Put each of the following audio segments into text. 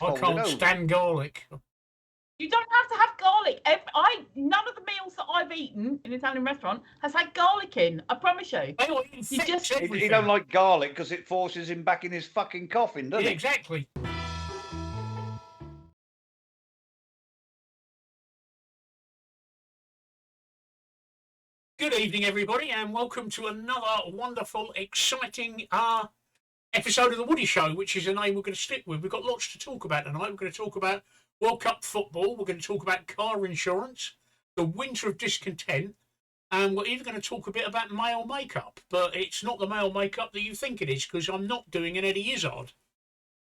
I can't stand garlic. You don't have to have garlic. None of the meals that I've eaten in an Italian restaurant has had garlic in. I promise you. He don't like garlic because it forces him back in his fucking coffin, doesn't it? Exactly. Good evening, everybody, and welcome to another wonderful, exciting episode of The Woody Show, which is a name we're going to stick with. We've got lots to talk about tonight. We're going to talk about World Cup football. We're going to talk about car insurance, the winter of discontent, and we're even going to talk a bit about male makeup. But it's not the male makeup that you think it is, because I'm not doing an Eddie Izzard.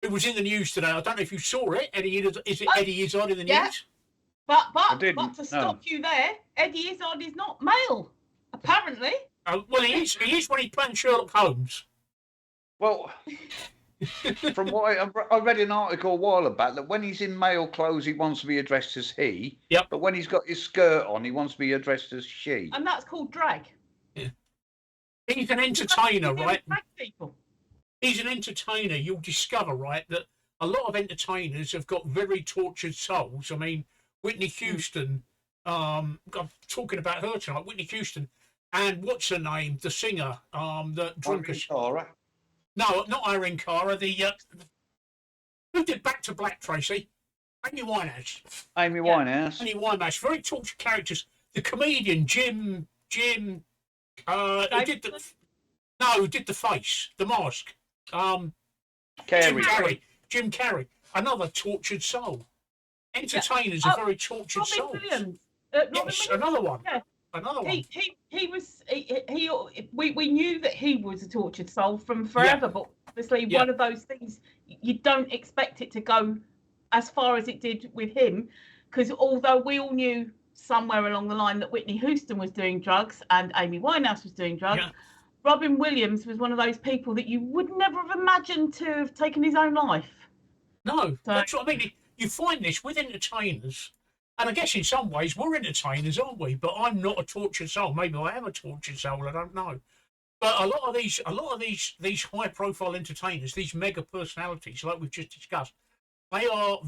It was in the news today. I don't know if you saw it. Is it Eddie Izzard in the news? But to stop you there, Eddie Izzard is not male, apparently. Well, he is when he's playing Sherlock Holmes. Well, from what I read an article a while back that when he's in male clothes, he wants to be addressed as he. Yep. But when he's got his skirt on, he wants to be addressed as she. And that's called drag. Yeah. He's an entertainer, right? People. He's an entertainer. You'll discover, right, that a lot of entertainers have got very tortured souls. I mean, Whitney Houston, I'm talking about her tonight, Whitney Houston, and what's her name, the singer, the drunkest. No, not Irene Cara. Who did Back to Black, Tracey? Amy Winehouse. Amy Winehouse. Very tortured characters. The comedian Jim. Who did the face, the mask. Jim Carrey. Another tortured soul. Entertainers are very tortured souls. Yes, another one. Yeah. Another one. We knew that he was a tortured soul from forever, but obviously one of those things, you don't expect it to go as far as it did with him, because although we all knew somewhere along the line that Whitney Houston was doing drugs and Amy Winehouse was doing drugs, Robin Williams was one of those people that you would never have imagined to have taken his own life. No, that's what I mean. You find this with entertainers. And I guess in some ways we're entertainers, aren't we? But I'm not a tortured soul. Maybe I am a tortured soul. I don't know. But a lot of these high-profile entertainers, these mega personalities, like we've just discussed, they are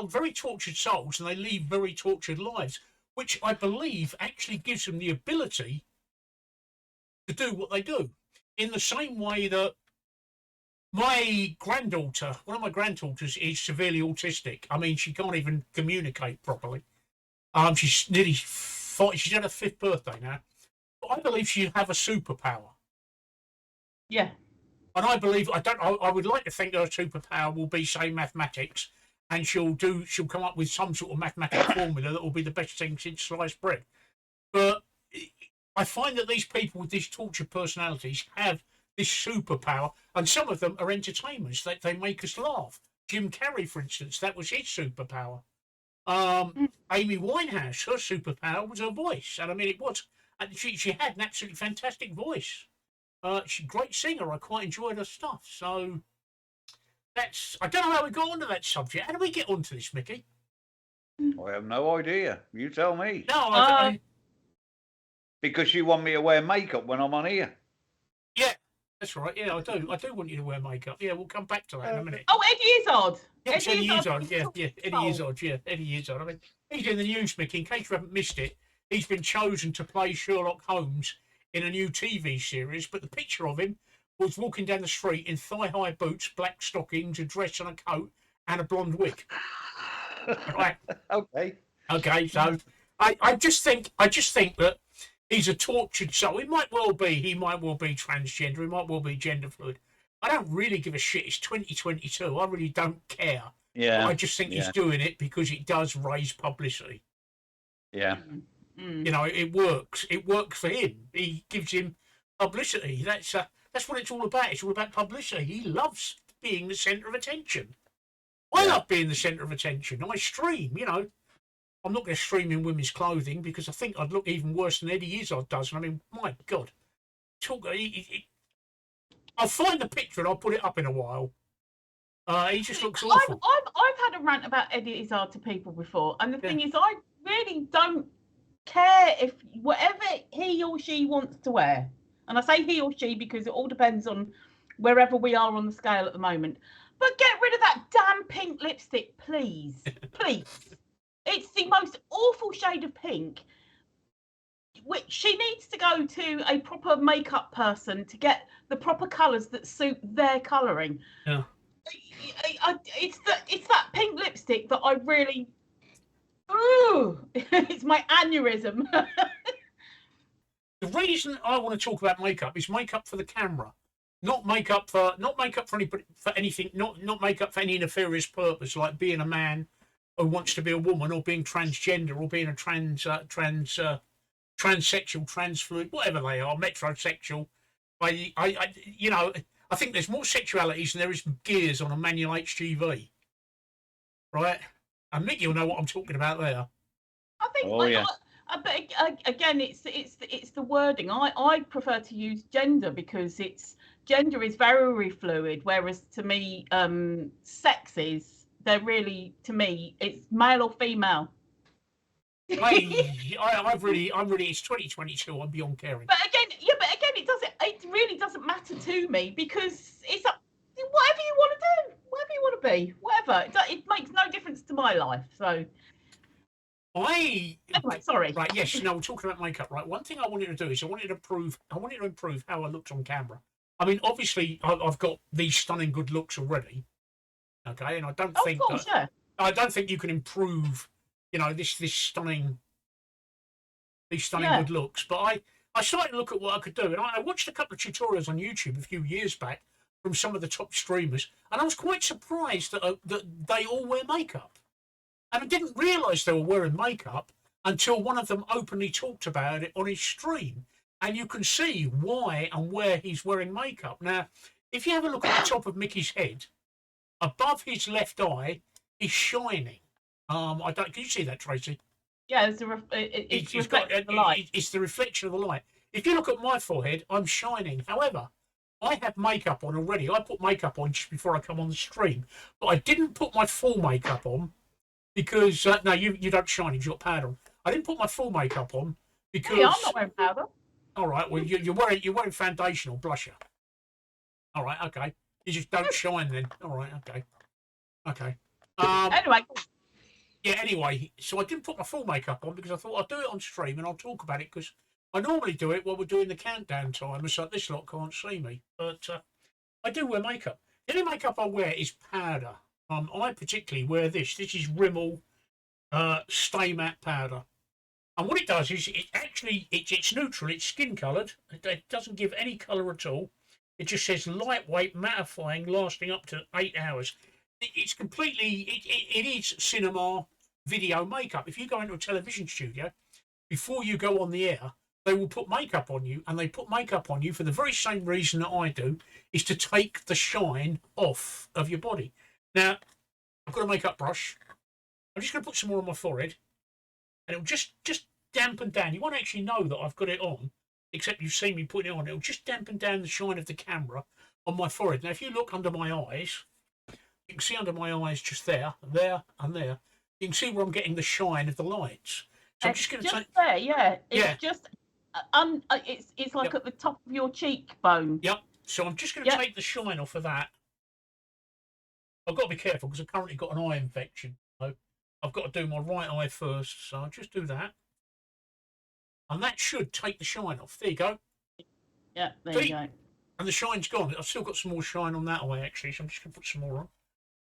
very tortured souls, and they lead very tortured lives, which I believe actually gives them the ability to do what they do. In the same way that one of my granddaughters is severely autistic. I mean, she can't even communicate properly. She's nearly 40. She's had her 5th birthday now. But I believe she'll have a superpower. Yeah. And I believe, I would like to think her superpower will be, say, mathematics, and she'll come up with some sort of mathematical formula that will be the best thing since sliced bread. But I find that these people with these tortured personalities have this superpower, and some of them are entertainers. They make us laugh. Jim Carrey, for instance, that was his superpower. Amy Winehouse, her superpower was her voice, and I mean it was. And she had an absolutely fantastic voice. She's a great singer. I quite enjoyed her stuff. So I don't know how we got onto that subject. How do we get onto this, Mickey? I have no idea. You tell me. No, because you want me to wear makeup when I'm on here. Yeah. That's right. Yeah, I do. I do want you to wear makeup. Yeah, we'll come back to that in a minute. Oh, Eddie Izzard. Yes, Eddie Izzard. Yeah, Eddie Izzard. Yeah, Eddie Izzard. I mean, he's in the news, Mickey. In case you haven't missed it, he's been chosen to play Sherlock Holmes in a new TV series. But the picture of him was walking down the street in thigh-high boots, black stockings, a dress and a coat, and a blonde wig. Right. Okay. So I just think that he's a tortured soul. He might well be transgender. He might well be gender fluid. I don't really give a shit. It's 2022. I really don't care. Yeah. But I just think he's doing it because it does raise publicity. Yeah. You know, it works. It works for him. He gives him publicity. That's what it's all about. It's all about publicity. He loves being the centre of attention. I love being the centre of attention. I stream, you know. I'm not going to stream in women's clothing because I think I'd look even worse than Eddie Izzard does. And I mean, my God. I'll find the picture and I'll put it up in a while. He just looks awful. I've had a rant about Eddie Izzard to people before. And the thing is, I really don't care if whatever he or she wants to wear. And I say he or she because it all depends on wherever we are on the scale at the moment. But get rid of that damn pink lipstick, please. Please. It's the most awful shade of pink. Which she needs to go to a proper makeup person to get the proper colours that suit their colouring. Yeah. It's that pink lipstick that I really. Ooh, it's my aneurysm. The reason I want to talk about makeup is makeup for the camera, not makeup for anybody, for anything, not makeup for any nefarious purpose, like being a man who wants to be a woman, or being transgender, or being a transsexual, transfluid, whatever they are, metrosexual. I think there's more sexualities than there is gears on a manual HGV, right? And Mick, you'll know what I'm talking about there. I think. But again, it's the wording. I prefer to use gender because gender is very fluid, whereas to me, sex is, they're really, to me, it's male or female. I'm really, it's 2022. I'm beyond caring. But again, it really doesn't matter to me because it's up, whatever you want to do, whatever you want to be, whatever. It makes no difference to my life. So. Anyway, sorry. Right, yes, no, we're talking about makeup, right? One thing I wanted to do is I wanted to improve how I looked on camera. I mean, obviously, I've got these stunning good looks already, okay, and I don't think you can improve, this stunning good looks. But I started to look at what I could do, and I watched a couple of tutorials on YouTube a few years back from some of the top streamers, and I was quite surprised that they all wear makeup. And I didn't realise they were wearing makeup until one of them openly talked about it on his stream. And you can see why and where he's wearing makeup. Now, if you have a look at the top of Mickey's head, above his left eye is shining. Can you see that, Tracey? Yeah, it's reflecting the light. It's the reflection of the light. If you look at my forehead, I'm shining. However, I have makeup on already. I put makeup on just before I come on the stream. But I didn't put my full makeup on. Because no, you don't shine. You've got powder on. I didn't put my full makeup on because. Yeah, I'm not wearing powder. All right. Well, you're wearing foundation or blusher. All right. Okay. You just don't shine then. All right. Okay. Okay. Anyway. Yeah. Anyway, so I didn't put my full makeup on because I thought I'll do it on stream and I'll talk about it because I normally do it while we're doing the countdown time, so this lot can't see me. But I do wear makeup. The only makeup I wear is powder. I particularly wear this. This is Rimmel Stay Matte powder, and what it does is it's neutral. It's skin coloured. It doesn't give any colour at all. It just says lightweight, mattifying, lasting up to 8 hours. It's completely. It is cinema video makeup. If you go into a television studio, before you go on the air, they will put makeup on you, and they put makeup on you for the very same reason that I do, is to take the shine off of your body. Now, I've got a makeup brush. I'm just going to put some more on my forehead, and it'll just dampen down. You won't actually know that I've got it on, except you've seen me putting it on. It'll just dampen down the shine of the camera on my forehead. Now, if you look under my eyes, you can see under my eyes just there, and there. You can see where I'm getting the shine of the lights. So I'm just going to take there, yeah. It's just it's like at the top of your cheekbone. Yep. So I'm just going to take the shine off of that. I've got to be careful because I've currently got an eye infection. So I've got to do my right eye first. So I'll just do that. And that should take the shine off. There you go. Yeah, there you go. And the shine's gone. I've still got some more shine on that eye, actually. So I'm just going to put some more on.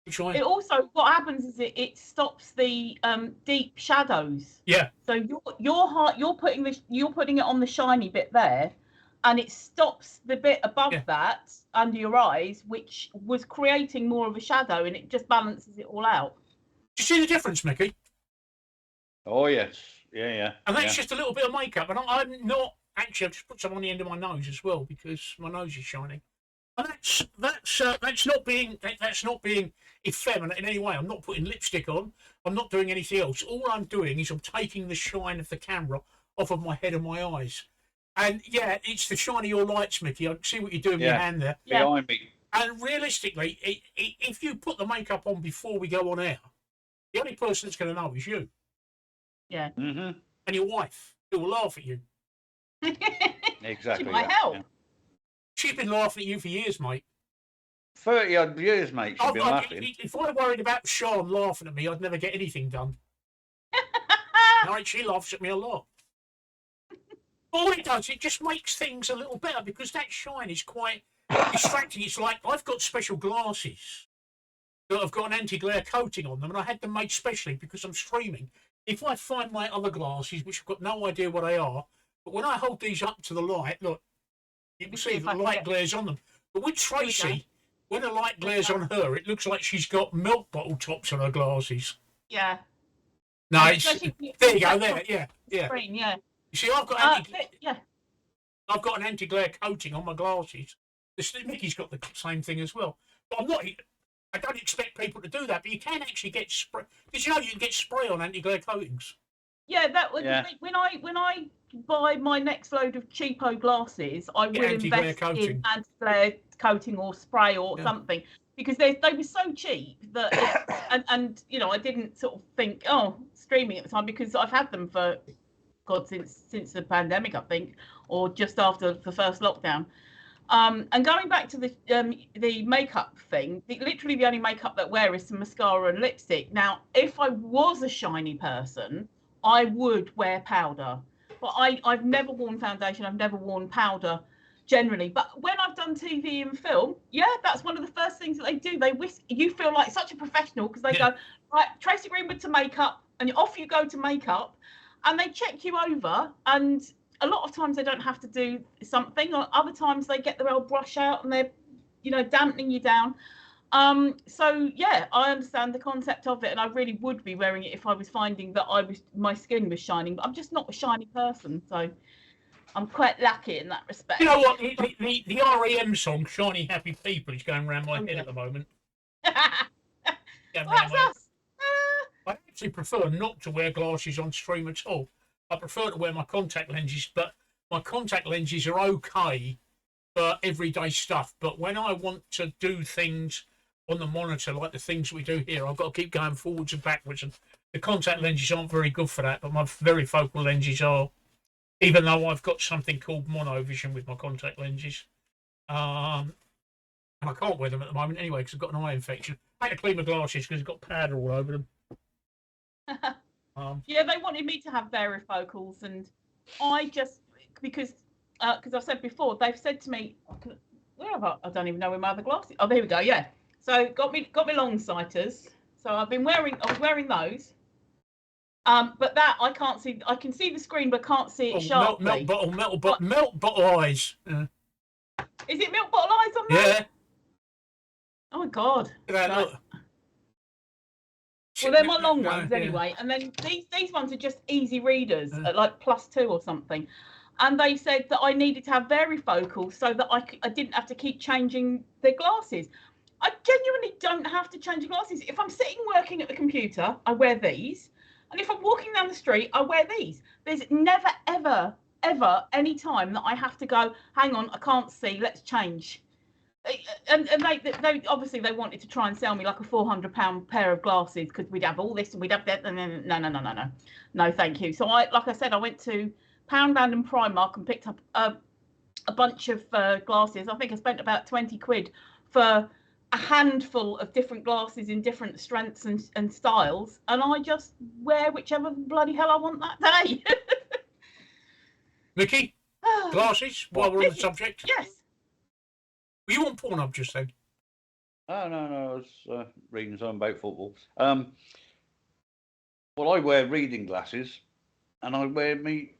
It also, what happens is it stops the deep shadows. Yeah. So you're putting it on the shiny bit there, and it stops the bit above that under your eyes, which was creating more of a shadow, and it just balances it all out. Do you see the difference, Mickey? Oh yes, yeah. And that's just a little bit of makeup, and I'm not actually. I've just put some on the end of my nose as well because my nose is shining. And that's not being effeminate in any way. I'm not putting lipstick on. I'm not doing anything else. All I'm doing is I'm taking the shine of the camera off of my head and my eyes. And yeah, it's the shine of your lights, Mickey. I can see what you're doing with your hand there. Behind me. And realistically, if you put the makeup on before we go on air, the only person that's going to know is you. Yeah. Mm-hmm. And your wife, who will laugh at you. Exactly. She might help. Yeah. She's been laughing at you for years, mate. 30 odd years, mate. She's been laughing. If I worried about Sean laughing at me, I'd never get anything done. Right, she laughs at me a lot. All it does, it just makes things a little better because that shine is quite distracting. It's like I've got special glasses that have got an anti-glare coating on them, and I had them made specially because I'm streaming. If I find my other glasses, which I've got no idea what they are, but when I hold these up to the light, look, you can see the light glares on them. But with Tracey, when the light glares on her, it looks like she's got milk bottle tops on her glasses. Yeah. No, it's, there you go. There, yeah. Screen, yeah. You see, I've got I've got an anti-glare coating on my glasses. Mickey's got the same thing as well. But I don't expect people to do that. But you can actually get spray. Did you know you can get spray on anti-glare coatings? Yeah, that would when I buy my next load of cheapo glasses, I will invest in anti-glare coating or spray or something because they were so cheap that and you know I didn't sort of think streaming at the time because I've had them for since the pandemic I think or just after the first lockdown. And going back to the makeup thing, literally the only makeup that I wear is some mascara and lipstick. Now, if I was a shiny person, I would wear powder. But I've never worn foundation. I've never worn powder generally. But when I've done TV and film, that's one of the first things that they do. They whisk. You feel like such a professional because they go, right, Tracey Greenwood to makeup, and off you go to makeup, and they check you over. And a lot of times they don't have to do something, or other times they get their old brush out and they're, dampening you down. So yeah, I understand the concept of it, and I really would be wearing it if I was finding that my skin was shining. But I'm just not a shiny person, so I'm quite lucky in that respect. You know what? The REM song "Shiny Happy People" is going around my head at the moment. Well, that's us. I actually prefer not to wear glasses on stream at all. I prefer to wear my contact lenses, but my contact lenses are okay for everyday stuff. But when I want to do things on the monitor, like the things we do here, I've got to keep going forwards and backwards. And the contact lenses aren't very good for that, but my varifocal lenses are, even though I've got something called monovision with my contact lenses. And I can't wear them at the moment anyway because I've got an eye infection. I had to clean my glasses because I've got powder all over them. Yeah, they wanted me to have varifocals, and I just because I said before, they've said to me, where have I don't even know where my other glasses. Oh, there we go. Yeah, so got me long sighters. So I was wearing those. But that I can't see. I can see the screen, but can't see it sharply. Milk bottle eyes. Yeah. Is it milk bottle eyes on there? Yeah. Oh my God. Right. Well, they're my long ones anyway, and then these ones are just easy readers at like +2 or something. And they said that I needed to have varifocals so that I didn't have to keep changing the glasses. I genuinely don't have to change the glasses. If I'm sitting working at the computer, I wear these, and if I'm walking down the street, I wear these. There's never, ever, ever any time that I have to go, hang on, I can't see, let's change. And they obviously they wanted to try and sell me like a £400 pair of glasses because we'd have all this and we'd have that. And then no, thank you. So I went to Poundland and Primark and picked up a bunch of glasses. I think I spent about 20 quid for a handful of different glasses in different strengths and styles, and I just wear whichever bloody hell I want that day. Mickey, glasses. While we're on the subject, yes. Were you on Pornhub just then? Oh, no, I was reading something about football. Well, I wear reading glasses, and I wear me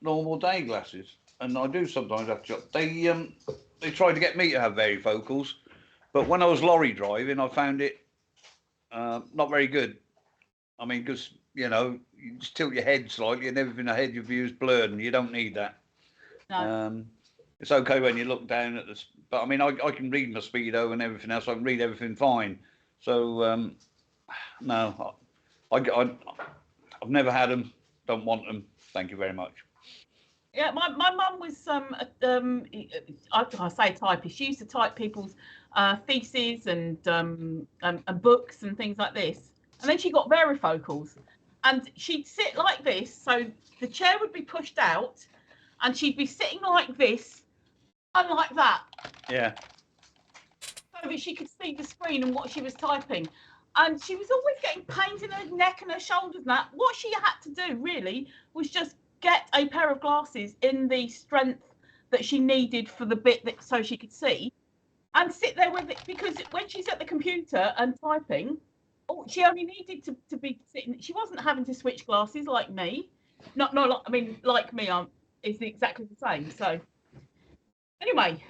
normal day glasses, and I do sometimes have to. They tried to get me to have varifocals, but when I was lorry driving, I found it not very good. I mean, because you just tilt your head slightly, and everything ahead of you is blurred, and you don't need that. No. It's okay when you look down at this, but I mean, I can read my speedo and everything else. I can read everything fine. So no, I've never had them. Don't want them. Thank you very much. Yeah, my mum was I say typist. She used to type people's theses and books and things like this. And then she got varifocals, and she'd sit like this. So the chair would be pushed out, and she'd be sitting like this. Unlike that. Yeah. so that she could see the screen and what she was typing. And she was always getting pains in her neck and her shoulders and that. What she had to do really was just get a pair of glasses in the strength that she needed for the bit that so she could see, and sit there with it, because when she's at the computer and typing, she only needed to be sitting. She wasn't having to switch glasses like me. I mean, like me, it's exactly the same. So anyway,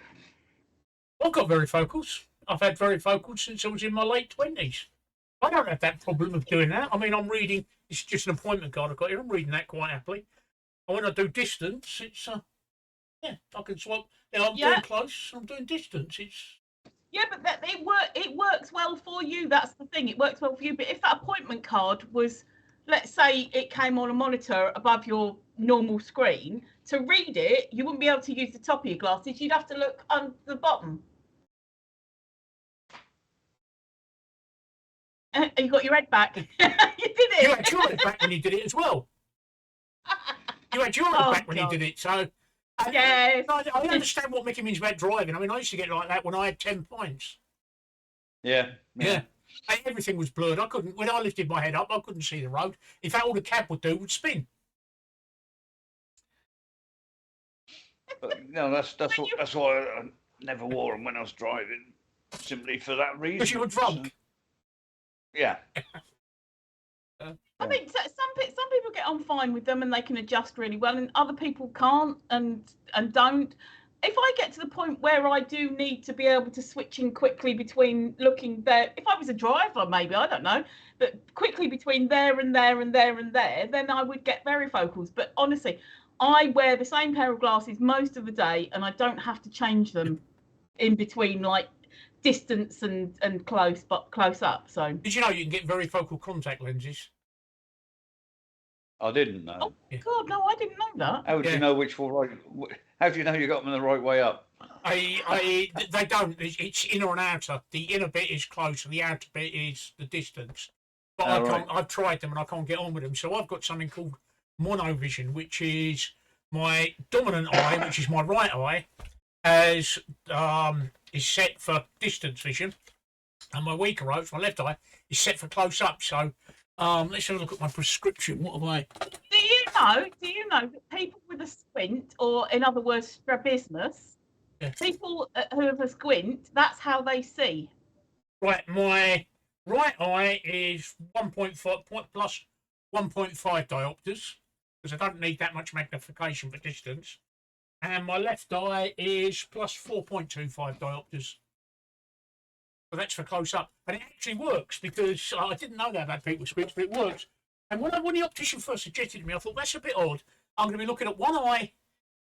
I've got varifocals. I've had varifocals since I was in my late 20s. I don't have that problem of doing that. I mean, I'm reading, it's just an appointment card I've got here. I'm reading that quite happily. And when I do distance, it's, yeah, I can swap. Yeah, I'm doing close, I'm doing distance. Yeah, but it works well for you. That's the thing. It works well for you. But if that appointment card was, let's say it came on a monitor above your normal screen, to read it, you wouldn't be able to use the top of your glasses. You'd have to look under the bottom. You got your head back. You did it. You had your head back when you did it as well. You had your head back when you did it. So, yes. I understand what Mickey means about driving. I mean, I used to get like that when I had 10 points. Yeah. Everything was blurred. I couldn't, when I lifted my head up, I couldn't see the road. In fact, all the cab would do would spin. But no, that's why I never wore them when I was driving, simply for that reason. Because you were drunk. Yeah. I think some people get on fine with them and they can adjust really well, and other people can't and don't. If I get to the point where I do need to be able to switch in quickly between looking there, if I was a driver, maybe, I don't know, but quickly between there and there and there and there, then I would get varifocals. But honestly, I wear the same pair of glasses most of the day, and I don't have to change them in between, like distance and close up. So did you know you can get varifocal contact lenses? I didn't know. Oh God, no, I didn't know that. How do you know which way? How do you know you got them the right way up? They don't. It's inner and outer. The inner bit is close, and the outer bit is the distance. But I can't. Right. I've tried them, and I can't get on with them. So I've got something called monovision, which is my dominant eye, which is my right eye, is set for distance vision, and my weaker eye, my left eye, is set for close up. So let's have a look at my prescription. What have I? Do you know that people with a squint, or in other words, strabismus, people who have a squint, that's how they see. Right, my right eye is 1.5 plus 1.5 diopters, because I don't need that much magnification for distance. And my left eye is plus 4.25 diopters. So that's for close up. And it actually works, because I didn't know that about people with squints, but it works. And when the optician first suggested it to me, I thought, that's a bit odd. I'm going to be looking at one eye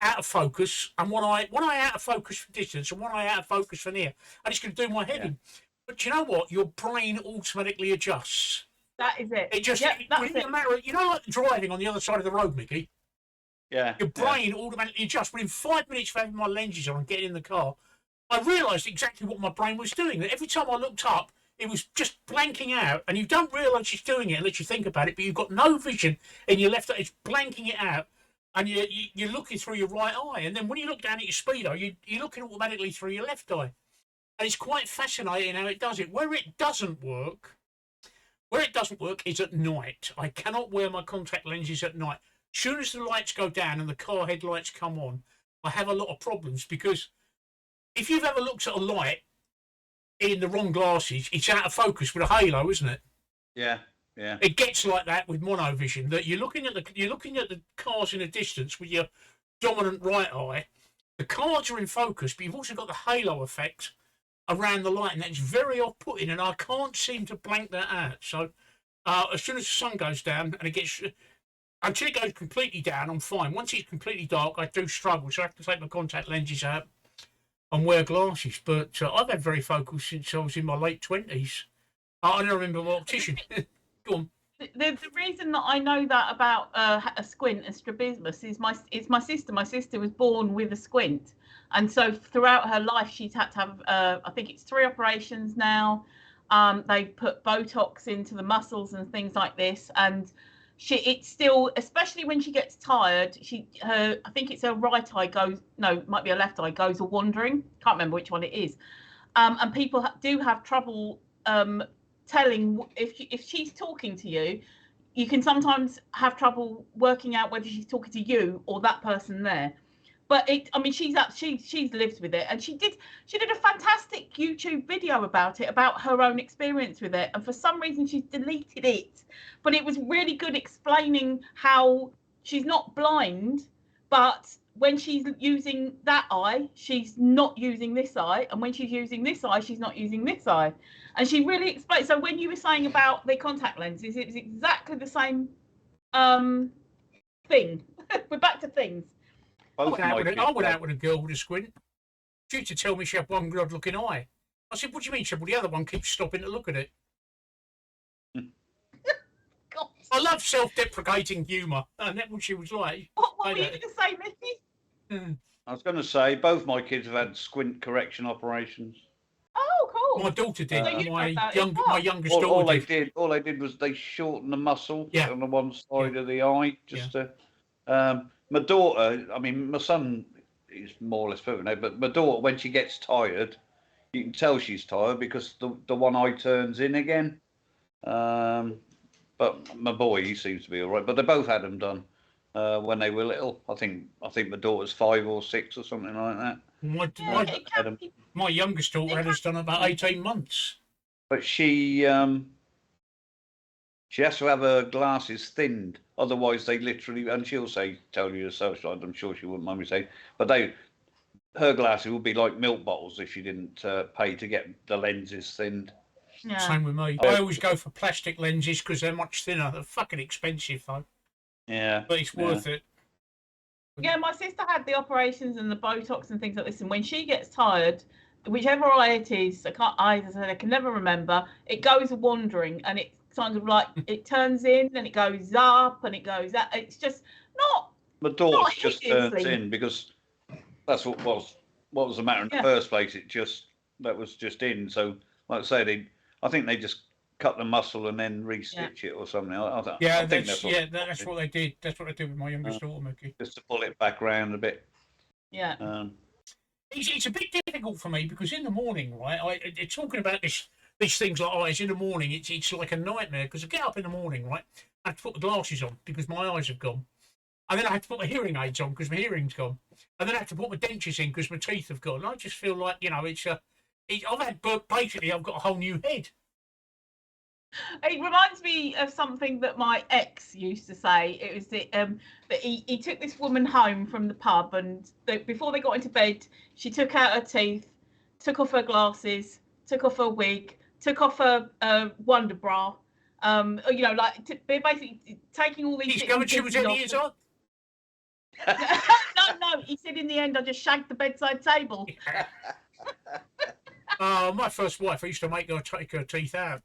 out of focus, and one eye out of focus for distance, and one eye out of focus for near. And it's going to do my head in. But you know what? Your brain automatically adjusts. That is it. It just, you know, like driving on the other side of the road, Mickey? Yeah. Your brain automatically adjusts. But in 5 minutes of having my lenses on and getting in the car, I realised exactly what my brain was doing. That every time I looked up, it was just blanking out, and you don't realise it's doing it unless you think about it, but you've got no vision in your left eye. It's blanking it out, and you're looking through your right eye. And then when you look down at your speedo, you're looking automatically through your left eye. And it's quite fascinating how it does it. Where it doesn't work is at night. I cannot wear my contact lenses at night. As soon as the lights go down and the car headlights come on, I have a lot of problems, because if you've ever looked at a light in the wrong glasses, it's out of focus with a halo, isn't it? Yeah. It gets like that with monovision, that you're looking at the cars in a distance with your dominant right eye. The cars are in focus, but you've also got the halo effect around the light, and that's very off-putting, and I can't seem to blank that out. So as soon as the sun goes down, and it gets until it goes completely down, I'm fine. Once it's completely dark, I do struggle, so I have to take my contact lenses out and wear glasses. But I've had varifocals since I was in my late 20s. I don't remember my optician. Go on. The reason that I know that about a squint and strabismus is my sister. My sister was born with a squint, and so throughout her life she's had to have I think it's 3 operations now. They put Botox into the muscles and things like this, and it's still, especially when she gets tired, I think it's her right eye goes, no, it might be her left eye goes a wandering. Can't remember which one it is. and people do have trouble telling if she's talking to you. You can sometimes have trouble working out whether she's talking to you or that person there. But she's lived with it, and she did a fantastic YouTube video about it, about her own experience with it. And for some reason, she's deleted it. But it was really good explaining how she's not blind, but when she's using that eye, she's not using this eye, and when she's using this eye, she's not using this eye. And she really explained. So when you were saying about the contact lenses, it was exactly the same thing. We're back to things. I went out with a girl with a squint. She used to tell me she had one good-looking eye. I said, "What do you mean?" She said, "Well, the other one keeps stopping to look at it." God. I love self-deprecating humour, and that's what she was like. What were you going to say, Mickey? I was going to say both my kids have had squint correction operations. Oh, cool. My daughter did. My youngest All daughter did. All they did was they shortened the muscle Yeah. on the one side of the eye, just to. My daughter, I mean, my son is more or less perfect now, but my daughter, when she gets tired, you can tell she's tired because the one eye turns in again. But my boy, he seems to be all right. But they both had them done when they were little. I think my daughter's 5 or 6 or something like that. My youngest daughter had us done about 18 months. But she has to have her glasses thinned, otherwise they literally, and she'll tell you herself, I'm sure she wouldn't mind me saying, but her glasses would be like milk bottles if she didn't pay to get the lenses thinned. Yeah. Same with me. I always go for plastic lenses because they're much thinner. They're fucking expensive though. Yeah. But it's worth it. Yeah, my sister had the operations and the Botox and things like this, and when she gets tired, whichever eye it is, I can never remember, it goes wandering, and it's kind of like it turns in and it goes up and it goes out. It's just not. My daughter's just turns in because that's what was the matter in the first place. That was just in. So, like I say, I think they just cut the muscle and then re-stitch it or something. I think that's what they did. That's what I did with my youngest daughter, Mickey. Just to pull it back round a bit. Yeah. It's a bit difficult for me because in the morning, right? Talking about these things like eyes in the morning, it's like a nightmare because I get up in the morning, right? I have to put the glasses on because my eyes have gone, and then I have to put my hearing aids on because my hearing's gone, and then I have to put my dentures in because my teeth have gone. And I just feel like I've got a whole new head. It reminds me of something that my ex used to say. It was that he took this woman home from the pub, and before they got into bed, she took out her teeth, took off her glasses, took off her wig, took off her Wonder Bra. They're basically taking all these. He's going. She was 8 years old. No. He said in the end, I just shagged the bedside table. My first wife, I used to make her take her teeth out.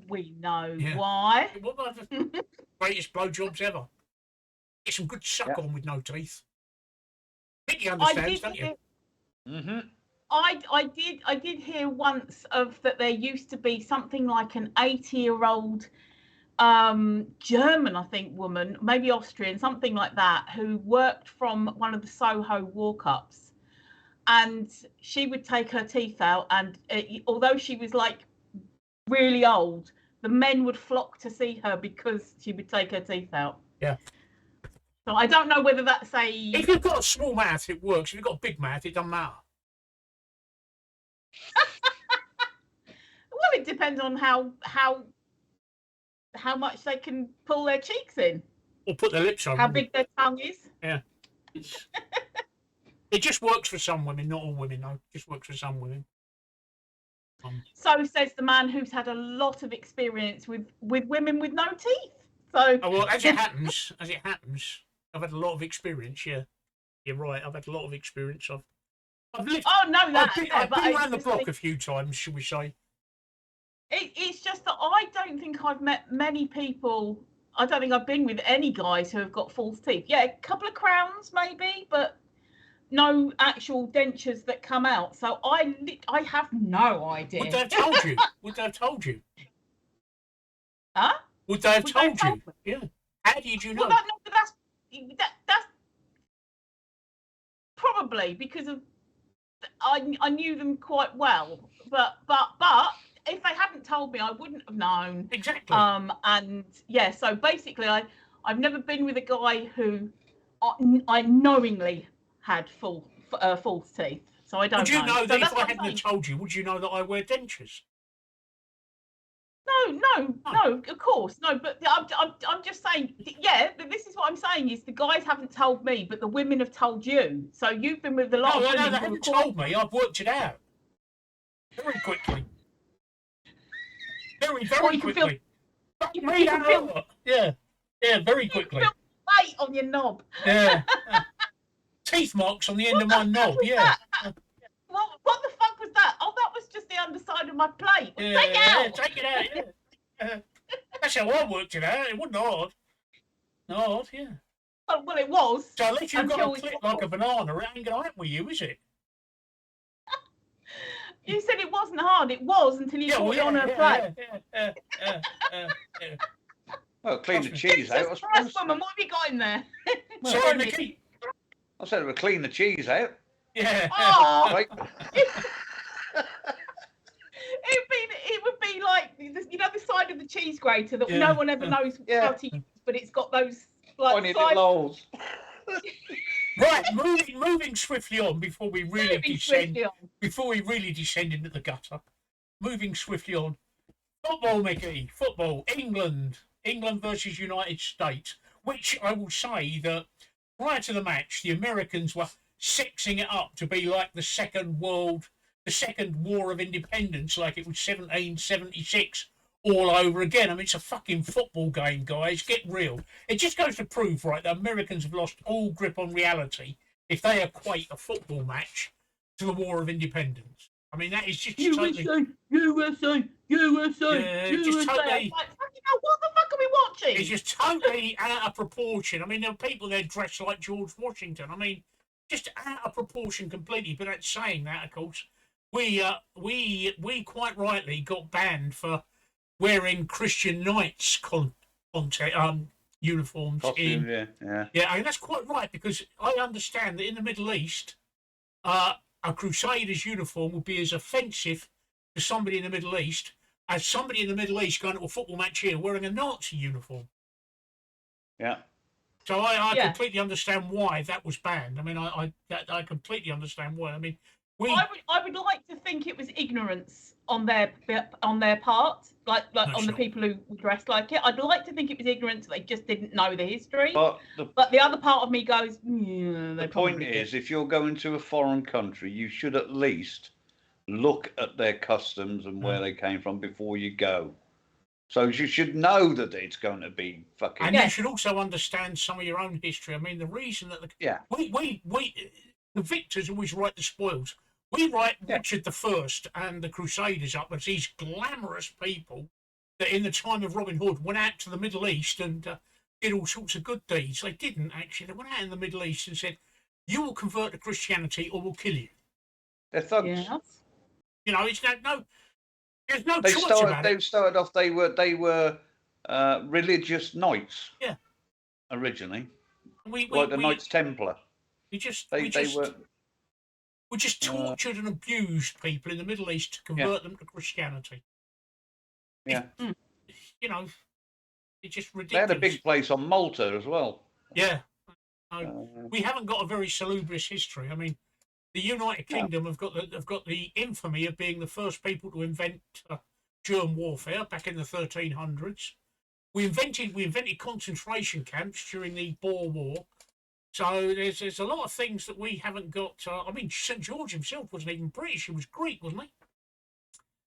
We know why. One of the greatest blowjobs ever. Get some good suck on with no teeth. I think you understand, don't you? Mm-hmm. I did hear once that there used to be something like an 80-year-old German, I think, woman, maybe Austrian, something like that, who worked from one of the Soho walk-ups, and she would take her teeth out, and although she was like really old, the men would flock to see her because she would take her teeth out. Yeah. So I don't know whether that's If you've got a small mouth, it works. If you've got a big mouth, it doesn't matter. Well, it depends on how much they can pull their cheeks in. Or put their lips on. How big their tongue is. Yeah. It just works for some women, not all women, though. It just works for some women. So says the man who's had a lot of experience with women with no teeth. So well, as it happens, I've had a lot of experience. Yeah, you're right. I've had a lot of experience. I've lived. Oh no, I've been around the block a few times, shall we say? It's just that I don't think I've met many people. I don't think I've been with any guys who have got false teeth. Yeah, a couple of crowns maybe, but no actual dentures that come out. So I have no idea. Would they have told you? Would they have told you? Huh? Would they have told you? Yeah. How did you know? Well, that's probably because of I knew them quite well, but if they hadn't told me, I wouldn't have known. Exactly. And yeah, so basically, I've never been with a guy who I knowingly had false teeth. So I don't. Would you know that so if I hadn't have told you, would you know that I wear dentures? No, of course, no. But I'm just saying, yeah. This is what I'm saying is the guys haven't told me, but the women have told you. So you've been with a lot of women. No, they haven't told me. I've worked it out very quickly. Very quickly. Yeah, very quickly. You feel weight on your knob. Yeah. Teeth marks on the end of my knob. Yeah. What the fuck was that? Oh, that was just the underside of my plate. Yeah, take it out. Take it out. Yeah. That's how I worked it out. It wasn't hard. Not hard, yeah. Well, it was. So unless you've got a clip like a banana, it ain't going to happen with you, is it? You said it wasn't hard. It was until you put it on her plate. Well, clean the cheese out. Jesus Christ, woman, what have you got in there? Sorry, Mickey. I said it would clean the cheese out. Yeah. Oh. Right. It would be like, you know, the side of the cheese grater that no one ever knows how to use, but it's got those like Tiny little holes. Right, moving swiftly on before we really descend into the gutter. Moving swiftly on. Football, Mickey. Football. England versus United States. Which I will say that prior to the match, the Americans were sexing it up to be like the second war of independence, like it was 1776 all over again. I mean, it's a fucking football game, guys. Get real. It just goes to prove, right, that Americans have lost all grip on reality if they equate a football match to the War of Independence. I mean, that is just totally... USA. Yeah, just totally... What the fuck are we watching? It's just totally out of proportion. I mean, there are people there dressed like George Washington. I mean, just out of proportion completely. But that's saying that, of course, we quite rightly got banned for wearing Christian Knights uniforms. Yeah. I mean, that's quite right, because I understand that in the Middle East, a Crusaders uniform would be as offensive to somebody in the Middle East as somebody in the Middle East going to a football match here wearing a Nazi uniform. Yeah. So I completely understand why that was banned. I mean, I completely understand why. I mean, I would like to think it was ignorance on their part, like on the people who dressed like it. I'd like to think it was ignorance; they just didn't know the history. But the other part of me goes, the point is, if you're going to a foreign country, you should at least look at their customs and where they came from before you go. So you should know that it's going to be fucking. And you should also understand some of your own history. I mean, the reason that we the victors always write the spoils. We write Richard I and the Crusaders up as these glamorous people that in the time of Robin Hood went out to the Middle East and did all sorts of good deeds. They didn't, actually. They went out in the Middle East and said, you will convert to Christianity or we'll kill you. They're thugs. Yeah. You know, there's no They choice about it. started off, they were religious knights. Yeah. Originally. Like the Knights Templar. We just tortured and abused people in the Middle East to convert them to Christianity. Yeah. You know, it's just ridiculous. They had a big place on Malta as well. Yeah. We haven't got a very salubrious history. I mean, the United Kingdom have got the infamy of being the first people to invent germ warfare back in the 1300s. We invented concentration camps during the Boer War. So there's a lot of things that we haven't got. I mean, St. George himself wasn't even British; he was Greek, wasn't he?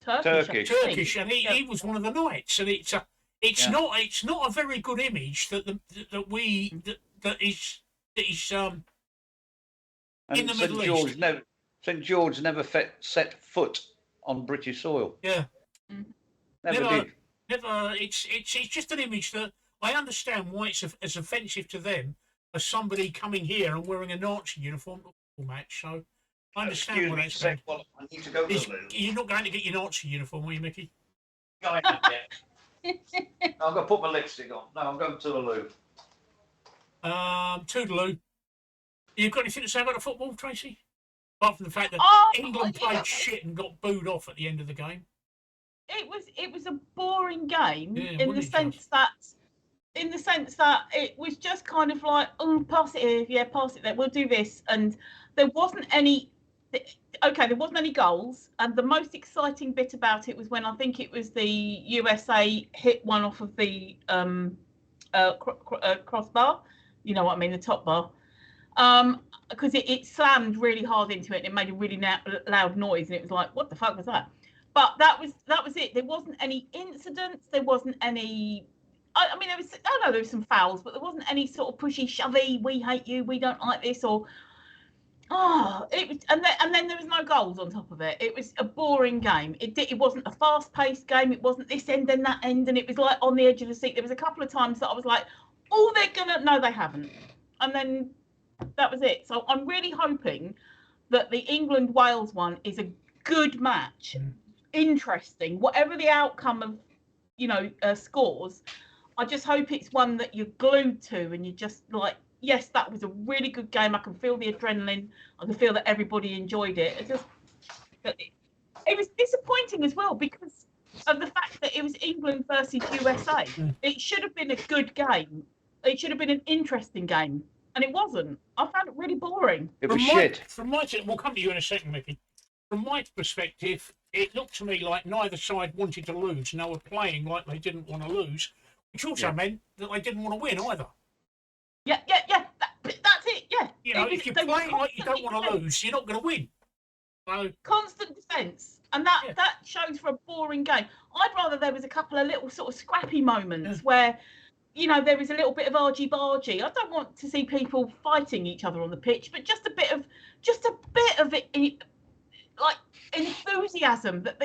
Turkish, and he was one of the knights. And it's not a very good image that is in the Middle East. St. George never set foot on British soil. Yeah, never did. Never. It's just an image that I understand why it's as offensive to them as somebody coming here and wearing a Nazi uniform to a football match. So I understand what that's about. Well, I need to go to the loo. You're not going to get your Nazi uniform, are you, Mickey? I'm going to put my lipstick on. No, I'm going to the loo. Toodaloo. You've got anything to say about the football, Tracey? Apart from the fact that Oh, England yeah. played shit and got booed off at the end of the game. It was a boring game Yeah, in the sense that it was just kind of like, oh, pass it here, yeah, pass it there, we'll do this, and there wasn't any goals, and the most exciting bit about it was when I think it was the USA hit one off of the crossbar, you know what I mean, the top bar, because it slammed really hard into it and it made a really loud noise, and it was like, what the fuck was that? But that was it. There wasn't any incidents. There wasn't any. I mean, there was some fouls, but there wasn't any sort of pushy, shovey. We hate you. We don't like this. Or it was, and then there was no goals on top of it. It was a boring game. It wasn't a fast-paced game. It wasn't this end and that end, and it was like on the edge of the seat. There was a couple of times that I was like, oh, they're gonna. No, they haven't. And then that was it. So I'm really hoping that the England-Wales one is a good match. Interesting, whatever the outcome of scores, I just hope it's one that you're glued to and you're just like, yes, that was a really good game. I can feel the adrenaline. I can feel that everybody enjoyed it. It was disappointing as well because of the fact that it was England versus USA. It should have been a good game. It should have been an interesting game, and it wasn't. I found it really boring. It was shit. We'll come to you in a second, Mickey. From my perspective, it looked to me like neither side wanted to lose, and they were playing like they didn't want to lose, which also meant that they didn't want to win either. Yeah. That's it. Yeah. You know, if you're playing like you don't want to lose, you're not going to win. So constant defence, and that shows for a boring game. I'd rather there was a couple of little sort of scrappy moments where, there was a little bit of argy-bargy. I don't want to see people fighting each other on the pitch, but just a bit of it. Like enthusiasm, that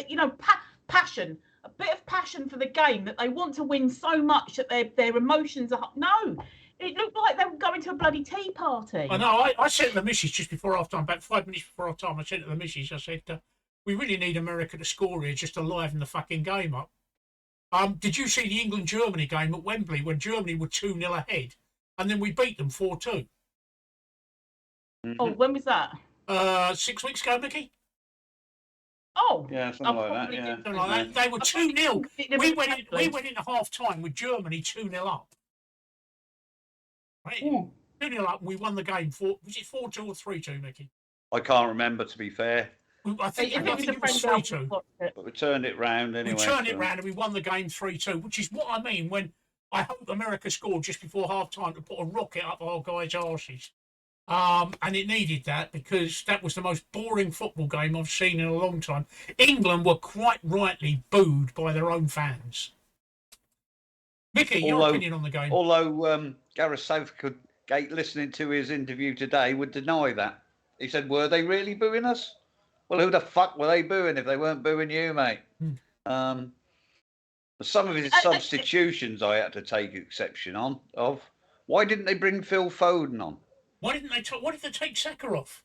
passion, a bit of passion for the game, that they want to win so much that their emotions are. No, it looked like they were going to a bloody tea party. I know. I said to the missus just before half time, about 5 minutes before half time, I said to the missus, I said, we really need America to score here just to liven the fucking game up. Did you see the England-Germany game at Wembley when Germany were 2-0 ahead and then we beat them 4-2? Oh, when was that? 6 weeks ago, Mickey. Oh, yeah, something like that. Yeah, something like that. They were 2-0. We went into half time with Germany 2-0 up. Right? 2-0 up, and we won the game. Was it 4-2 or 3-2, Mickey? I can't remember, to be fair. I think it was 3-2. But we turned it round anyway. We turned it round and we won the game 3-2, which is what I mean when I hope America scored just before half time to put a rocket up our guys' arses. And it needed that because that was the most boring football game I've seen in a long time. England were quite rightly booed by their own fans. Mickey, your opinion on the game? Although Gareth Southgate, listening to his interview today, would deny that. He said, were they really booing us? Well, who the fuck were they booing if they weren't booing you, mate? Some of his substitutions I had to take exception of. Why didn't they bring Phil Foden on? Why did they take Saka off?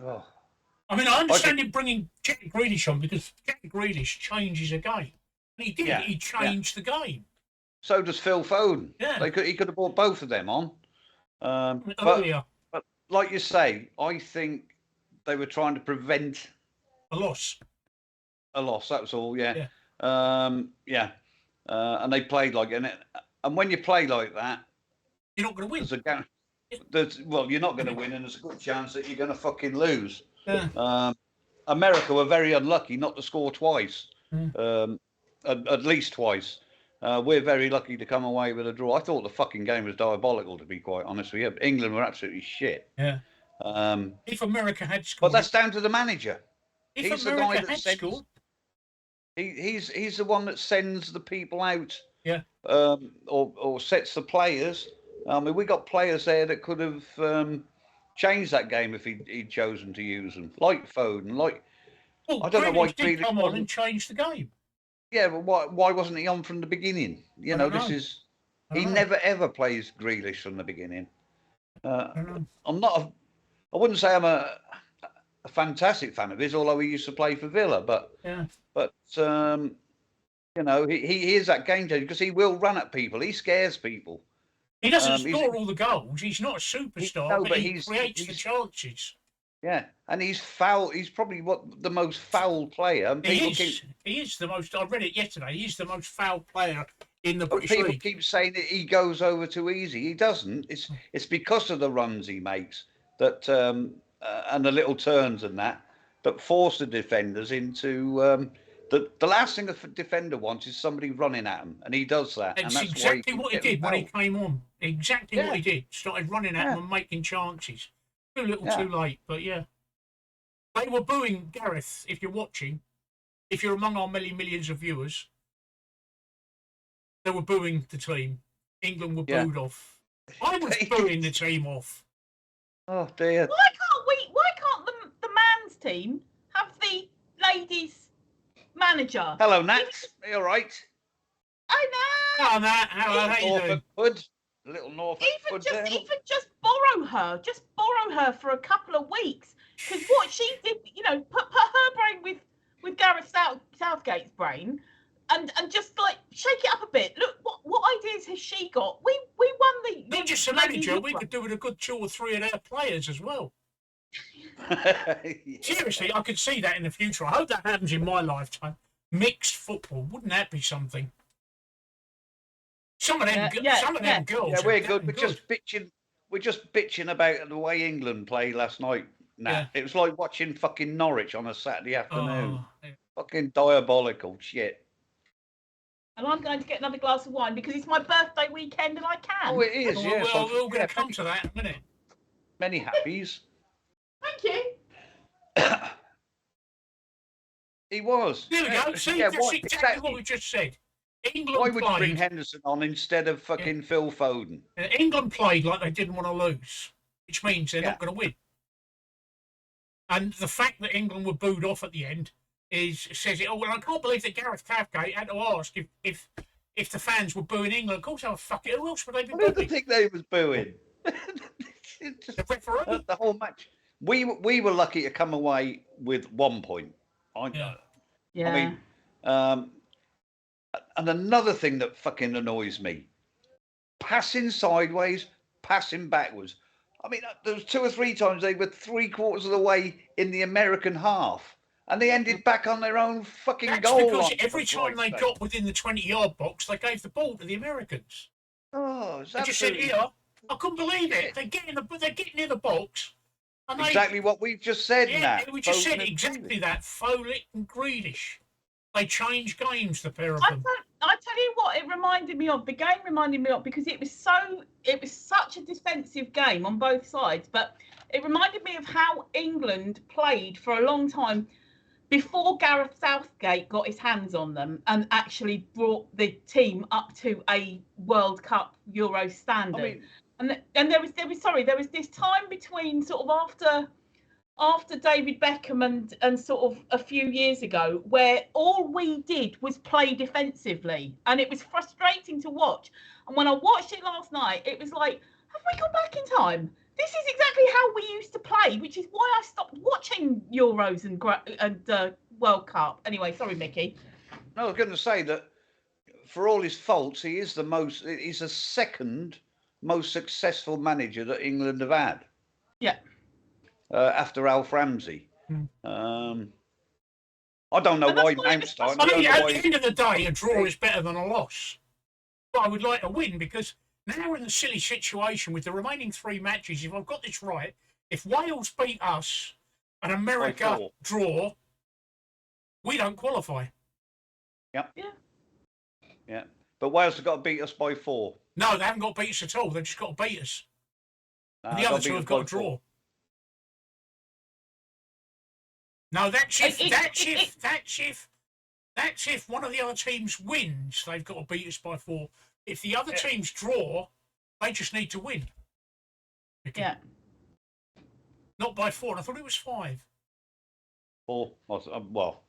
Oh. I mean, I understand him bringing Jack Grealish on because Jack Grealish changes a game. And he did. Yeah, he changed the game. So does Phil Foden. Yeah. He could have brought both of them on. But like you say, I think they were trying to prevent a loss. That was all. Yeah. And they played like it. And when you play like that, you're not going to win. You're not going to win, and there's a good chance that you're going to fucking lose. Yeah. America were very unlucky not to score twice, at least twice. We're very lucky to come away with a draw. I thought the fucking game was diabolical, to be quite honest with you. England were absolutely shit. Yeah. If America had scored, but that's down to the manager. He's the guy that scored. He's the one that sends the people out. Yeah. Or sets the players. I mean, we got players there that could have changed that game if he'd chosen to use them, like Foden, I don't know why he come on and change the game. Yeah, but why wasn't he on from the beginning? He never ever plays Grealish from the beginning. I wouldn't say I'm a fantastic fan of his, although he used to play for Villa, but he is that game changer because he will run at people. He scares people. He doesn't score all the goals. He's not a superstar, but he creates the chances. Yeah, and he's foul. He's probably the most foul player. He is the most. I read it yesterday. He's the most foul player in the British People League. keep saying that he goes over too easy. He doesn't. It's because of the runs he makes that and the little turns and that force the defenders into the last thing a defender wants is somebody running at him, and he does that. It's and that's exactly why what he did when he came on. Exactly what he did. Started running at him and making chances. Too little, too late. But yeah, they were booing Gareth. If you're watching, if you're among our millions of viewers, they were booing the team. England were booed off. I was booing the team off. Oh dear. Why can't the man's team have the ladies' manager? Hello, Nat. Are you all right? I know. Hello, Nat. How you doing? Hood. Little Norfolk Hood. Even just borrow her. Just borrow her for a couple of weeks. Because what she did, put her brain with Gareth Southgate's brain. And just like shake it up a bit. Look, what ideas has she got? We won the. Not just a manager. We could do with a good 2 or 3 of their players as well. Seriously, I could see that in the future. I hope that happens in my lifetime. Mixed football, wouldn't that be something? Some of them girls. Yeah, we're good. We're just bitching about the way England played last night. It was like watching fucking Norwich on a Saturday afternoon. Fucking diabolical shit. And I'm going to get another glass of wine because it's my birthday weekend and I can. Oh, it is, yes. Well, we're all going to come to that in a minute. Many happies. Thank you. He was. There we go. See, that's exactly what we just said. England Why would you bring Henderson on instead of fucking Phil Foden? England played like they didn't want to lose, which means they're not going to win. And the fact that England were booed off at the end says it all. And I can't believe that Gareth Southgate had to ask if the fans were booing England. Of course they were fucking. Who else would they be booing? I don't think they was booing. The referee. The whole match. We were lucky to come away with 1 point. I mean, and another thing that fucking annoys me: passing sideways, passing backwards. I mean, there was 2 or 3 times they were 3/4 of the way in the American half. And they ended back on their own fucking goal line. Because every time they got within the 20-yard box, they gave the ball to the Americans. Oh, is that I just said here, I couldn't believe it. They're getting near the box. And exactly what we've just said. Yeah, we just said exactly that. Follett and Grealish. They changed games, the pair of them. I tell you what, it reminded me of. The game reminded me of because it was such a defensive game on both sides. But it reminded me of how England played for a long time before Gareth Southgate got his hands on them and actually brought the team up to a World Cup Euro standard. I mean, and there was this time between sort of after David Beckham and sort of a few years ago where all we did was play defensively, and it was frustrating to watch. And when I watched it last night, it was like, have we gone back in time? This is exactly how we used to play, which is why I stopped watching Euros and World Cup. Anyway, sorry, Mickey. No, I was going to say that for all his faults, he's the second most successful manager that England have had. Yeah. After Alf Ramsey. I don't know why Mount's starting. I mean, at the end of the day, a draw is better than a loss. But I would like a win because now we're in a silly situation with the remaining 3 matches. If I've got this right, if Wales beat us and America draw, we don't qualify. Yep. Yeah. But Wales have got to beat us by 4. No, they haven't got to beat us at all. They've just got to beat us. And the other 2 have got to draw. No, that's if one of the other teams wins, they've got to beat us by 4. If the other teams draw, they just need to win. Okay. Yeah. Not by 4. I thought it was 5. 4. Well.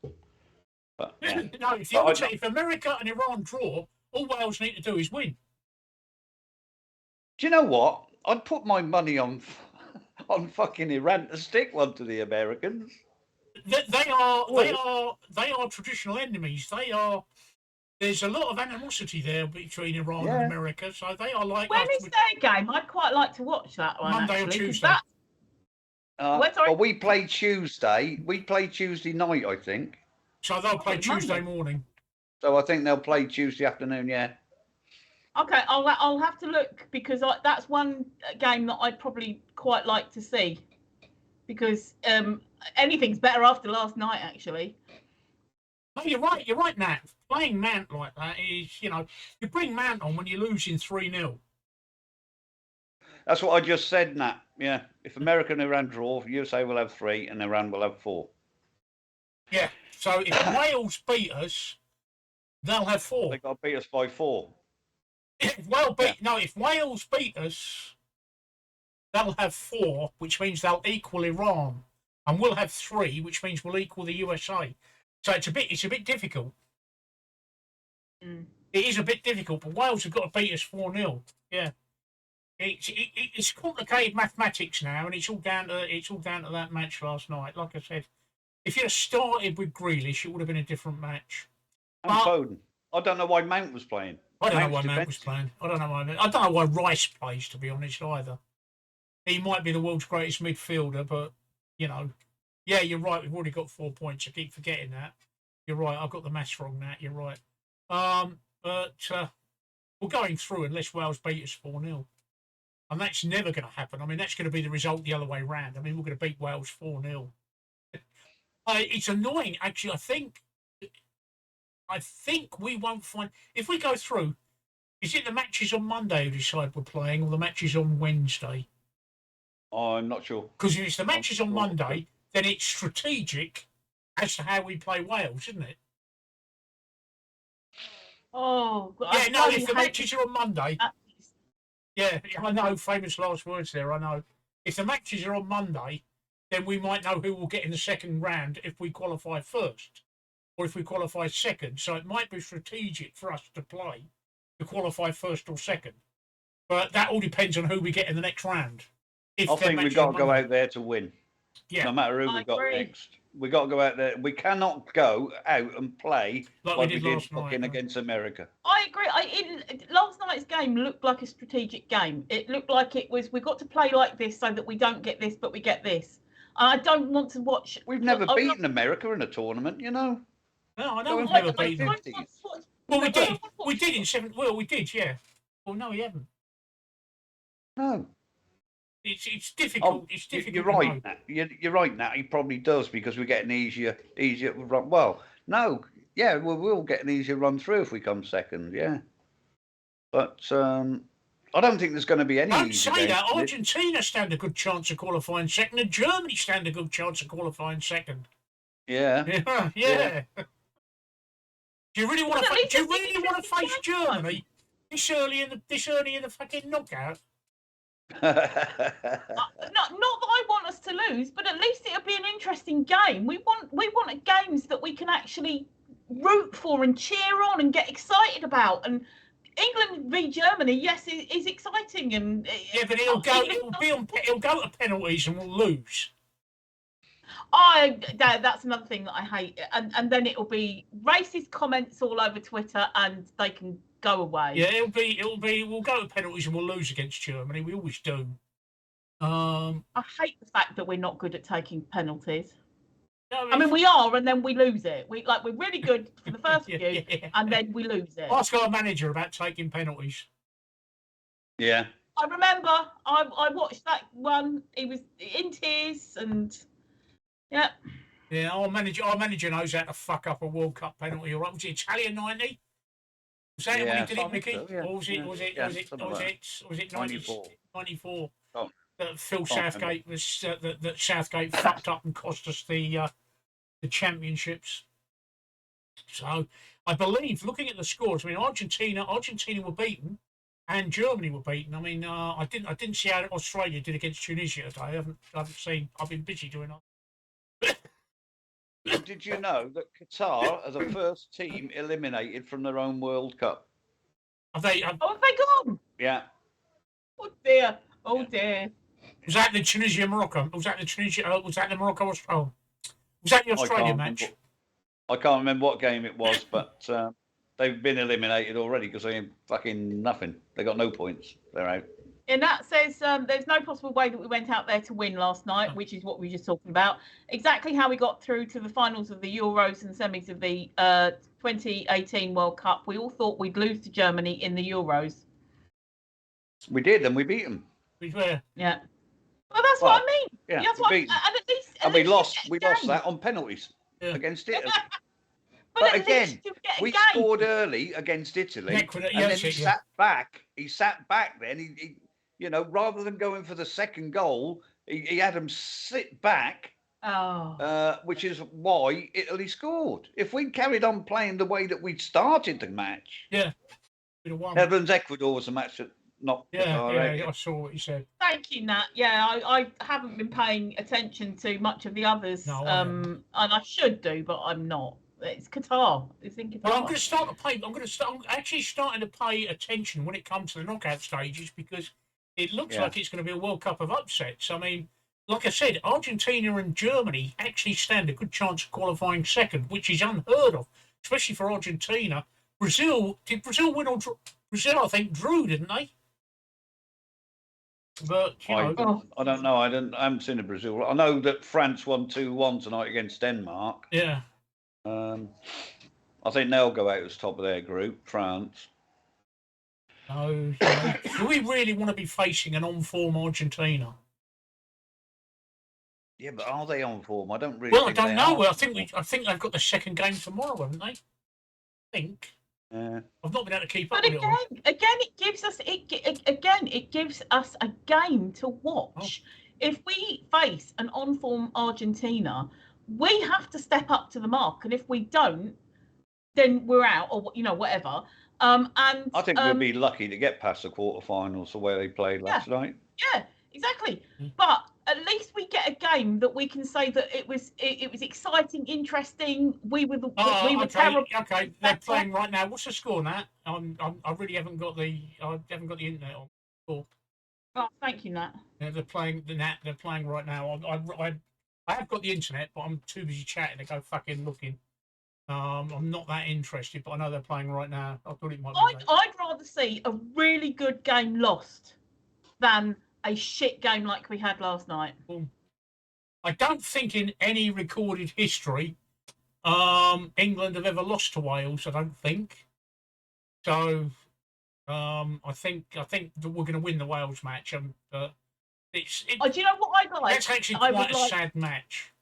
But, yeah. No, if America and Iran draw, all Wales need to do is win. Do you know what? I'd put my money on fucking Iran to stick one to the Americans. They are traditional enemies. There's a lot of animosity there between Iran and America, so they are like. When is their game? I'd quite like to watch that one. Monday actually, or Tuesday. Well, we play Tuesday. We play Tuesday night, I think. So they'll play Tuesday morning. So I think they'll play Tuesday afternoon. Yeah. Okay, I'll have to look because that's one game that I'd probably quite like to see because anything's better after last night, actually. No, you're right. You're right, Nat. Playing Mant like that is, you bring Mant on when you're losing 3-0. That's what I just said, Nat. Yeah. If America and Iran draw, USA will have 3 and Iran will have 4. Yeah. So if Wales beat us, they'll have 4. They got to beat us by 4. If Wales beat us, they'll have 4, which means they'll equal Iran, and we'll have 3, which means we'll equal the USA. So it's a bit difficult. Mm. It is a bit difficult, but Wales have got to beat us 4-0. Yeah, it's complicated mathematics now, and it's all down to that match last night. Like I said, if you'd have started with Grealish, it would have been a different match. And Foden. I don't know why Mount was playing. I don't know why Mount was playing. I don't know why Rice plays, to be honest, either. He might be the world's greatest midfielder, but yeah, you're right. We've already got 4 points. I keep forgetting that. You're right. I've got the maths wrong. That you're right. But we're going through unless Wales beat us 4-0, and that's never going to happen. I mean, that's going to be the result the other way round. I mean, we're going to beat Wales 4-0. It's annoying, actually. I think we won't find if we go through. Is it the matches on Monday who decide we're playing, or the matches on Wednesday? I'm not sure. Because if it's the matches on Monday, then it's strategic as to how we play Wales, isn't it? Oh, yeah, no, if the matches are on Monday, yeah, I know, famous last words there, I know. If the matches are on Monday, then we might know who will get in the second round if we qualify first, or if we qualify second. So it might be strategic for us to play to qualify first or second. But that all depends on who we get in the next round. I think we've got to go out there to win. Yeah. No matter who we've got next. We've got to go out there. We cannot go out and play like we did fucking against America. I agree. Last night's game looked like a strategic game. It looked like it was, we've got to play like this so that we don't get this, but we get this. I don't want to watch. We've never beaten America in a tournament, No, I know we've never beaten them. Well, we did. We did in 7. Well, we did, yeah. Well, no, we haven't. No. It's difficult. It's difficult. You're right, Nat. You're right, Nat. He probably does because we get an easier run. Well, no, yeah, we'll get an easier run through if we come second, yeah. But I don't think there's going to be any. Don't say that. Argentina stand a good chance of qualifying second, and Germany stand a good chance of qualifying second. Yeah. Yeah. Do you really want to? Do you really want to face Germany this early in the fucking knockout? Not that I want us to lose, but at least it'll be an interesting game. We want games that we can actually root for and cheer on and get excited about. And England v Germany, yes, is exciting. And yeah, but it'll go to penalties and we'll lose. That's another thing that I hate. And then it'll be racist comments all over Twitter, and they can go away. Yeah, we'll go to penalties and we'll lose against Germany. We always do. I hate the fact that we're not good at taking penalties. No, I mean, we are, and then we lose it. We're really good for the first few, and then we lose it. Ask our manager about taking penalties. Yeah. I remember I watched that one. He was in tears, and yeah. Yeah, our manager knows how to fuck up a World Cup penalty. All right, was it Italian 90? Was that when he did it, Mickey? So, yeah. Or was it 94? 94. Oh. That Phil Southgate was that Southgate fucked up and cost us the championships. So I believe, looking at the scores, I mean Argentina were beaten, and Germany were beaten. I mean, I didn't see how Australia did against Tunisia today. I haven't seen. I've been busy doing that. Did you know that Qatar are the first team eliminated from their own World Cup? Have they gone? Yeah. Oh dear. Oh dear. Was that the Tunisia Morocco? Was that the Tunisia? Was that the Morocco? Oh, was that the Australian match? I can't remember what game it was, but they've been eliminated already because they ain't fucking nothing. They got no points. They're out. And that says there's no possible way that we went out there to win last night, which is what we were just talking about. Exactly how we got through to the finals of the Euros and semis of the 2018 World Cup. We all thought we'd lose to Germany in the Euros. We did, and we beat them. Yeah. Well, that's what I mean. Yeah, that's what and at least, we lost that on penalties against Italy. But again, we scored early against Italy, and then he sat back. He sat back then. He you know, rather than going for the second goal, he had them sit back. Which is why Italy scored. If we'd carried on playing the way that we'd started the match, Netherlands-Ecuador was a match that knocked I saw what you said. Thank you, Nat. Yeah, I haven't been paying attention to much of the others, and I should do, but I'm not. It's Qatar. It's in Qatar. Well, I'm going to start to pay. I'm actually starting to pay attention when it comes to the knockout stages, because it looks like it's going to be a World Cup of upsets. I mean, like I said, Argentina and Germany actually stand a good chance of qualifying second, which is unheard of, especially for Argentina. Did Brazil win or draw? Brazil, I think, drew, didn't they? But I don't know. I haven't seen the Brazil. I know that France won 2-1 tonight against Denmark. Yeah. I think they'll go out as top of their group, France. No, do we really want to be facing an on-form Argentina? Yeah, but are they on form? I don't really. Well, I don't know. Well, I think they've got the second game tomorrow, haven't they? I think. Yeah. I've not been able to keep up. But again, it gives us a game to watch. If we face an on-form Argentina, we have to step up to the mark, and if we don't, then we're out, or whatever. And I think we'll be lucky to get past the quarterfinals the way they played last night. Yeah, exactly. But at least we get a game that we can say that it was exciting, interesting. We were terrible. Okay, they're playing right now. What's the score, Nat? I really haven't got the internet on. Cool. Oh, thank you, Nat. Yeah, they're playing right now. I have got the internet, but I'm too busy chatting to go fucking looking. I'm not that interested, but I know they're playing right now. I thought it might be. I'd rather see a really good game lost than a shit game like we had last night. I don't think in any recorded history England have ever lost to Wales. I don't think. So I think that we're going to win the Wales match. Do you know what I'd like? That's actually quite a sad match.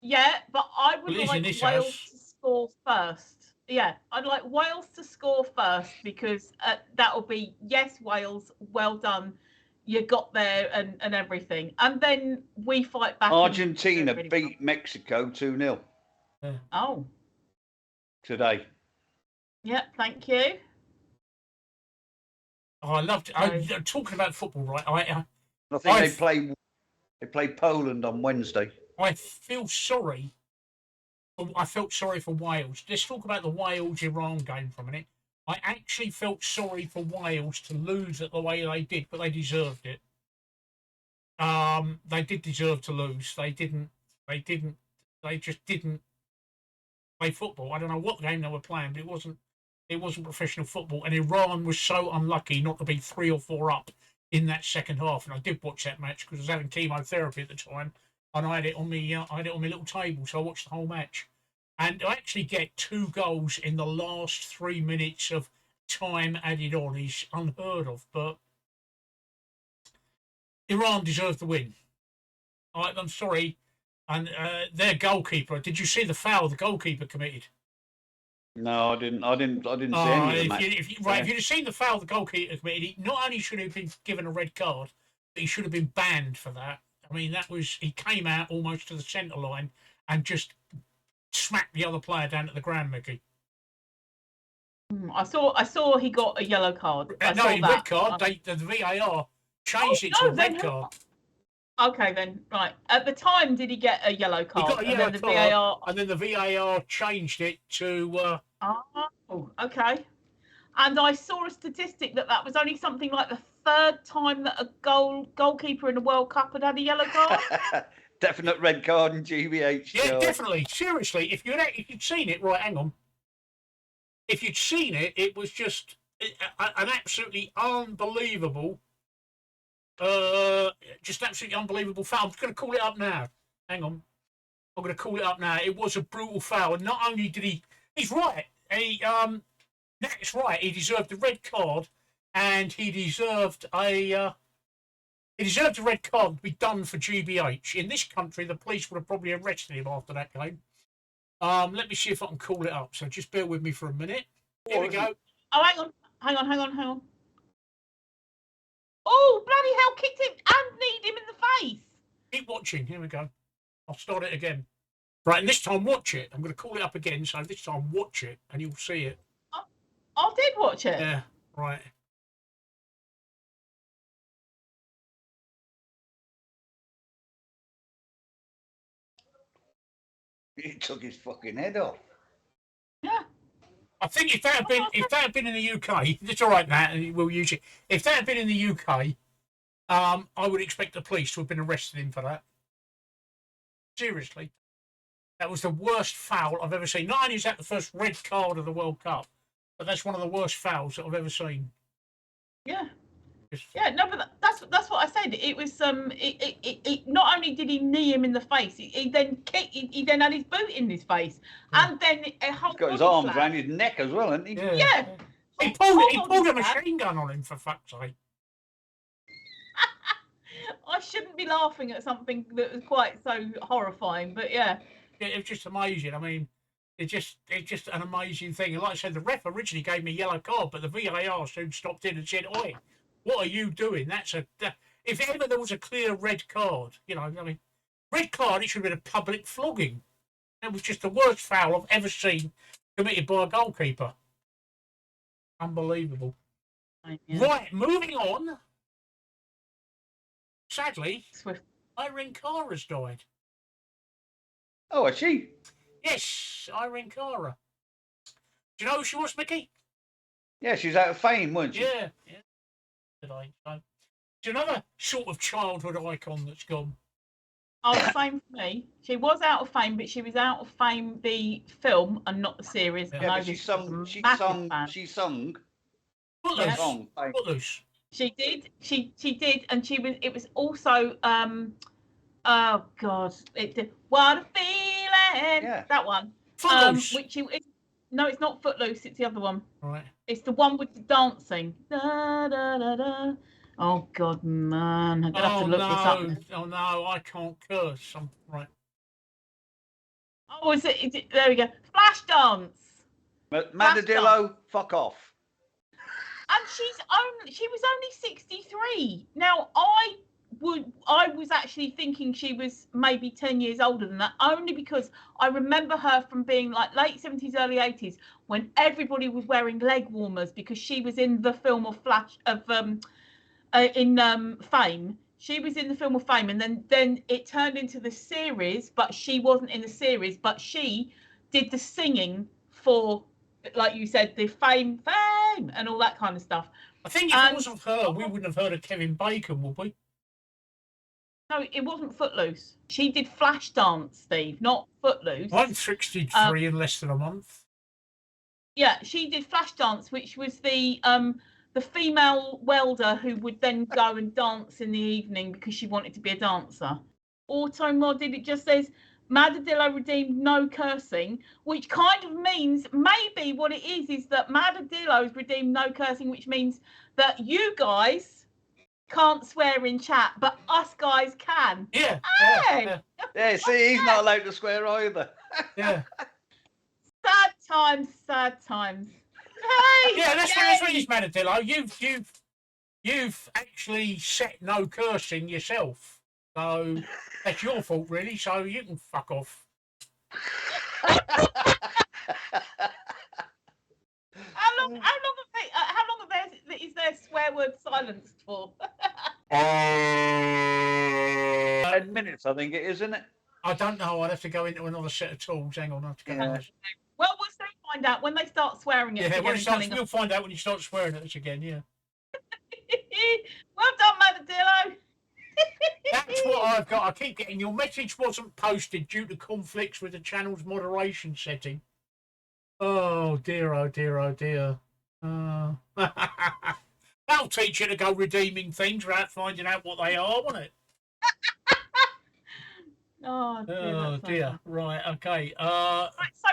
Yeah, but I would like Wales to score first. Yeah, I'd like Wales to score first, because that'll be, yes, Wales, well done. You got there and everything. And then we fight back. Argentina beat Mexico 2-0. Yeah. Oh. Today. Yeah, thank you. Oh, I loved it. Talking about football, right? I think they play Poland on Wednesday. I felt sorry for Wales. Let's talk about the Wales-Iran game for a minute. I actually felt sorry for Wales to lose it the way they did, but they deserved it. They did deserve to lose. They just didn't play football. I don't know what game they were playing, but it wasn't professional football. And Iran was so unlucky not to be 3 or 4 up in that second half. And I did watch that match because I was having chemotherapy at the time. And I had it on my little table, so I watched the whole match. And to actually get 2 goals in the last 3 minutes of time added on is unheard of. But Iran deserved the win. I'm sorry. And their goalkeeper, did you see the foul the goalkeeper committed? No, I didn't see any of the match. If you'd have seen the foul the goalkeeper committed, he not only should have been given a red card, but he should have been banned for that. I mean, he came out almost to the centre line and just smacked the other player down at the ground, Mickey. I saw he got a yellow card. Red card. The VAR changed it to a red card. Okay, then, right. At the time, did he get a yellow card? He got a yellow card, and then the VAR changed it to... Oh, okay. And I saw a statistic that was only something like the 3rd time that a goalkeeper in the World Cup had a yellow card. Definite red card in GBH. Yeah, definitely. Seriously, if you'd seen it, right, hang on. If you'd seen it, it was just an absolutely unbelievable Just absolutely unbelievable foul. I'm just going to call it up now. Hang on. I'm going to call it up now. It was a brutal foul. And not only did he's right. That's right. He deserved a red card, and he deserved a red card to be done for GBH. In this country, the police would have probably arrested him after that game. Let me see if I can call it up. So just bear with me for a minute. Here we go. Oh, hang on. Oh, bloody hell, kicked him and kneed him in the face. Keep watching. Here we go. I'll start it again. Right, and this time watch it. I'm going to call it up again, so this time watch it, and you'll see it. I did watch it. Yeah, right. He took his fucking head off. Yeah. I think if that had been in the UK, it's all right, Matt, and we'll use it. If that had been in the UK, I would expect the police to have been arresting him for that. Seriously. That was the worst foul I've ever seen. Not only is that the first red card of the World Cup, but that's one of the worst fouls that I've ever seen. Yeah. Yeah, no, but that's what I said. It was it not only did he knee him in the face, he then kicked. He then had his boot in his face, and then a whole. He's got his arms around his neck as well, hasn't he? Yeah. He pulled a machine gun on him, for fuck's sake. I shouldn't be laughing at something that was quite so horrifying, but yeah. It was just amazing. I mean, it's just an amazing thing. And like I said, the ref originally gave me a yellow card, but the VAR soon stopped in and said, "Oi, what are you doing? If ever there was a clear red card, I mean, red card, it should have been a public flogging. It was just the worst foul I've ever seen committed by a goalkeeper. Unbelievable." Yeah. Right, moving on. Sadly, Swift. Irene Cara's died. Oh, is she? Yes, Irene Cara. Do you know who she was, Mickey? Yeah, she's out of fame, wasn't she? Yeah. It's another sort of childhood icon that's gone. Oh, the same for me. She was out of fame, but she was out of fame the film and not the series. Yeah, and I but she was sung. a She massive sung. fan. She sung. Footloose. a song. Footloose. She did. She did, and she was. It was also. Oh God! It did. What a feeling! Yeah. That one. Footloose. No, it's not Footloose. It's the other one. Right. It's the one with the dancing. Da, da, da, da. Oh God, man! I'm gonna have to look this up. Oh no, I can't curse. Right. Oh, is it? There we go. Flashdance. Madadillo, fuck off. And she was only 63. Now I was actually thinking she was maybe 10 years older than that, only because I remember her from being like late 70s, early 80s, when everybody was wearing leg warmers because she was in the film of Fame. She was in the film of Fame, and then it turned into the series, but she wasn't in the series, but she did the singing for, like you said, the fame and all that kind of stuff. I think if it wasn't her, we wouldn't have heard of Kevin Bacon, would we? No, it wasn't Footloose. She did Flashdance, Steve, not Footloose. I'm 63 in less than a month. Yeah, she did Flashdance, which was the female welder who would then go and dance in the evening because she wanted to be a dancer. Auto-modded, it just says Madadillo redeemed no cursing, which kind of means maybe what it is that Madadillo's redeemed no cursing, which means that you guys can't swear in chat, but us guys can. Yeah. Hey! Yeah, see, he's not allowed to swear either. Yeah. Sad times. Hey! Yeah, that's what it is, Madadillo. You've actually set no cursing yourself. So that's your fault, really. So you can fuck off. How long is their swear word silenced for? 10 minutes, I think it is, isn't it? I don't know. I'd have to go into another set of tools. Hang on, I have to go. Yeah. Well, we'll soon find out when they start swearing at us Yeah, again. we'll find out when you start swearing at us again. Yeah. Well done, Madadillo. That's what I've got. I keep getting your message wasn't posted due to conflicts with the channel's moderation setting. Oh dear, oh dear, oh dear. That's That'll teach you to go redeeming things without finding out what they are, won't it? Oh dear. Right. Okay. Right, so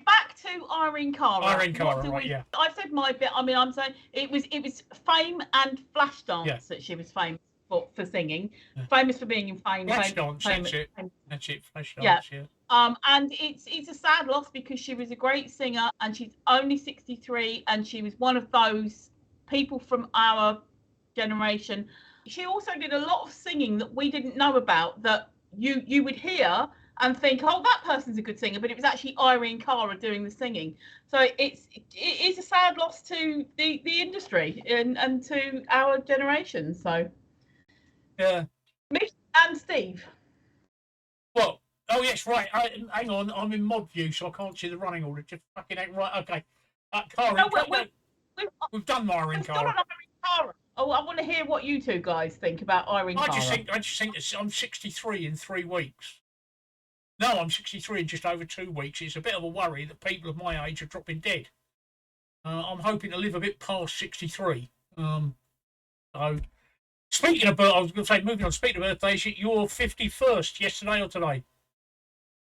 back to Irene Cara. Irene Cara, right? Yeah. I've said my bit. I mean, I'm saying it was fame and flash dance that she was famous for singing. Yeah. Famous for being in fame. Flash dance. That's it. That's it. Flash dance. Yeah. And it's a sad loss because she was a great singer and she's only 63 and she was one of those people from our generation. She also did a lot of singing that we didn't know about, that you would hear and think, oh, that person's a good singer, but it was actually Irene Cara doing the singing. So it is a sad loss to the industry and to our generation. So yeah. Mick and Steve. Well, oh yes, right. Hang on, I'm in mod view, so I can't see the running order. Just fucking ain't right. Okay, Cara. We've done Irene Cara. Oh, I want to hear what you two guys think about Irene Cara. I just think I'm 63 in 3 weeks. No, I'm 63 in just over 2 weeks. It's a bit of a worry that people of my age are dropping dead. I'm hoping to live a bit past 63. So, speaking of birthdays, I was going to say, moving on, speaking of birthdays, you're 51st, yesterday or today?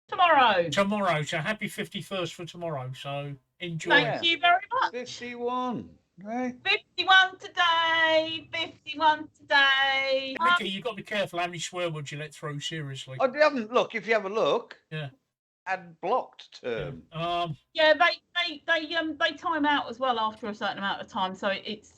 Tomorrow. Tomorrow, so happy 51st for tomorrow. So, enjoy. Thank you very much. 51. Right. 51 today. 51 today. Mickey, you've got to be careful how many swear words you let through, seriously. I haven't, look, if you have a look. Yeah. Add blocked term. Yeah, they time out as well after a certain amount of time, so it's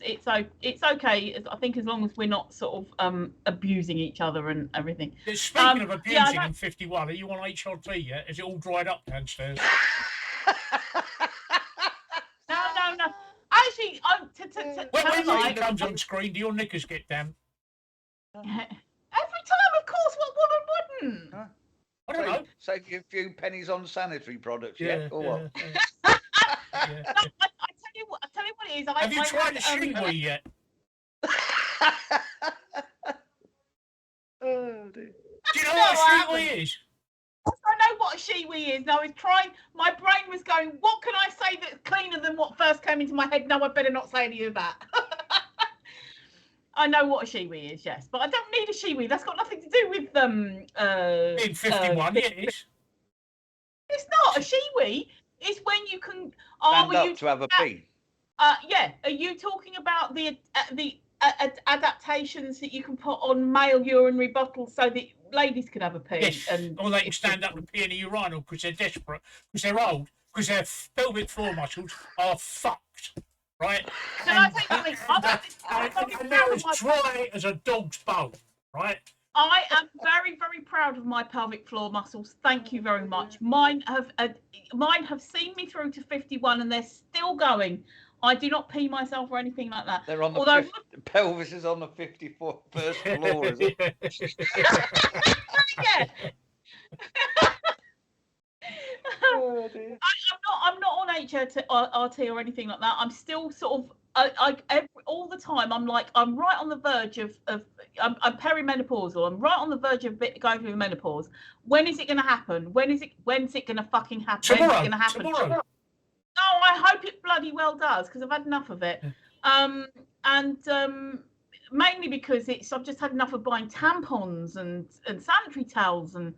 okay. I think as long as we're not sort of abusing each other and everything. Speaking of abusing in 51, are you on HRT yet? Is it all dried up downstairs? No. Actually, when Mickey comes on screen, do your knickers get damp? Every time, of course. What woman wouldn't? Huh? I don't know. Save you a few pennies on sanitary products, yeah? Or what? No, I tell you what it is. Have you tried a Shiwi yet? Oh, dear. Do you know what a Shiwi is? I know what a Shiwi is. I was trying. My brain was going, what can I say that's cleaner than what first came into my head? No, I better not say any of that. I know what a Shiwi is, yes, but I don't need a Shiwi. That's got nothing to do with in 51, it is. It's not a Shiwi. It's when you can. Stand up to have a pee. Yeah. Are you talking about the adaptations that you can put on male urinary bottles so that ladies can have a pee? Yes. Or they can stand up and pee in a urinal because they're desperate, because they're old, because their pelvic floor muscles are fucked. Right? Can I take something? And they're as dry as a dog's bone, right? I am very, very proud of my pelvic floor muscles. Thank you very much. Mine have seen me through to 51 and they're still going. I do not pee myself or anything like that. They're on the pelvis is on the 51st floor, is it? Yeah. Oh, dear. I'm not on HRT or anything like that. I'm still sort of all the time. I'm right on the verge of I'm perimenopausal. I'm right on the verge of going through menopause. When is it going to happen? When's it going to fucking happen? Tomorrow. When's it going to happen? Tomorrow. No, I hope it bloody well does because I've had enough of it. Mainly because I've just had enough of buying tampons and sanitary towels and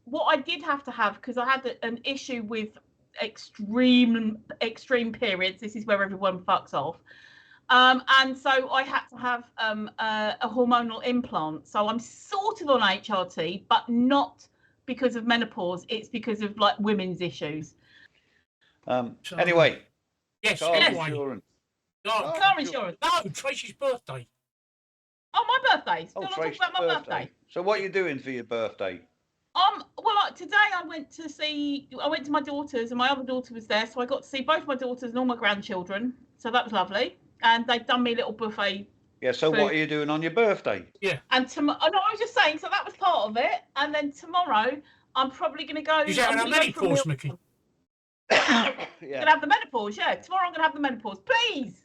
what I did have to have, because I had an issue with extreme periods. This is where everyone fucks off. And so I had to have a hormonal implant. So I'm sort of on HRT, but not because of menopause. It's because of like women's issues. Anyway. Yes, car anyway. insurance. Car insurance. No, Tracy's birthday. Oh, my birthday. Still not talking about my birthday. So what are you doing for your birthday? Well, today I went to my daughter's and my other daughter was there, so I got to see both my daughters and all my grandchildren. So that was lovely. And they've done me a little buffet. Yeah, so what are you doing on your birthday? Yeah. And tomorrow, I was just saying, so that was part of it. And then tomorrow, I'm probably going to go. Is that a menopause, Mickey? I'm going to have the menopause, yeah. Tomorrow I'm going to have the menopause. Please.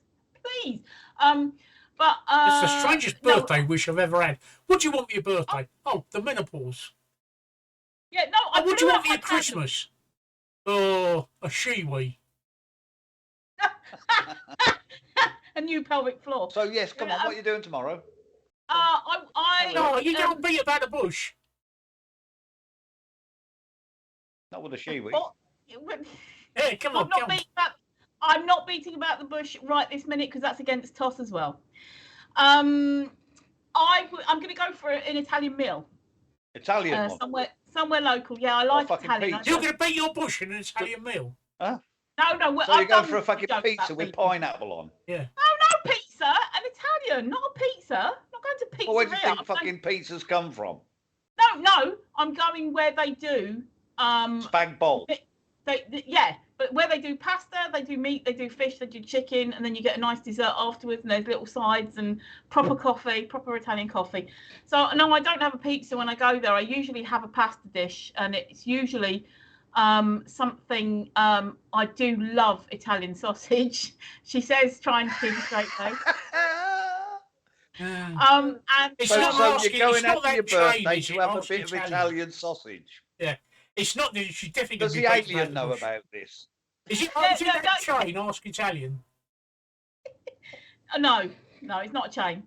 But it's the strangest birthday wish I've ever had. What do you want for your birthday? Oh, the menopause. Yeah, no. And what do you want for your Christmas? Oh, a Shiwi. A new pelvic floor. So yes, come on. What are you doing tomorrow? No, you don't beat about the bush. Not with a Shiwi. Yeah, come on. I'm not beating about the bush right this minute because that's against toss as well. I'm going to go for an Italian meal. Italian one? Somewhere local. Yeah, I like Italian. You're going to beat your bush in an Italian meal? Huh? No. So you're going for a fucking pizza with pineapple on? Yeah. No pizza. An Italian, not a pizza. I'm not going to pizza. Well, where do you think fucking pizzas come from? No. I'm going where they do. Spag bowl. Yeah, but where they do pasta, they do meat, they do fish, they do chicken, and then you get a nice dessert afterwards, and there's little sides and proper coffee, proper Italian coffee. So no, I don't have a pizza when I go there. I usually have a pasta dish, and it's usually something. I do love Italian sausage. She says, trying to keep a straight face. And it's so not you're going out for your birthday to have a bit of Italian. Italian sausage. Yeah. It's not that she definitely. Does the alien know about this? Is it that chain? Ask Italian. No, it's not a chain.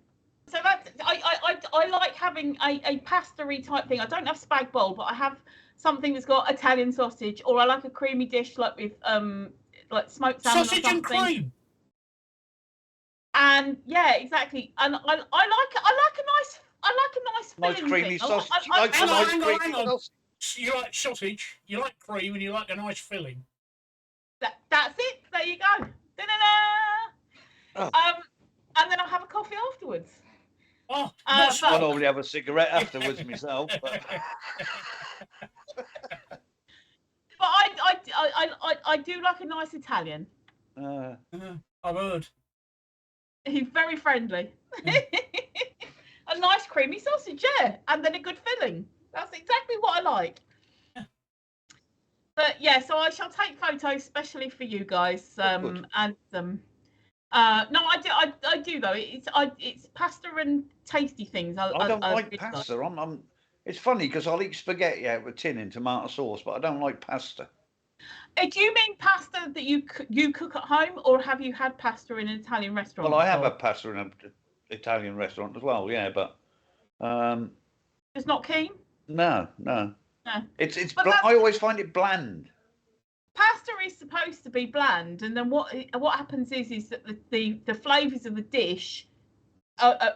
So that's I like having a pasta-y type thing. I don't have spag bowl, but I have something that's got Italian sausage, or I like a creamy dish like with like smoked salmon sausage or something. And cream. And yeah, exactly. And I like a nice filling creamy thing. sausage. Hang on. You like sausage, you like cream, and you like a nice filling. That's it. There you go. Oh. And then I'll have a coffee afterwards. Oh, I normally have a cigarette afterwards myself. But I do like a nice Italian. I've heard. He's very friendly. A nice creamy sausage, yeah, and then a good filling. That's exactly what I like. But yeah, so I shall take photos, especially for you guys. No, I do though. It's pasta and tasty things. I don't like pasta. It's funny because I'll eat spaghetti out of a tin in tomato sauce, but I don't like pasta. Do you mean pasta that you cook at home, or have you had pasta in an Italian restaurant? Well, I have had pasta in an Italian restaurant as well, yeah, but it's not keen. No. It's. I always find it bland. Pasta is supposed to be bland, and then what happens is that the flavours of the dish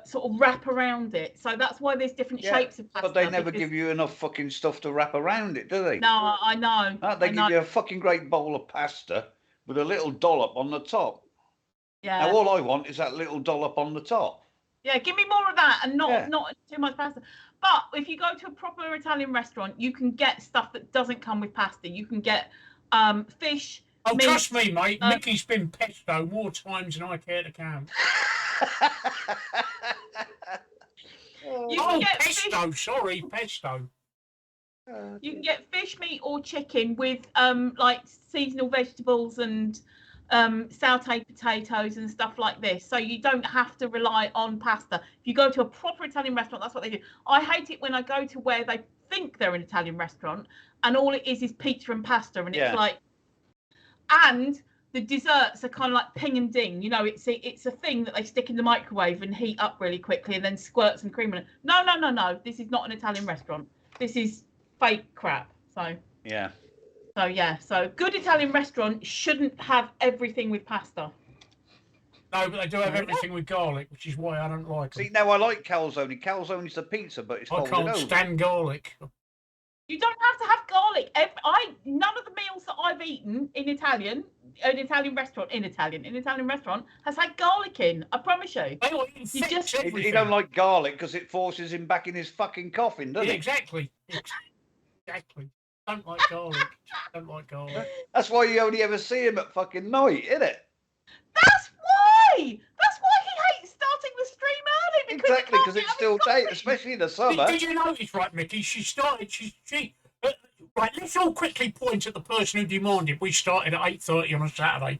sort of wrap around it. So that's why there's different shapes of pasta. But they never give you enough fucking stuff to wrap around it, do they? No, I know. They give you a fucking great bowl of pasta with a little dollop on the top. Yeah. Now all I want is that little dollop on the top. Yeah, give me more of that and not too much pasta. But if you go to a proper Italian restaurant, you can get stuff that doesn't come with pasta. You can get fish. Oh, meat, trust me, mate. Mickey's been pesto more times than I care to count. Pesto. Sorry, pesto. You can get fish, meat, or chicken with like seasonal vegetables and sauteed potatoes and stuff like this. So you don't have to rely on pasta. If you go to a proper Italian restaurant, that's what they do. I hate it when I go to where they think they're an Italian restaurant and all it is pizza and pasta, and it's like, and the desserts are kind of like ping and ding. You know, it's a thing that they stick in the microwave and heat up really quickly and then squirt some cream on it. No. This is not an Italian restaurant. This is fake crap. So So good Italian restaurant shouldn't have everything with pasta. No, but they do have everything with garlic, which is why I don't like them. See, now I like calzone. Calzone's the pizza, but it's folded over. I can't stand garlic. You don't have to have garlic. None of the meals that I've eaten in Italian restaurant, has had garlic in. I promise you. He don't like garlic because it forces him back in his fucking coffin, doesn't it? Exactly. Don't like garlic. That's why you only ever see him at fucking night, isn't it? That's why he hates starting the stream early. Exactly, because it's still day, especially in the summer. Did you notice, right, Mickey? Right, let's all quickly point at the person who demanded we started at 8:30 on a Saturday.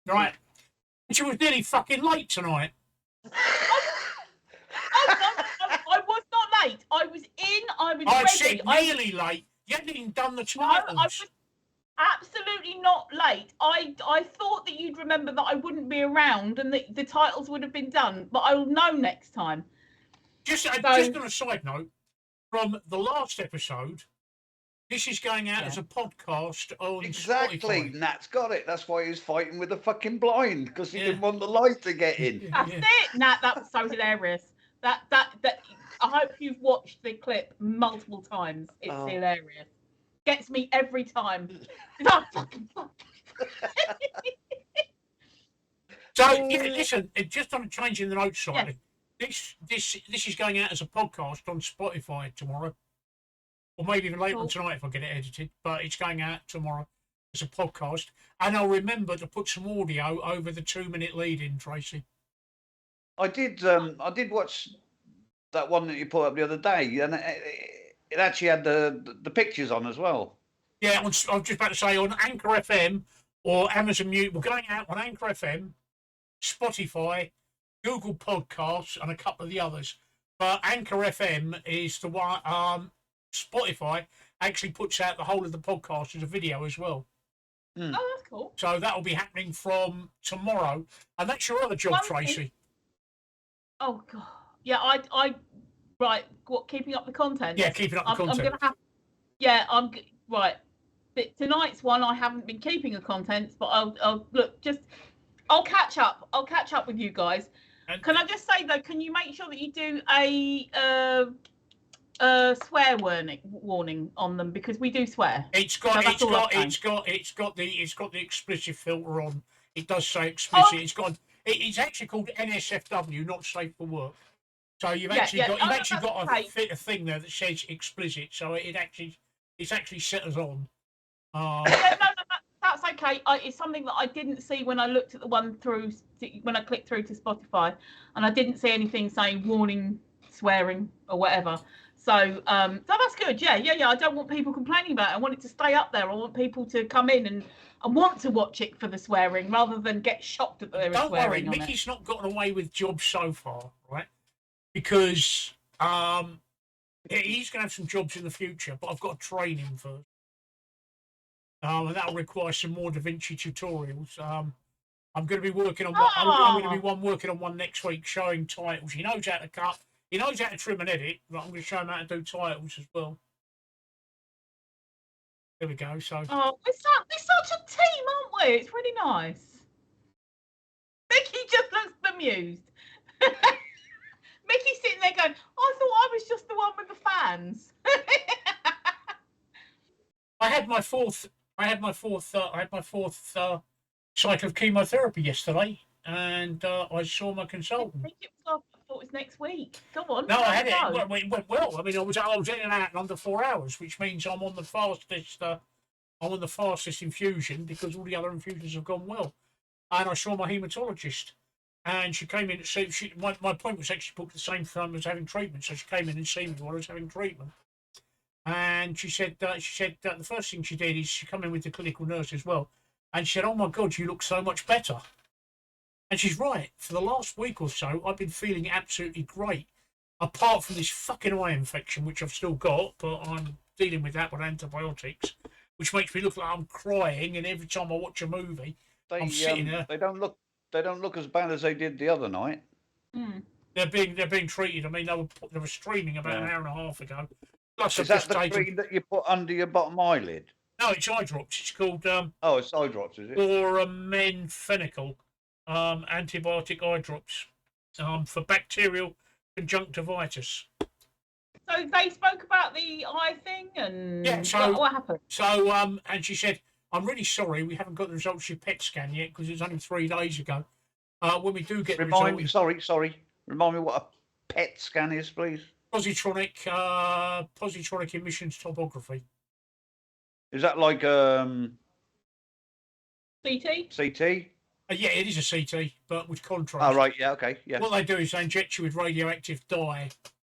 Right. She was nearly fucking late tonight. No, I was not late. I was ready. I said nearly late. You hadn't even done the titles. I was absolutely deliberately not late. I thought that you'd remember that I wouldn't be around and that the titles would have been done, but I'll know next time. Just on a side note, from the last episode, this is going out as a podcast on exactly. Spotify. Nat's got it. That's why he's fighting with the fucking blind, because he didn't want the light to get in. That's it, Nat. That was so hilarious. That. I hope you've watched the clip multiple times. It's hilarious. Gets me every time. Oh, fucking fuck. So listen, just on changing the notes slightly. This is going out as a podcast on Spotify tomorrow, or maybe even later on tonight if I get it edited. But it's going out tomorrow as a podcast, and I'll remember to put some audio over the 2-minute lead in, Tracey. I did watch that one that you put up the other day, and it actually had the pictures on as well. Yeah, I was just about to say on Anchor FM or Amazon Music. We're going out on Anchor FM, Spotify, Google Podcasts, and a couple of the others. But Anchor FM is the one. Spotify actually puts out the whole of the podcast as a video as well. Oh, that's cool. So that will be happening from tomorrow, and that's your other job, Tracey. Oh God, yeah. I right. What, keeping up the content? Yeah, keeping up the content. I'm gonna have. Yeah, I'm right. Tonight's one, I haven't been keeping the contents, but I'll look. I'll catch up. I'll catch up with you guys. And can I just say though, can you make sure that you do a swear warning on them, because we do swear. It's got the explicit filter on. It does say explicit. Oh. It's actually called NSFW, not safe for work. So you've actually got a thing there that says explicit. So it's actually set us on. No, that's okay. It's something that I didn't see when I looked at the one when I clicked through to Spotify, and I didn't see anything saying warning, swearing, or whatever. So that's good. Yeah. I don't want people complaining about it. I want it to stay up there. I want people to come in and want to watch it for the swearing rather than get shocked that there is swearing. Don't worry, Mickey's not gotten away with jobs so far, right? Because he's going to have some jobs in the future, but I've got to train him first. And that'll require some more Da Vinci tutorials. I'm going to be working on one. I'm going to be working on one next week, showing titles. He knows how to cut. He knows how to trim and edit, but I'm going to show him how to do titles as well. There we go. So. Oh, we're such a team, aren't we? It's really nice. Mickey just looks bemused. Mickey's sitting there going, I thought I was just the one with the fans. I had my fourth cycle of chemotherapy yesterday, and I saw my consultant. I thought it was next week. Come on. No, I had it. It went well. I mean, I was in and out in under 4 hours, which means I'm on the fastest. I'm on the fastest infusion because all the other infusions have gone well. And I saw my haematologist, and she came in to see. My appointment was actually booked at the same time as having treatment, so she came in and seen me while I was having treatment. And she said the first thing she did is she came in with the clinical nurse as well, and she said, "Oh my God, you look so much better." And she's right. For the last week or so, I've been feeling absolutely great, apart from this fucking eye infection, which I've still got, but I'm dealing with that with antibiotics, which makes me look like I'm crying. And every time I watch a movie, I'm sitting there. They don't look as bad as they did the other night. Mm. They're being treated. I mean, they were streaming about an hour and a half ago. Plus, is that the cream that you put under your bottom eyelid? No, it's eye drops. It's called it's eye drops, is it? Or menfenical antibiotic eye drops for bacterial conjunctivitis. So they spoke about the eye thing, and what happened? So and she said, "I'm really sorry, we haven't got the results of your PET scan yet because it was only 3 days ago. When we do get the result..." Sorry. Remind me what a PET scan is, please. Positronic emissions tomography. Is that like CT? CT? Yeah, it is a CT, but with contrast. Oh, right, yeah, okay, yeah. What they do is they inject you with radioactive dye,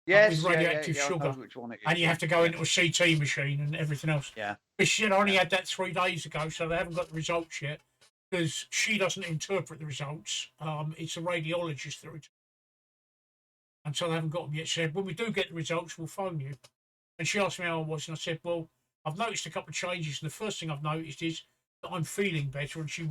with radioactive sugar, which one it is. and you have to go into a CT machine and everything else. Yeah. But she said I only had that 3 days ago, so they haven't got the results yet, because she doesn't interpret the results. It's a radiologist that interprets. And so they haven't got them yet. She said, when we do get the results, we'll phone you. And she asked me how I was, and I said, well, I've noticed a couple of changes, and the first thing I've noticed is that I'm feeling better, and she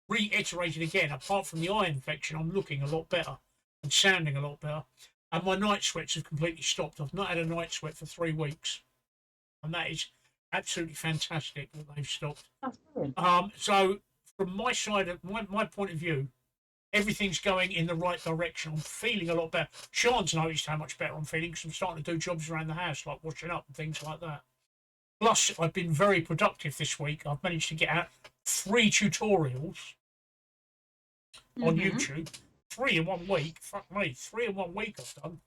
reiterated again, apart from the eye infection, I'm looking a lot better and sounding a lot better. And my night sweats have completely stopped. I've not had a night sweat for 3 weeks. And that is absolutely fantastic that they've stopped. That's brilliant. So from my side, of my point of view, everything's going in the right direction. I'm feeling a lot better. Sean's noticed how much better I'm feeling because I'm starting to do jobs around the house, like washing up and things like that. Plus, I've been very productive this week. I've managed to get out 3 tutorials on YouTube. 3 in 1 week. Fuck me, 3 in 1 week I've done.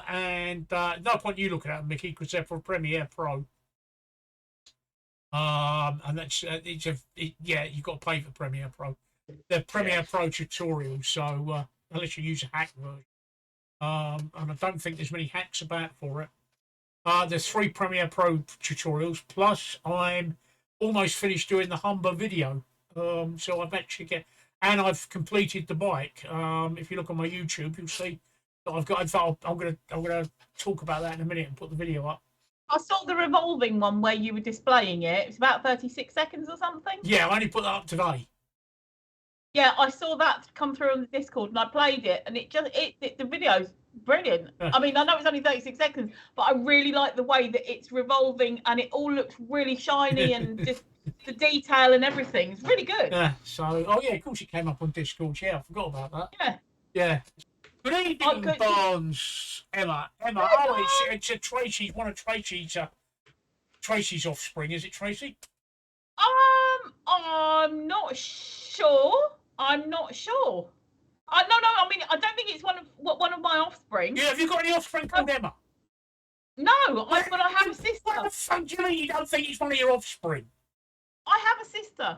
And no point you looking at them, Mickey, because they're for Premiere Pro. And that's yeah, you've got to pay for Premiere Pro. They're Premiere Pro tutorials, so unless you use a hack version, and I don't think there's many hacks about for it. There's 3 Premiere Pro tutorials, plus I'm almost finished doing the Humber video. So I've actually and I've completed the bike. If you look on my YouTube, you'll see that I've got. In fact, I'm gonna talk about that in a minute and put the video up. I saw the revolving one where you were displaying it. It was about 36 seconds or something. Yeah, I only put that up today. Yeah, I saw that come through on the Discord and I played it, and the video's brilliant. Yeah. I mean, I know it's only 36 seconds, but I really like the way that it's revolving and it all looks really shiny and just the detail and everything. It's really good. Yeah. So, oh yeah, of course it came up on Discord. Yeah, I forgot about that. Yeah. Yeah. Good evening, good. Barnes. Emma. Oh, it's a Tracey. One of Tracy's offspring. Is it Tracey? I'm not sure. No. I mean, I don't think it's one of my offspring. Yeah. Have you got any offspring called Emma? No, but I have a sister. What the fuck do you mean you don't think it's one of your offspring? I have a sister.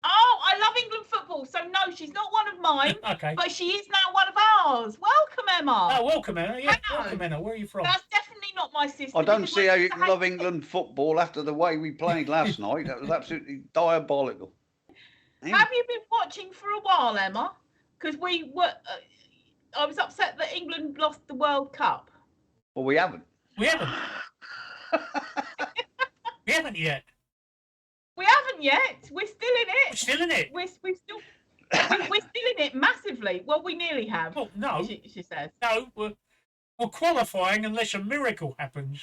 Oh, I love England football, so no, she's not one of mine. Okay. But she is now one of ours. Welcome, Emma. Oh, welcome, Emma. Yeah, Hello. welcome, Emma. Where are you from? That's definitely not my sister. I don't because see my how you sister can love hates England football after the way we played last night. That was absolutely diabolical. it. Have you been watching for a while, Emma? Because we were. I was upset that England lost the World Cup. Well, we haven't. We haven't. We haven't yet. We haven't yet. We're still in We're it. still in it. We're still in it massively. Well, we nearly have. Well, no, She says. no, we're qualifying unless a miracle happens.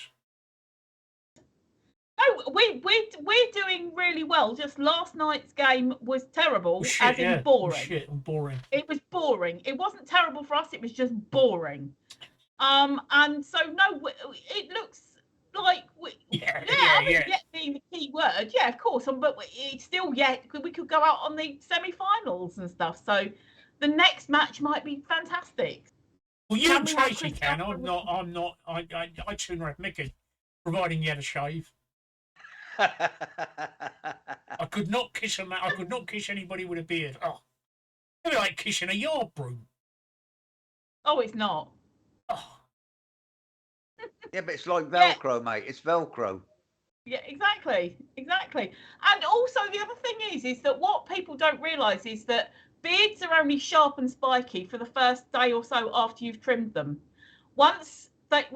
No, we're doing really well. Just last night's game was terrible, as in boring. Shit, boring. It was boring. It wasn't terrible for us. It was just boring. And so no, it looks like yet being the key word. Yeah, of course. But it's still yet. We could go out on the semi-finals and stuff. So the next match might be fantastic. Well, you and Tell me how Tracey Chris can. Duffy I'm not. I'd sooner have Mickey, providing he had a shave. I could not kiss a man. I could not kiss anybody with a beard. Oh, it'd be like kissing a yard broom. Oh, it's not. Oh, Yeah, but it's like Velcro, mate. It's Velcro. Yeah, exactly. And also the other thing is that what people don't realise is that beards are only sharp and spiky for the first day or so after you've trimmed them. Once that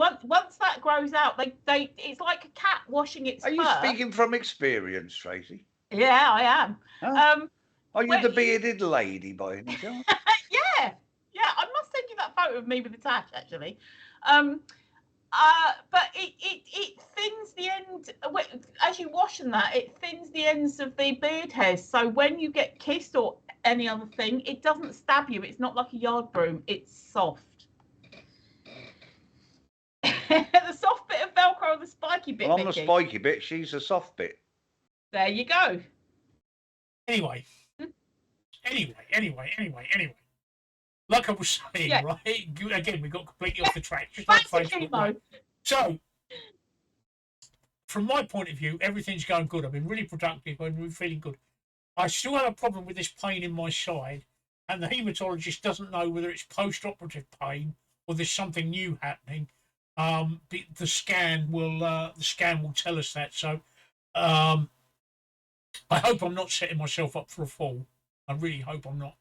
grows out, they it's like a cat washing its fur. Are you speaking from experience, Tracey? Yeah, I am. Huh? Are you well, the bearded lady by any chance? Yeah. I must send you that photo of me with the tash, actually. But it thins the end as you wash and that. It thins the ends of the beard hairs. So when you get kissed or any other thing, it doesn't stab you. It's not like a yard broom. It's soft. The soft bit of Velcro or the spiky bit. Well, I'm Mickey? the spiky bit. She's the soft bit. There you go. anyway. Like I was saying, right? Again, we got completely off the track. Just like Facebook, right? So, from my point of view, everything's going good. I've been really productive. I've been feeling good. I still have a problem with this pain in my side, and the haematologist doesn't know whether it's post-operative pain or there's something new happening. The scan will tell us that. So, I hope I'm not setting myself up for a fall. I really hope I'm not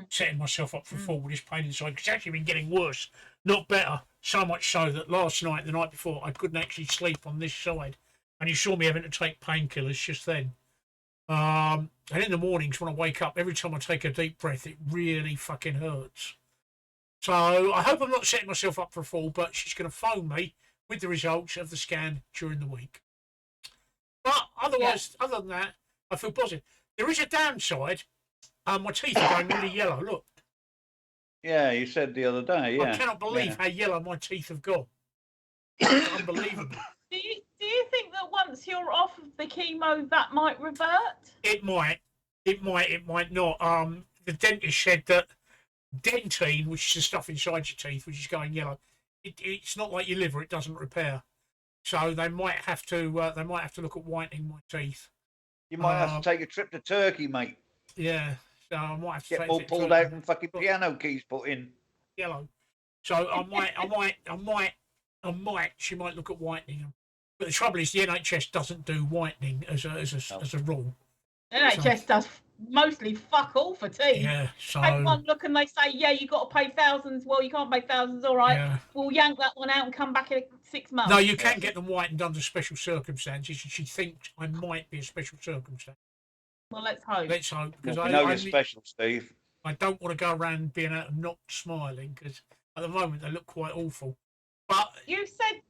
setting myself up for a fall with this pain inside. It's actually been getting worse, not better. So much so that last night, the night before, I couldn't actually sleep on this side and you saw me having to take painkillers just then. And in the mornings when I wake up, every time I take a deep breath, it really fucking hurts. So I hope I'm not setting myself up for a fall, but she's going to phone me with the results of the scan during the week. But otherwise, other than that, I feel positive. There is a downside. My teeth are going really yellow. Look. Yeah, you said the other day. Yeah. I cannot believe how yellow my teeth have gone. It's unbelievable. Do you think that once you're off of the chemo, that might revert? It might. It might not. The dentist said that dentine, which is the stuff inside your teeth, which is going yellow, it's not like your liver; it doesn't repair. So they might have to look at whitening my teeth. You might have to take a trip to Turkey, mate. Yeah, so I might have to get all pulled out and fucking piano keys put in. Yellow. So I might. She might look at whitening them. But the trouble is, the NHS doesn't do whitening as a rule. NHS does mostly fuck all for teeth. Yeah, so take one look and they say, yeah, you got to pay thousands. Well, you can't pay thousands, all right. Yeah. We'll yank that one out and come back in 6 months. No, you can get them whitened under special circumstances, and she thinks I might be a special circumstance. Well, let's hope. Let's hope, because I know you're special, Steve. I don't want to go around being out and not smiling, because at the moment they look quite awful. But you said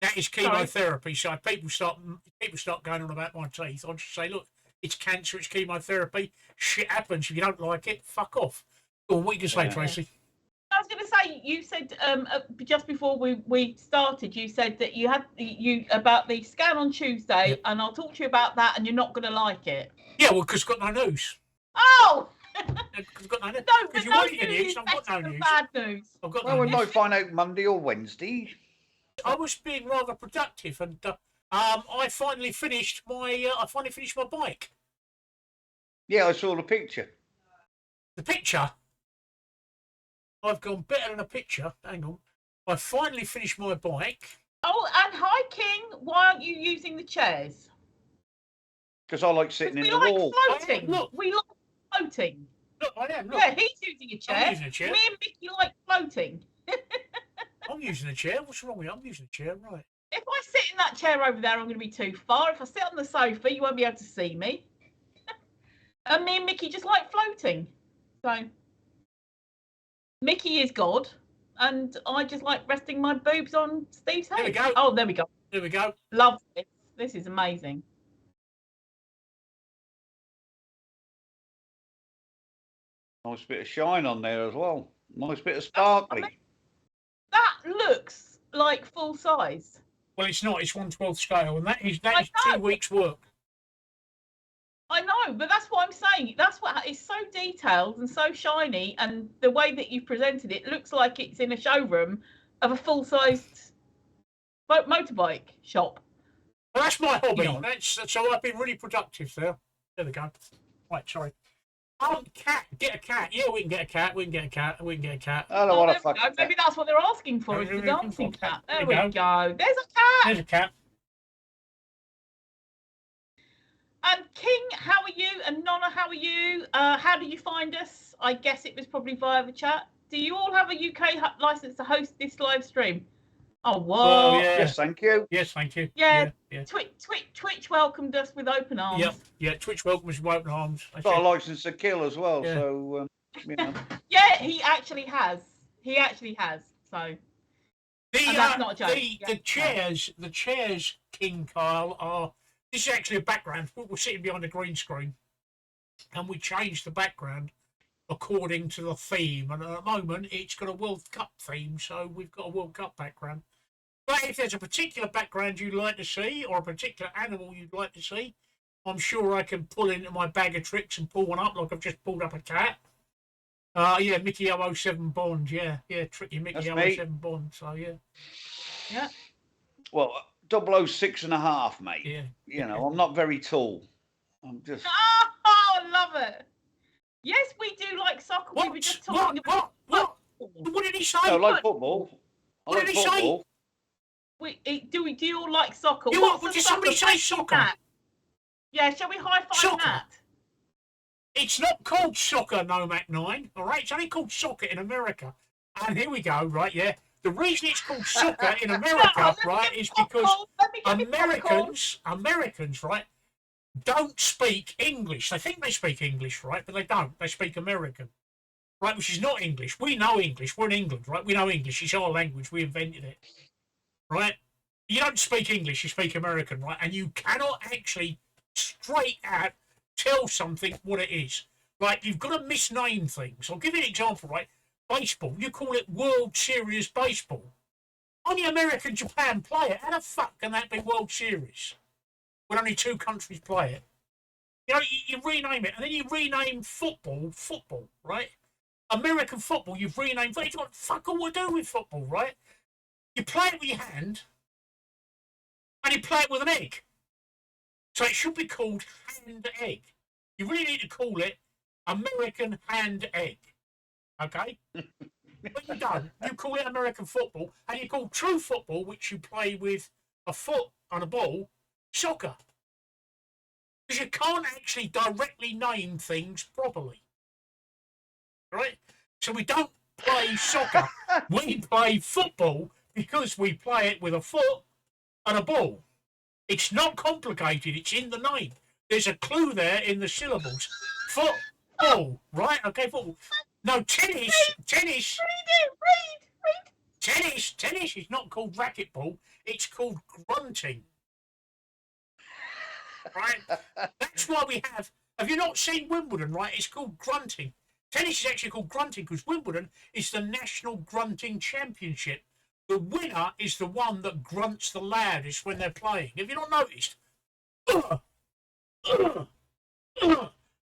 that is chemotherapy. So people start going on about my teeth. I'll just say, look, it's cancer, it's chemotherapy. Shit happens. If you don't like it, fuck off. Go on, what you can say, Tracey? I was going to say, you said just before we started, you said that you about the scan on Tuesday, and I'll talk to you about that, and you're not going to like it. Yeah, well, because I've got no news. Oh! Because I've got no news. No, but you no wanted news is I've got no better than news. bad news. I've got Well, no we news. might find out Monday or Wednesday. I was being rather productive, and I finally finished my bike. Yeah, I saw the picture. The picture? I've gone better than a picture. Hang on. I finally finished my bike. Oh, and hi, King. Why aren't you using the chairs? Because I like sitting in the like wall. Floating. Look. We like floating. Look, I am. Look. Yeah, he's using a chair. I'm using a chair. Me and Mickey like floating. I'm using a chair. What's wrong with you? I'm using a chair, right. If I sit in that chair over there, I'm going to be too far. If I sit on the sofa, you won't be able to see me. And me and Mickey just like floating. So Mickey is God, and I just like resting my boobs on Steve's head. There we go. Oh, there we go. There we go. Love this. This is amazing. Nice bit of shine on there as well. Nice bit of sparkly. That looks like full size. Well, it's not. It's 1/12 scale, and that is 2 weeks' work. I know, but that's what I'm saying. That's what it's so detailed and so shiny, and the way that you presented it looks like it's in a showroom of a full-sized motorbike shop. Well, that's my hobby. You know. So I've been really productive there. There we go. Right, sorry. Cat. Get a cat. Yeah, we can get a cat. We can get a cat. We can get a cat. I don't want to fuck. Maybe that's what they're asking for, is the dancing cat. There we go. There's a cat. There's a cat. And King, how are you? And Nonna, how are you? How did you find us? I guess it was probably via the chat. Do you all have a UK license to host this live stream? Oh, what? Well, yeah. Yes, thank you. Yes, thank you. Yeah. Yeah. Twitch welcomed us with open arms. Yep. Yeah. Twitch welcomes with open arms. Got a license to kill as well, Yeah. so you know. Yeah, he actually has. So. And that's not a joke. The chairs, King Kyle, are. This is actually a background. We're sitting behind a green screen, and we changed the background according to the theme. And at the moment, it's got a World Cup theme, so we've got a World Cup background. But if there's a particular background you'd like to see, or a particular animal you'd like to see, I'm sure I can pull into my bag of tricks and pull one up, like I've just pulled up a cat. Yeah, Mickey 007 Bond. Yeah, tricky Mickey 007 Bond. So yeah. Well, 006.5, mate. Yeah. You know, I'm not very tall. I'm just. Oh, I love it. Yes, we do like soccer. We were just talking about What did he say? I like football. What did he say? Do you all like soccer? Did somebody say soccer? Nat? Yeah, shall we high five Soccer. that? It's not called soccer, no Mac 9. All right, it's only called soccer in America. And here we go, right? Yeah, The reason it's called soccer in America, right, is because Americans, right, don't speak English. They think they speak English, right, but they don't. They speak American, right, which is not English. We know English. We're in England, right? We know English. It's our language. We invented it, right? You don't speak English. You speak American, right? And you cannot actually straight out tell something what it is. Like, you've got to misname things. I'll give you an example, right? Baseball, you call it World Series baseball. Only America and Japan play it. How the fuck can that be World Series when only 2 countries play it? You know, you rename it, and then you rename football, right? American football, you've renamed. It's got fuck all to do with football, right? You play it with your hand, and you play it with an egg. So it should be called hand egg. You really need to call it American hand egg. Okay? But you don't. You call it American football, and you call true football, which you play with a foot on a ball, soccer. Because you can't actually directly name things properly. Right? So we don't play soccer. We play football because we play it with a foot and a ball. It's not complicated. It's in the name. There's a clue there in the syllables. Football, right? Okay, football. No, tennis. Read. Tennis is not called racquetball. It's called grunting. Right? That's why we have you not seen Wimbledon, right? It's called grunting. Tennis is actually called grunting because Wimbledon is the national grunting championship. The winner is the one that grunts the loudest when they're playing. Have you not noticed?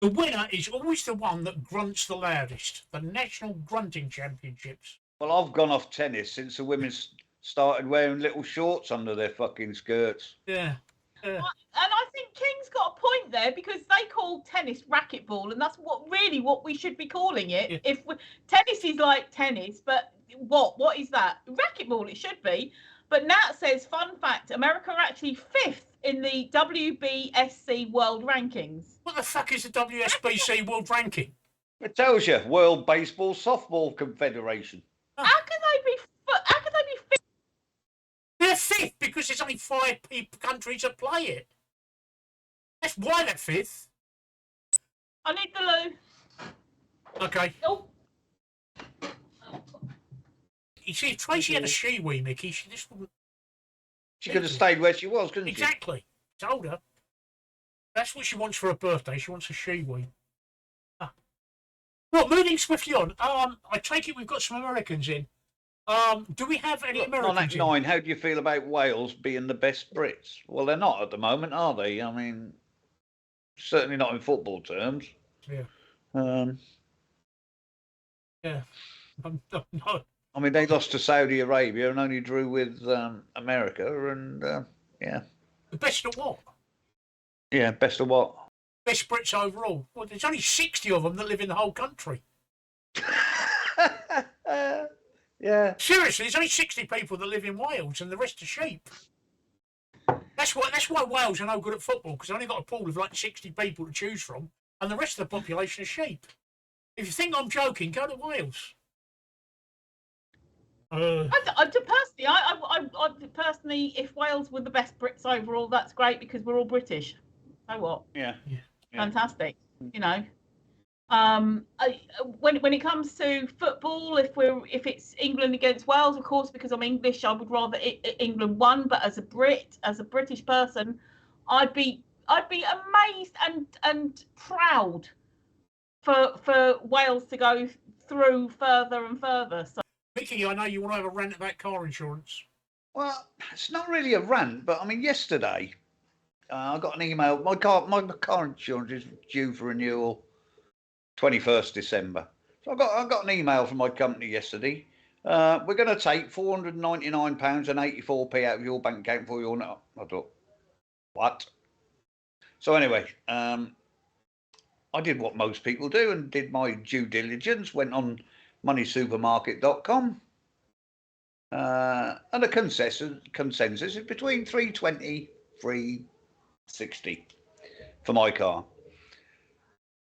The winner is always the one that grunts the loudest. The national grunting championships. Well, I've gone off tennis since the women started wearing little shorts under their fucking skirts. Yeah. And I think King's got a point there because they call tennis racquetball, and that's what we should be calling it. Yeah. If tennis is like tennis, but what is that? Racquetball, it should be. But Nat says, fun fact: America are actually 5th in the WBSC World Rankings. What the fuck is the WSBC World Ranking? It tells you, World Baseball Softball Confederation. How can they be 5th? They're 5th because there's only 5 countries that play it. That's why they're 5th. I need the loo. Okay. Oh. You see, if Tracey had a she-wee, Mickey, she just wouldn't... She could have stayed where she was, couldn't she? Exactly. Told her. That's what she wants for her birthday. She wants a she-wee. Well, moving swiftly on. I take it we've got some Americans in. Do we have any Americans in? 9, how do you feel about Wales being the best Brits? Well, they're not at the moment, are they? I mean, certainly not in football terms. Yeah. Yeah. No. I mean, they lost to Saudi Arabia and only drew with America, and yeah. The best of what? Yeah, best of what? Best Brits overall. Well, there's only 60 of them that live in the whole country. Yeah. Seriously, there's only 60 people that live in Wales, and the rest are sheep. That's why Wales are no good at football, because they've only got a pool of like 60 people to choose from, and the rest of the population are sheep. If you think I'm joking, go to Wales. Personally, if Wales were the best Brits overall, that's great because we're all British. So what? Yeah. Fantastic. You know. When it comes to football, if it's England against Wales, of course, because I'm English, I would rather England won. But as a British person, I'd be amazed and proud for Wales to go through further and further. So. Mickey, I know you want to have a rant about car insurance. Well, it's not really a rant, but I mean, yesterday I got an email. My car insurance is due for renewal 21st December. So I got an email from my company yesterday. We're going to take £499.84 out of your bank account for your. I thought, what? So anyway, I did what most people do and did my due diligence. Went on moneysupermarket.com. And the consensus is between 320, 360 for my car.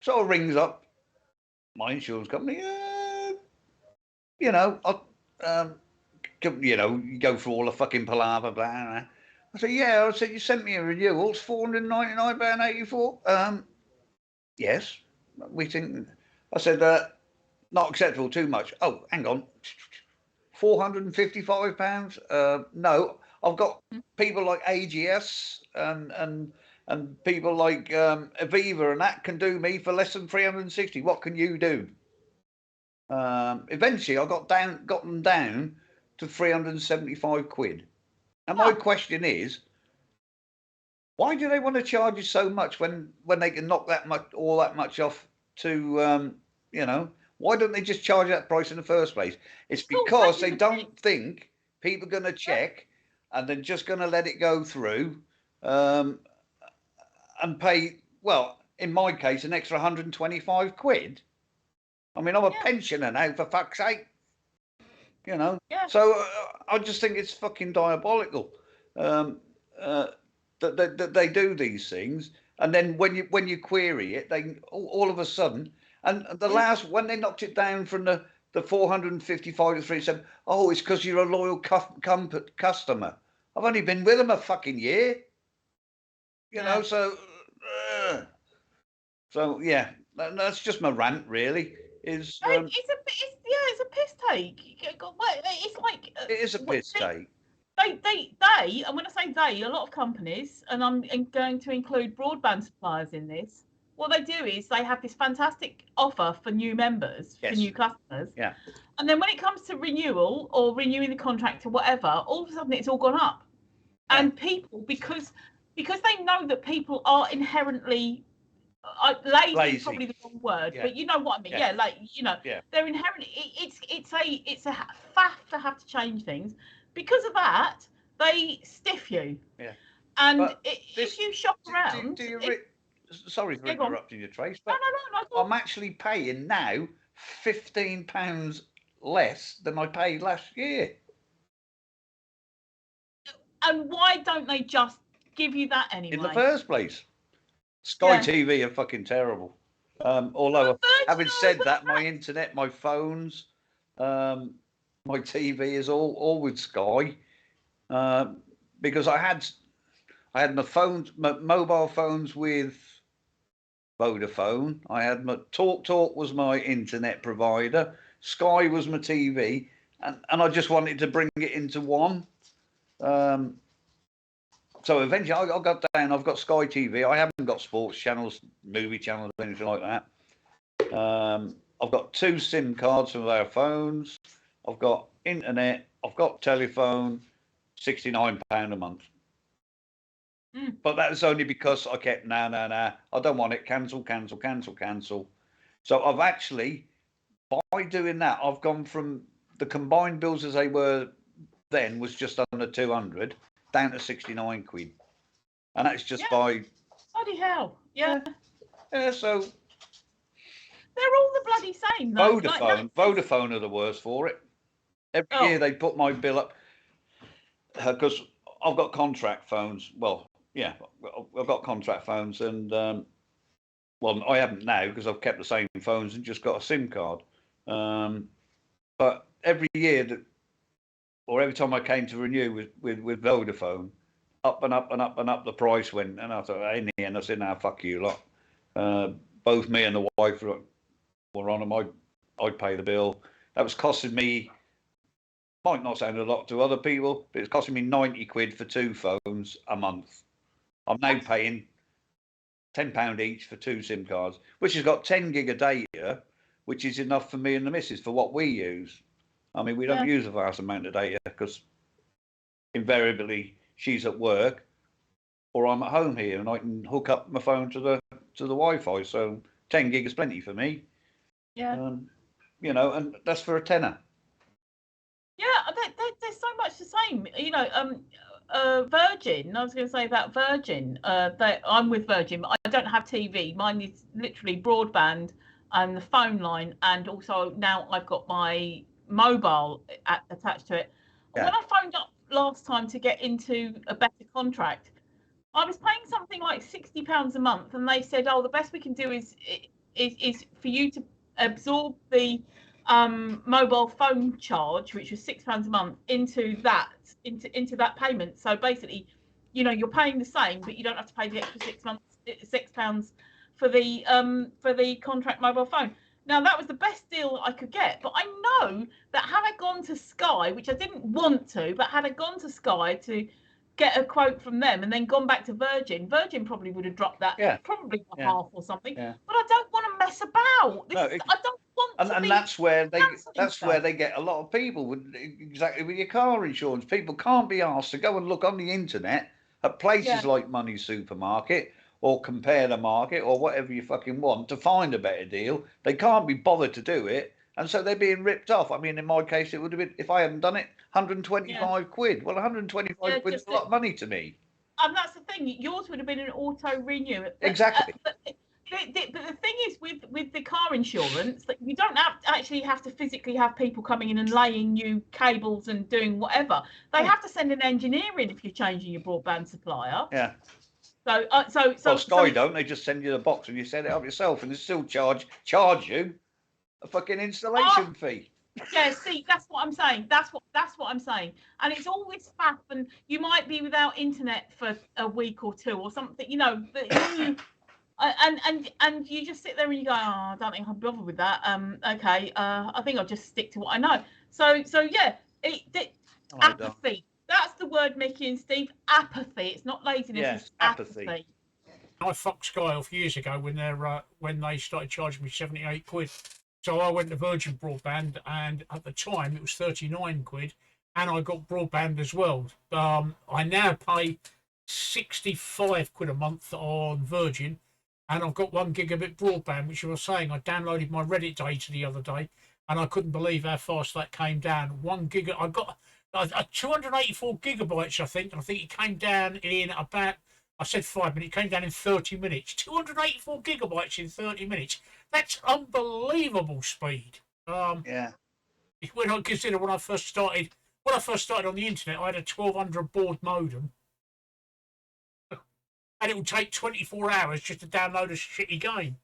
So it rings up my insurance company. you know, you go through all the fucking palaver, blah, blah. I said, yeah. I said, you sent me a renewal. It's £499.84. Yes. We think. I said, not acceptable. Too much. Oh, hang on. £455. No, I've got people like AGS and people like Aviva and that can do me for less than 360. What can you do? Eventually, I got them down to 375 quid. And my question is, why do they want to charge you so much when they can knock that much off to you know? Why don't they just charge that price in the first place? It's because they don't think people are going to check and they're just going to let it go through and pay, well, in my case, an extra 125 quid. I mean, I'm a pensioner now, for fuck's sake. You know? Yeah. So I just think it's fucking diabolical that they do these things. And then when you query it, they all of a sudden... And the last, when they knocked it down from the 455 to 370, oh, it's because you're a loyal customer. I've only been with them a fucking year. You know, so yeah, that's just my rant, really. It's a piss take. It's like it is a piss take. They, and when I say they, a lot of companies, and I'm going to include broadband suppliers in this. What they do is they have this fantastic offer for new members, for new customers. Yeah. And then when it comes to renewal or renewing the contract or whatever, all of a sudden it's all gone up. Yeah. And people, because they know that people are inherently lazy is probably the wrong word, but you know what I mean. Yeah, like they're inherently. It's a faff to have to change things. Because of that, they stiff you. Yeah. And if you shop around, sorry for interrupting you, Trace, but no, I'm actually paying now £15 less than I paid last year. And why don't they just give you that anyway? In the first place, Sky TV are fucking terrible. Although, having said that, my internet, my phones, my TV is all with Sky, because I had my mobile phones with Vodafone. I had my Talk was my internet provider. Sky was my TV, and I just wanted to bring it into one. So eventually I got down. I've got Sky TV. I haven't got sports channels, movie channels, anything like that. I've got 2 SIM cards for our phones. I've got internet. I've got telephone. £69 a month. But that was only because I kept, no, I don't want it, cancel. So I've actually, by doing that, I've gone from the combined bills as they were then was just under 200 down to 69 quid. And that's just by... Bloody hell, yeah. So... They're all the bloody same. Though. Vodafone are the worst for it. Every year they put my bill up, because I've got contract phones, well... Yeah, I've got contract phones, and well, I haven't now because I've kept the same phones and just got a SIM card. But every year or every time I came to renew with Vodafone, up and up the price went, and I thought, in the end, I said, "Now fuck you lot." Both me and the wife were on them. I'd pay the bill. That was costing me. Might not sound a lot to other people, but it's costing me 90 quid for 2 phones a month. I'm now paying £10 each for 2 SIM cards, which has got 10 gig of data, which is enough for me and the missus for what we use. I mean, we don't use a vast amount of data because invariably she's at work or I'm at home here and I can hook up my phone to the Wi-Fi. So 10 gig is plenty for me. Yeah. You know, and that's for a tenner. Yeah, they're so much the same. You know, Virgin, I was going to say about Virgin, I'm with Virgin. I don't have TV. Mine is literally broadband and the phone line. And also now I've got my mobile attached to it. Yeah. When I phoned up last time to get into a better contract, I was paying something like £60 a month. And they said, oh, the best we can do is for you to absorb the mobile phone charge, which was £6 a month, into that payment. So basically, you know, you're paying the same, but you don't have to pay the extra £6 for the contract mobile phone. Now, that was the best deal I could get, but I know that had I gone to Sky, which I didn't want to, but had I gone to Sky to get a quote from them and then gone back to Virgin probably would have dropped that, probably half or something. Yeah. But I don't want to mess about. I don't want to. And that's where they get a lot of people with your car insurance. People can't be asked to go and look on the internet at places like Money Supermarket, or Compare the Market, or whatever you fucking want, to find a better deal. They can't be bothered to do it, and so they're being ripped off. I mean, in my case, it would have been, if I hadn't done it, 125 quid. Well, 125 quid is a lot of money to me. And that's the thing. Yours would have been an auto renew. Exactly. But the thing is, with the car insurance, that you don't actually have to physically have people coming in and laying you cables and doing whatever. They have to send an engineer in if you're changing your broadband supplier. Yeah. So Sky don't. They just send you the box and you set it up yourself, and they still charge you a fucking installation fee. Yeah, see, that's what I'm saying. That's what I'm saying. And it's always faff, and you might be without internet for a week or two or something, you know. And you just sit there and you go, oh, I don't think I'll bother with that. Okay, I think I'll just stick to what I know. So yeah, apathy. That's the word, Mickey and Steve. Apathy. It's not laziness. It's apathy. I fucked Sky off years ago when they started charging me 78 quid. So I went to Virgin Broadband, and at the time it was 39 quid, and I got broadband as well. I now pay 65 quid a month on Virgin, and I've got 1 gigabit broadband, which I was saying, I downloaded my Reddit data the other day, and I couldn't believe how fast that came down. 1 gig. I got 284 gigabytes, I think. And I think it came down in about, I said 5 minutes, it came down in 30 minutes. 284 gigabytes in 30 minutes. That's unbelievable speed. Yeah. When I consider when I first started on the internet, I had a 1200 baud modem. And it would take 24 hours just to download a shitty game.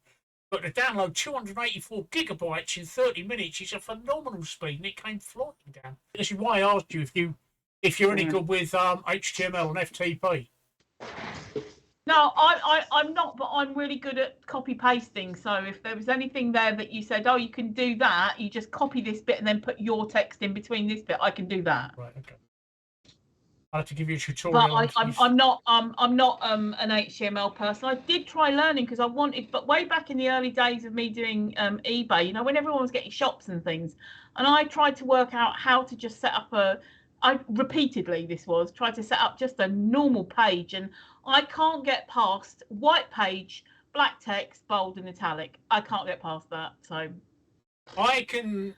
But to download 284 gigabytes in 30 minutes is a phenomenal speed, and it came flying down. This is why I asked you if you're any good with HTML and FTP. No, I'm not, but I'm really good at copy pasting. So if there was anything there that you said, oh, you can do that, you just copy this bit and then put your text in between this bit, I can do that. Right. Okay. I'll have to give you a tutorial. But I'm not an HTML person. I did try learning because I wanted, but way back in the early days of me doing eBay, you know, when everyone was getting shops and things, and I tried to work out how to just set up tried to set up just a normal page, and I can't get past white page, black text, bold and italic. I can't get past that. So I can.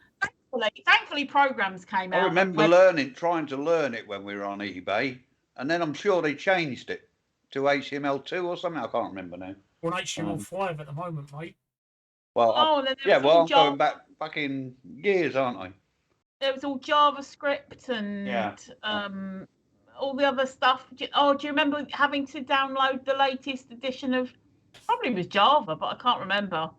Thankfully, programs came out. I remember trying to learn it when we were on eBay, and then I'm sure they changed it to HTML2 or something. I can't remember now. Well, HTML5 at the moment, mate. Well, I'm going back in years, aren't I? There was all JavaScript and all the other stuff. Do you remember having to download the latest edition of? Probably was Java, but I can't remember.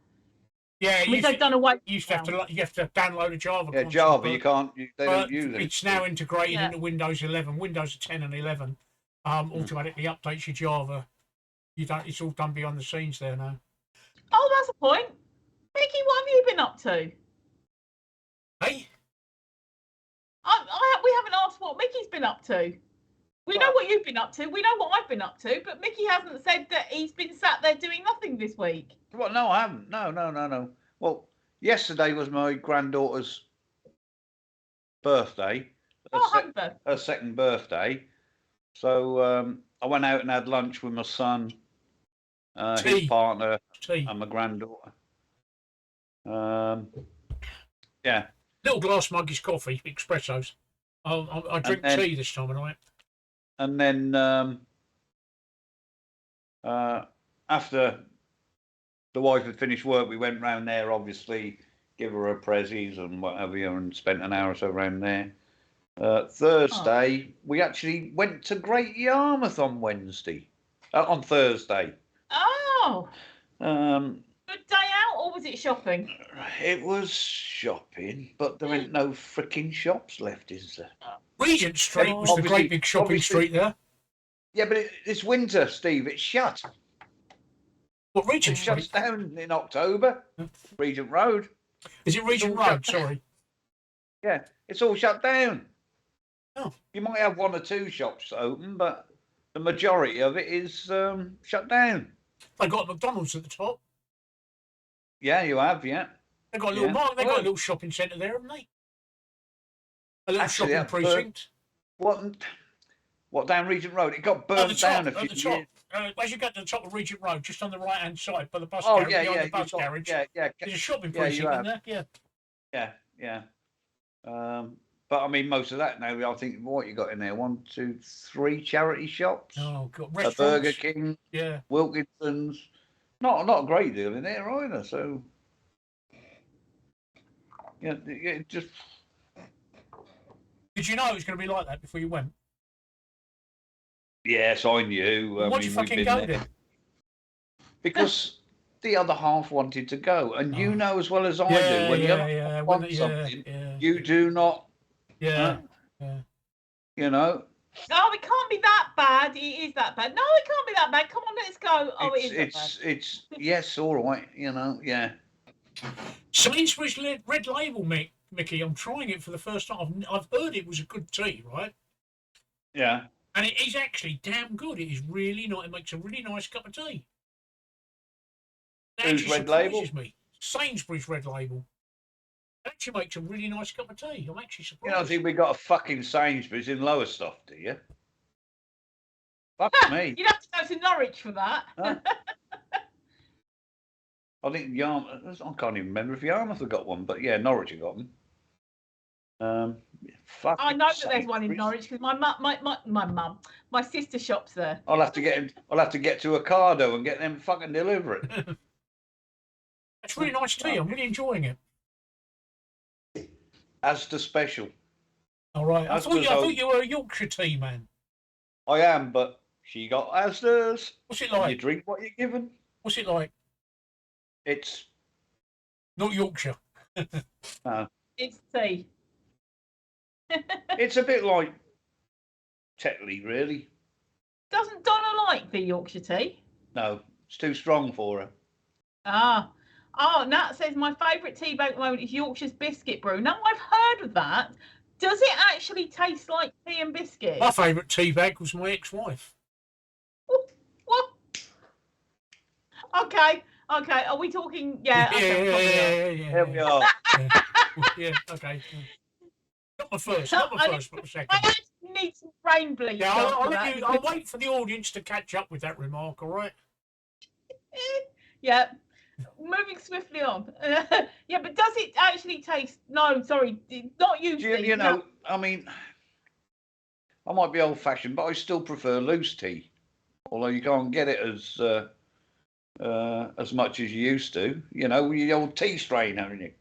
Yeah, they've done away. You have to download a Java. Yeah, Java. You can't. They don't use it. It's now integrated into Windows 11, Windows 10 and 11. Automatically updates your Java. It's all done behind the scenes there now. Oh, that's a point. Mickey, what have you been up to? Hey. We haven't asked what Mickey's been up to. We know what you've been up to. We know what I've been up to, but Mickey hasn't said that he's been sat there doing nothing this week. Well, no, I haven't. No. Well, yesterday was my granddaughter's birthday. Her second birthday. So I went out and had lunch with my son, his partner, and my granddaughter. Yeah. Little glass mug is coffee, espressos. I drink tea this time of night. And then after the wife had finished work, we went round there, obviously, give her prezzies and whatever, and spent an hour or so around there. Thursday, we actually went to Great Yarmouth on Thursday. Oh. Good day out or or was it shopping? It was shopping, but there ain't no freaking shops left, is there? Regent Street was the Obviously- great big shopping obviously- street there. Yeah, but it's winter, Steve. It's shut. What, Regent It shuts Street? down in October. Regent Road. Is it Regent all Road? shut Sorry. Yeah, it's all shut down. Oh. You might have one or two shops open, but the majority of it is shut down. They got McDonald's at the top. Yeah, you have, yeah. They got a little Yeah. they got a little shopping centre there, haven't they? A little Actually, shopping precinct. What down Regent Road? It got At the burnt down top, a at few the top. years. As you get to the top of Regent Road, just on the right hand side by the bus Oh garage, yeah, behind yeah, the bus garage. yeah. There's a shopping Yeah, you precinct in have. there. Yeah. Yeah. But I mean, most of that now. I think what you got in there? 1, 2, 3 charity shops. Oh god, A restaurants. Burger King, Yeah. Wilkinson's. Not a great deal in there either. So yeah, it just. Did you know it was going to be like that before you went? Yes, I knew. Why'd you we've fucking been go there. then? Because the other half wanted to go, and you Oh. know as well as I do when the other yeah. half When wants yeah, something, yeah, you do not. yeah. You know, Oh, it can't be that bad. It is that bad. No, it can't be that bad. Come on, let's go. Oh, it is that bad. it's yes, all right. You know, yeah. Sainsbury's Red Label, Mickey. I'm trying it for the first time. I've heard it was a good tea, right? Yeah. And it is actually damn good. It is really nice. It makes a really nice cup of tea. It Who's actually Red Label? surprises me. Sainsbury's Red Label. It actually makes a really nice cup of tea. I'm actually You surprised. don't think we got a fucking Sainsbury's in Lowestoft, do you? Fuck me. You'd have to go to Norwich for that. Huh? I think Yarmouth. I can't even remember if Yarmouth have got one, but yeah, Norwich have got them. Fuck. I know that there's one in Norwich because my sister shops there. I'll have to get to Ocado and get them to fucking deliver it. It's really nice tea. I'm really enjoying it. Asda special. All right. I As thought was you were a Yorkshire tea man. I am, but she got Asda's. What's it You like? drink what you're given. What's it like? It's Not Yorkshire. It's tea. it's a bit like Tetley, really. Doesn't Donna like the Yorkshire tea? No, it's too strong for her. Oh, Nat says my favourite tea bag at the moment is Yorkshire's biscuit brew. Now I've heard of that. Does it actually taste like tea and biscuit? My favourite tea bag was my ex-wife. What? Okay. Are we talking? Yeah. Okay, Yeah. There we are. Yeah. Okay. Not the first, but the second. I actually need some brain bleach. Yeah, after that. I'll wait for the audience to catch up with that remark. All right. Yeah. Moving swiftly on. Yeah, but does it actually taste? No, sorry, not usually. You know, I mean, I might be old-fashioned, but I still prefer loose tea. Although you can't get it as much as you used to. You know, the old tea strain, haven't you?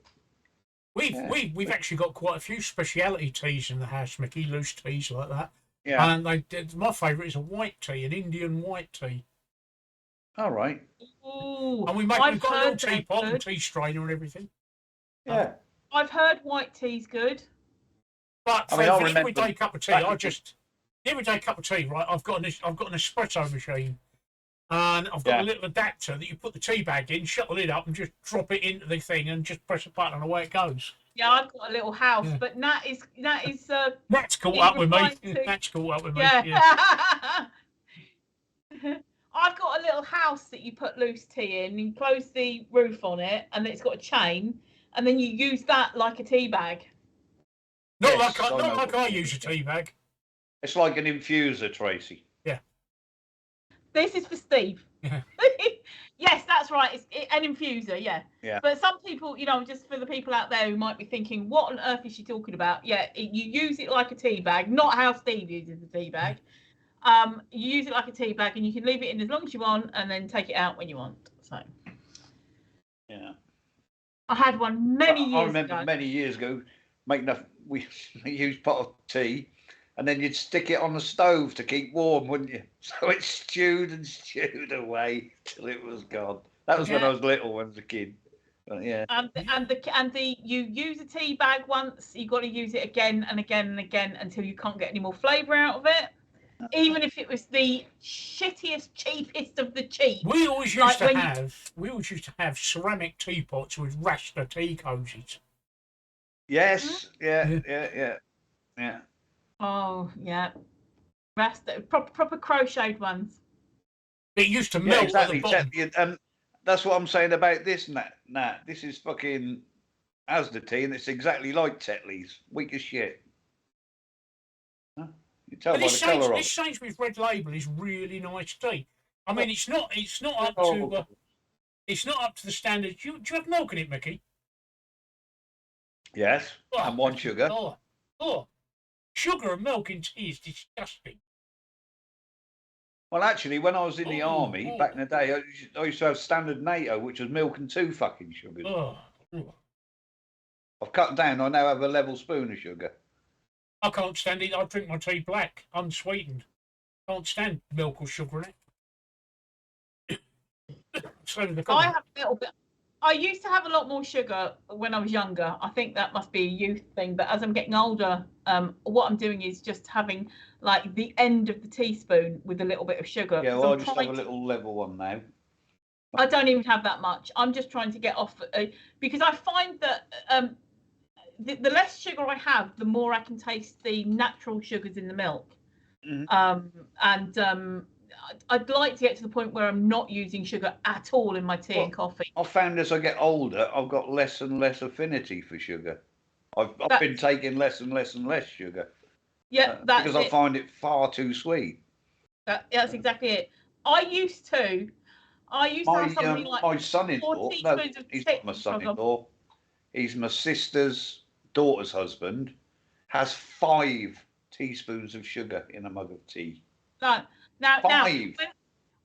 We've actually got quite a few speciality teas in the house, Mickey, loose teas like that. Yeah. And my favourite is a white tea, an Indian white tea. All right. Ooh, And we've got a little teapot and good. tea strainer and everything. Yeah. I've heard white tea's good. But I for mean, I an remember everyday cup of tea, back the in- everyday cup of tea, right? I've got an espresso machine, and I've got a little adapter that you put the tea bag in, shut the lid up, and just drop it into the thing, and just press a button, and away it goes. Yeah, I've got a little house, Yeah. but Nat is That's caught It up with me. replies to- That's caught up with me. yeah. Yeah. I've got a little house that you put loose tea in. You close the roof on it, and it's got a chain, and then you use that like a tea bag. Not Yes, like I know. I use a tea bag. It's like an infuser, Tracy. This is for Steve. Yeah. Yes, that's right. It's an infuser, yeah. Yeah. But some people, just for the people out there who might be thinking, what on earth is she talking about? Yeah, you use it like a tea bag, not how Steve uses the tea bag. You use it like a tea bag, and you can leave it in as long as you want, and then take it out when you want. So Yeah. I had one many I years remember ago. many years ago we used pot of tea, and then you'd stick it on the stove to keep warm, wouldn't you? So it stewed and stewed away till it was gone. That was when I was little, when I was a kid. But yeah. And the you use a tea bag once, you got to use it again and again and again until you can't get any more flavour out of it. Even if it was the shittiest, cheapest of the cheap. We always used to have ceramic teapots with Rasta tea cozies. Yes. Yeah. Oh yeah, Rasta proper crocheted ones. It used to melt exactly. at the bottom. And that's what I'm saying about this. Nah, this is fucking Asda tea, and it's exactly like Tetley's. Weak as shit. Huh? You tell by the colour of it. This Sainsbury's Red Label is really nice tea. I mean, it's not up to the standard. Do you have milk in it, Mickey? Yes, and one sugar. Sugar and milk in tea is disgusting. Well, actually, when I was in the army back in the day, I used to have standard NATO, which was milk and 2 fucking sugars. I've cut down. I now have a level spoon of sugar. I can't stand it. I drink my tea black, unsweetened. Can't stand milk or sugar in it. I have a little bit. I used to have a lot more sugar when I was younger. I think that must be a youth thing. But as I'm getting older, what I'm doing is just having like the end of the teaspoon with a little bit of sugar. Yeah, well, I just have a little level one now. I don't even have that much. I'm just trying to get off because I find that the less sugar I have, the more I can taste the natural sugars in the milk. I'd like to get to the point where I'm not using sugar at all in my tea and coffee. I've found as I get older, I've got less and less affinity for sugar. I've been taking less and less and less sugar. Yeah, because I find it far too sweet. That's exactly it. I used to have something like my son-in-law. No, he's not my son-in-law. He's my sister's daughter's husband. Has 5 teaspoons of sugar in a mug of tea. Now, 5.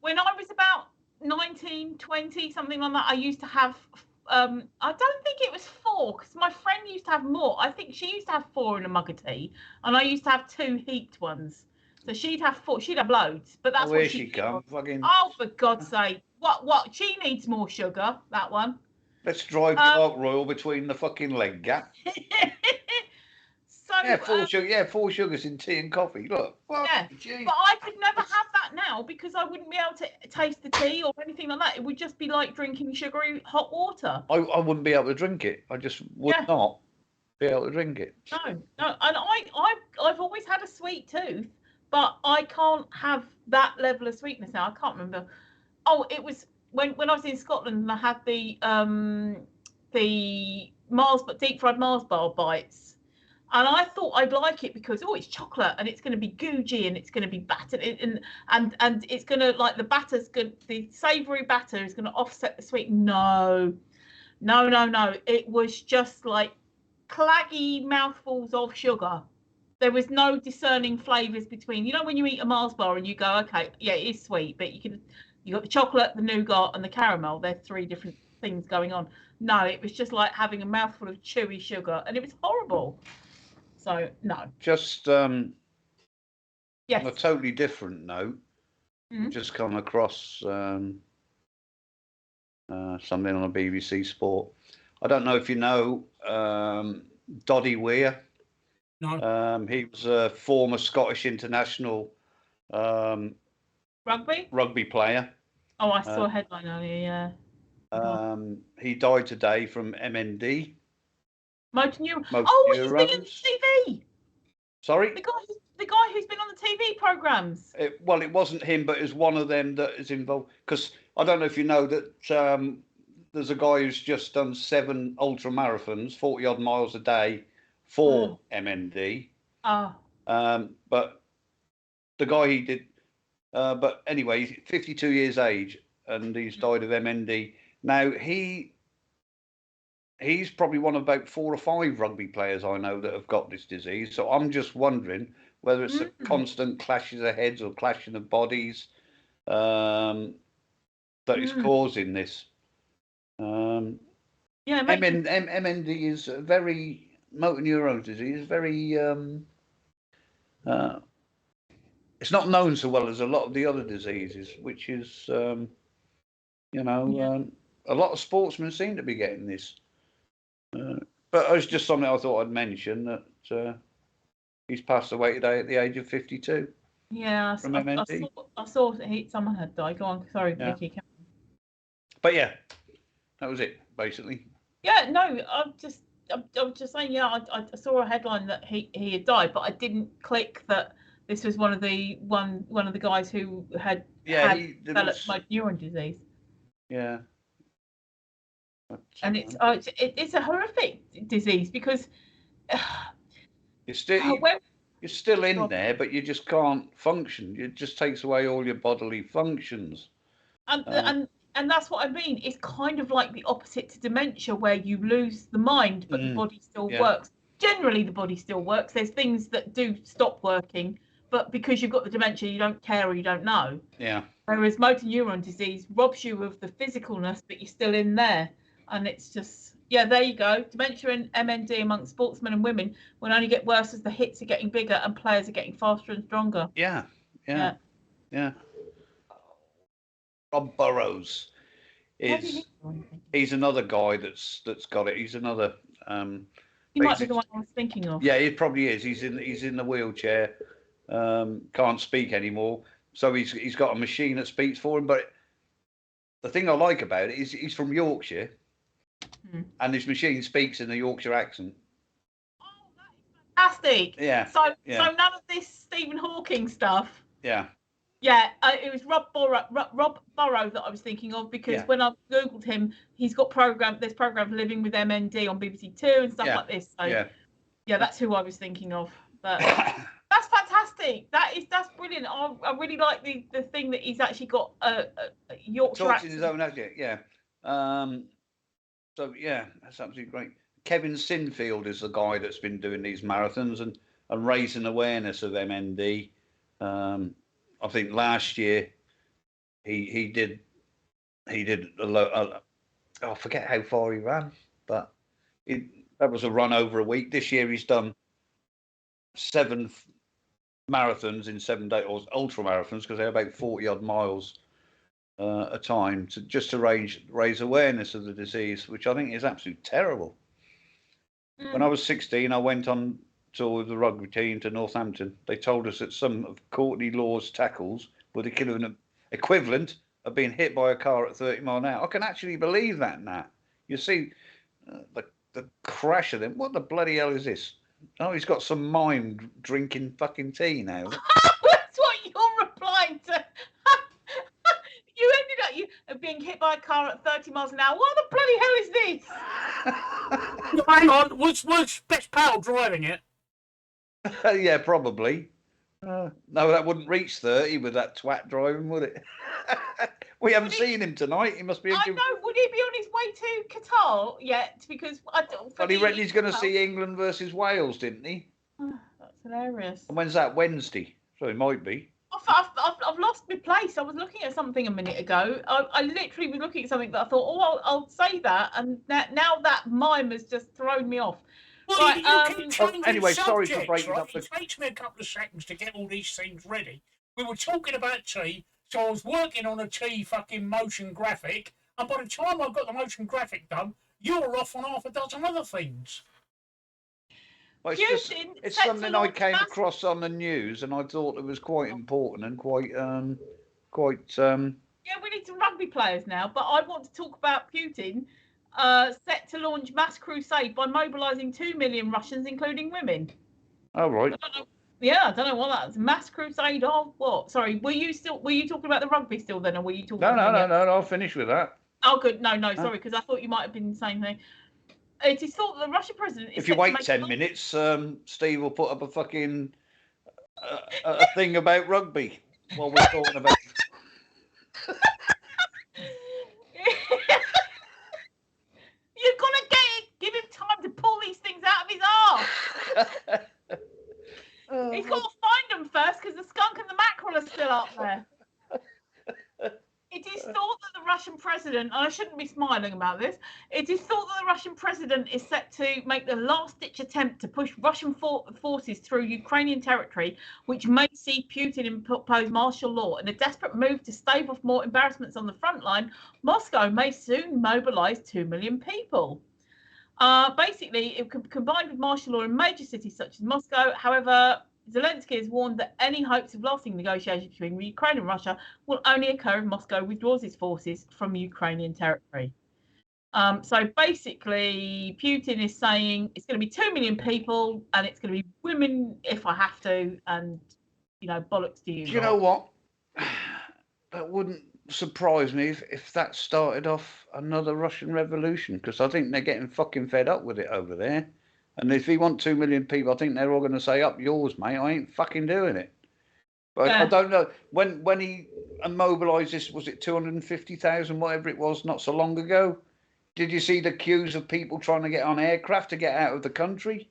When I was about 19, 20, something like that, I used to have, I don't think it was 4, because my friend used to have more. I think she used to have 4 in a mug of tea, and I used to have 2 heaped ones. So she'd have 4, she'd have loads, but that's what she come. Fucking... Oh, for God's sake. What? She needs more sugar, that one. Let's drive the Ark Royal between the fucking leg gap. So, 4 sugars in tea and coffee. Look, but I could never have that now because I wouldn't be able to taste the tea or anything like that. It would just be like drinking sugary hot water. I wouldn't be able to drink it. I just would not be able to drink it. No, and I've always had a sweet tooth, but I can't have that level of sweetness now. I can't remember. Oh, it was when I was in Scotland and I had the deep fried Mars bar bites. And I thought I'd like it because it's chocolate and it's going to be gougey and it's going to be battered and it's going to like the savoury batter is going to offset the sweet. No. It was just like claggy mouthfuls of sugar. There was no discerning flavours between. You know when you eat a Mars bar and you go, okay, yeah, it is sweet, but you got the chocolate, the nougat, and the caramel. They're 3 different things going on. No, it was just like having a mouthful of chewy sugar, and it was horrible. So no. Just on a totally different note, just come across something on a BBC Sport. I don't know if you know Doddy Weir. No. He was a former Scottish international rugby player. Oh, I saw a headline earlier. Yeah. He died today from MND. Neurone. He's been on the TV. Sorry? The guy who's been on the TV programmes. It wasn't him, but it was one of them that is involved. Because I don't know if you know that there's a guy who's just done 7 ultra marathons, 40 odd miles a day for MND. But the guy he did, but anyway, he's 52 years age and he's died of MND. Now he's probably one of about 4 or 5 rugby players I know that have got this disease. So I'm just wondering whether it's a constant clashes of heads or clashing of bodies that is causing this. MND is a very motor neurone disease. Very it's not known so well as a lot of the other diseases, which is a lot of sportsmen seem to be getting this. But it was just something I thought I'd mention, that he's passed away today at the age of 52. Yeah, from MND. I saw someone had died. Go on, sorry, Yeah. Vicky. But yeah, that was it, basically. Yeah, no, I'm just saying. Yeah, I saw a headline that he had died, but I didn't click that this was one of the guys who had developed motor neuron disease. Yeah. But, and it's a horrific disease because you're still in there, but you just can't function. It just takes away all your bodily functions. And that's what I mean. It's kind of like the opposite to dementia, where you lose the mind, but the body still works. Generally, the body still works. There's things that do stop working, but because you've got the dementia, you don't care or you don't know. Yeah. Whereas motor neuron disease robs you of the physicalness, but you're still in there. And it's just, there you go. Dementia and MND amongst sportsmen and women will only get worse as the hits are getting bigger and players are getting faster and stronger. Yeah. Rob Burrows he's another guy that's got it. He's another he might be the one I was thinking of. Yeah, he probably is. He's in the wheelchair, can't speak anymore, so he's got a machine that speaks for him. But the thing I like about it is he's from Yorkshire, and his machine speaks in the Yorkshire accent. Oh, that is fantastic. Yeah. So none of this Stephen Hawking stuff. Yeah. Yeah, it was Rob Burrow that I was thinking of, because when I googled him, he's got there's program for Living with MND on BBC Two and stuff like this. So yeah, that's who I was thinking of. But that's fantastic. That's brilliant. I really like the thing that he's actually got a Yorkshire accent. In his own accent, yeah. So yeah, that's absolutely great. Kevin Sinfield is the guy that's been doing these marathons and raising awareness of MND. I think last year he did a lot. I forget how far he ran, but that was a run over a week. This year he's done 7 marathons in 7 days, or ultra marathons, because they're about 40 odd miles a time, to raise awareness of the disease, which I think is absolutely terrible. When I was 16, I went on tour with the rugby team to Northampton. They told us that some of Courtney Law's tackles were the equivalent of being hit by a car at 30 miles an hour. I can actually believe that now. You see the crash of them. What the bloody hell is this? Oh, he's got some mime drinking fucking tea now. That's what you're replying to. You ended up being hit by a car at 30 miles an hour. What the bloody hell is this? Hang on, was Best Pal driving it? Yeah, probably. No, that wouldn't reach 30 with that twat driving, would it? We haven't seen him tonight. He must be. I know. Would he be on his way to Qatar yet? Because I don't. But he reckon he's going to see England versus Wales, didn't he? That's hilarious. And when's that? Wednesday. So it might be. I've lost my place. I was looking at something a minute ago. I literally was looking at something that I thought, oh, I'll say that, and now that mime has just thrown me off. Well, right, anyway, sorry subjects, for breaking right? up. It takes me a couple of seconds to get all these things ready. We were talking about tea, so I was working on a tea fucking motion graphic, and by the time I got the motion graphic done, you were off on half a dozen other things. Well, it's something I came across on the news, and I thought it was quite important and quite. Yeah, we need some rugby players now, but I want to talk about Putin. Set to launch mass crusade by mobilising 2 million Russians, including women. Oh, right. I don't know what that's. Mass crusade of what? Sorry, were you talking about the rugby still then, or were you talking? No, I'll finish with that. Oh, good. No, sorry, because I thought you might have been saying something. It is thought that the Russian president is. If you wait 10 minutes, Steve will put up a fucking a thing about rugby while we're talking about. You're gonna get it. Give him time to pull these things out of his arse. He's got to find them first, because the skunk and the mackerel are still up there. It is thought that the Russian Russian president, and I shouldn't be smiling about this, it is thought that the Russian president is set to make the last-ditch attempt to push Russian forces through Ukrainian territory, which may see Putin impose martial law. In a desperate move to stave off more embarrassments on the front line, Moscow may soon mobilize 2 million people. Basically, it combined with martial law in major cities such as Moscow. However, Zelensky has warned that any hopes of lasting negotiations between Ukraine and Russia will only occur if Moscow withdraws its forces from Ukrainian territory. So basically, Putin is saying it's going to be 2 million people, and it's going to be women if I have to, and bollocks to you. Do you know what? That wouldn't surprise me if that started off another Russian revolution, because I think they're getting fucking fed up with it over there. And if he want 2 million people, I think they're all going to say, up yours, mate. I ain't fucking doing it. But I don't know. When he immobilised this, was it 250,000, whatever it was, not so long ago? Did you see the queues of people trying to get on aircraft to get out of the country?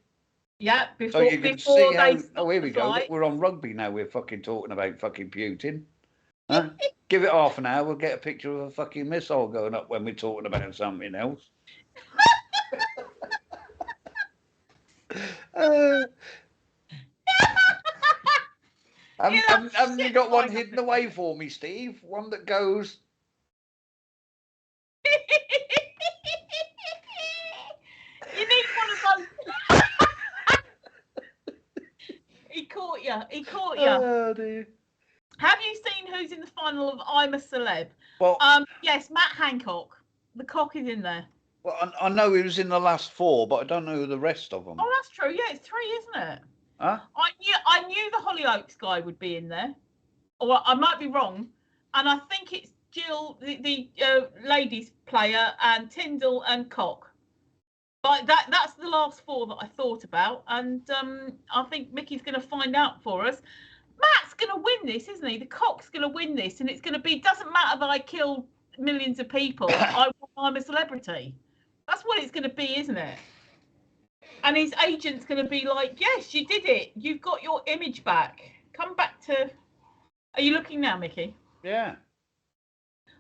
Yeah, so you can see how... Oh, here we go. Look, we're on rugby now. We're fucking talking about fucking Putin. Huh? Give it half an hour, we'll get a picture of a fucking missile going up when we're talking about something else. Haven't you got one hidden away for me, Steve? One that goes... You need one of those. He caught you. He caught you. Oh, dear. Have you seen who's in the final of I'm a Celeb? Well, yes, Matt Hancock. The cock is in there. Well, I know he was in the last 4, but I don't know the rest of them. Oh, that's true. Yeah, it's 3, isn't it? Huh? I knew the Hollyoaks guy would be in there, or I might be wrong. And I think it's Jill, the ladies player, and Tyndall and Cock. But that's the last 4 that I thought about, and I think Mickey's going to find out for us. Matt's going to win this, isn't he? The Cock's going to win this, and it's going to be, doesn't matter that I killed millions of people, I'm a celebrity. That's what it's going to be, isn't it? And his agent's going to be like, yes, you did it. You've got your image back. Come back to... Are you looking now, Mickey? Yeah.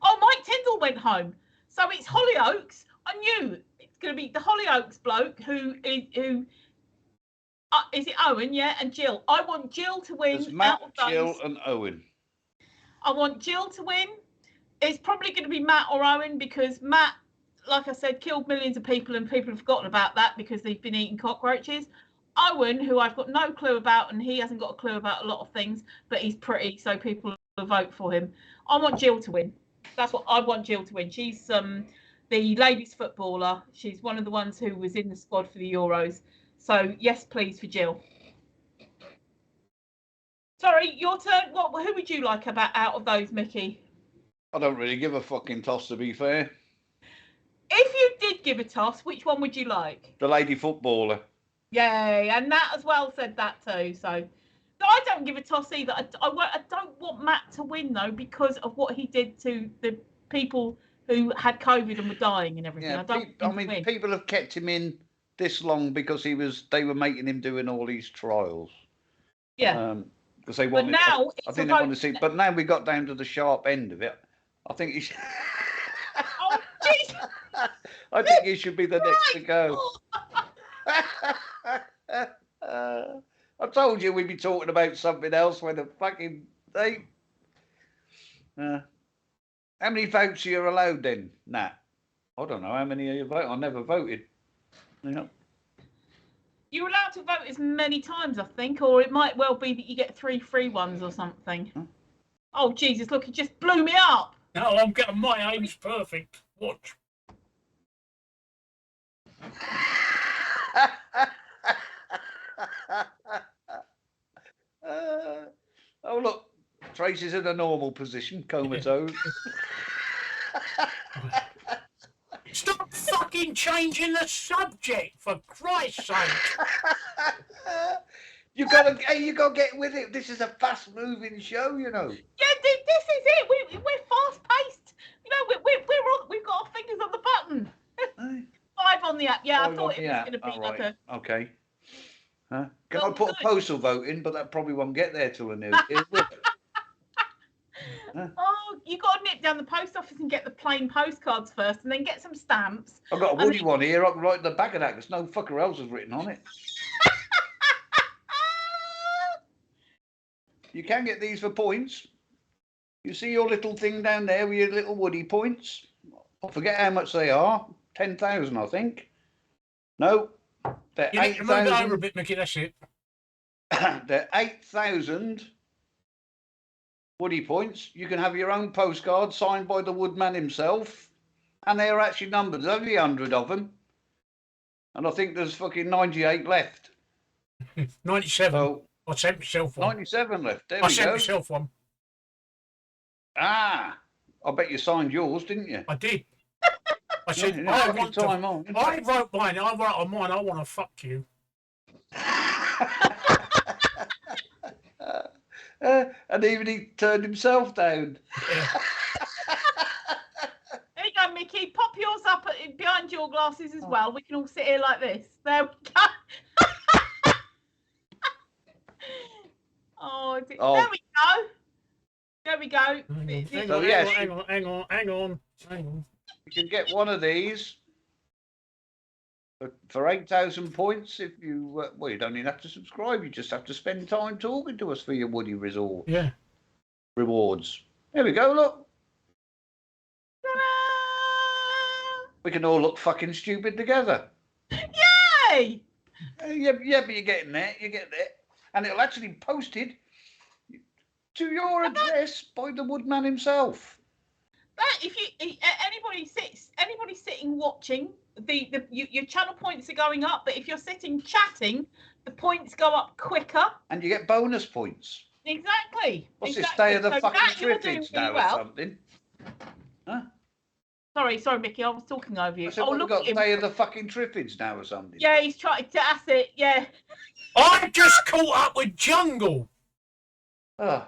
Oh, Mike Tyndall went home. So it's Hollyoaks. I knew it's going to be the Hollyoaks bloke who is it Owen, yeah, and Jill. I want Jill to win. There's Matt, out of those. Jill and Owen. I want Jill to win. It's probably going to be Matt or Owen, because Matt, like I said, killed millions of people, and people have forgotten about that because they've been eating cockroaches. Owen, who I've got no clue about, and he hasn't got a clue about a lot of things, but he's pretty, so people will vote for him. I want Jill to win. That's what I want Jill to win. She's the ladies footballer. She's one of the ones who was in the squad for the Euros. So yes, please, for Jill. Sorry, your turn. Who would you like out of those, Mickey? I don't really give a fucking toss, to be fair. If you did give a toss, which one would you like? The lady footballer. Yay, and Nat as well said that too. So I don't give a toss either. I don't want Matt to win, though, because of what he did to the people who had COVID and were dying and everything. Yeah, people have kept him in this long because they were making him doing all these trials. Yeah. Because they wanted. But now I think they want to see. But now we got down to the sharp end of it. I think he should. Oh, jeez. I think he should be the next to go. I told you we'd be talking about something else when the fucking they. How many votes are you allowed then, Nat? I don't know how many are you vote. I never voted. Yeah. You're allowed to vote as many times, I think, or it might well be that you get 3 free ones or something. Huh? Oh Jesus! Look, it just blew me up. No, I'm getting my aim's perfect. Watch. Oh look, Tracey's in a normal position, comatose. Stop fucking changing the subject, for Christ's sake! You gotta get with it. This is a fast-moving show, you know. Yeah, this is it. We're fast-paced. You know, we've got our fingers on the button. 5 on the app. Yeah, I thought it was going to be like a. Okay. Huh? Can I put a postal vote in? But that probably won't get there till the new year. Huh? Oh you got to nip down the post office and get the plain postcards first, and then get some stamps. I've got a woody one here. I can write the back of that because no fucker else has written on it. You can get these for points. You see your little thing down there with your little woody points? I forget how much they are. 10,000, I think. No, they're 8,000. Over a bit, Mickey. That's it. They're 8,000 woody points. You can have your own postcard signed by the woodman himself, and they are actually numbered. There's only 100 of them, and I think there's fucking 98 left. 97. So, I sent myself one. 97 left. There I we sent go. myself one. Ah, I bet you signed yours, didn't you? I did. I said, Yeah, I fucking want time to. on. I wrote mine. I wrote on mine. I want to fuck you. And even he turned himself down. Yeah. There you go, Mickey. Pop yours up behind your glasses as well. We can all sit here like this. There we go. Oh, there we go. There we go. Hang on. You can get one of these for 8,000 points if you, well, you don't even have to subscribe. You just have to spend time talking to us for your Woody Resort rewards. There we go, look. Ta-da! We can all look fucking stupid together. Yay! Yeah, but you're getting there. You get there. And it'll actually be posted to your address by the woodman himself. That if you anybody sitting watching, your channel points are going up, but if you're sitting chatting, the points go up quicker. And you get bonus points. Exactly. What's exactly. this day of the So fucking that you're doing Triffids really now well. or something? Huh? Sorry, Mickey, I was talking over you. I said, Oh, we've look got at him. day of the fucking Triffids now or something. Yeah, he's trying to. That's it. Yeah. I just caught up with Jungle. Oh.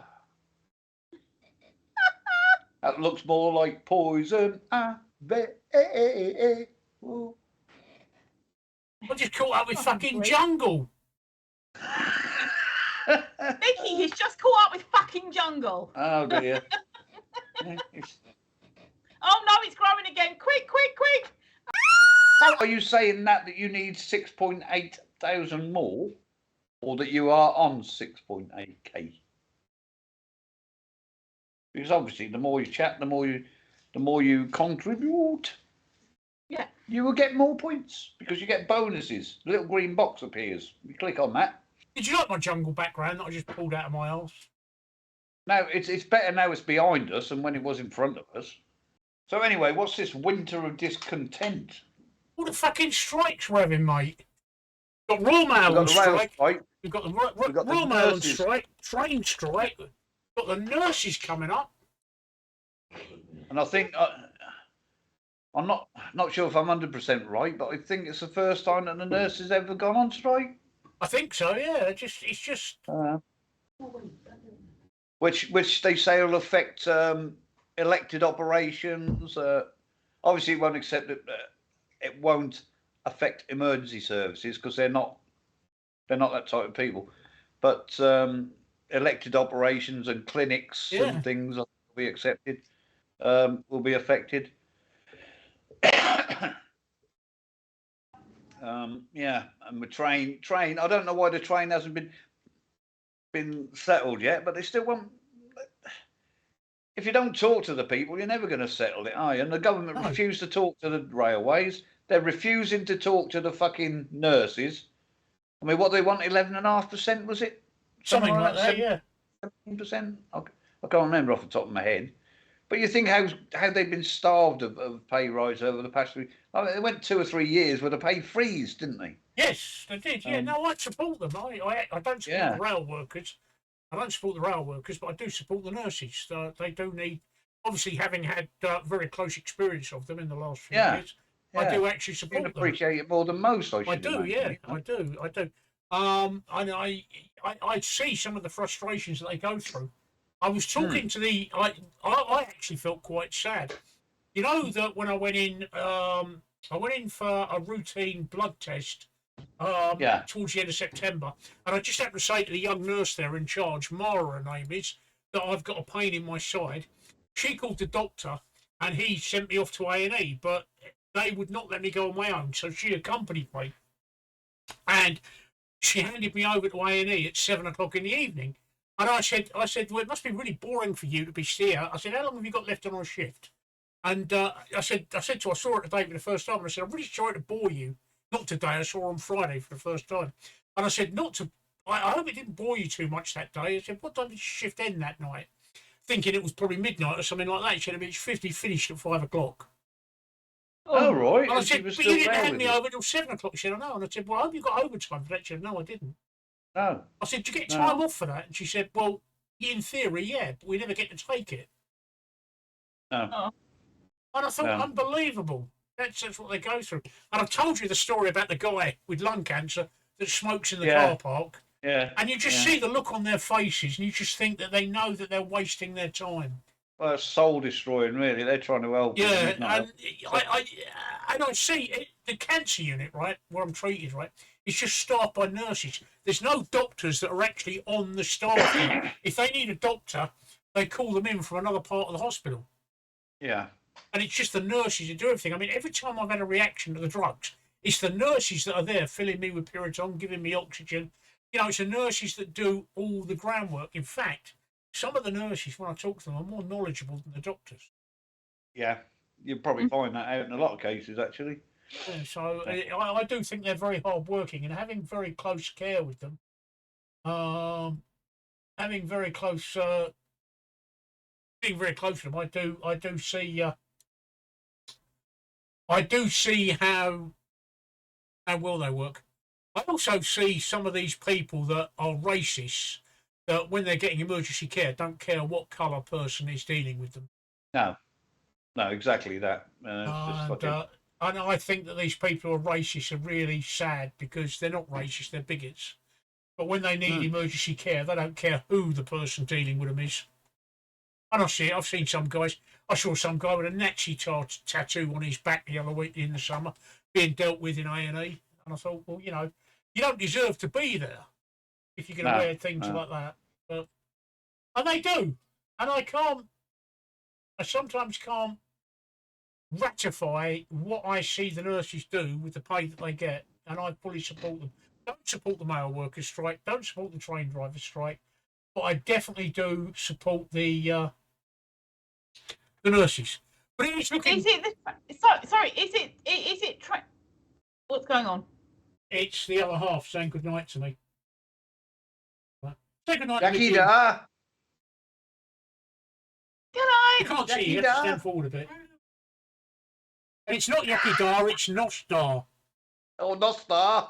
That looks more like poison. I just caught up with fucking Jungle. Mickey, he's just caught up with fucking Jungle. Oh dear. Oh no, it's growing again. Quick. Are you saying that you need 6.8 thousand more, or that you are on 6.8k? Because obviously, the more you chat, the more you contribute. Yeah. You will get more points because you get bonuses. The little green box appears. You click on that. Did you like my Jungle background that I just pulled out of my arse? Now it's better now it's behind us than when it was in front of us. So anyway, what's this winter of discontent? All the fucking strikes we're having, mate. Got Royal Mail on strike. We've got the Royal Mail on strike. Train strike. Got the nurses coming up. And I think I'm not sure if I'm 100% right, but I think it's the first time that the nurses ever gone on strike. I think so. Yeah. It's just. Which they say will affect elected operations. Obviously, it won't accept it. It won't affect emergency services because they're not that type of people. But elected operations and clinics and things will be accepted. Will be affected. And the train. I don't know why the train hasn't been settled yet, but they still won't. If you don't talk to the people, you're never going to settle it, are you? And the government refused to talk to the railways. They're refusing to talk to the fucking nurses. I mean, what they want, 11.5%, was it? Something like that, 17%? I can't remember off the top of my head. But you think how they've been starved of pay rise over the past week. I mean, they went 2 or 3 years with a pay freeze, didn't they? Yes, they did. Yeah, no, I support them. I don't support the rail workers. I don't support the rail workers, but I do support the nurses. They do need, obviously, having had very close experience of them in the last few years. I do actually support them. Appreciate it more than most. I do. I do. And I see some of the frustrations that they go through. I was talking to I actually felt quite sad. You know that when I went in for a routine blood test towards the end of September, and I just happened to say to the young nurse there in charge, Mara her name is, that I've got a pain in my side. She called the doctor, and he sent me off to A&E, but they would not let me go on my own, so she accompanied me. And she handed me over to A&E at 7 o'clock in the evening. And I said, well, it must be really boring for you to be here. I said, how long have you got left on our shift? And I said to her, I saw her today for the first time, and I said, I'm really sorry to bore you. Not today, I saw her on Friday for the first time. And I said, I hope it didn't bore you too much that day. I said, what time did your shift end that night? Thinking it was probably midnight or something like that. She said, it's 50 finished at 5 o'clock. Oh, right. And I said, but you didn't hand me you. over till 7 o'clock. She said, I know. And I said, well, I hope you got overtime for that. She said, no, I didn't. No. I said, do you get time off for that? And she said, well, in theory, yeah, but we never get to take it. No. Oh. And I thought, unbelievable. That's what they go through. And I've told you the story about the guy with lung cancer that smokes in the car park. Yeah. And you just see the look on their faces, and you just think that they know that they're wasting their time. Well, it's soul destroying, really. They're trying to help. Yeah, and I see it, the cancer unit, right, where I'm treated, right, it's just staffed by nurses. There's no doctors that are actually on the staff. If they need a doctor, they call them in from another part of the hospital. Yeah. And it's just the nurses who do everything. I mean, every time I've had a reaction to the drugs, it's the nurses that are there filling me with Piriton, giving me oxygen. You know, it's the nurses that do all the groundwork. In fact, some of the nurses, when I talk to them, are more knowledgeable than the doctors. Yeah, you'll probably find that out in a lot of cases, actually. Yeah, so I do think they're very hard working, and having very close care with them, having very close, being very close to them, I do see how well they work. I also see some of these people that are racist, that when they're getting emergency care, don't care what colour person is dealing with them. No, exactly that. And I think that these people who are racist are really sad, because they're not racist, they're bigots. But when they need emergency care, they don't care who the person dealing with them is. And I see it. I've seen some guys. I saw some guy with a Nazi tattoo on his back the other week in the summer, being dealt with in A&E. And I thought, well, you know, you don't deserve to be there if you're going to wear things like that. But, and they do. And I sometimes can't ratify what I see the nurses do with the pay that they get. And I fully support them. Don't support the mail workers strike. Don't support the train drivers strike. But I definitely do support the nurses. But it is looking. Is it what's going on? It's the other half saying good night to me. Say good night. Jackie Good night. You can't see. You have to stand forward a bit. And it's not Yucky Dar, it's Nostar. Oh, Nostar.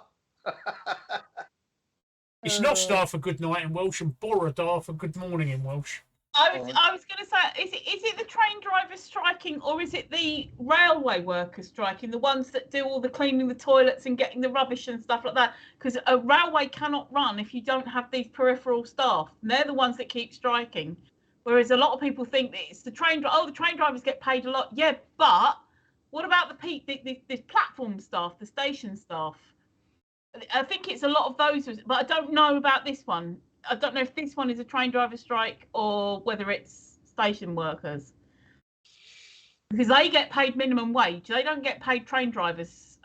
It's Nostar for good night in Welsh, and Boradar for good morning in Welsh. I was going to say, is it the train drivers striking, or is it the railway workers striking, the ones that do all the cleaning the toilets and getting the rubbish and stuff like that? Because a railway cannot run if you don't have these peripheral staff. And they're the ones that keep striking. Whereas a lot of people think that it's the train. The train drivers get paid a lot. Yeah, but what about the platform staff, the station staff? I think it's a lot of those, but I don't know about this one. I don't know if this one is a train driver strike or whether it's station workers, because they get paid minimum wage. They don't get paid train drivers'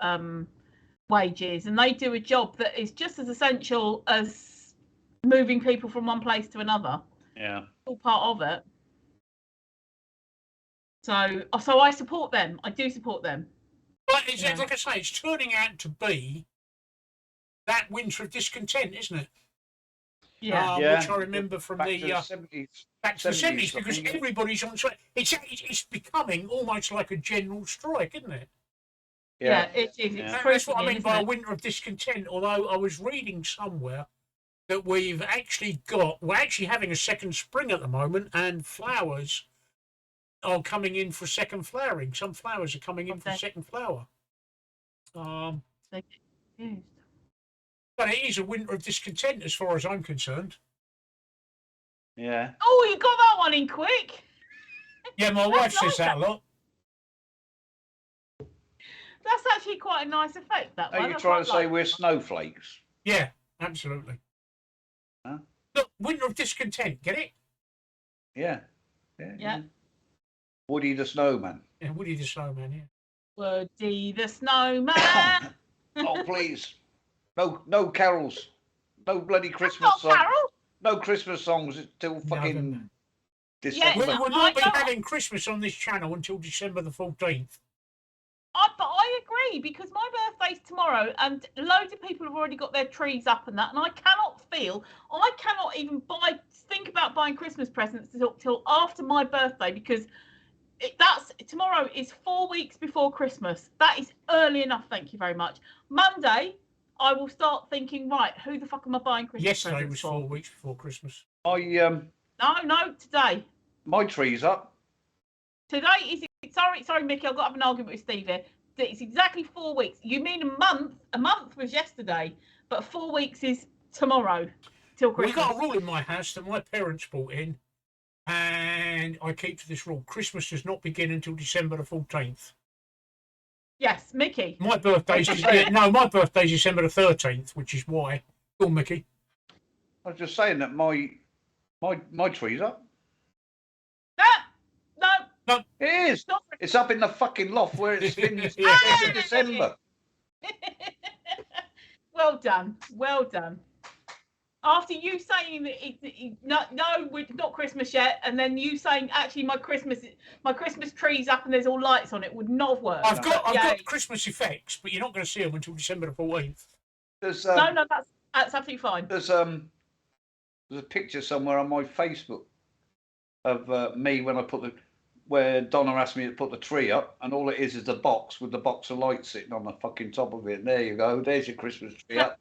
wages, and they do a job that is just as essential as moving people from one place to another. Yeah, all part of it. So I support them. I do support them. But it's, like I say, it's turning out to be that winter of discontent, isn't it? Yeah. Which I remember from back to the 70s, because everybody's on strike. It's becoming almost like a general strike, isn't it? Yeah, it is. That's what I mean by a winter of discontent. Although I was reading somewhere that we're actually having a second spring at the moment, and flowers are coming in for second flowering. Some flowers are coming in for second flower. But it is a winter of discontent as far as I'm concerned. Yeah. Oh, you got that one in quick. Yeah, my wife says that a lot. That's actually quite a nice effect, that one. Are you trying to say we're snowflakes? Yeah, absolutely. Huh? Look, winter of discontent, get it? Yeah. Yeah. Woody the Snowman. Yeah, Woody the Snowman, yeah. Woody the Snowman. Oh, please. No carols. No bloody Christmas Not songs. Carol. No Christmas songs until fucking November. December. Yeah, We'll not be I know. having Christmas on this channel until December the 14th. But I agree, because my birthday's tomorrow and loads of people have already got their trees up and that, and I cannot even think about buying Christmas presents till after my birthday, because tomorrow is 4 weeks before Christmas. That is early enough, thank you very much. Monday, I will start thinking, right, who the fuck am I buying Christmas Yesterday presents was for? 4 weeks before Christmas. No, today. My tree's up. Today is, sorry, Mickey, I've got to have an argument with Steve here. It's exactly 4 weeks. You mean a month? A month was yesterday, but 4 weeks is tomorrow till Christmas. We got a rule in my house that my parents brought in, and I keep to this rule. Christmas does not begin until December the 14th. Yes, Mickey. My birthday's my birthday's December the 13th, which is why. Go on, Mickey. I was just saying that my tree's up. No. It is. Not It's up in the fucking loft where it's been since Yeah. December. Well done. After you saying that no, we're not Christmas yet, and then you saying actually my Christmas tree's up and there's all lights on it, would not have worked. I've got Christmas effects, but you're not going to see them until December the 14th. There's No, that's absolutely fine. There's a picture somewhere on my Facebook of me when where Donna asked me to put the tree up, and all it is the box with the box of lights sitting on the fucking top of it. And there you go. There's your Christmas tree up.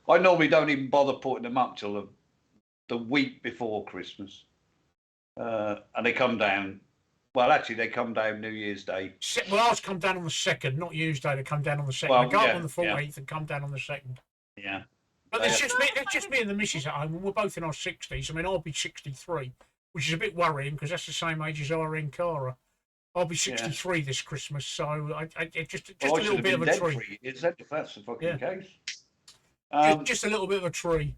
I normally don't even bother putting them up till the week before Christmas, and they come down. Well, actually, they come down New Year's Day. Well, ours come down on the 2nd, not Year's Day. They come down on the 2nd. Well, they go yeah, up on the 14th and come down on the 2nd. Yeah. But it's just me and the missus at home, and we're both in our 60s. I mean, I'll be 63, which is a bit worrying because that's the same age as Irene Cara. I'll be 63 this Christmas, so I just a little bit of a tree. If that's the fucking case. Just a little bit of a tree.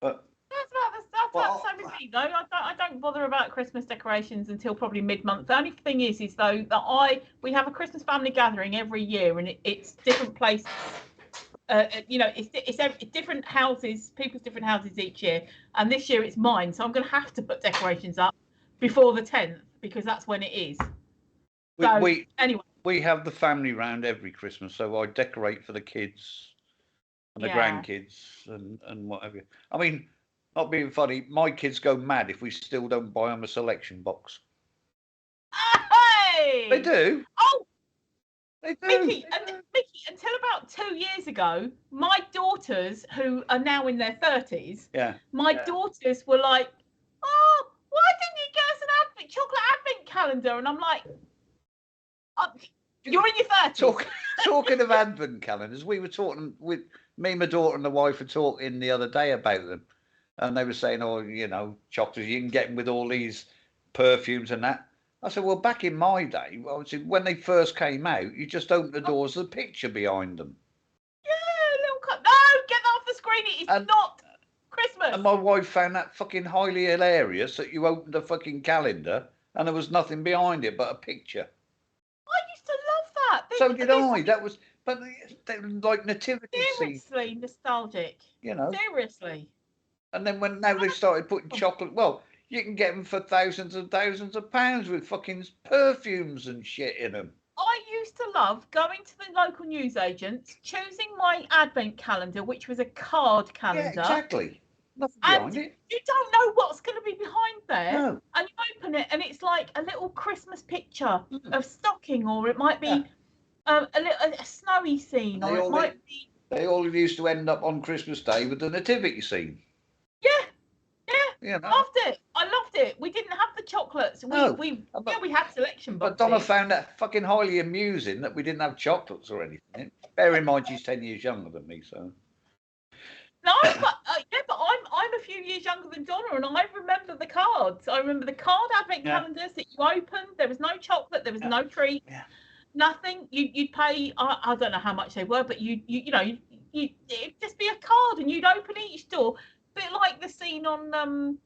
But That's so with me though. I don't bother about Christmas decorations until probably mid-month. The only thing is though that we have a Christmas family gathering every year, and it's different places. It's different houses, people's different houses each year, and this year it's mine. So I'm going to have to put decorations up before the 10th because that's when it is. Anyway, we have the family round every Christmas, so I decorate for the kids and the grandkids and whatever. I mean, not being funny, my kids go mad if we still don't buy them a selection box. Hey! They do. Oh, they do. Mickey, until about 2 years ago, my daughters, who are now in their 30s, my daughters were like, "Oh, why didn't you get us an chocolate advent calendar?" And I'm like, "You're in your 30s." Talking of advent calendars, we were talking with me, my daughter, and the wife were talking the other day about them, and they were saying, "Oh, chocolates, you can get them with all these perfumes and that." I said, well, back in my day, obviously, when they first came out, you just opened the doors of the picture behind them. Yeah, little cut. No, get that off the screen. It is not Christmas. And my wife found that fucking highly hilarious that you opened a fucking calendar and there was nothing behind it but a picture. I used to love that. So did I. That was, but they were like nativity scenes. Seriously nostalgic. Seriously. And then now they started putting chocolate, well, you can get them for thousands and thousands of pounds with fucking perfumes and shit in them. I used to love going to the local newsagents, choosing my advent calendar, which was a card calendar. Yeah, exactly. Nothing behind it. You don't know what's going to be behind there. No. And you open it, and it's like a little Christmas picture of stocking, or it might be a snowy scene, They all used to end up on Christmas Day with the nativity scene. Yeah. Loved it. I loved it. We didn't have the chocolates. We had selection boxes. But Donna found that fucking highly amusing that we didn't have chocolates or anything. Bear in mind she's 10 years younger than me, so. No, but I'm a few years younger than Donna, and I remember the cards. I remember the card advent calendars that you opened. There was no chocolate. There was no treat. Yeah. Nothing. You'd pay. I don't know how much they were, but it'd just be a card, and you'd open each door. Bit like the scene on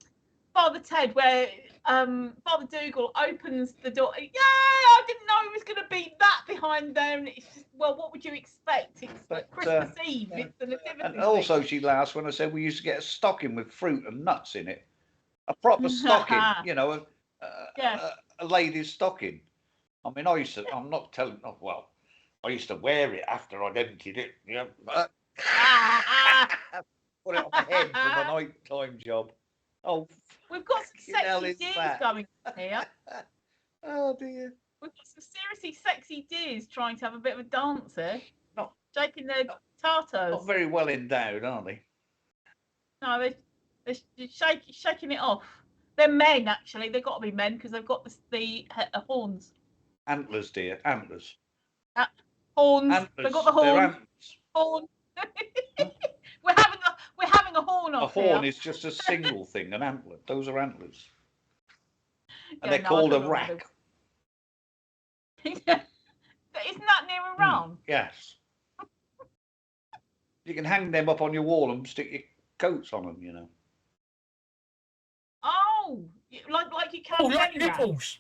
Father Ted where Father Dougal opens the door. Yeah, I didn't know it was going to be that behind there, and it's just, well, what would you expect? It's Christmas Eve. It's the nativity. And also, she laughed when I said we used to get a stocking with fruit and nuts in it, a proper stocking, you know, a lady's stocking. I mean, I used to. I'm not telling. Oh, well, I used to wear it after I'd emptied it. You know, put it on my head for my night-time job. Oh, we've got some sexy dears going on here. Oh dear. We've got some seriously sexy dears trying to have a bit of a dance here. Not shaking their tartars. Not very well endowed, are they? No, they're shaking it off. They're men, actually. They've got to be men because they've got the horns. Antlers, dear. Antlers. Horns. Antlers. They've got the horns. Horn. We're having a horn off. A horn here. is just a single thing. An antler. Those are antlers. And they're called a rack. Isn't that near a round? Yes. You can hang them up on your wall and stick your coats on them, you know. Oh, like you can. Oh, like nipples.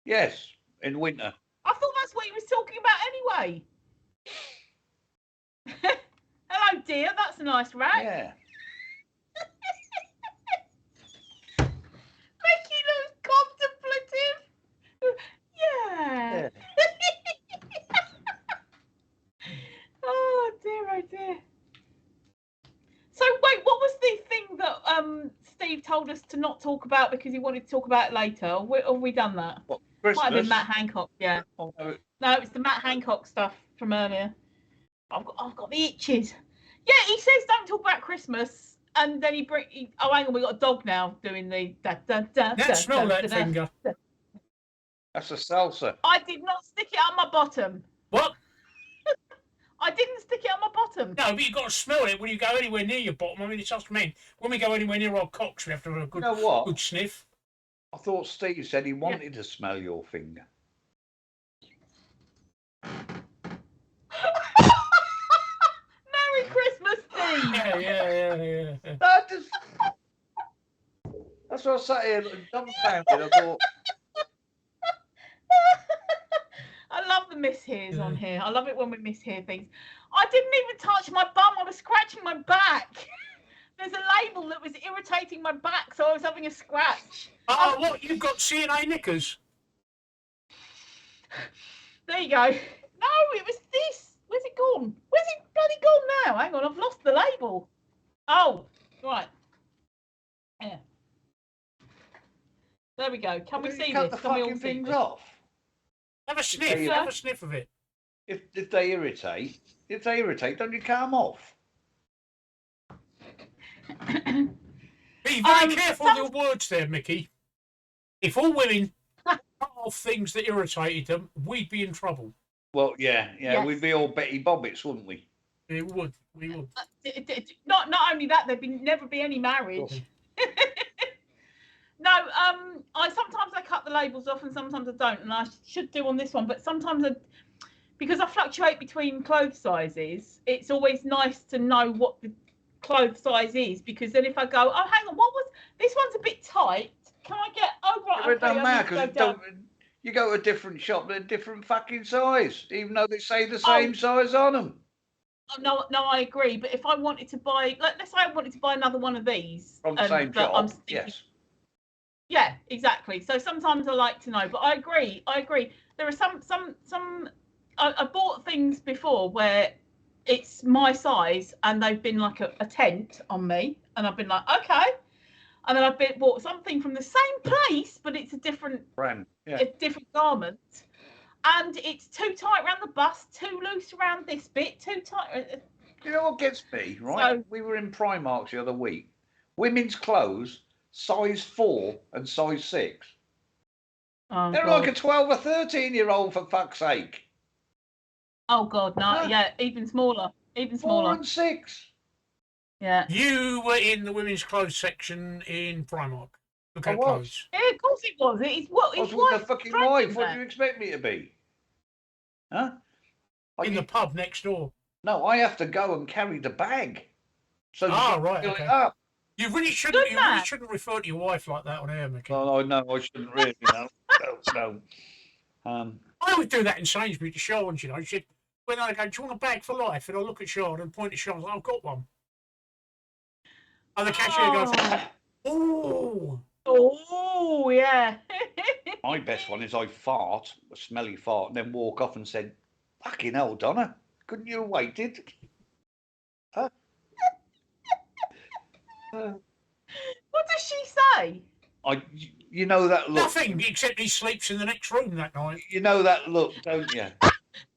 Yes, in winter. I thought that's what he was talking about anyway. Hello, dear. That's a nice rack. Yeah. Becky looks contemplative. Yeah. Oh dear. So wait, what was the thing that Steve told us to not talk about because he wanted to talk about it later? Or have we done that? What, Christmas? Might have been Matt Hancock. Yeah. Oh, no. No, it's the Matt Hancock stuff from earlier. I've got the itches. Yeah, he says don't talk about Christmas, and then oh, hang on, we got a dog now doing the Smell that finger. That's a salsa. I did not stick it on my bottom. What? I didn't stick it on my bottom. No, but you've got to smell it when you go anywhere near your bottom. I mean, it's us men. When we go anywhere near our cocks, we have to have a good, you know what? good sniff. I thought Steve said he wanted to smell your finger. Merry Christmas, Steve. Yeah. That's what I sat here dumbfounded. I thought. I love the mishears on here. I love it when we mishear things. I didn't even touch my bum. I was scratching my back. There's a label that was irritating my back, so I was having a scratch. Oh, what? You've got CNA knickers? There you go. No, it was this. Where's it gone? Where's it bloody gone now? Hang on, I've lost the label. Oh, right. Yeah. There we go. Can we see cut this? the Can we all fucking see things this? off? Have a sniff. Have a sniff of it. If they irritate, don't you cut them off? Be very careful with your words there, Mickey. If all women cut off things that irritated them, we'd be in trouble. Well, yeah, Yes. we'd be all Betty Bobbits, wouldn't we? We would. Not only that, there'd never be any marriage. No, sometimes I cut the labels off and sometimes I don't, and I should do on this one. But sometimes because I fluctuate between clothes sizes, it's always nice to know what the clothes size is, because then if I go, oh, hang on, this one's a bit tight. Can I get? Oh, right. It doesn't matter because you go to a different shop, they're different fucking size, even though they say the same size on them. No, I agree. But if I wanted to buy, let's say I wanted to buy another one of these From the same shop, yes. Yeah, exactly. So sometimes I like to know, but I agree. There are some. I bought things before where it's my size and they've been like a tent on me, and I've been like, okay. And then I've bought something from the same place, but it's a different brand, a different garment, and it's too tight around the bust, too loose around this bit, too tight. You know what gets me, right? So, we were in Primark the other week. Women's clothes, size 4 and size 6. Oh, they're God. like a 12 or 13-year-old, for fuck's sake. Oh God, no, yeah, even smaller. 4 and 6. Yeah. You were in the women's clothes section in Primark. Look at clothes. Yeah, of course it was. It's what? I was with the fucking wife. What do you expect me to be? Huh? In the pub next door. No, I have to go and carry the bag. So right. Fill it up. You really shouldn't. You really shouldn't refer to your wife like that on air, Mickey. Well, I know I shouldn't really. No. I always do that in Sainsbury to Sean. You know, she when I go, "Do you want a bag for life?" and I look at Sean and point at Sean, like, "I've got one." And the cashier goes, "Oh, oh, yeah." My best one is I fart, a smelly fart, and then walk off and said, "Fucking hell, Donna, couldn't you have waited?" Huh? What does she say? You know that look. nothing except he sleeps in the next room that night." You know that look, don't you?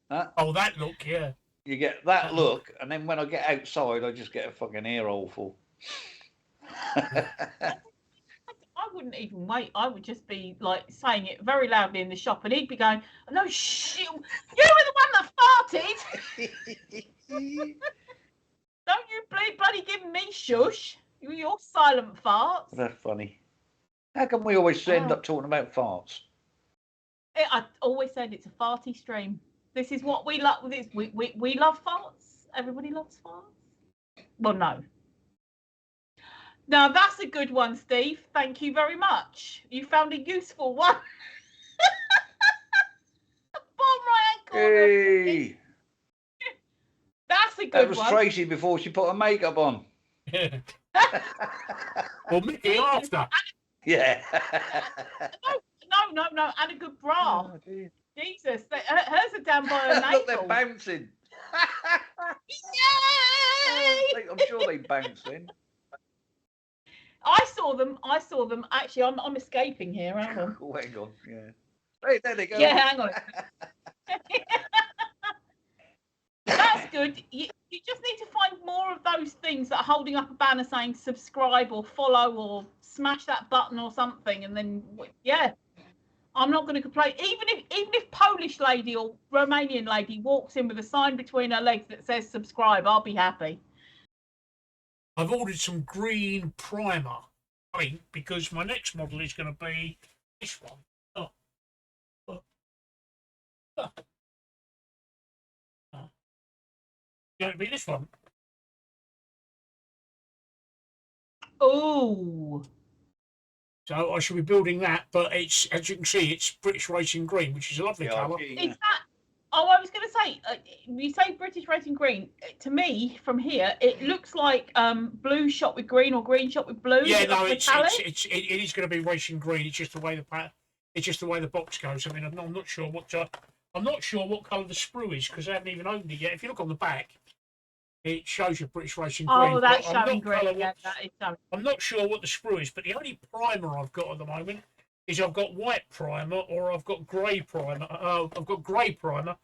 Huh? Oh, that look, yeah. You get that look, and then when I get outside, I just get a fucking ear hole full. I wouldn't even wait. I would just be like saying it very loudly in the shop, and he'd be going, "No, shh, you were the one that farted. Don't you bloody give me shush. You're silent farts." That's funny. How come we always end up talking about farts? I always said it's a farty stream. This is what we love. We love farts. Everybody loves farts. Well, no. Now that's a good one, Steve. Thank you very much. You found a useful one. Bottom right-hand corner. Hey, That's a good one. that was Tracey before she put her makeup on. Yeah. Well, Mickey after. Yeah. No, and a good bra. Oh, dear. Jesus, hers are down by her Look, they're navel. bouncing. Yay! I'm sure they bounce in. I saw them. Actually, I'm escaping here. Hang on. Oh, hang on. Yeah. Hey, there they go. Yeah, hang on. That's good. You just need to find more of those things that are holding up a banner saying subscribe or follow or smash that button or something, and then yeah, I'm not going to complain. Even if Polish lady or Romanian lady walks in with a sign between her legs that says subscribe, I'll be happy. I've ordered some green primer. I mean, because my next model is going to be this one. Going to be this one. Oh. So I shall be building that, but it's, as you can see, it's British Racing Green, which is a lovely colour. Is that? Oh, I was going to say, you say British Racing Green. To me, from here, it looks like blue shot with green or green shot with blue. Yeah, no, it is going to be Racing Green. It's just the way the box goes. I mean, I'm not sure what colour the sprue is because I haven't even opened it yet. If you look on the back, it shows you British Racing Green. Oh, that's showing green. Yeah, that is showing. I'm not sure what the sprue is, but the only primer I've got at the moment is I've got white primer or I've got grey primer. I've got grey primer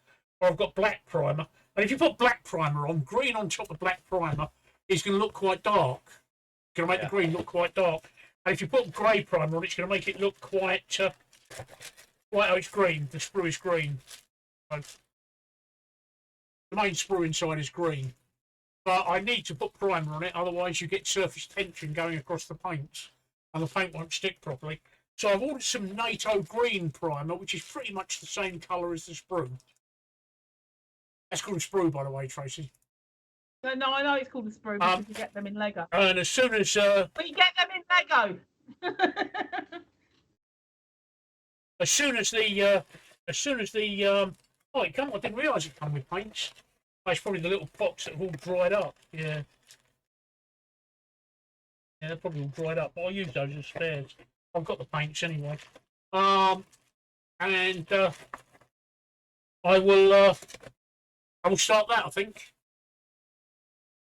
or I've got black primer. And if you put black primer on, green on top of black primer is going to look quite dark. It's going to make the green look quite dark. And if you put grey primer on, it's going to make it look quite. Oh, it's green. The sprue is green. So the main sprue inside is green. But I need to put primer on it, otherwise you get surface tension going across the paints and the paint won't stick properly. So I've ordered some NATO green primer, which is pretty much the same colour as the sprue. That's called a sprue, by the way, Tracey. No, I know it's called a sprue because you get them in Lego. And as soon as... But you get them in Lego! as soon as the... oh, it come, I didn't realise it come with paints. Oh, it's probably the little pots that have all dried up. Yeah. Yeah, they're probably all dried up. But I'll use those as spares. I've got the paints anyway. And I will start that, I think.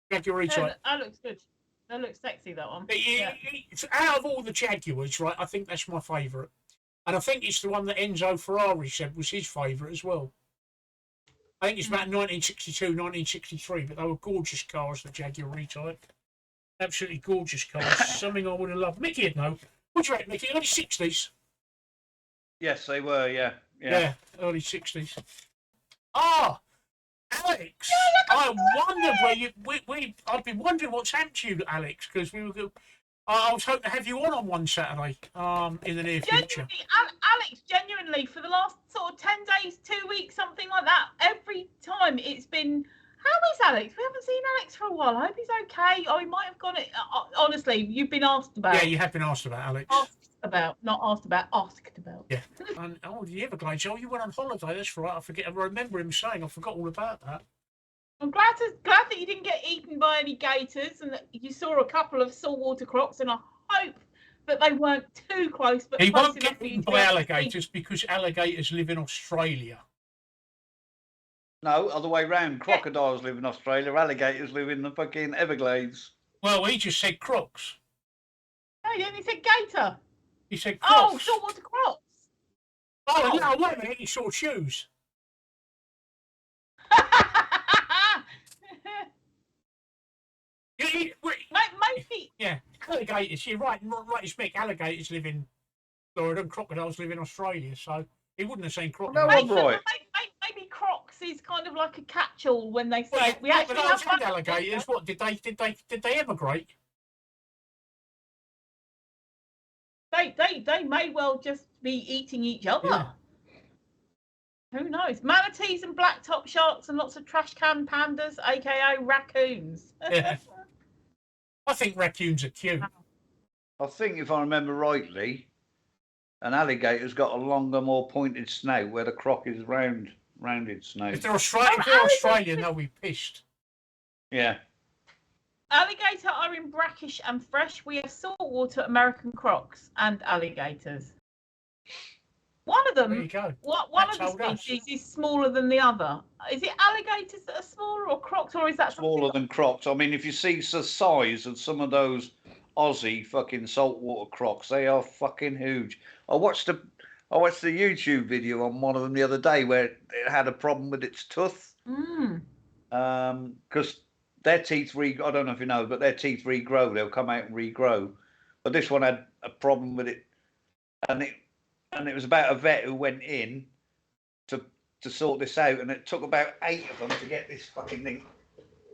Jaguar E-Type. That looks good. That looks sexy, that one. It's out of all the Jaguars, right, I think that's my favourite. And I think it's the one that Enzo Ferrari said was his favourite as well. I think it's about 1962, 1963, but they were gorgeous cars, the Jaguar E-Type. Absolutely gorgeous cars. Something I would have loved. Mickey would know. What do you reckon, Mickey? Early 60s? Yes, they were, yeah. Yeah, early 60s. Ah, Alex! I wondered where you... I've been wondering what's happened to you, Alex, because we were... I was hoping to have you on one Saturday in the near future. Alex, genuinely, for the last sort of 10 days, 2 weeks, something like that, every time it's been, how is Alex? We haven't seen Alex for a while. I hope he's okay. Oh, he might have gone. Honestly, you've been asked about. Yeah, you have been asked about, Alex. Asked about, not asked about, asked about. Yeah. And the Everglades. Oh, you went on holiday. That's right. I remember him saying. I forgot all about that. I'm glad that you didn't get eaten by any gators, and that you saw a couple of saltwater crocs, and I hope that they weren't too close. But He close won't enough get for you eaten to by be able to alligators because alligators live in Australia. No, other way round. Crocodiles live in Australia. Alligators live in the fucking Everglades. Well, he just said Crocs. No, he didn't. He said gator. He said Crocs. Oh, saltwater crocs. Oh, no, wait a minute. He saw shoes. Maybe. Yeah, alligators. You're right. Right, Mick. Alligators live in Florida and crocodiles live in Australia. So he wouldn't have seen crocodiles. No, I'm right. Maybe Crocs is kind of like a catch-all when they say Well, we actually have had alligators. What did they emigrate? They may well just be eating each other. Yeah. Who knows? Manatees and blacktop sharks and lots of trash can pandas, aka raccoons. Yeah. I think raccoons are cute. I think if I remember rightly, an alligator's got a longer, more pointed snout, where the croc is rounded snout. If they're Australian, they'll be pissed. Yeah. Alligator are in brackish and fresh. We have saltwater American crocs and alligators. One of them, There you go. one of the species is smaller than the other. Is it alligators that are smaller or crocs, or is that Smaller than crocs? I mean, if you see the size of some of those Aussie fucking saltwater crocs, they are fucking huge. I watched the YouTube video on one of them the other day where it had a problem with its tooth. Because their teeth I don't know if you know, but their teeth regrow. They'll come out and regrow. But this one had a problem with it, and it was about a vet who went in to sort this out, and it took about 8 of them to get this fucking thing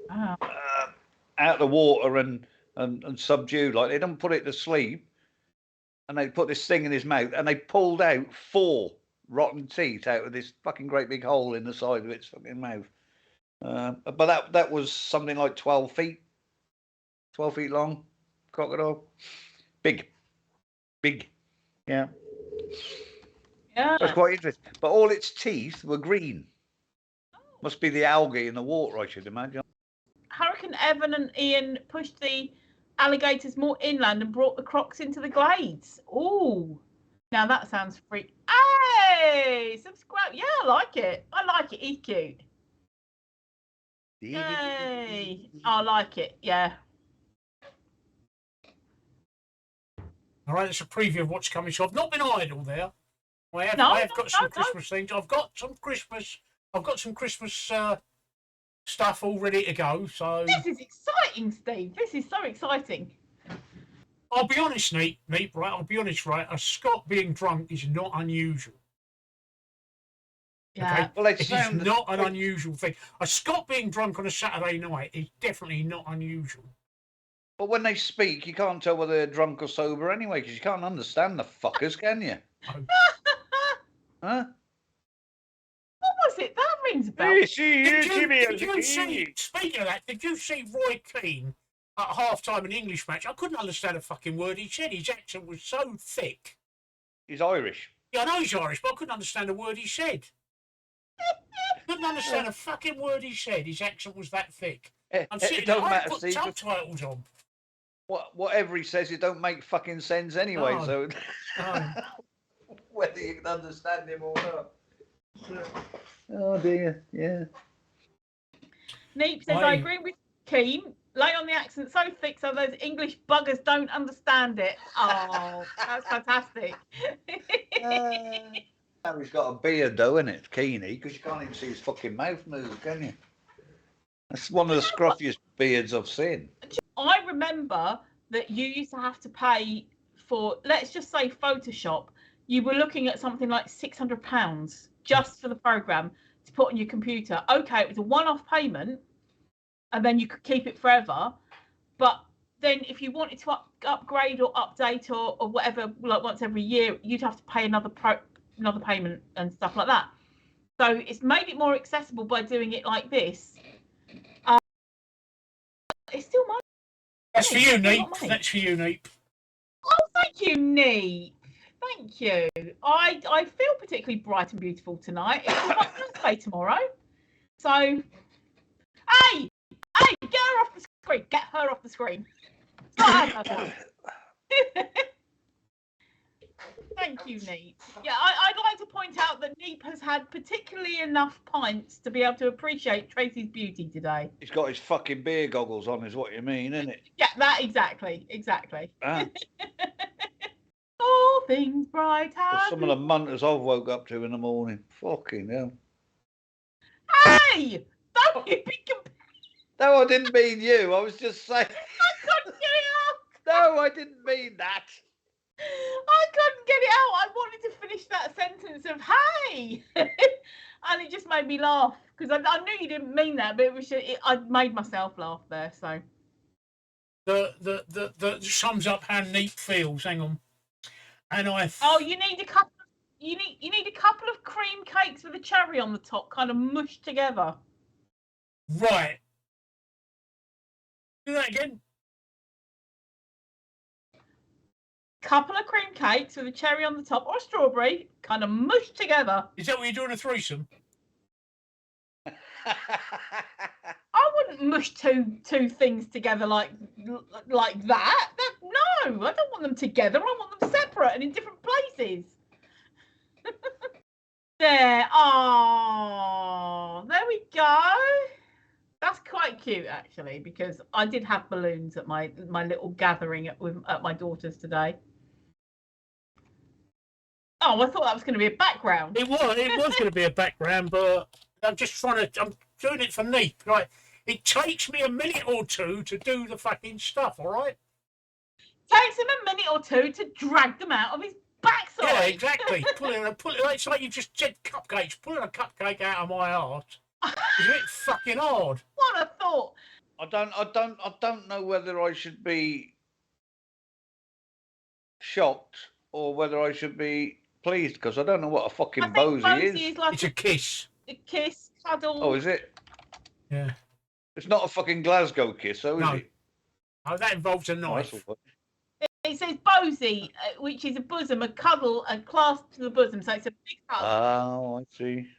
out of the water and subdued. Like, they didn't put it to sleep, and they put this thing in his mouth, and they pulled out 4 rotten teeth out of this fucking great big hole in the side of its fucking mouth. But that was something like 12 feet long, crocodile. Big, yeah. Yeah. That's quite interesting. But all its teeth were green. Must be the algae in the water, I should imagine. Hurricane Evan and Ian pushed the alligators more inland and brought the crocs into the glades. Oh, now that sounds freak. Hey, subscribe. Yeah, I like it. He's cute. Yay. I like it. Yeah. All right, that's a preview of what's coming. So I've not been idle there. I have got some Christmas things. I've got some Christmas stuff all ready to go. So this is exciting, Steve. This is so exciting. I'll be honest, Nate, right? I'll be honest, right? A Scot being drunk is not unusual. Yeah. Okay? Well, it is not an unusual thing. A Scot being drunk on a Saturday night is definitely not unusual. But when they speak, you can't tell whether they're drunk or sober anyway, because you can't understand the fuckers, can you? Huh? What was it? That rings a bell. Did you see, speaking of that, did you see Roy Keane at half-time in English match? I couldn't understand a fucking word he said. His accent was so thick. He's Irish. Yeah, I know he's Irish, but I couldn't understand a word he said. Couldn't understand a fucking word he said. His accent was that thick. I'm sitting there, I put subtitles on. Whatever he says, it don't make fucking sense anyway. No. So No. whether you can understand him or not. Oh dear, yeah. Neep says, I agree with Keane. Lay on the accent so thick so those English buggers don't understand it. Oh, that's fantastic. Now he's got a beard though, isn't it, Keaney? Because you can't even see his fucking mouth move, can you? That's one of the scruffiest beards I've seen. I remember that you used to have to pay for, let's just say Photoshop. You were looking at something like £600 just for the program to put on your computer. Okay, it was a one-off payment, and then you could keep it forever. But then if you wanted to upgrade or update or whatever, like once every year, you'd have to pay another payment and stuff like that. So it's made it more accessible by doing it like this. That's for you, Not Neep. me. That's for you, Neep. Oh, thank you, Neep. Thank you. I feel particularly bright and beautiful tonight. It's my birthday tomorrow. So, hey, get her off the screen. Get her off the screen. Thank you, Neep. Yeah, I'd like to point out that Neep has had particularly enough pints to be able to appreciate Tracey's beauty today. He's got his fucking beer goggles on, is what you mean, isn't it? Yeah, that exactly. Ah. All things bright. Some of the munters I've woke up to in the morning. Fucking hell. Hey! Don't you be No, I didn't mean you. I was just saying. I couldn't get it out. No, I didn't mean that. I couldn't get it out. I wanted to finish that sentence of "hey," and it just made me laugh because I knew you didn't mean that, but I made myself laugh there. So The sums up how Neep feels. Hang on, and you need a couple. You need a couple of cream cakes with a cherry on the top, kind of mushed together. Right. Do that again. Couple of cream cakes with a cherry on the top or a strawberry, kind of mushed together. Is that what you're doing, a threesome? I wouldn't mush two things together like that. No, I don't want them together. I want them separate and in different places. There. Oh, there we go. That's quite cute, actually, because I did have balloons at my little gathering at my daughter's today. Oh, I thought that was going to be a background. It was going to be a background, but I'm doing it for Neep. Right, it takes me a minute or two to do the fucking stuff. All right. Takes him a minute or two to drag them out of his backside. Yeah, exactly. Pulling it's like you just said cupcakes. Pulling a cupcake out of my heart is a bit fucking hard. What a thought. I don't know whether I should be shocked or whether I should be pleased because I don't know what a fucking Bozie is. Like it's a kiss. A kiss, cuddle. Oh, is it? Yeah. It's not a fucking Glasgow kiss, though, is it? Oh, that involves a knife. It says Bozie, which is a bosom, a cuddle, a clasp to the bosom. So it's a big hug. Oh, I see.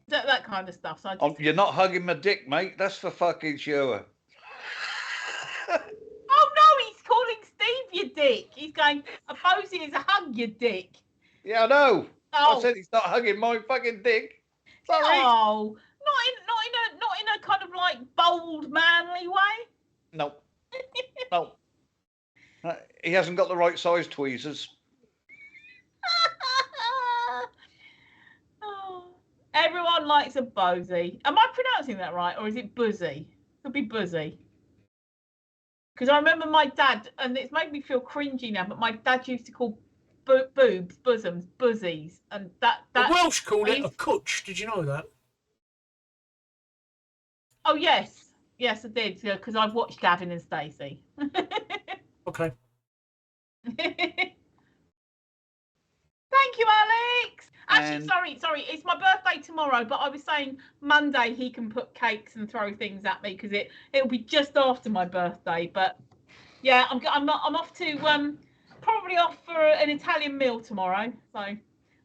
That kind of stuff. So you're not hugging my dick, mate. That's for fucking sure. Oh no, he's calling Steve your dick. He's going, a Bozie is a hug your dick. Yeah, I know. Oh. I said he's not hugging my fucking dick. Sorry. Oh, not in a kind of like bold, manly way. No. No. He hasn't got the right size tweezers. Oh. Everyone likes a Bozie. Am I pronouncing that right, or is it Bozie? Could be Bozie. Because I remember my dad, and it's made me feel cringy now, but my dad used to call boobs, bosoms, buzzies, and that. The Welsh call it a cwtch. Did you know that? Oh yes, I did, because I've watched Gavin and Stacey. Okay. Thank you, Alex. Actually, sorry, it's my birthday tomorrow, but I was saying Monday he can put cakes and throw things at me because it'll be just after my birthday. But yeah, I'm off to probably off for an Italian meal tomorrow. So,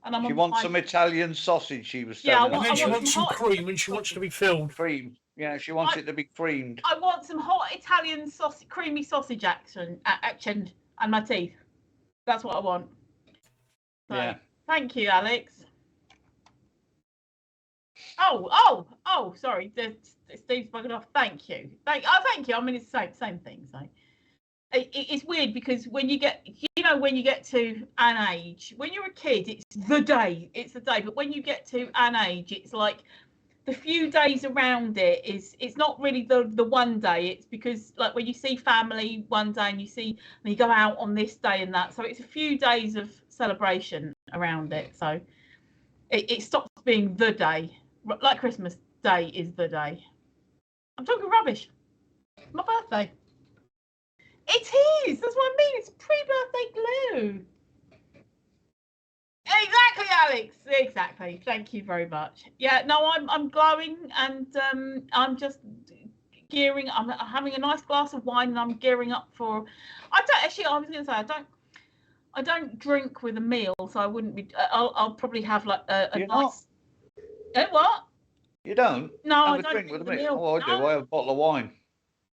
and she wants some Italian sausage. She was saying. Yeah, and then she wants some cream, and she wants to be filled. Cream. Yeah, she wants it to be creamed. I want some hot Italian sausage, creamy sausage action, and my teeth. That's what I want. So, yeah. Thank you, Alex. Oh, sorry. Steve's bugging off. Thank you. Thank you. I mean, it's the same thing. So it's weird because when you get to an age, when you're a kid, it's the day. But when you get to an age, it's like the few days around it's not really the one day. It's because like when you see family one day and you go out on this day and that. So it's a few days of celebration around it. So it stops being the day. Like Christmas Day is the day. I'm talking rubbish. My birthday. It is. That's what I mean. It's pre-birthday glue. Exactly, Alex. Exactly. Thank you very much. Yeah. No, I'm glowing, and I'm just gearing. I'm having a nice glass of wine, and I'm gearing up for. I don't actually. I was going to say I don't drink with a meal, so I wouldn't be. I'll probably have like a nice. What? You don't? No, have I a don't drink with the me. meal. Oh, I do. I have a bottle of wine.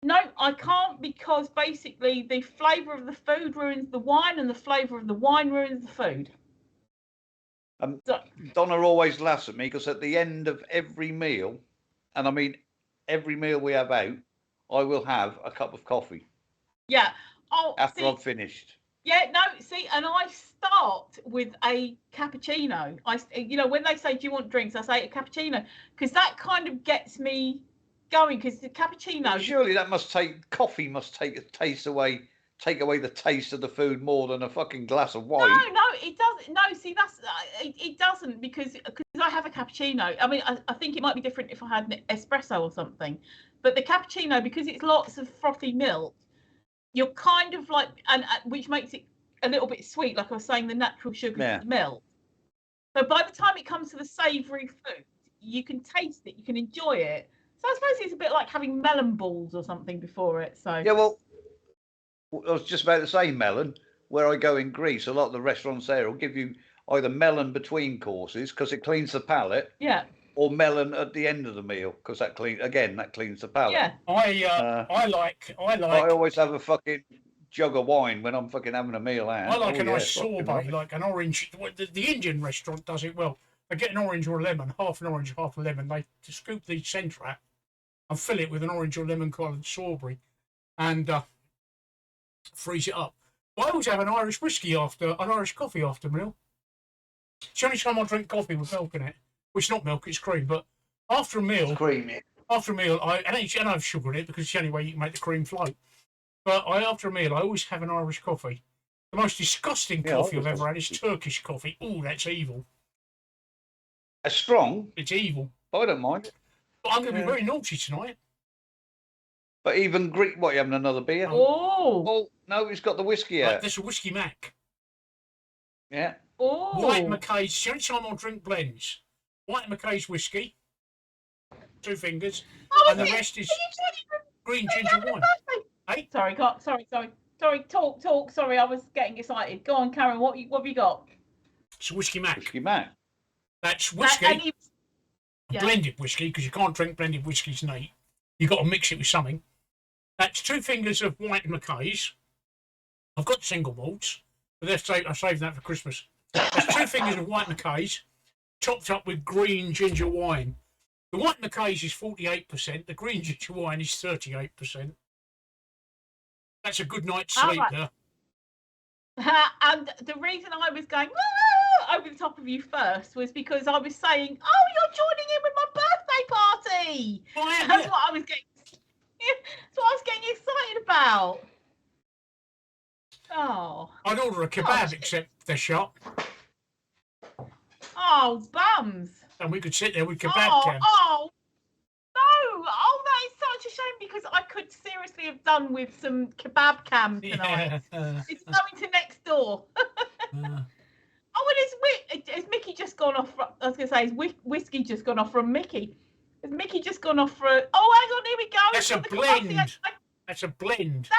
No, I can't, because basically the flavour of the food ruins the wine, and the flavour of the wine ruins the food. Donna always laughs at me because at the end of every meal, and I mean every meal we have out, I will have a cup of coffee. Yeah. Oh, after I've finished. Yeah, no, see, and I start with a cappuccino. When they say, do you want drinks? I say a cappuccino, because that kind of gets me going, because the cappuccino. Surely that coffee must take away the taste of the food more than a fucking glass of wine. No, it doesn't. No, see, it doesn't, because I have a cappuccino. I mean, I think it might be different if I had an espresso or something, but the cappuccino, because it's lots of frothy milk, you're kind of like, and which makes it a little bit sweet, like I was saying, the natural sugar of the milk. So by the time it comes to the savoury food, you can taste it, you can enjoy it. So I suppose it's a bit like having melon balls or something before it. So yeah, well, I was just about to say melon. Where I go in Greece, a lot of the restaurants there will give you either melon between courses because it cleans the palate. Yeah. Or melon at the end of the meal because that cleans the palate. Yeah. I like. I always have a fucking jug of wine when I'm fucking having a meal out. I like a nice sorbet, like an orange. The Indian restaurant does it well. They get an orange or a lemon, half an orange, half a lemon. They scoop the centre out and fill it with an orange or lemon coloured sorbet and freeze it up. I always have an Irish coffee after meal. It's the only time I drink coffee with milk in it. Well, it's not milk, it's cream. But after a meal, I don't have sugar in it because it's the only way you can make the cream float. But after a meal, I always have an Irish coffee. The most disgusting coffee I've ever had is Turkish coffee. Oh, that's evil. It's strong. It's evil. I don't mind. But I'm going to be very naughty tonight. But even Greek, what, you having another beer? Oh, no, he's got the whiskey out. There's a whiskey mac. Yeah. Oh. White McKay's. The only time I'll drink blends. White McKay's whiskey, 2 fingers, and the rest is green ginger wine. Hey? Sorry, talk. Sorry, I was getting excited. Go on, Karen. What have you got? It's a whiskey mac. Whiskey mac. That's whiskey. Blended whiskey, because you can't drink blended whiskies neat. You've got to mix it with something. That's 2 fingers of white McKay's. I've got single malts, but I saved that for Christmas. That's 2 fingers of white McKay's, topped up with green ginger wine. The white McKay's is 48%. The green ginger wine is 38%. That's a good night's sleep there. And the reason I was going over the top of you first was because I was saying, "Oh, you're joining in with my birthday party." That's what I was getting. That's what I was getting excited about. Oh. I'd order a kebab, except they're shut. Oh, bums. And we could sit there with kebab cam. Oh, no. Oh, that is such a shame, because I could seriously have done with some kebab cam tonight. Yeah. It's going to next door. Oh, and has Mickey just gone off? I was going to say, has whiskey just gone off from Mickey? Has Mickey just gone off for hang on, here we go. That's a blend. That's a blend.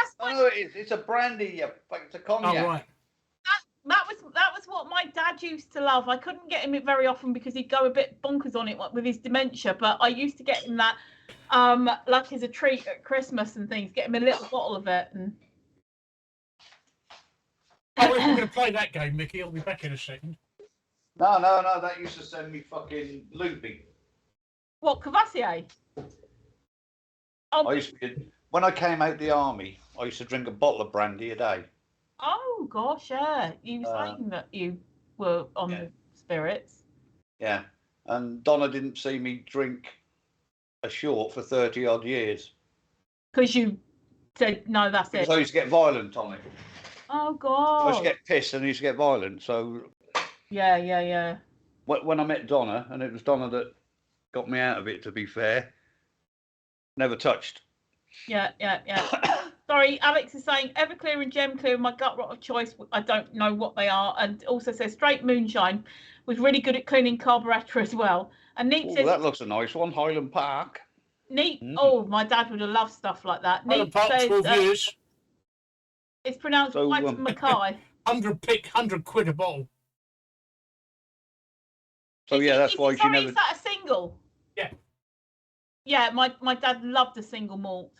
It's a brandy. It's a cognac. Oh, right. That was what my dad used to love. I couldn't get him it very often because he'd go a bit bonkers on it with his dementia. But I used to get him that, like as a treat at Christmas and things. Get him a little bottle of it. And we're going to play that game, Mickey. I'll be back in a second. No. That used to send me fucking loopy. What, Cavassier? Oh, when I came out the army, I used to drink a bottle of brandy a day. Oh gosh, yeah. You were saying that you were on the spirits. Yeah, and Donna didn't see me drink a short for 30 odd years. Because you said no, that's it. Because I used to get violent on it. Oh god. I used to get pissed and I used to get violent. So yeah. When I met Donna, and it was Donna that got me out of it, to be fair, never touched. Yeah. Sorry, Alex is saying Everclear and Gem Clear, my gut rot of choice. I don't know what they are, and also says Straight Moonshine was really good at cleaning carburetor as well. And Neat says that looks a nice one, Highland Park. Neat. Oh, my dad would have loved stuff like that. Highland Neat Park, says 12 years. it's pronounced So, White Mackay. 100 quid a bottle. So yeah, that's why she never. Is that a single? Yeah. Yeah, my dad loved a single malt.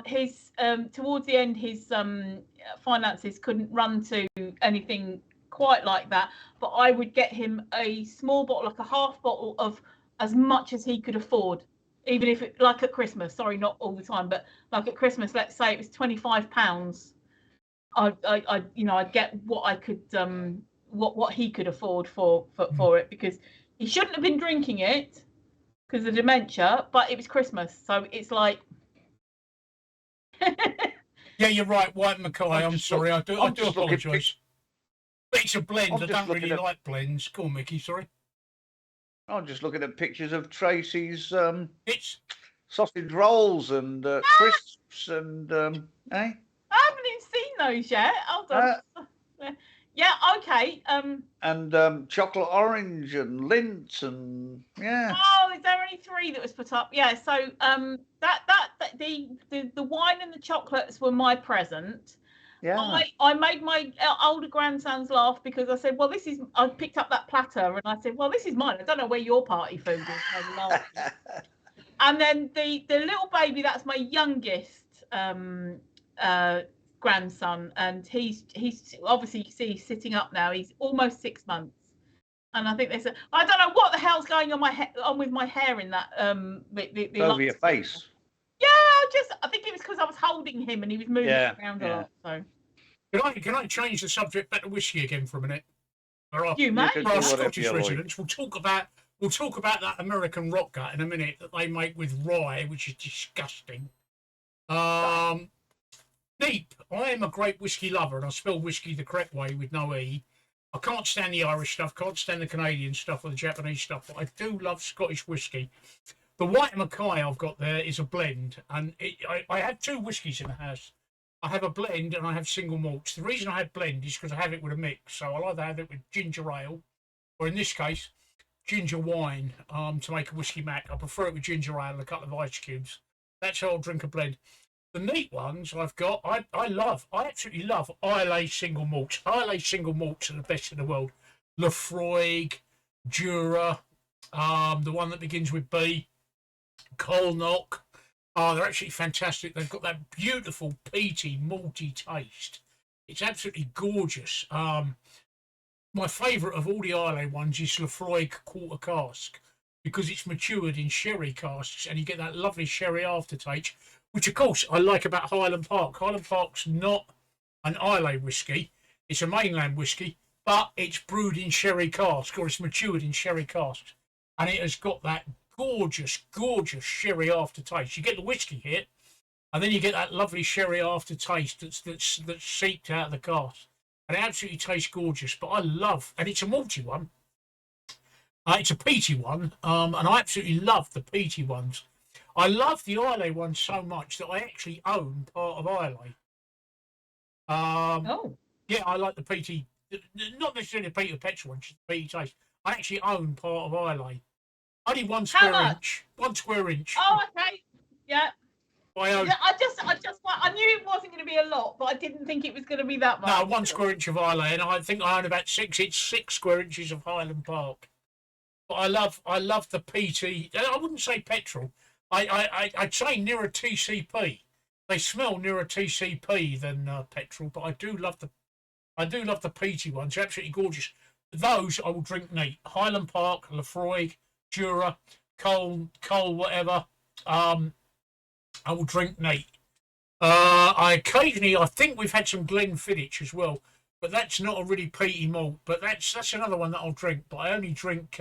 His towards the end, his finances couldn't run to anything quite like that. But I would get him a small bottle, like a half bottle of as much as he could afford, even if it, like at Christmas. Sorry, not all the time, but like at Christmas, let's say it was £25. I'd get what I could what he could afford for it, because he shouldn't have been drinking it because of dementia, but it was Christmas, so it's like. Yeah, you're right, White Mackay. I'm sorry, I do apologise. But it's a blend. I don't really like blends. Go on, Mickey. Sorry. I'm just looking at pictures of Tracey's It's sausage rolls and crisps and I haven't even seen those yet. Hold on. Yeah, okay. And chocolate orange and Lindt and yeah. Oh, is there only 3 that was put up? Yeah. So the wine and the chocolates were my present. Yeah. I made my older grandsons laugh because I said, well, I picked up that platter and I said, well, this is mine. I don't know where your party food is. And then the little baby, that's my youngest grandson, and he's obviously, you see, he's sitting up now. He's almost 6 months, and I think they said, I don't know what the hell's going on with my hair in that over your face. Yeah, I think it was because I was holding him and he was moving around a lot. So can I change the subject back to whiskey again for a minute? You may. For our Scottish residents, we'll talk about that American rock gut in a minute that they make with rye, which is disgusting. Deep. I am a great whiskey lover, and I spell whiskey the correct way with no E. I can't stand the Irish stuff, can't stand the Canadian stuff or the Japanese stuff, but I do love Scottish whiskey. The White Mackay I've got there is a blend, and I have 2 whiskies in the house. I have a blend and I have single malts. The reason I have blend is because I have it with a mix, so I'll either have it with ginger ale, or in this case, ginger wine to make a whiskey mac. I prefer it with ginger ale and a couple of ice cubes. That's how I'll drink a blend. The neat ones I've got, I absolutely love Islay single malts. Islay single malts are the best in the world. Lefroy, Jura, the one that begins with B, Colnock. Oh, they're actually fantastic. They've got that beautiful peaty, malty taste. It's absolutely gorgeous. My favourite of all the Islay ones is Lefroy quarter cask, because it's matured in sherry casks and you get that lovely sherry aftertaste, which of course I like about Highland Park. Highland Park's not an Islay whiskey, it's a mainland whiskey, but it's brewed in sherry cask, or it's matured in sherry casks, and it has got that gorgeous, gorgeous sherry aftertaste. You get the whiskey here, and then you get that lovely sherry aftertaste that's seeped out of the cask, and it absolutely tastes gorgeous. But I love, and it's a malty one. It's a peaty one, and I absolutely love the peaty ones. I love the Islay ones so much that I actually own part of Islay. Yeah, I like the peaty, not necessarily the peaty petrol one, just the peaty taste. I actually own part of Islay. Only 1 square inch. 1 square inch. Oh, okay. Yeah. I own. Yeah, I knew it wasn't going to be a lot, but I didn't think it was going to be that much. No, 1 square inch of Islay, and I think I own about 6 square inches of Highland Park. But I love the peaty. I wouldn't say petrol. I'd say nearer TCP. They smell nearer TCP than petrol, but I do love the peaty ones. They're absolutely gorgeous. Those I will drink neat. Highland Park, Lefroy, Jura, Cole, whatever. I will drink neat. I think we've had some Glenfiddich as well, but that's not a really peaty malt. But that's another one that I'll drink. But I only drink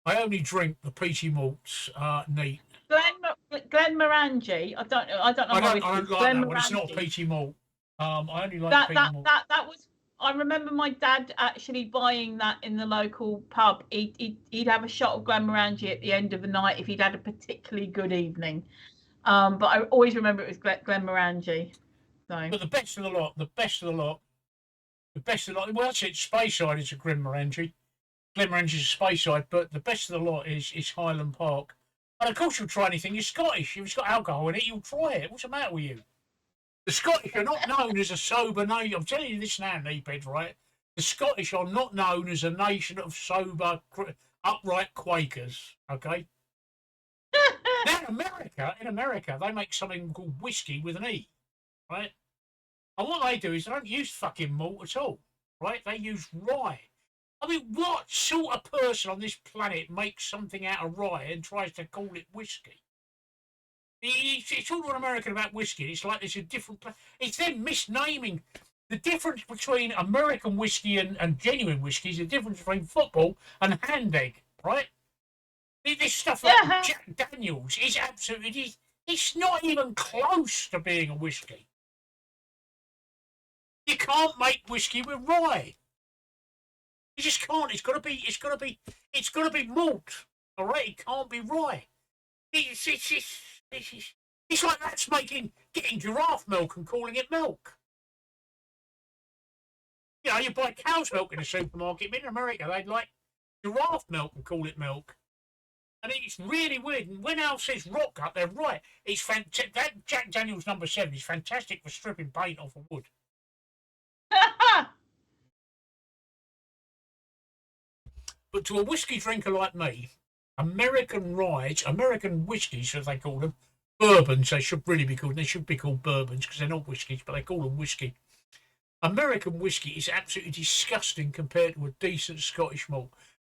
the peaty malts neat. Glenmorangie. I don't know. I don't like that one. It's not a peaty malt. I only like peaty malt. That was. I remember my dad actually buying that in the local pub. He'd have a shot of Glenmorangie at the end of the night if he'd had a particularly good evening. But I always remember it was Glenmorangie. So. But the best of the lot. Well, that's it. Speyside is a Glenmorangie. Glenmorangie's a Speyside, but the best of the lot is Highland Park. And of course you'll try anything. You're Scottish. If it's got alcohol in it, you'll try it. What's the matter with you? The Scottish are not known as a sober nation. I'm telling you this now, Neeped, right? The Scottish are not known as a nation of sober, upright Quakers, okay? Now in America, they make something called whiskey with an E, right? And what they do is they don't use fucking malt at all, right? They use rye. I mean, what sort of person on this planet makes something out of rye and tries to call it whiskey? It's all American about whiskey. It's like there's a different... It's them misnaming. The difference between American whiskey and genuine whiskey is the difference between football and hand egg, right? This stuff like Jack Daniels is absolutely... It's not even close to being a whiskey. You can't make whiskey with rye. You just can't. It's got to be malt. All right, it can't be rye. It's like that's getting giraffe milk and calling it milk. You know, you buy cow's milk in the supermarket. In America, they'd like giraffe milk and call it milk. And it's really weird. And when Al says rock gut, they're right. It's fantastic. That Jack Daniels number 7 is fantastic for stripping paint off of wood. But to a whiskey drinker like me, American ryes, American whiskies, as they call them, bourbons, they should really be called. They should be called bourbons because they're not whiskies, but they call them whiskey. American whiskey is absolutely disgusting compared to a decent Scottish malt.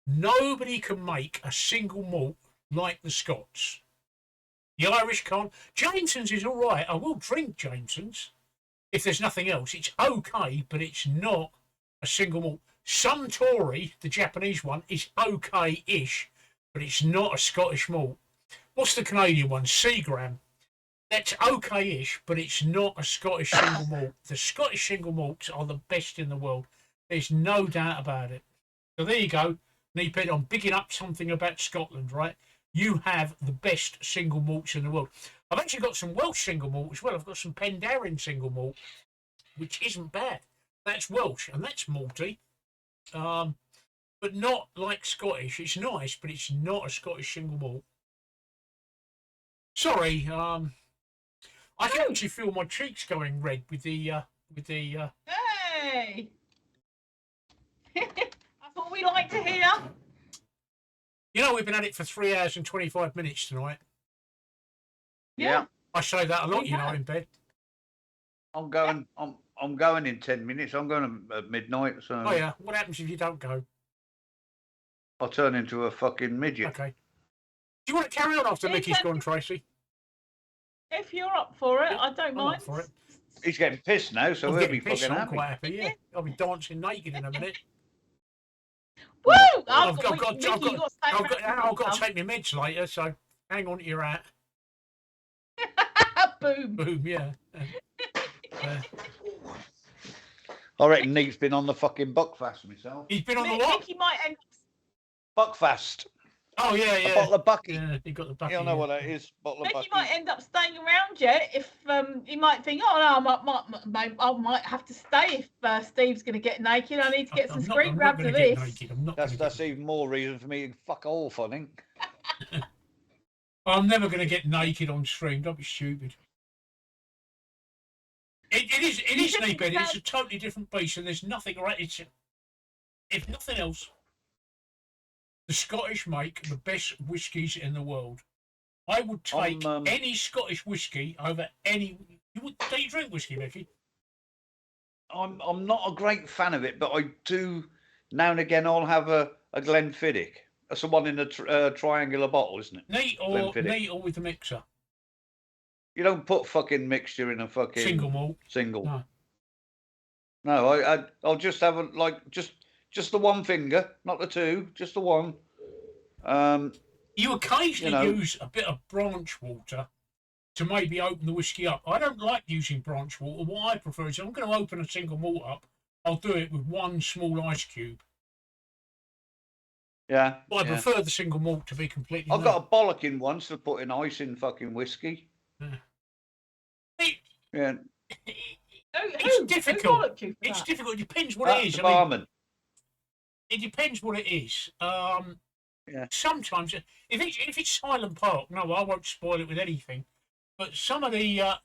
Nobody can make a single malt like the Scots. The Irish can't. Jameson's is all right. I will drink Jameson's if there's nothing else. It's okay, but it's not a single malt. Suntory, the Japanese one, is okay-ish, but it's not a Scottish malt. What's the Canadian one? Seagram. That's okay-ish, but it's not a Scottish single malt. The Scottish single malts are the best in the world. There's no doubt about it. So there you go. Neeped, I'm bigging up something about Scotland, right? You have the best single malts in the world. I've actually got some Welsh single malt as well. I've got some Penderyn single malt, which isn't bad. That's Welsh, and that's malty. But not like Scottish. It's nice, but it's not a Scottish single malt. Sorry, I can actually feel my cheeks going red with the Hey! That's what we like to hear. Yeah. You know, we've been at it for 3 hours and 25 minutes tonight. Yeah. I say that a lot, you know, in bed. I'm going in 10 minutes. I'm going at midnight. So. Oh yeah. What happens if you don't go? I'll turn into a fucking midget. Okay. Do you want to carry on after Mickey's gone, Tracey? If you're up for it, I don't I'm mind. up for it. He's getting pissed now, so I'm he'll be getting pissed, fucking I'm happy. quite happy, yeah. I'll be dancing naked in a minute. Woo! I've got to take my meds later, so hang on to your hat. Boom. Boom, yeah. I reckon Neat's been on the fucking Buckfast myself. He's been on the what? Mickey might end Buckfast. Oh, yeah. A bottle of Bucky. Yeah, he got the Bucky. You don't know what that is. Bottle of Mickey Bucky. might end up staying around yet if he might think, oh no, I might have to stay if Steve's going to get naked. I need to get some screen grabs of this. That's even more reason for me to fuck off, I think. I'm never going to get naked on stream. Don't be stupid. It is naked. It's a totally different beast, and there's nothing right. If nothing else, the Scottish make the best whiskies in the world. I would take any Scottish whiskey over any. Do you drink whiskey, Mickey? I'm not a great fan of it, but I do now and again. I'll have a Glenfiddich. That's the one in the triangular bottle, isn't it? Neat or with the mixer. You don't put fucking mixture in a fucking single malt. Single. No, I'll just have just the one finger, not the two, just the one. You occasionally use a bit of branch water to maybe open the whiskey up. I don't like using branch water. What I prefer is if I'm going to open a single malt up, I'll do it with one small ice cube. Yeah. But I prefer the single malt to be completely. I've got a bollocking once for putting ice in fucking whiskey. Yeah. It's difficult. It's difficult. It depends what it is. The barman. It depends what it is. Yeah. Sometimes, if it's Silent Park, no, I won't spoil it with anything. But some of the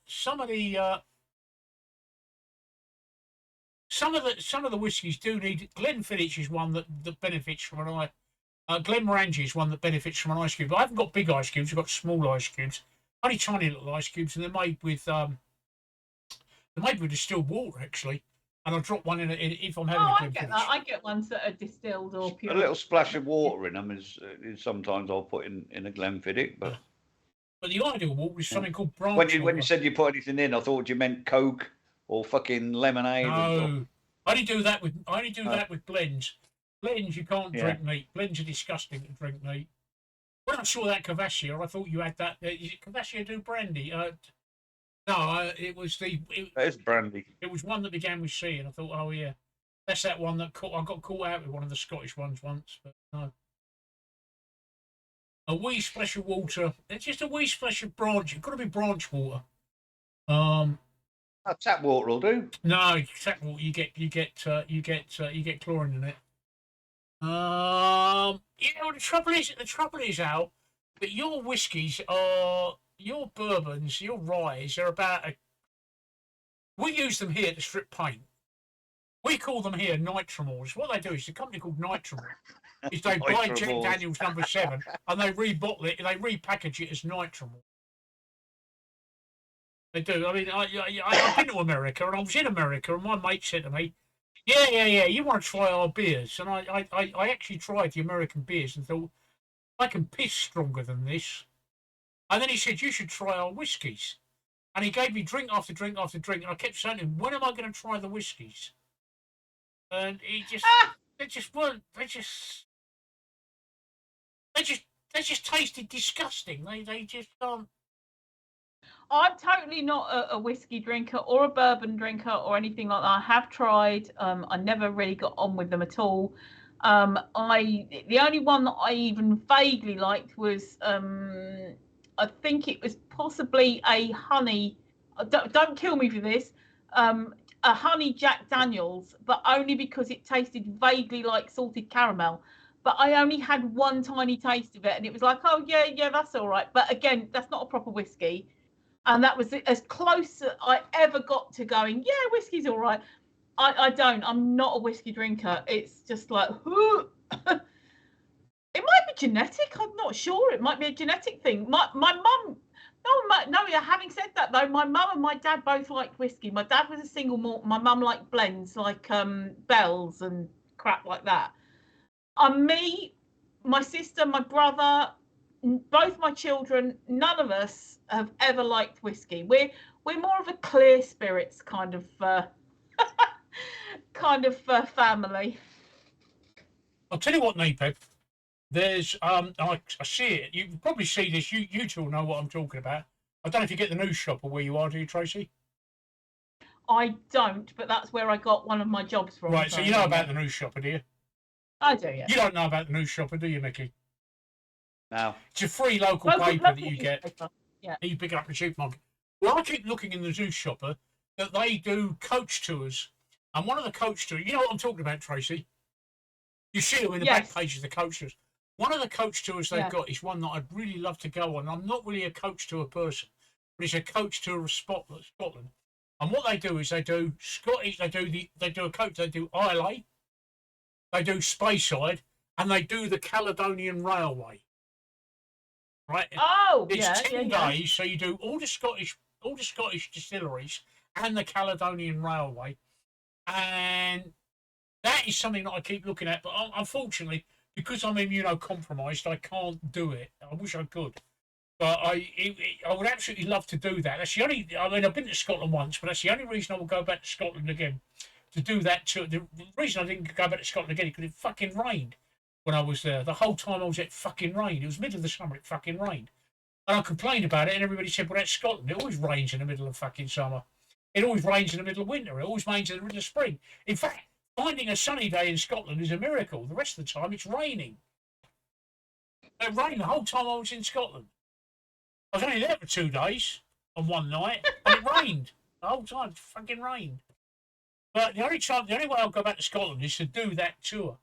whiskies do need. Glenfiddich is one that benefits from an Glenmorangie is one that benefits from an ice cube. I haven't got big ice cubes. I've got small ice cubes, only tiny little ice cubes, and they're made with distilled water actually. And I'll drop one in if I'm having a Glenfiddich. I get that. I get ones that are distilled or pure. A little splash of water in them is sometimes I'll put in a Glenfiddich, but. But the ideal water is something called branch when water. you said you put anything in, I thought you meant Coke or fucking lemonade. No, I only do that with blends. Blends you can't drink neat. Blends are disgusting to drink neat. When I saw that Cavassier, I thought you had that. Is it Cavassier do brandy? No, it was it's brandy. It was one that began with C, and I thought, oh yeah, that's that one that I got caught out with one of the Scottish ones once, but no. A wee splash of water. It's just a wee splash of branch. It's got to be branch water. Tap water will do. No, tap water. You get chlorine in it. The trouble is, Al, that your whiskies are your bourbons, your ryes are about we use them here to strip paint. We call them here nitromors. What they do is a company called Nitromor. Is they buy Jack Daniels number 7 and they rebottle it, they repackage it as Nitromor. They do. I mean, I've been to America and I was in America and my mate said to me, yeah, you want to try our beers? And I actually tried the American beers and thought, I can piss stronger than this. And then he said, you should try our whiskies. And he gave me drink after drink after drink. And I kept saying to him, when am I going to try the whiskies? And he just, they just tasted disgusting. They just can't. I'm totally not a whiskey drinker or a bourbon drinker or anything like that. I have tried. I never really got on with them at all. The only one that I even vaguely liked was I think it was possibly a honey. Don't kill me for this. A honey Jack Daniels, but only because it tasted vaguely like salted caramel. But I only had one tiny taste of it, and it was like, oh yeah, that's all right. But again, that's not a proper whiskey, and that was as close as I ever got to going, yeah, whiskey's all right. I'm not a whiskey drinker. It's just like, it might be genetic. I'm not sure. It might be a genetic thing. My mum. No. Having said that, though, my mum and my dad both liked whiskey. My dad was a single malt. My mum liked blends like Bells and crap like that. Me, my sister, my brother, both my children, none of us have ever liked whiskey. We're more of a clear spirits kind of family. I'll tell you what, Napep. There's I see it. You probably see this. You two will know what I'm talking about. I don't know if you get the news shopper where you are, do you, Tracey? I don't, but that's where I got one of my jobs from. Right, so you know about the news shopper, do you? I do, yeah. You don't know about the news shopper, do you, Mickey? No. It's a free local paper that you get. Yeah. You pick it up in the supermarket. Well, I keep looking in the news shopper that they do coach tours. And one of the coach tours, you know what I'm talking about, Tracey? You see them in the back pages of the coach tours. One of the coach tours they've got is one that I'd really love to go on. I'm not really a coach tour person, but it's a coach tour of Scotland. And what they do is they do Scottish, they do a coach, they do Islay, they do Speyside, and they do the Caledonian Railway. Right? Oh, it's 10 days, so you do all the Scottish distilleries and the Caledonian Railway, and that is something that I keep looking at. But unfortunately, because I'm immunocompromised, I can't do it. I wish I could, but I would absolutely love to do that. That's the only. I mean, I've been to Scotland once, but that's the only reason I will go back to Scotland again, to do that. The reason I didn't go back to Scotland again is because it fucking rained when I was there. The whole time I was there, it fucking rained. It was middle of the summer. It fucking rained, and I complained about it, and everybody said, "Well, that's Scotland. It always rains in the middle of fucking summer. It always rains in the middle of winter. It always rains in the middle of spring. In fact, finding a sunny day in Scotland is a miracle. The rest of the time, it's raining. It rained the whole time I was in Scotland. I was only there for 2 days on one night, and it rained the whole time. It fucking rained. But the only way I'll go back to Scotland is to do that tour.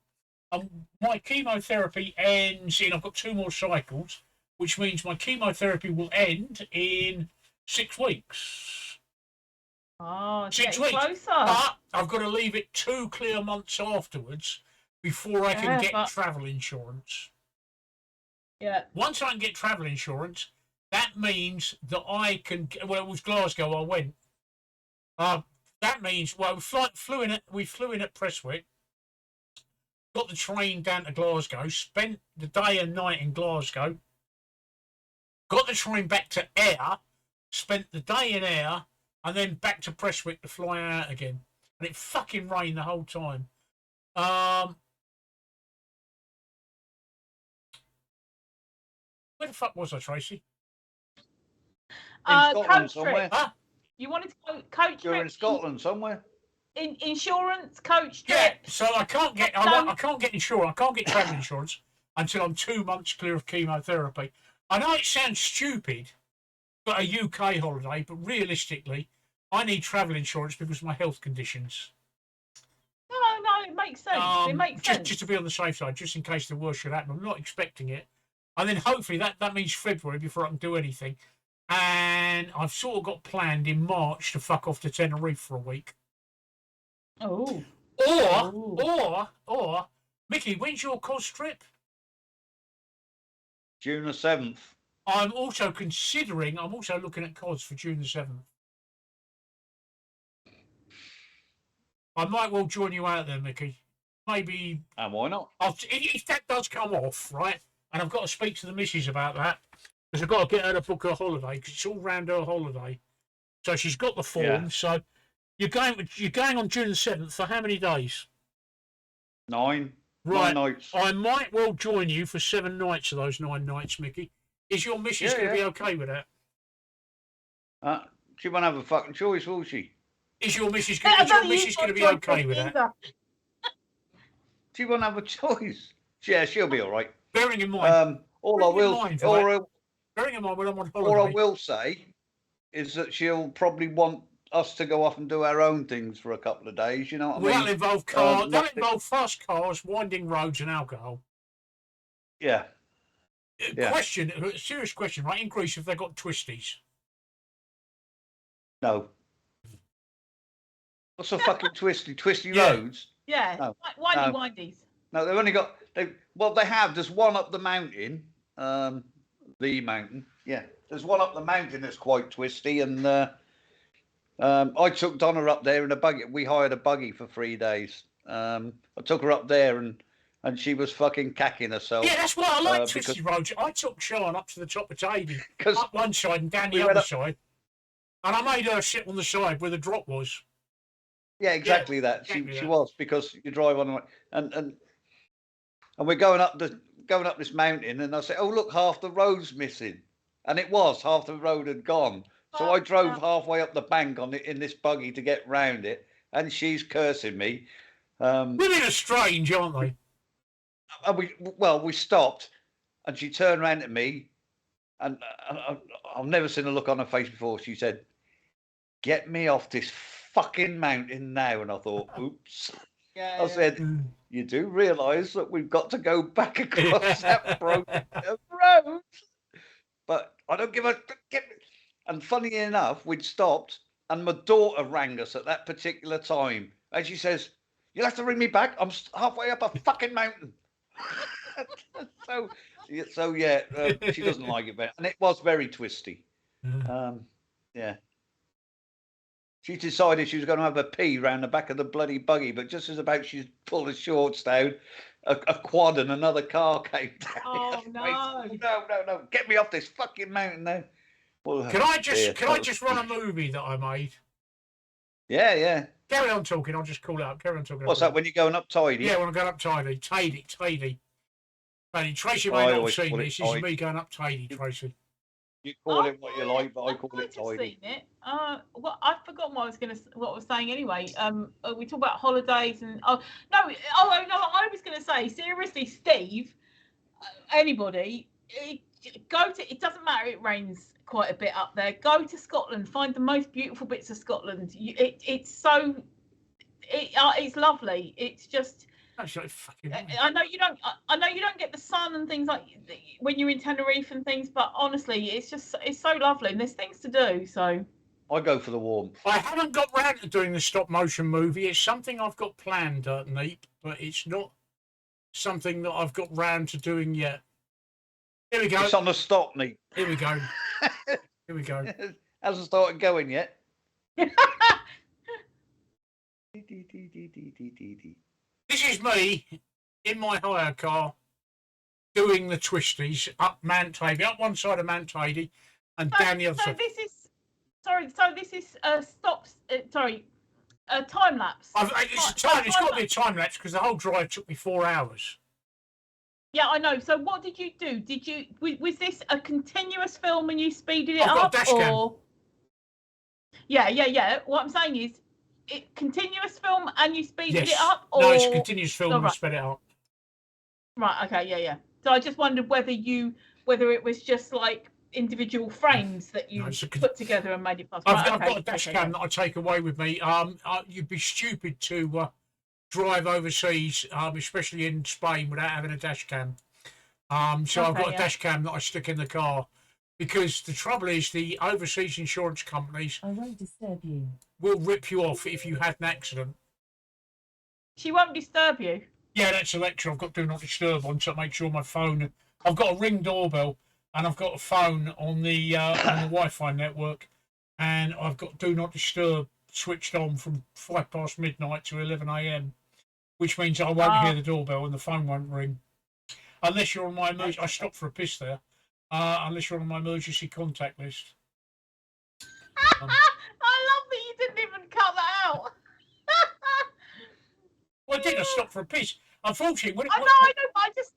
My chemotherapy ends in, I've got 2 more cycles, which means my chemotherapy will end in 6 weeks. Oh, it's 6 getting weeks. closer. But I've got to leave it 2 clear months afterwards before I can get travel insurance. Yeah. Once I can get travel insurance, that means that I can. Well, it was Glasgow. I went. That means we flew in at Prestwick, got the train down to Glasgow, spent the day and night in Glasgow, got the train back to Ayr, spent the day in Ayr, and then back to Prestwick to fly out again. And it fucking rained the whole time. Where the fuck was I, Tracey? Scotland somewhere. Huh? You wanted to go coach You're trip? in Scotland somewhere. Insurance, coach trip. Yeah, so I can't get insurance. I can't get travel insurance until I'm 2 months clear of chemotherapy. I know it sounds stupid, but a UK holiday, but realistically, I need travel insurance because of my health conditions. No, it makes sense. It makes sense. Just to be on the safe side, just in case the worst should happen. I'm not expecting it. And then hopefully that means February before I can do anything. And I've sort of got planned in March to fuck off to Tenerife for a week. Oh. Or, Mickey, when's your cos trip? June the 7th. I'm also looking at cos for June the 7th. I might well join you out there, Mickey. Maybe. And why not? If that does come off, right, and I've got to speak to the missus about that, because I've got to get her to book her holiday, because it's all round her holiday. So she's got the form. Yeah. So you're going on June the 7th for how many days? 9. Right. 9 nights. I might well join you for 7 nights of those 9 nights, Mickey. Is your missus going to be okay with that? She won't have a fucking choice, will she? Is your missus going to be okay with that? She won't have a choice. Yeah, she'll be all right. Bearing in mind, bearing in mind when I'm on holiday. All I will say is that she'll probably want us to go off and do our own things for a couple of days. You know what I mean? That'll involve cars. That'll involve fast cars, winding roads, and alcohol. Yeah. Question, a serious question, right? In Greece, have they got twisties? No. What's a fucking twisty roads? Yeah, no. Windies. No, they've only got they have. There's one up the mountain, the mountain. Yeah, there's one up the mountain that's quite twisty, and I took Donna up there in a buggy. We hired a buggy for 3 days. I took her up there, and she was fucking cacking herself. Yeah, that's why I like twisty roads. I took Sean up to the top of Doddy, up one side and down the other side, and I made her sit on the side where the drop was. Yeah, exactly that. She was, because you drive on and we're going up this mountain, and I said, "Oh, look, half the road's missing," and it was half the road had gone. So I drove halfway up the bank in this buggy to get round it, and she's cursing me. Women are strange, aren't they? And we stopped, and she turned around at me, and I've never seen a look on her face before. She said, "Get me off this fucking mountain now." And I thought, oops. Yeah, I said, "You do realise that we've got to go back across that broken road?" But I don't give a... And funny enough, we'd stopped, and my daughter rang us at that particular time, and she says, "You'll have to ring me back. I'm halfway up a fucking mountain." So yeah, she doesn't like it, and it was very twisty. Yeah. She decided she was going to have a pee round the back of the bloody buggy, but just as about she's pulled the shorts down, a quad and another car came down. Oh no! No! Get me off this fucking mountain now. Well, can I just run a movie that I made? Yeah. Carry on talking. I'll just call it up. Carry on talking. What's that? When you're going up tidy? Yeah, when I'm going up tidy. Tidy. Tracey may not have seen this. This is me going up tidy, Tracey. You call it what you like, but I call it tidy. Seen it. Well, I've forgotten what I was saying anyway. We talk about holidays and I was going to say, seriously, Steve, anybody, go to. It doesn't matter. It rains quite a bit up there. Go to Scotland. Find the most beautiful bits of Scotland. It's lovely. It's just Actually, fucking. I know you don't. I know you don't get the sun and things like when you're in Tenerife and things. But honestly, it's so lovely, and there's things to do. So I go for the warmth. I haven't got round to doing the stop motion movie. It's something I've got planned, Neat, but it's not something that I've got round to doing yet. Here we go. It's on the stop, Neat. Here we go. Here we go. Hasn't started going yet. This is me in my hire car doing the twisties up Mount Tady, up one side of Mount Tady and down the other side. So this is a time lapse. It's got to be a time lapse because the whole drive took me 4 hours. Yeah, I know. So what did you do? Was this a continuous film and you speeded it I've got up? a dash cam. Yeah. What I'm saying is, it continuous film and you speeded it up? Or... No, it's a continuous film and I sped it up. Right, okay, yeah. So I just wondered whether it was just like individual frames that you put together and made it possible. I've got a dash cam that I take away with me. You'd be stupid to drive overseas, especially in Spain, without having a dash cam. So I've got a dash cam that I stick in the car. Because the trouble is, the overseas insurance companies will rip you off if you had an accident. She won't disturb you? Yeah, that's Alexa. I've got Do Not Disturb on to make sure my phone... I've got a Ring doorbell and I've got a phone on the Wi-Fi network, and I've got Do Not Disturb switched on from 5 past midnight to 11 a.m, which means I won't hear the doorbell and the phone won't ring. Unless you're on my emergency... I stopped for a piss there. Unless you're on my emergency contact list. I love that you didn't even cut that out. Well, I did. I stopped for a piss. Unfortunately, I know. I just.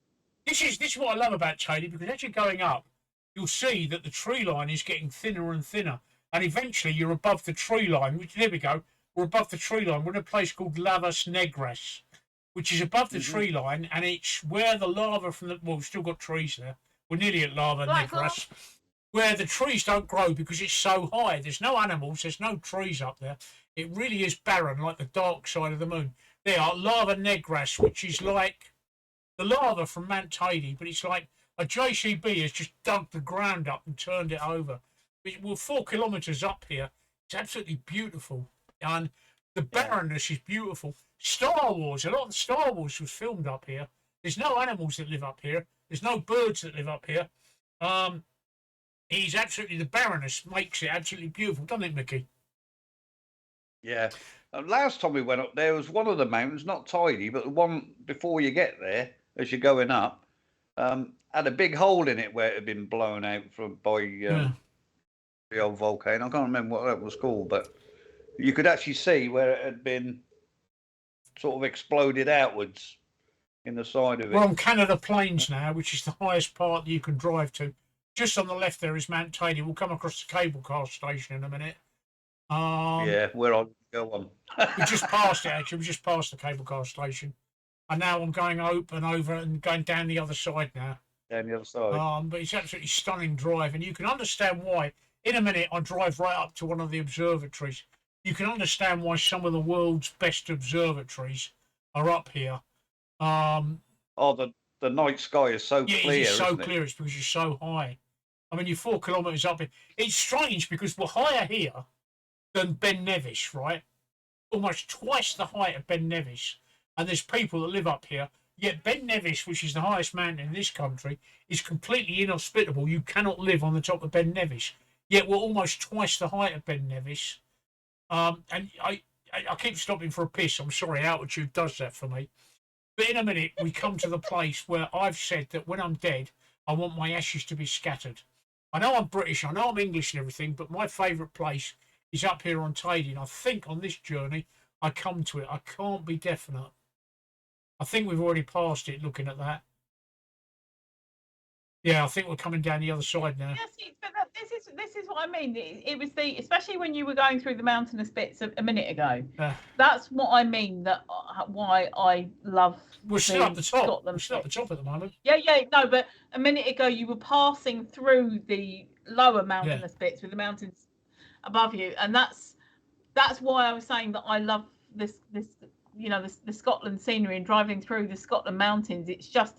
This is what I love about Tady, because as you're going up, you'll see that the tree line is getting thinner and thinner, and eventually you're above the tree line. Which, there we go. We're above the tree line. We're in a place called Lavas Negras, which is above the tree line, and it's where the lava from the... Well, we've still got trees there. We're nearly at Lava Negras, where the trees don't grow because it's so high. There's no animals, there's no trees up there. It really is barren, like the dark side of the moon. There are Lava Negras, which is like the lava from Mount Tady, but it's like a JCB has just dug the ground up and turned it over. We're 4 kilometres up here. It's absolutely beautiful. And the barrenness is beautiful. Star Wars, a lot of the Star Wars was filmed up here. There's no animals that live up here. There's no birds that live up here. He's absolutely... The barrenness makes it absolutely beautiful, doesn't it, Mickey? Yeah. Last time we went up there was one of the mountains, not Tady, but the one before you get there, as you're going up, had a big hole in it where it had been blown out by the old volcano. I can't remember what that was called, but you could actually see where it had been sort of exploded outwards in the side of it. We're on Canada Plains now, which is the highest part that you can drive to. Just on the left there is Mount Tady. We'll come across the cable car station in a minute. Yeah, where I go on. We just passed it, actually. We just passed the cable car station. And now I'm going up and over and going down the other side now. Down the other side. But it's absolutely stunning drive. And you can understand why. In a minute, I drive right up to one of the observatories. You can understand why some of the world's best observatories are up here. The night sky is so clear. It's so isn't clear. It? It's because you're so high. I mean, you're 4 kilometres up. It's strange because we're higher here than Ben Nevis, right? Almost twice the height of Ben Nevis. And there's people that live up here. Yet Ben Nevis, which is the highest mountain in this country, is completely inhospitable. You cannot live on the top of Ben Nevis. Yet we're almost twice the height of Ben Nevis. And I keep stopping for a piss. I'm sorry, altitude does that for me. But in a minute, we come to the place where I've said that when I'm dead, I want my ashes to be scattered. I know I'm British, I know I'm English and everything, but my favourite place is up here on Tady. And I think on this journey, I come to it. I can't be definite. I think we've already passed it looking at that. Yeah, I think we're coming down the other side now. Yes, but this is what I mean. It was especially when you were going through the mountainous bits a minute ago. That's what I mean. That why I love. We're still up the top. Scotland We're still up the top at the moment. Yeah, no, but a minute ago you were passing through the lower mountainous bits with the mountains above you, and that's why I was saying that I love this you know, the Scotland scenery and driving through the Scotland mountains. It's just.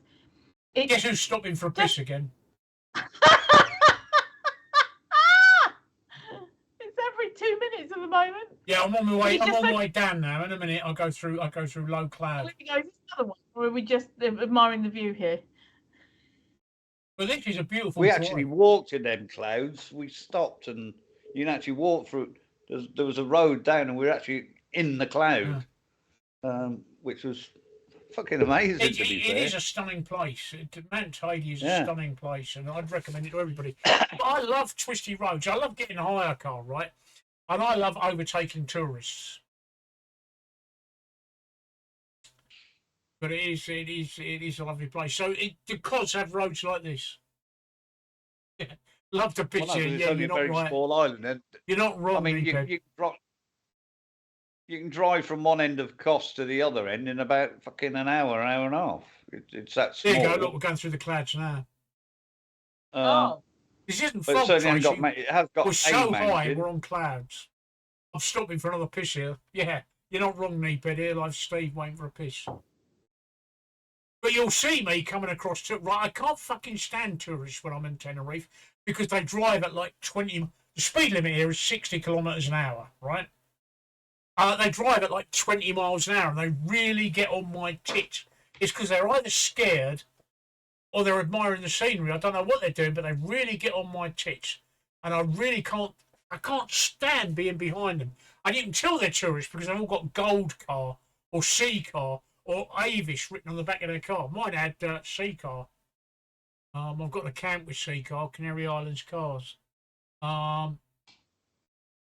Guess who's stopping for a piss again? It's every 2 minutes at the moment. Yeah, I'm on my way. I'm on my way down now. In a minute, I'll go through low cloud. There we go. There's another one. Or are we just admiring the view here? But this is a beautiful. We actually walked in them clouds. We stopped and you can actually walk through. There was a road down, and we were actually in the cloud, which was fucking amazing. It is a stunning place. Mount Tidy is a stunning place, and I'd recommend it to everybody. But I love twisty roads. I love getting a hire car, right? And I love overtaking tourists. But it is a lovely place. So the Cods have roads like this. Love to picture. Well, no, it's only a very small island. And you're not wrong. I mean, you can drive from one end of Kos to the other end in about fucking an hour and a half. It's that small. There you go. Look, we're going through the clouds now. This isn't fog, Tracy. It has got we're so high, mountain. we're on clouds. I'm stopping for another piss here. Yeah, you're not wrong, Neeped. Here live Steve waiting for a piss. But you'll see me coming across to right. I can't fucking stand tourists when I'm in Tenerife because they drive at like 20. The speed limit here is 60 kilometres an hour, right? They drive at like 20 miles an hour and they really get on my tits. It's because they're either scared or they're admiring the scenery. I don't know what they're doing, but they really get on my tits. And I really can't stand being behind them. And you can tell they're tourists because they've all got gold car or sea car or Avis written on the back of their car. Mine had sea car. I've got an account with sea car, Canary Islands cars.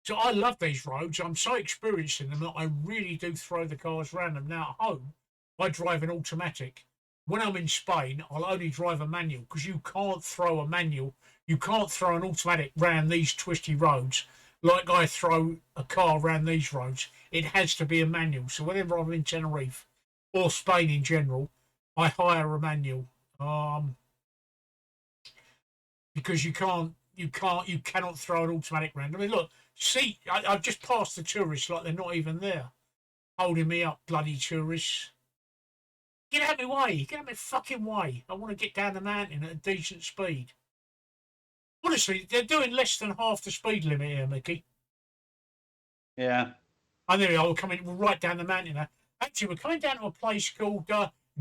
So I love these roads. I'm so experienced in them that I really do throw the cars around them. Now at home, I drive an automatic. When I'm in Spain, I'll only drive a manual because you can't throw a manual. You can't throw an automatic round these twisty roads like I throw a car around these roads. It has to be a manual. So whenever I'm in Tenerife or Spain in general, I hire a manual. Because you cannot throw an automatic round. I mean, look, see, I've just passed the tourists like they're not even there, holding me up, bloody tourists. Get out of my way. Get out of my fucking way. I want to get down the mountain at a decent speed. Honestly, they're doing less than half the speed limit here, Mickey. Yeah. And there we are. We're coming right down the mountain now. Actually, we're coming down to a place called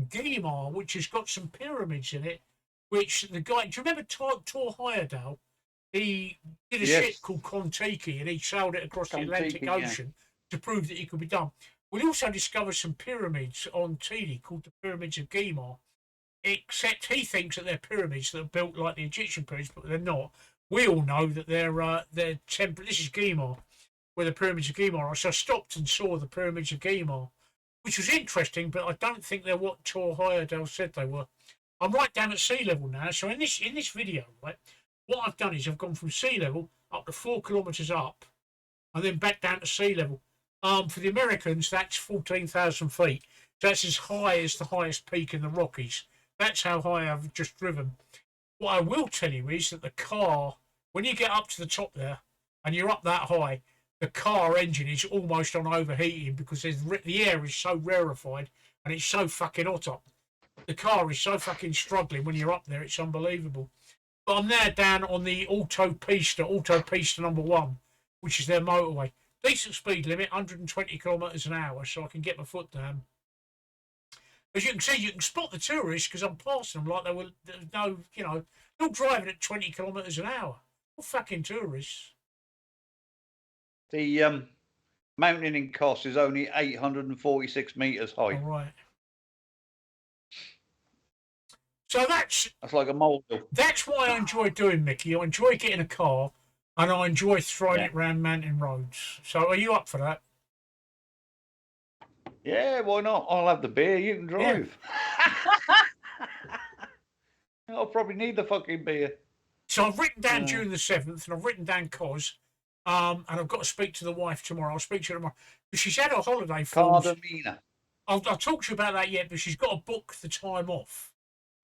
Guillemar, which has got some pyramids in it. Which the guy, do you remember Tor Heyerdahl? He did a ship called Kon-Tiki and he sailed it across the Atlantic Ocean to prove that it could be done. We also discovered some pyramids on Tidi called the Pyramids of Guillemar. Except he thinks that they're pyramids that are built like the Egyptian pyramids, but they're not. We all know that they're temporary. This is Guillemar, where the Pyramids of Guillemar are. So I stopped and saw the Pyramids of Guillemar, which was interesting, but I don't think they're what Tor Heyerdahl said they were. I'm right down at sea level now. So in this video, right, what I've done is I've gone from sea level up to 4 kilometres up and then back down to sea level. For the Americans, that's 14,000 feet. So that's as high as the highest peak in the Rockies. That's how high I've just driven. What I will tell you is that the car, when you get up to the top there and you're up that high, the car engine is almost on overheating because the air is so rarefied and it's so fucking hot up. The car is so fucking struggling when you're up there, it's unbelievable. But I'm now down on the Autopista number 1, which is their motorway. Decent speed limit, 120 kilometres an hour, so I can get my foot down. As you can see, you can spot the tourists because I'm passing them like they were, they're not driving at 20 kilometres an hour. What fucking tourists? The mountain in Kos is only 846 metres high. All right. So that's like a mole. That's what I enjoy doing, Mickey. I enjoy getting a car and I enjoy throwing it around mountain roads. So are you up for that? Yeah, why not? I'll have the beer, you can drive. Yeah. I'll probably need the fucking beer. So I've written down June the 7th and I've written down Cos. And I've got to speak to the wife tomorrow. I'll speak to her tomorrow. But she's had a holiday for I'll talk to you about that yet, but she's got to book the time off.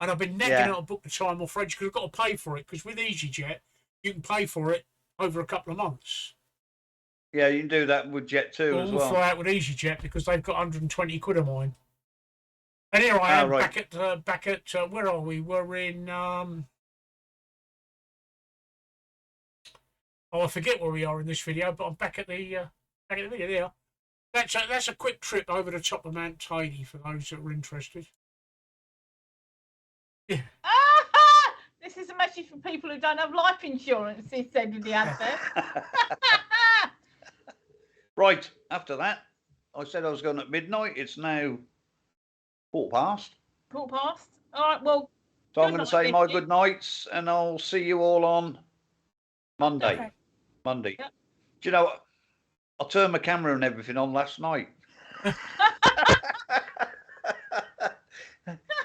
And I've been nagging her to book the time off for ages because I've got to pay for it. Because with EasyJet, you can pay for it over a couple of months. Yeah, you can do that with Jet 2 as We'll well. fly out with EasyJet because they've got 120 quid of mine. And here I am, right. back at where are we? We're in oh, I forget where we are in this video, but I'm back at the video there. That's a quick trip over the top of Mount Tidy for those that are interested. Yeah. This is a message for people who don't have life insurance, he said with the advert. Right, after that, I said I was going at midnight. It's now 4:15. 4:15. All right, well. So I'm going to say my good nights, and I'll see you all on Monday. Okay. Monday. Yep. Do you know what? I turned my camera and everything on last night.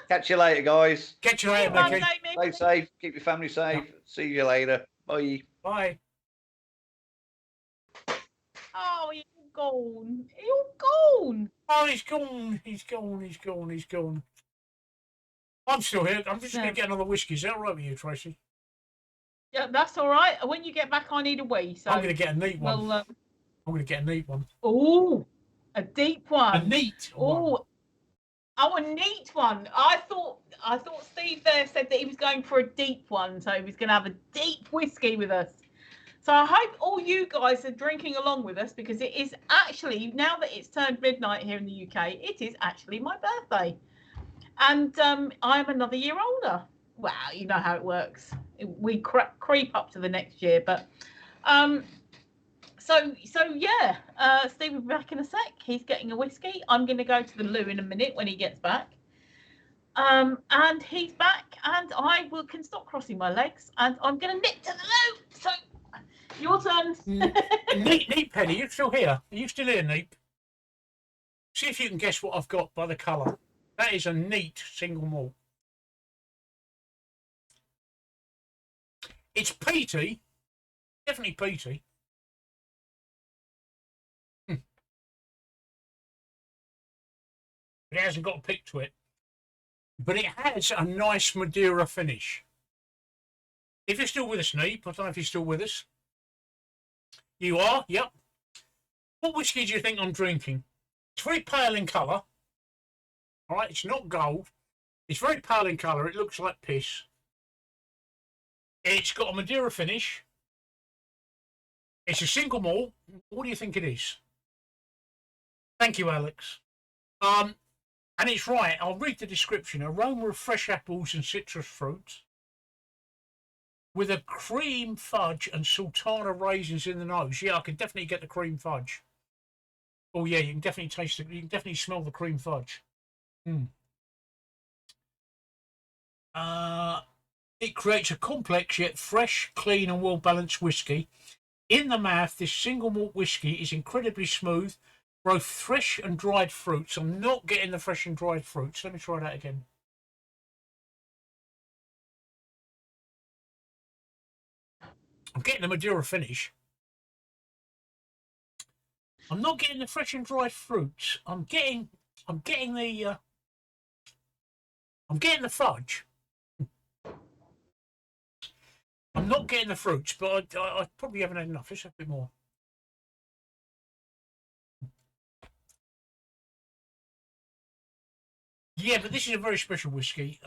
Catch you later, guys. Catch you later, Monday, Mickey. Stay safe. Keep your family safe. Yep. See you later. Bye. Bye. Oh, you're gone. You're gone. Oh, he's gone. He's gone. He's gone. He's gone. I'm still here. I'm just going to get another whiskey. Is that all right with you, Tracey? Yeah, that's all right. When you get back, I need a wee. So I'm going to get a neat one. Well, I'm going to get a neat one. oh, a deep one. A neat one. Oh, a neat one. I thought Steve there said that he was going for a deep one, so he was going to have a deep whiskey with us. So I hope all you guys are drinking along with us, because it is actually, now that it's turned midnight here in the UK, it is actually my birthday. And I'm another year older. Wow, you know how it works. We creep up to the next year. But so yeah, Steve will be back in a sec. He's getting a whiskey. I'm going to go to the loo in a minute when he gets back. And he's back, and I can stop crossing my legs, and I'm going to nip to the loo. So your turn. Neat Penny, you still here? Are you still here, Neat? See if you can guess what I've got by the colour. That is a neat single malt. It's peaty, definitely peaty. But it hasn't got a pick to it. But it has a nice Madeira finish. If you're still with us, Neep, I don't know if you're still with us. You are, yep. What whiskey do you think I'm drinking? It's very pale in colour. All right, it's not gold. It's very pale in colour. It looks like piss. It's got a Madeira finish. It's a single malt. What do you think it is? Thank you, Alex. And it's right. I'll read the description. Aroma of fresh apples and citrus fruits, with a cream fudge and sultana raisins in the nose. Yeah, I can definitely get the cream fudge. Oh yeah, you can definitely taste it. You can definitely smell the cream fudge. It creates a complex yet fresh, clean and well-balanced whiskey. In the mouth, this single malt whiskey is incredibly smooth, both fresh and dried fruits. I'm not getting the fresh and dried fruits. Let me try that again. I'm getting the Madeira finish. I'm not getting the fresh and dried fruits. I'm getting the fudge. I'm not getting the fruits, but I probably haven't had enough. Let's have a bit more. Yeah, but this is a very special whiskey.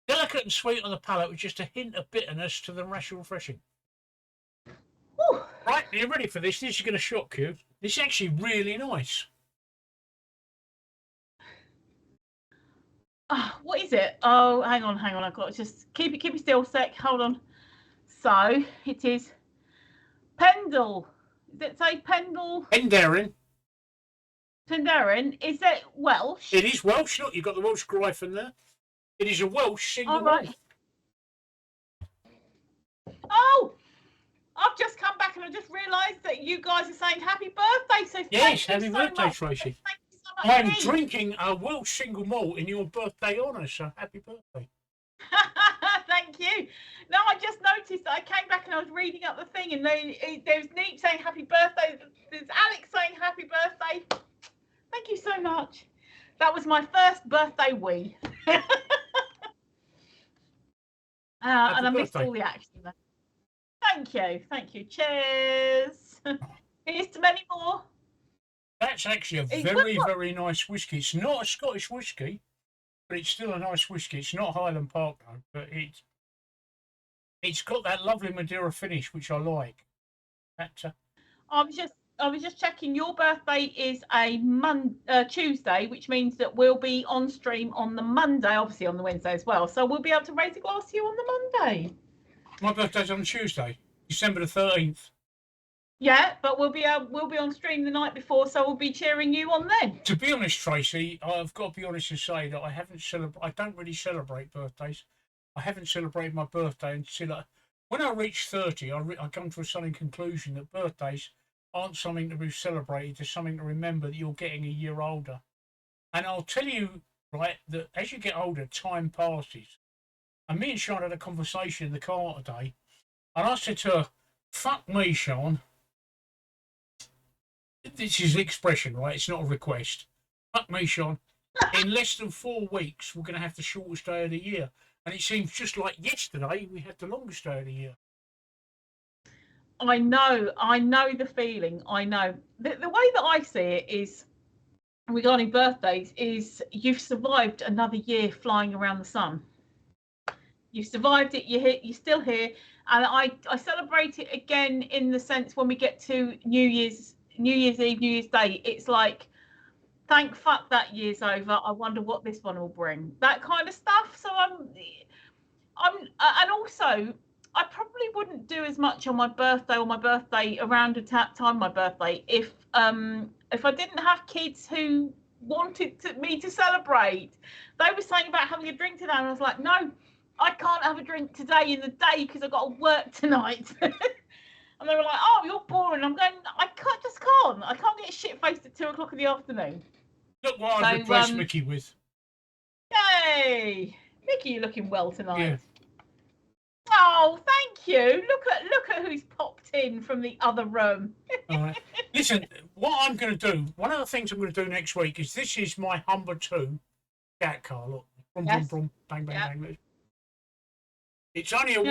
Delicate and sweet on the palate with just a hint of bitterness to the rational refreshing. Whew. Right, are you ready for this? This is going to shock you. This is actually really nice. What is it? Oh, hang on. I've got to just keep it still, sec. Hold on. So it is Pendle. Does it say Pendle? Penderyn. Penderyn. Is it Welsh? It is Welsh. Look, you've got the Welsh Gryphon there. It is a Welsh single malt. Right. Oh, I've just come back and I just realised that you guys are saying happy birthday. So yes, happy birthday, much. Tracey. Thank you so much. I'm drinking a Welsh single malt in your birthday honour, so happy birthday. Thank you. No, I just noticed that I came back and I was reading up the thing, and there's Neep saying happy birthday. There's Alex saying happy birthday. Thank you so much. That was my first birthday wee. And I missed all the action there. Thank Thank you. Cheers. Here's to many more. That's actually a very nice whiskey. It's not a Scottish whiskey, but it's still a nice whiskey. It's not Highland Park though, but it's got that lovely Madeira finish, which I like. I was just checking. Your birthday is a Tuesday, which means that we'll be on stream on the Monday, obviously on the Wednesday as well. So we'll be able to raise a glass to you on the Monday. My birthday's on Tuesday, December the 13th. Yeah, but we'll be on stream the night before, so we'll be cheering you on then. To be honest, Tracey, I've got to be honest and say that I don't really celebrate birthdays. I haven't celebrated my birthday until when I reached 30. I come to a sudden conclusion that birthdays aren't something to be celebrated. They're something to remember that you're getting a year older. And I'll tell you, right, that as you get older, time passes. And me and Sean had a conversation in the car today, and I said to her, "Fuck me, Sean." This is the expression, right? It's not a request. Fuck me, Sean. In less than 4 weeks, we're going to have the shortest day of the year. And it seems just like yesterday, we had the longest day of the year. I know the feeling. I know. The way that I see it is, regarding birthdays, is you've survived another year flying around the sun. You've survived it, you're here, you're still here. And I celebrate it again in the sense when we get to New Year's Eve, New Year's Day, it's like, thank fuck that year's over. I wonder what this one will bring. That kind of stuff. So and also I probably wouldn't do as much on my birthday or my birthday around the time my birthday if I didn't have kids who wanted me to celebrate. They were saying about having a drink today, and I was like, no, I can't have a drink today in the day because I've got to work tonight. And they were like, oh, you're boring. I'm going, I can't get shit-faced at 2 o'clock in the afternoon. Look what I've replaced Mickey with. Yay! Mickey, you're looking well tonight. Yeah. Oh, thank you. Look at who's popped in from the other room. All right. Listen, what I'm going to do, one of the things I'm going to do next week is this is my Humber 2 scat car. Look. Brum, Yes. brum, brum, bang, bang, Yeah. bang. It's only a It's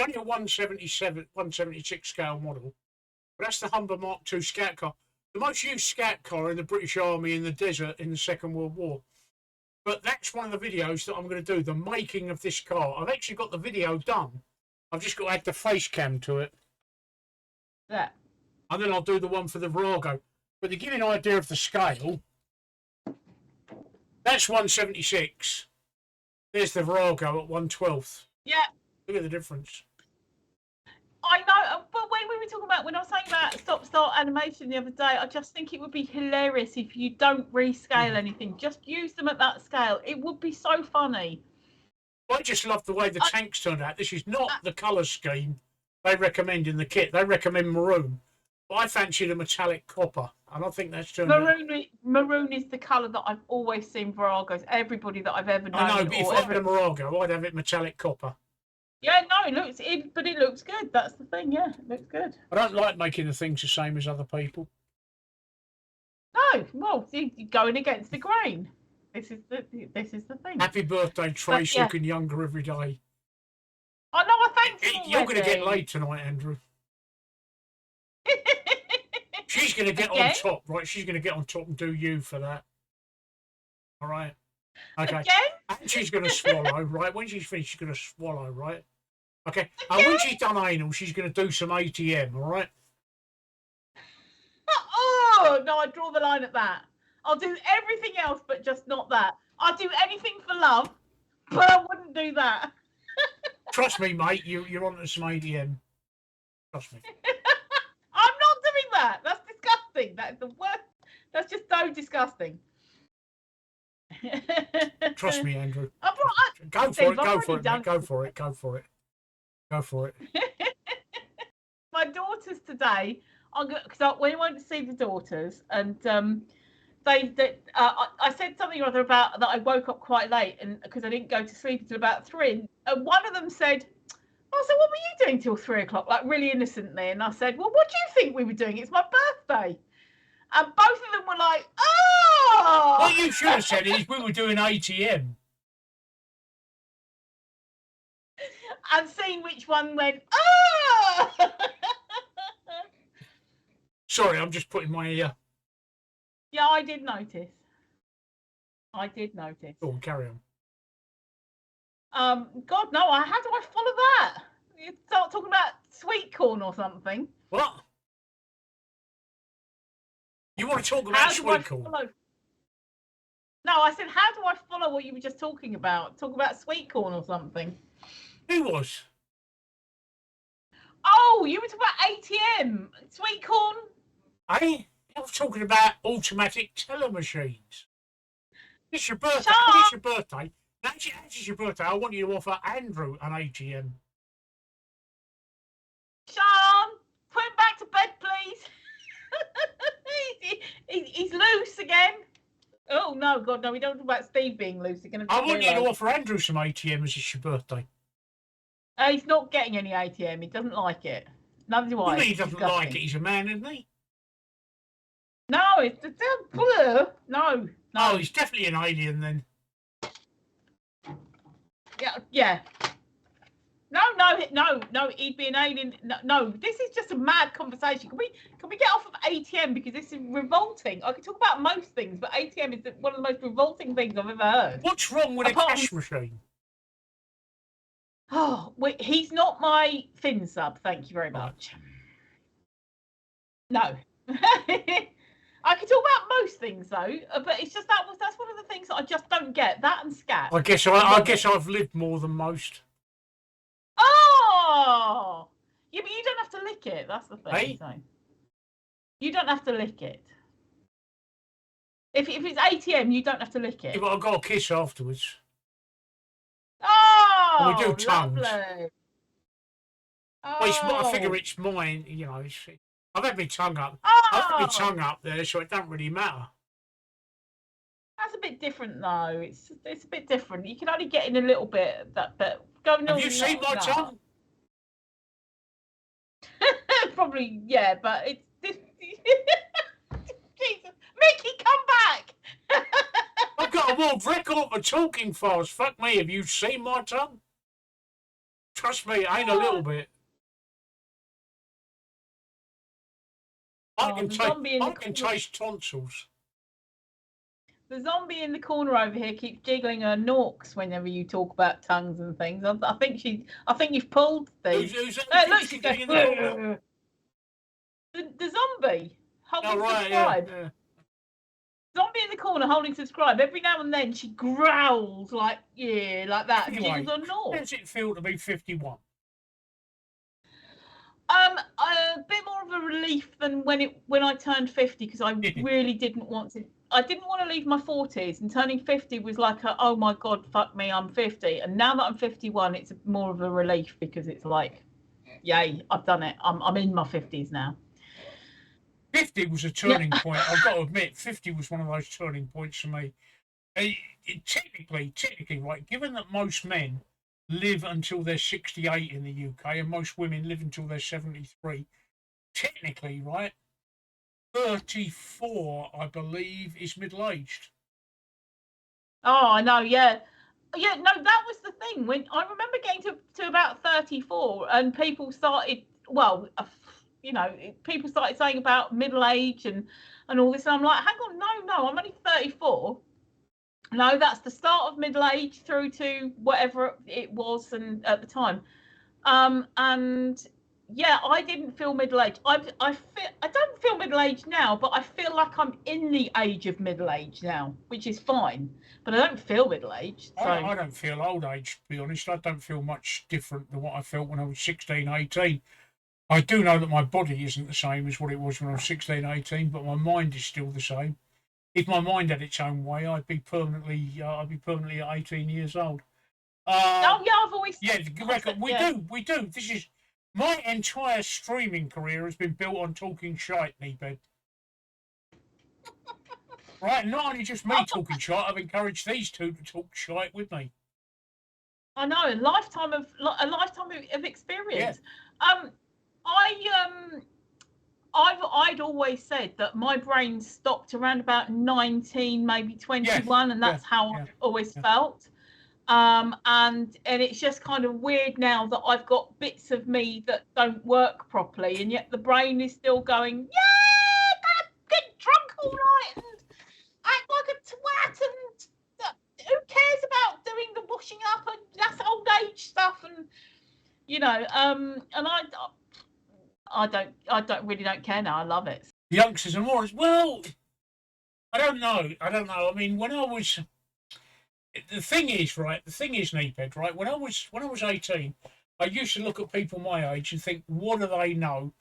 only a 176 scale model, but that's the Humber Mark II scat car, the most used scat car in the British Army in the desert in the Second World War. But that's one of the videos that I'm going to do, the making of this car. I've actually got the video done. I've just got to add the face cam to it. Yeah. And then I'll do the one for the Virago. But to give you an idea of the scale, that's 176. There's the Virago at 1/12. Yeah. Look at the difference. I know, but when we were talking about, when I was saying about stop-start animation the other day, I just think it would be hilarious if you don't rescale anything. Just use them at that scale. It would be so funny. I just love the way the tanks turned out. This is not the colour scheme they recommend in the kit. They recommend maroon. But I fancy the metallic copper, and I think that's turned out. Maroon is the colour that I've always seen Viragos. Everybody that I've ever known. I know, but if I had a Virago, I'd have it metallic copper. Yeah, no, but it looks good. That's the thing. Yeah, it looks good. I don't like making the things the same as other people. No, well, you're going against the grain. This is the thing. Happy birthday, Trace, yeah. looking younger every day. I know. I thank you. You're going to get laid tonight, Andrew. She's going to get on top, right? She's going to get on top and do you for that. All right. Okay. Again? And she's going to swallow, right? When she's finished, she's going to swallow, right? Okay. And when she's done anal, she's going to do some ATM, all right? Oh, no, I draw the line at that. I'll do everything else, but just not that. I'll do anything for love, but I wouldn't do that. Trust me, mate, you're on to some ATM. Trust me. I'm not doing that. That's disgusting. That's the worst. That's just so disgusting. Trust me, Andrew. Go for it. My daughters today, because we went to see the daughters, and I said something or other about that I woke up quite late, and because I didn't go to sleep until about 3, and one of them said, "Oh, so what were you doing till 3 o'clock?" Like really innocently, and I said, "Well, what do you think we were doing? It's my birthday." And both of them were like, "Oh!" What you should have said is we were doing ATM. and seen which one went, oh! Sorry, I'm just putting my Yeah, I did notice. Go on, carry on. God, no, how do I follow that? You start talking about sweet corn or something. What? You want to talk about sweet corn? No, I said, how do I follow what you were just talking about? Talk about sweet corn or something. Who was? Oh, you were talking about ATM. Sweet corn? I was talking about automatic teller machines. It's your birthday. Sean! It's your birthday. Now, as it's your birthday, I want you to offer Andrew an ATM. Sean, put him back to bed, please. he's loose again. Oh, no, God, no, we don't talk about Steve being loose. I want you to offer Andrew some ATM as it's your birthday. He's not getting any ATM. He doesn't like it. Neither do I. He doesn't like it. He's a man, isn't he? No, no. Oh, he's definitely an alien then. Yeah. No, he'd be an alien. No, this is just a mad conversation. Can we get off of ATM, because this is revolting? I could talk about most things, but ATM is one of the most revolting things I've ever heard. What's wrong with a cash machine? Oh, wait, he's not my Fin sub. Thank you very much. No. I could talk about most things though, but it's just that's one of the things that I just don't get. That and scat. I guess I've lived more than most. Oh, yeah, but you don't have to lick it. That's the thing. Hey? So. You don't have to lick it. If it's ATM, you don't have to lick it. Yeah, but I've got a kiss afterwards. Oh, and we do tongues. lovely. Well, I figure it's mine. You know, I've had my tongue up. Oh. I've had my tongue up there, so it don't really matter. That's a bit different, though. It's a bit different. You can only get in a little bit of that bit. Have you seen my tongue? Probably, yeah, but it's Jesus, Mickey, come back! I've got a world record for talking fast. Fuck me, have you seen my tongue? Trust me, it ain't a little bit. I can taste tonsils. The zombie in the corner over here keeps jiggling her norks whenever you talk about tongues and things. I think you've pulled things. Who's Look, she's going, the zombie holding subscribe. Yeah. Zombie in the corner holding subscribe. Every now and then she growls like that. And Anyway, jiggles her nork. How does it feel to be 51? A bit more of a relief than when I turned 50, because I really didn't want to. I didn't want to leave my 40s, and turning 50 was like oh my God, fuck me, I'm 50. And now that I'm 51, it's more of a relief, because it's like, yay, I've done it. I'm in my 50s now. 50 was a turning point. I've got to admit, 50 was one of those turning points for me. Technically, right, given that most men live until they're 68 in the UK and most women live until they're 73, technically, right, 34, I believe, is middle-aged. Oh, I know, yeah. Yeah, no, that was the thing. When I remember getting to about 34, and people started, people started saying about middle age and all this, and I'm like, hang on, no, I'm only 34. No, that's the start of middle age through to whatever it was and at the time. And yeah, I didn't feel middle-aged. I don't feel middle-aged now, but I feel like I'm in the age of middle-age now, which is fine. But I don't feel middle-aged. So. I don't feel old-aged, to be honest. I don't feel much different than what I felt when I was 16, 18. I do know that my body isn't the same as what it was when I was 16, 18, but my mind is still the same. If my mind had its own way, I'd be permanently at 18 years old. I've always we do. This is my entire streaming career has been built on talking shite, Kneebed. Right, not only just me talking shite, I've encouraged these two to talk shite with me. I know, a lifetime of experience. Yeah. I'd always said that my brain stopped around about 19, maybe 21, and that's how I've always felt. and it's just kind of weird now that I've got bits of me that don't work properly, and yet the brain is still going, yeah, gotta get drunk all night and act like a twat, and who cares about doing the washing up, and that's old age stuff, and and I don't care now. I love it. Youngsters and more. Well, I don't know. I mean, when I was, the thing is, Neeped, right? When I was 18, I used to look at people my age and think, what do they know?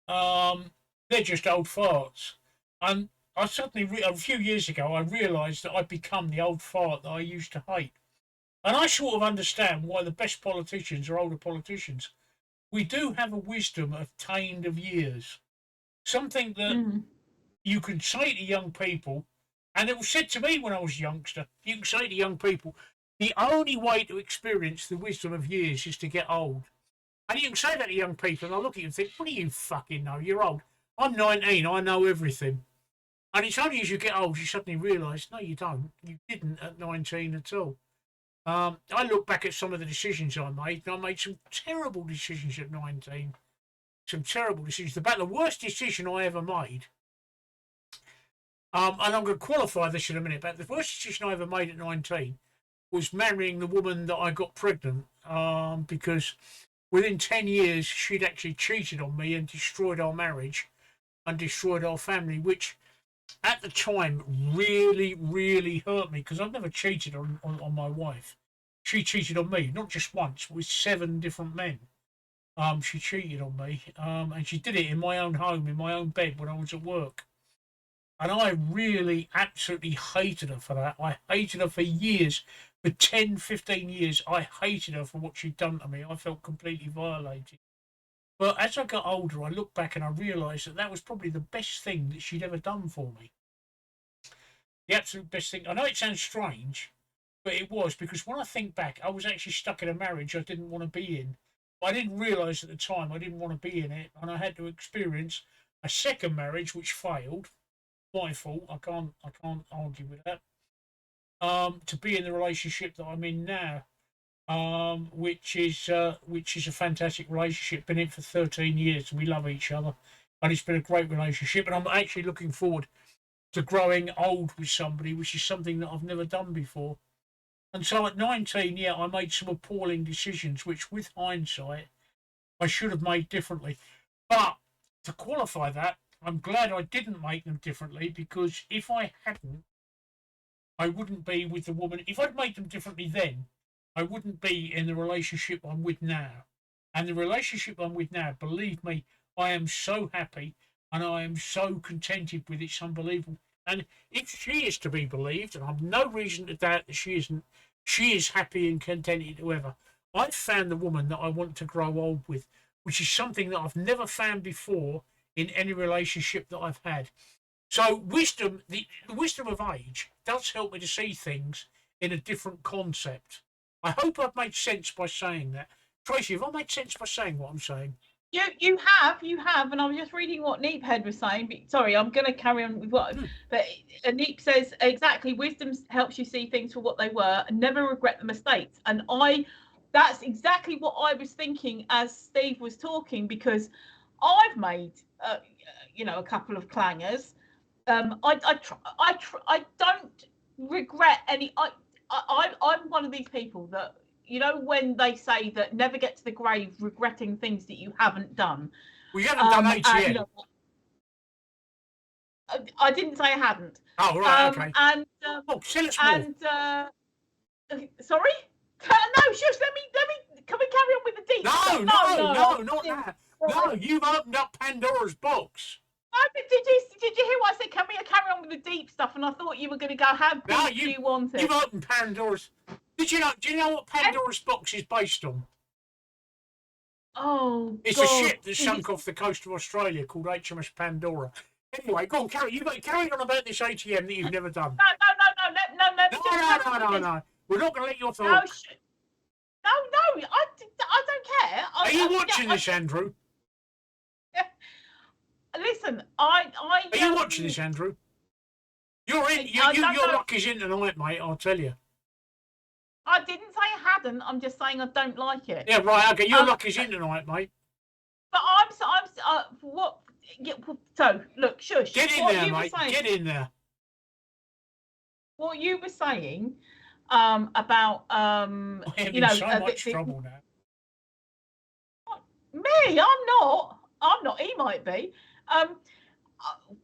They're just old farts. And I suddenly, a few years ago, I realised that I'd become the old fart that I used to hate. And I sort of understand why the best politicians are older politicians. We do have a wisdom obtained of years. Something that you can say to young people, and it was said to me when I was a youngster, you can say to young people, the only way to experience the wisdom of years is to get old. And you can say that to young people, and I look at you and think, what do you fucking know? You're old. I'm 19, I know everything. And it's only as you get old you suddenly realise, no, you don't. You didn't at 19 at all. I look back at some of the decisions I made, and I made some terrible decisions at 19. Some terrible decisions. The worst decision I ever made, and I'm going to qualify this in a minute, but the worst decision I ever made at 19 was marrying the woman that I got pregnant, because within 10 years she'd actually cheated on me and destroyed our marriage and destroyed our family, which at the time really, really hurt me, because I've never cheated on my wife. She cheated on me, not just once, with 7 different men. She cheated on me, and she did it in my own home, in my own bed when I was at work. And I really absolutely hated her for that. I hated her for years. For 10, 15 years, I hated her for what she'd done to me. I felt completely violated. But as I got older, I looked back and I realised that that was probably the best thing that she'd ever done for me. The absolute best thing. I know it sounds strange, but it was, because when I think back, I was actually stuck in a marriage I didn't want to be in. I didn't realise at the time I didn't want to be in it, and I had to experience a second marriage which failed. My fault. I can't argue with that. To be in the relationship that I'm in now, which is a fantastic relationship. Been in it for 13 years, and we love each other, and it's been a great relationship. And I'm actually looking forward to growing old with somebody, which is something that I've never done before. And so at 19, I made some appalling decisions, which with hindsight, I should have made differently. But to qualify that, I'm glad I didn't make them differently, because if I hadn't, I wouldn't be with the woman. If I'd made them differently then, I wouldn't be in the relationship I'm with now. And the relationship I'm with now, believe me, I am so happy and I am so contented with it. It's unbelievable. And if she is to be believed, and I've no reason to doubt that she isn't, she is happy and contented, whoever. I've found the woman that I want to grow old with, which is something that I've never found before in any relationship that I've had. So wisdom, the wisdom of age does help me to see things in a different concept. I hope I've made sense by saying that. Tracey, have I made sense by saying what I'm saying? You have, and I was just reading what Neephead was saying. Sorry, I'm going to carry on with what. But Neep says exactly. Wisdom helps you see things for what they were and never regret the mistakes. And that's exactly what I was thinking as Steve was talking, because I've made, a couple of clangers. I don't regret any. I'm one of these people that, when they say that never get to the grave regretting things that you haven't done. Well, you haven't done ATM. I didn't say I hadn't. Oh, right, okay. And sorry? No, shush, let me, can we carry on with the deep stuff? No, not that. No, you've opened up Pandora's box. Did you hear what I said? Can we carry on with the deep stuff? And I thought you were going to go, how deep do you want it? You've opened Pandora's. Do you know what Pandora's box is based on? Oh, it's God. A ship that sunk off the coast of Australia called HMS Pandora. Anyway, go on, carry on about this ATM that you've never done. No. We're not going to let your thoughts. No, I don't care. Are you watching this, Andrew? Listen, Are you watching this, Andrew? Your luck is in tonight, mate, I'll tell you. I didn't say I hadn't. I'm just saying I don't like it. Yeah, right. Okay, your luck is in tonight, mate. But what? So look, shush. Get in there, mate. Get in there. What you were saying about I'm in so much trouble now. Me, I'm not. He might be.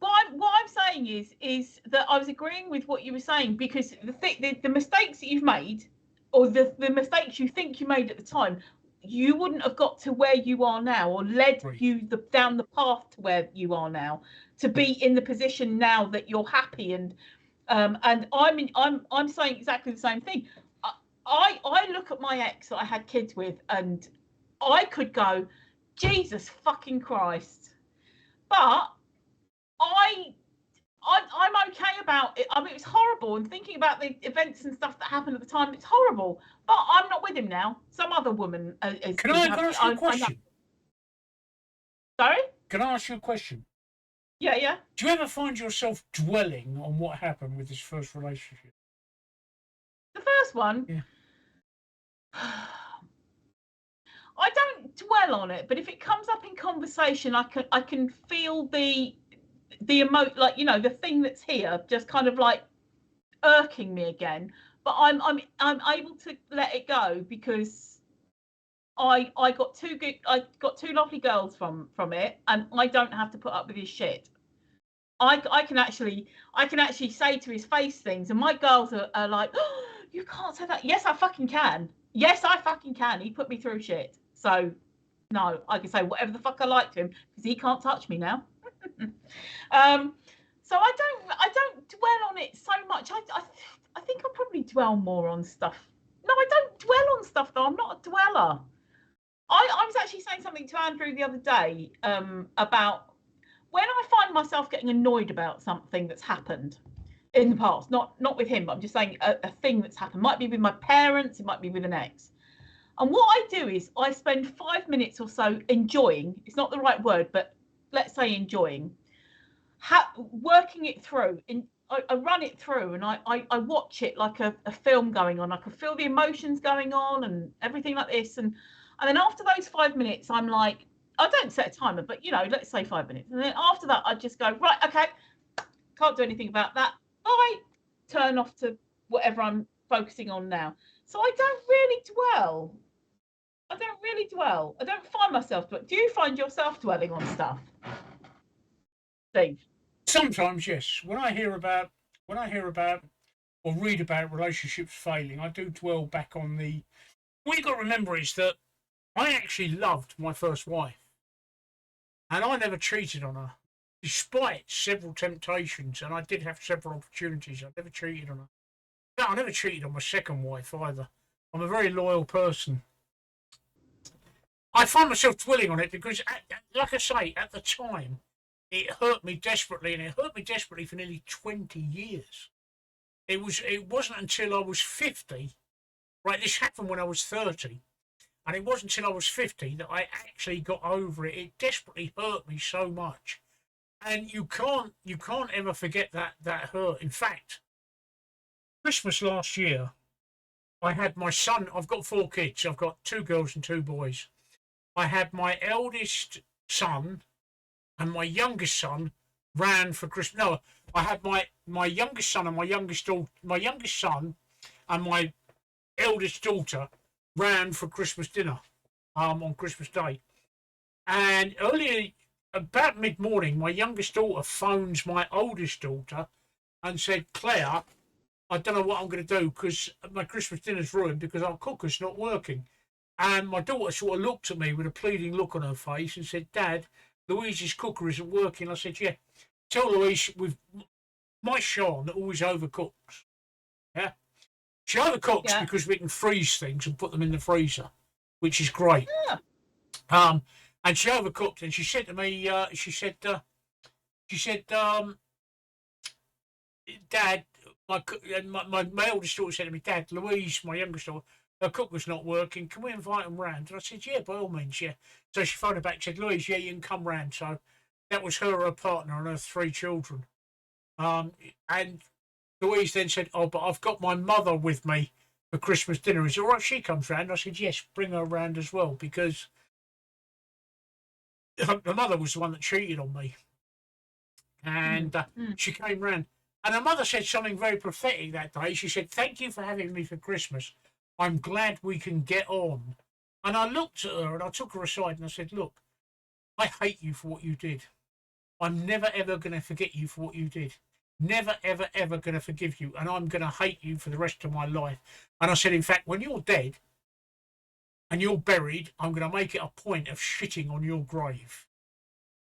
What I'm saying is that I was agreeing with what you were saying, because the mistakes that you've made, or the mistakes you think you made at the time, you wouldn't have got to where you are now, or led you down the path to where you are now, to be in the position now that you're happy. And I'm saying exactly the same thing. I look at my ex that I had kids with, and I could go, Jesus fucking Christ. But I'm okay about it. I mean, it's horrible, and thinking about the events and stuff that happened at the time, it's horrible. But I'm not with him now. Some other woman is. Can I ask you a question? Sorry? Can I ask you a question? Yeah. Do you ever find yourself dwelling on what happened with this first relationship? The first one? Yeah. I don't dwell on it, but if it comes up in conversation, I can feel the like, you know, the thing that's here just kind of like irking me again. But I'm able to let it go, because I got two lovely girls from it, and I don't have to put up with his shit. I can actually say to his face things, and my girls are like, oh, you can't say that. Yes, I fucking can. Yes, I fucking can. He put me through shit. So no, I can say whatever the fuck I like to him, because he can't touch me now. So I don't dwell on it so much. I think I'll probably dwell more on stuff. No, I don't dwell on stuff though. I'm not a dweller. I was actually saying something to Andrew the other day about when I find myself getting annoyed about something that's happened in the past, not with him, but I'm just saying a thing that's happened. Might be with my parents, it might be with an ex. And what I do is I spend 5 minutes or so enjoying, it's not the right word, but let's say enjoying, working it through. I run it through, and I watch it like a film going on. I can feel the emotions going on and everything like this. And then after those 5 minutes, I'm like, I don't set a timer, but, you know, let's say 5 minutes. And then after that, I just go, right, okay, can't do anything about that. Bye. Turn off to whatever I'm focusing on now. So I don't really dwell. I don't find myself. Do you find yourself dwelling on stuff, Steve? Sometimes, yes. When I hear about or read about relationships failing, I do dwell back on the. What you got to remember is that I actually loved my first wife, and I never cheated on her, despite several temptations, and I did have several opportunities. I never cheated on her. No, I never cheated on my second wife either. I'm a very loyal person. I find myself dwelling on it because, like I say, at the time, it hurt me desperately, and it hurt me desperately for nearly 20 years. It wasn't until I was 50, right? This happened when I was 30, and it wasn't until I was 50 that I actually got over it. It desperately hurt me so much, and you can't ever forget that hurt. In fact, Christmas last year, I had my son. I've got 4 kids. I've got 2 girls and 2 boys. I had my eldest son and my youngest son ran for Christmas. No, I had my youngest son and my youngest daughter. My youngest son and my eldest daughter ran for Christmas dinner on Christmas Day. And earlier, about mid-morning, my youngest daughter phones my oldest daughter and said, Claire, I don't know what I'm going to do because my Christmas dinner's ruined because our cooker's not working. And my daughter sort of looked at me with a pleading look on her face and said, Dad, Louise's cooker isn't working. I said, yeah, tell Louise with my Sean always overcooks. Yeah. She overcooks because we can freeze things and put them in the freezer, which is great. Yeah. And she overcooked, and she said to me, she said, Dad, my eldest daughter said to me, Dad, Louise, my youngest daughter, her cooker's not working. Can we invite them round? And I said, yeah, by all means, yeah. So she phoned her back and said, Louise, yeah, you can come round. So that was her partner, and her 3 children. And Louise then said, oh, but I've got my mother with me for Christmas dinner. Is it all right if she comes round? I said, yes, bring her round as well, because her mother was the one that cheated on me. And she came round. And her mother said something very prophetic that day. She said, thank you for having me for Christmas. I'm glad we can get on. And I looked at her and I took her aside and I said, look, I hate you for what you did. I'm never, ever going to forget you for what you did. Never, ever, ever going to forgive you. And I'm going to hate you for the rest of my life. And I said, in fact, when you're dead and you're buried, I'm going to make it a point of shitting on your grave.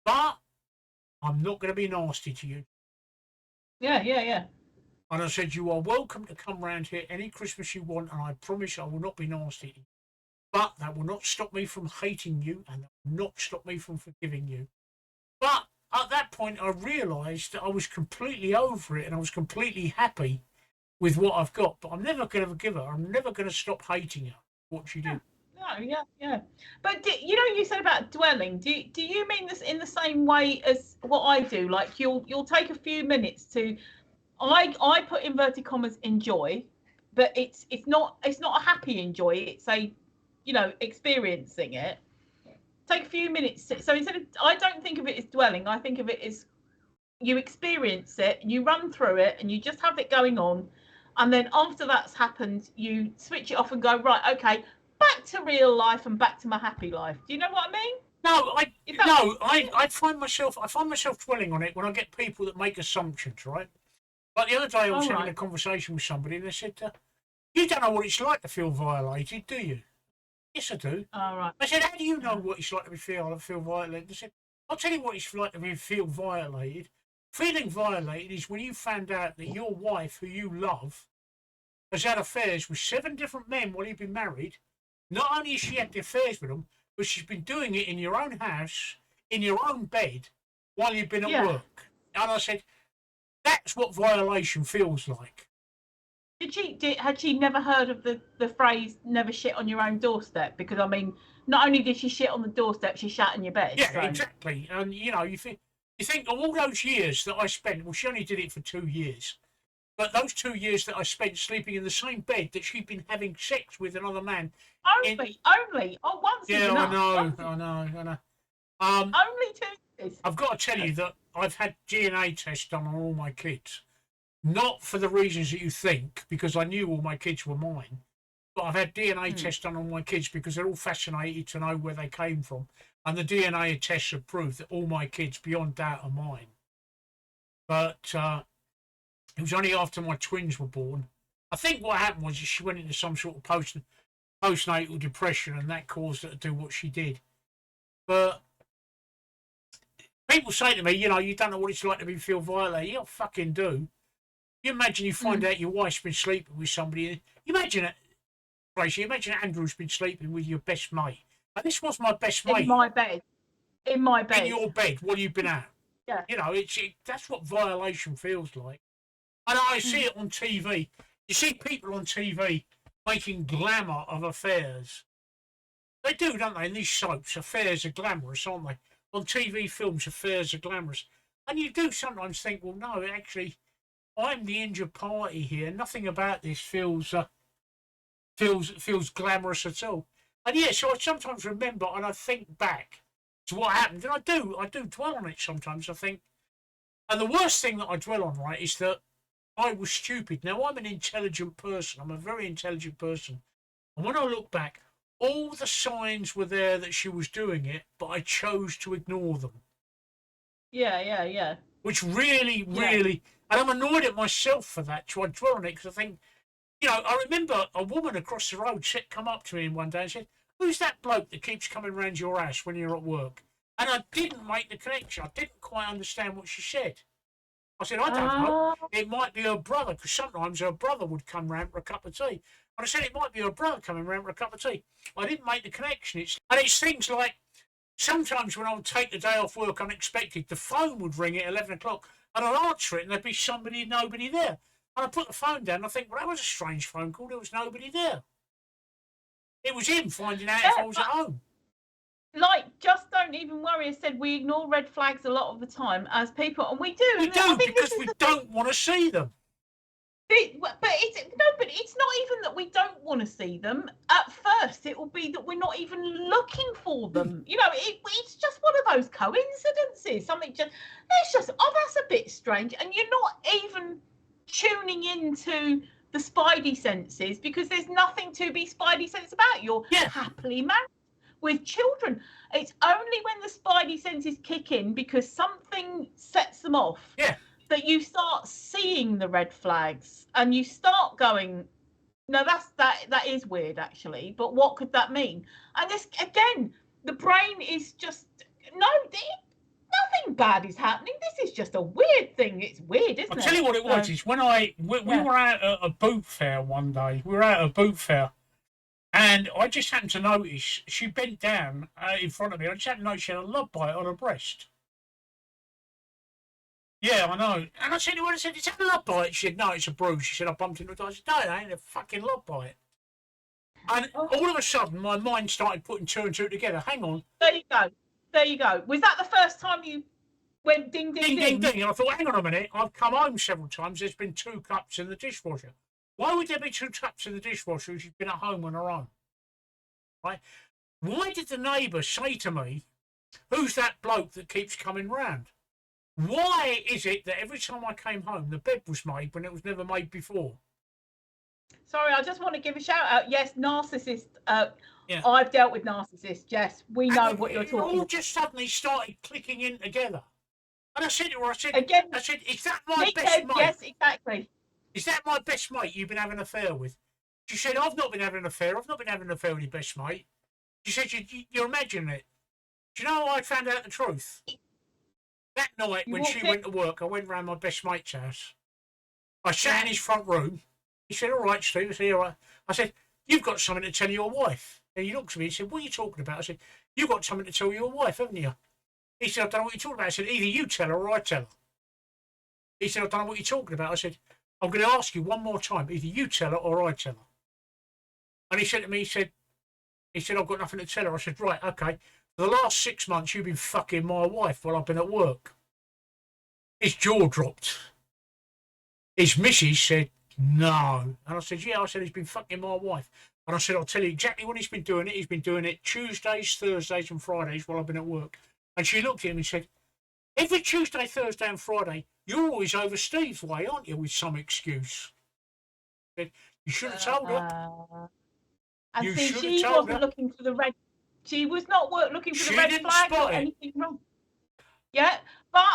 But I'm not going to be nasty to you. Yeah. And I said, you are welcome to come round here any Christmas you want, and I promise I will not be nasty to you. But that will not stop me from hating you, and that will not stop me from forgiving you. But at that point, I realised that I was completely over it, and I was completely happy with what I've got. But I'm never going to forgive her. I'm never going to stop hating her, what she did. No, yeah. But you know, you said about dwelling. Do you mean this in the same way as what I do? Like you'll take a few minutes to, I put inverted commas enjoy, but it's not a happy enjoy. It's a, you know, experiencing it. Take a few minutes. So instead of, I don't think of it as dwelling. I think of it as you experience it, you run through it, and you just have it going on, and then after that's happened, you switch it off and go, right, okay, back to real life and back to my happy life. Do you know what I mean? No, I find myself dwelling on it when I get people that make assumptions, right? Like the other day, I was having a conversation with somebody, and they said, "You don't know what it's like to feel violated, do you?" Yes, I do. All right. I said, "How do you know what it's like to feel violated?" They said, "I'll tell you what it's like to feel violated. Feeling violated is when you found out that your wife, who you love, has had affairs with 7 different men while you've been married. Not only has she had the affairs with them, but she's been doing it in your own house, in your own bed, while you've been at work." And I said, that's what violation feels like. Had she never heard of the phrase "never shit on your own doorstep"? Because I mean, not only did she shit on the doorstep, she shat in your bed. Yeah, so. Exactly. And you know, you think of all those years that I spent. Well, she only did it for 2 years. But those 2 years that I spent sleeping in the same bed that she'd been having sex with another man. Only. Oh, once is enough. I know. Only 2 years. I've got to tell you that I've had DNA tests done on all my kids. Not for the reasons that you think, because I knew all my kids were mine. But I've had DNA tests done on my kids because they're all fascinated to know where they came from. And the DNA tests have proved that all my kids, beyond doubt, are mine. But it was only after my twins were born. I think what happened was she went into some sort of postnatal depression, and that caused her to do what she did. But people say to me, you know, you don't know what it's like to feel violated. Yeah, I fucking do. You imagine you find out your wife's been sleeping with somebody. You imagine it, Tracey. Imagine Andrew's been sleeping with your best mate. And this was my best mate. In my bed. In your bed, what you've been at. Yeah. You know, that's what violation feels like. And I see it on TV. You see people on TV making glamour of affairs. They do, don't they? In these soaps, affairs are glamorous, aren't they? On TV films, affairs are glamorous. And you do sometimes think, well, no, actually, I'm the injured party here. Nothing about this feels glamorous at all. And yeah, so I sometimes remember and I think back to what happened. And I do dwell on it sometimes, I think. And the worst thing that I dwell on, right, is that I was stupid. Now, I'm an intelligent person. I'm a very intelligent person. And when I look back, all the signs were there that she was doing it, but I chose to ignore them. Yeah. Which really, and I'm annoyed at myself for that. So I dwell on it because I think, you know, I remember a woman across the road come up to me one day and said, "Who's that bloke that keeps coming round your house when you're at work?" And I didn't make the connection. I didn't quite understand what she said. I said, I don't know. It might be her brother, because sometimes her brother would come round for a cup of tea. And I said, it might be her brother coming round for a cup of tea. I didn't make the connection. It's things like, sometimes when I would take the day off work unexpected, the phone would ring at 11 o'clock, and I'd answer it, and there'd be nobody there. And I put the phone down, and I think, well, that was a strange phone call. There was nobody there. It was him finding out if I was at home. Like, just don't even worry. I said we ignore red flags a lot of the time as people, and we do. We do, because we don't want to see them. But it's not even that we don't want to see them. At first, it will be that we're not even looking for them. You know, it's just one of those coincidences. Something just, it's just, oh, that's a bit strange. And you're not even tuning into the spidey senses because there's nothing to be spidey sense about. You're happily married with children. It's only when the spidey senses kick in because something sets them off. Yeah. That you start seeing the red flags and you start going, no, that is weird actually, but what could that mean? And this again, the brain is just nothing bad is happening. This is just a weird thing. It's weird, isn't it? I'll tell you what it was. Is when we were out at a boot fair one day. We were out at a boot fair, and I just happened to notice she bent down in front of me. I just happened to notice she had a love bite on her breast. Yeah, I know. And I said to her, is that a love bite? She said, no, it's a bruise. She said, I bumped into it. I said, no, it ain't a fucking love bite. And all of a sudden, my mind started putting two and two together. Hang on. There you go. There you go. Was that the first time you went ding, ding, ding? Ding, ding, ding. And I thought, hang on a minute. I've come home several times. There's been 2 cups in the dishwasher. Why would there be 2 cups in the dishwasher if she's been at home on her own? Right? Why did the neighbour say to me, who's that bloke that keeps coming round? Why is it that every time I came home, the bed was made when it was never made before? Sorry, I just want to give a shout out. Yes, narcissist. I've dealt with narcissists. Yes, we know what you're talking about. It all just suddenly started clicking in together. And I said to her, again, is that my best mate? Yes, exactly. Is that my best mate you've been having an affair with? She said, I've not been having an affair. I've not been having an affair with your best mate. She said, you're imagining it. Do you know how I found out the truth? That night when she went to work, I went round my best mate's house. I sat in his front room. He said, all right, Steve. I said, all right. I said, you've got something to tell your wife. And he looked at me and said, what are you talking about? I said, you've got something to tell your wife, haven't you? He said, I don't know what you're talking about. I said, either you tell her or I tell her. He said, I don't know what you're talking about. I said, I'm going to ask you one more time. Either you tell her or I tell her. And he said to me, he said, I've got nothing to tell her. I said, right, okay. For the last 6 months, you've been fucking my wife while I've been at work. His jaw dropped. His missus said, no. And I said, yeah. I said, he's been fucking my wife. And I said, I'll tell you exactly when he's been doing it. He's been doing it Tuesdays, Thursdays and Fridays while I've been at work. And she looked at him and said, every Tuesday, Thursday and Friday, you're always over Steve's way, aren't you, with some excuse? I said, you should have told her. And you see, she wasn't looking for the red. She was not looking for the red flag or anything wrong. Yeah, but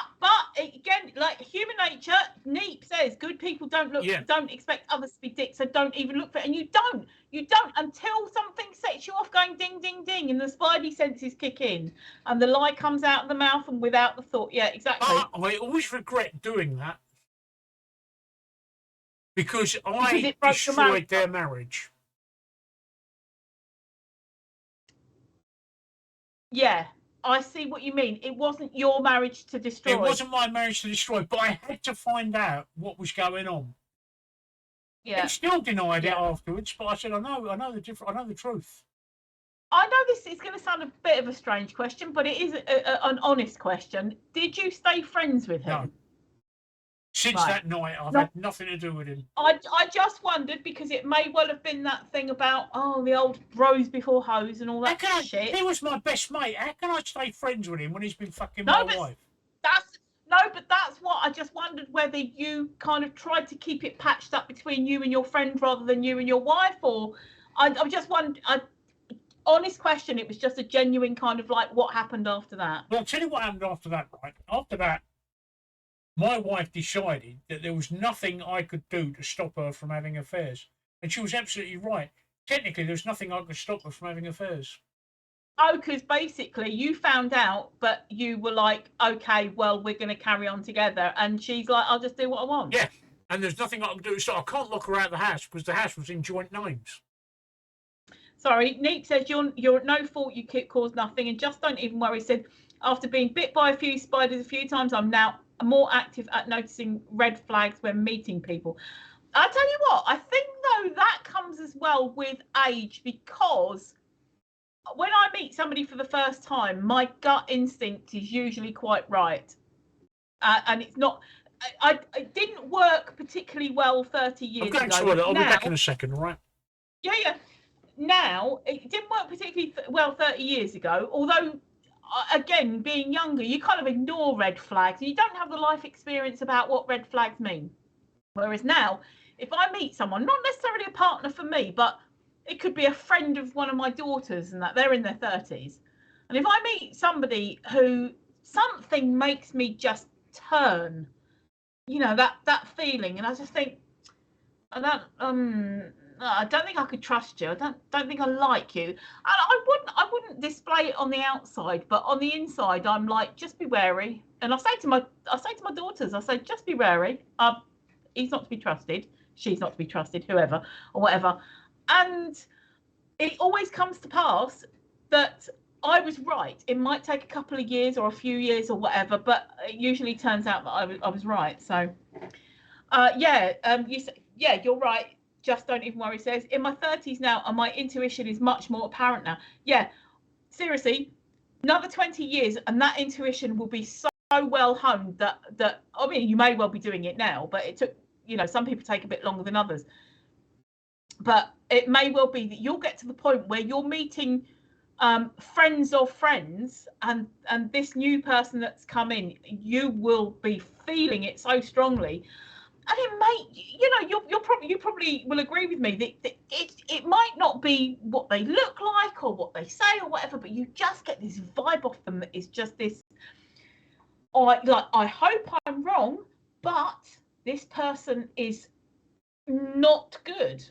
again, like human nature, Neep says, good people don't expect others to be dicks, so don't even look for it. And you don't until something sets you off going ding, ding, ding, and the spidey senses kick in, and the lie comes out of the mouth and without the thought. Yeah, exactly. I always regret doing that because I destroyed their marriage. Yeah, I see what you mean. It wasn't your marriage to destroy. It wasn't my marriage to destroy, but I had to find out what was going on. Yeah. He still denied it afterwards, but I said, I know the truth. I know this is going to sound a bit of a strange question, but it is an honest question. Did you stay friends with him? No. Since that night, I've had nothing to do with him. I just wondered because it may well have been that thing about, the old bros before hoes and all that shit. He was my best mate. How can I stay friends with him when he's been fucking my wife? But that's what I just wondered whether you kind of tried to keep it patched up between you and your friend rather than you and your wife, or I just wondered. Honest question. It was just a genuine kind of like what happened after that. Well, I'll tell you what happened after that. Right after that, my wife decided that there was nothing I could do to stop her from having affairs, and she was absolutely right. Technically, there was nothing I could stop her from having affairs. Oh, because basically you found out, but you were like, okay, well, we're going to carry on together. And she's like, I'll just do what I want. Yeah, and there's nothing I can do. So I can't lock her out of the house because the house was in joint names. Sorry, Neek says you're at no fault, you caused nothing, and just don't even worry. He said, after being bit by a few spiders a few times, I'm now more active at noticing red flags when meeting people. I'll tell you what, I think, though, that comes as well with age, because when I meet somebody for the first time, my gut instinct is usually quite right. And it's not, it didn't work particularly well 30 years I'm going ago. to toilet. I'll be Now- back in a second, all right? Yeah. Now, it didn't work particularly well 30 years ago, although, again, being younger, you kind of ignore red flags. You don't have the life experience about what red flags mean. Whereas now, if I meet someone, not necessarily a partner for me, but it could be a friend of one of my daughters and that they're in their 30s. And if I meet somebody who something makes me just turn, you know, that feeling, and I just think, I don't think I could trust you. I don't think I like you. And I wouldn't display it on the outside, but on the inside, I'm like, just be wary. And I say to my daughters, I say, just be wary. He's not to be trusted. She's not to be trusted. Whoever or whatever. And it always comes to pass that I was right. It might take a couple of years or a few years or whatever, but it usually turns out that I was right. So, you're right. Just don't even worry. Says in my 30s now, and my intuition is much more apparent now. Yeah, seriously, another 20 years, and that intuition will be so well honed that I mean, you may well be doing it now, but it took, you know, some people take a bit longer than others. But it may well be that you'll get to the point where you're meeting friends of friends, and this new person that's come in, you will be feeling it so strongly. And it may, you know, you probably will agree with me that it might not be what they look like or what they say or whatever, but you just get this vibe off them that is just this. I hope I'm wrong, but this person is not good.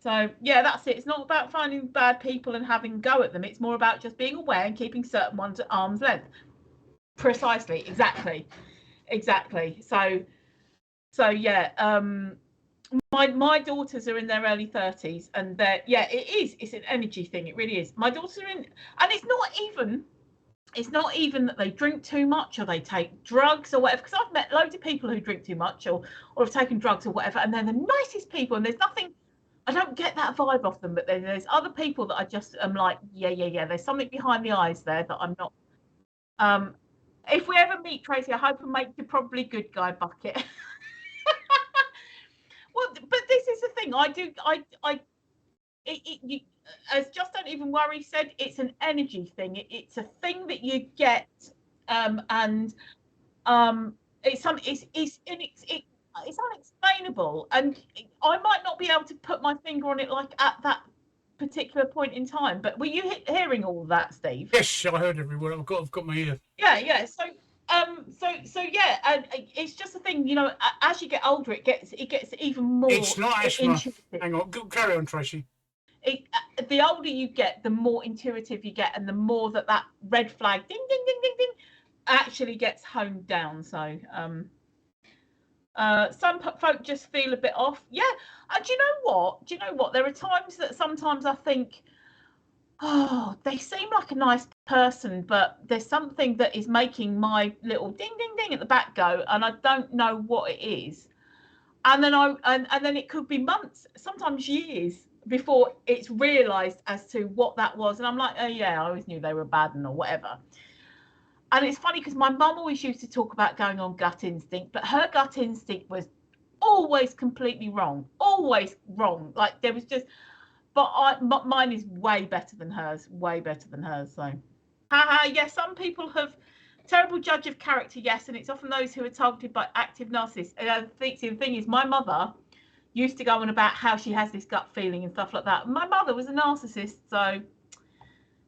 So yeah, that's it. It's not about finding bad people and having a go at them. It's more about just being aware and keeping certain ones at arm's length. Precisely, exactly. So yeah, my daughters are in their early 30s, and it's an energy thing. It really is. My daughters are in, and it's not even that they drink too much or they take drugs or whatever, because I've met loads of people who drink too much or have taken drugs or whatever, and they're the nicest people, and there's nothing, I don't get that vibe off them. But then there's other people that I just am like, yeah, there's something behind the eyes there that I'm not. If we ever meet, Tracey, I hope I make you probably good guy bucket. Well, but this is the thing. As Just Don't Even Worry said, it's an energy thing. It's a thing that you get, and it's unexplainable. And I might not be able to put my finger on it like at that particular point in time. But were you hearing all of that, Steve? Yes, I heard every word. I've got my ear. Yeah. So yeah, and it's just a thing, you know. As you get older, it gets even more. It's not asthma. Intuitive. Hang on, carry on, Tracey. The older you get, the more intuitive you get, and the more that red flag, ding, ding, ding, ding, ding, actually gets honed down. So, some folk just feel a bit off. Yeah, and do you know what? There are times that sometimes I think, oh, they seem like a nice person, but there's something that is making my little ding ding ding at the back go, and I don't know what it is. And then and then it could be months, sometimes years, before it's realised as to what that was. And I'm like, oh yeah, I always knew they were bad or whatever. And it's funny because my mum always used to talk about going on gut instinct, but her gut instinct was always completely wrong, always wrong. Like there was just. But mine is way better than hers. So, yes, some people have terrible judge of character, yes, and it's often those who are targeted by active narcissists. The thing is, my mother used to go on about how she has this gut feeling and stuff like that. My mother was a narcissist, so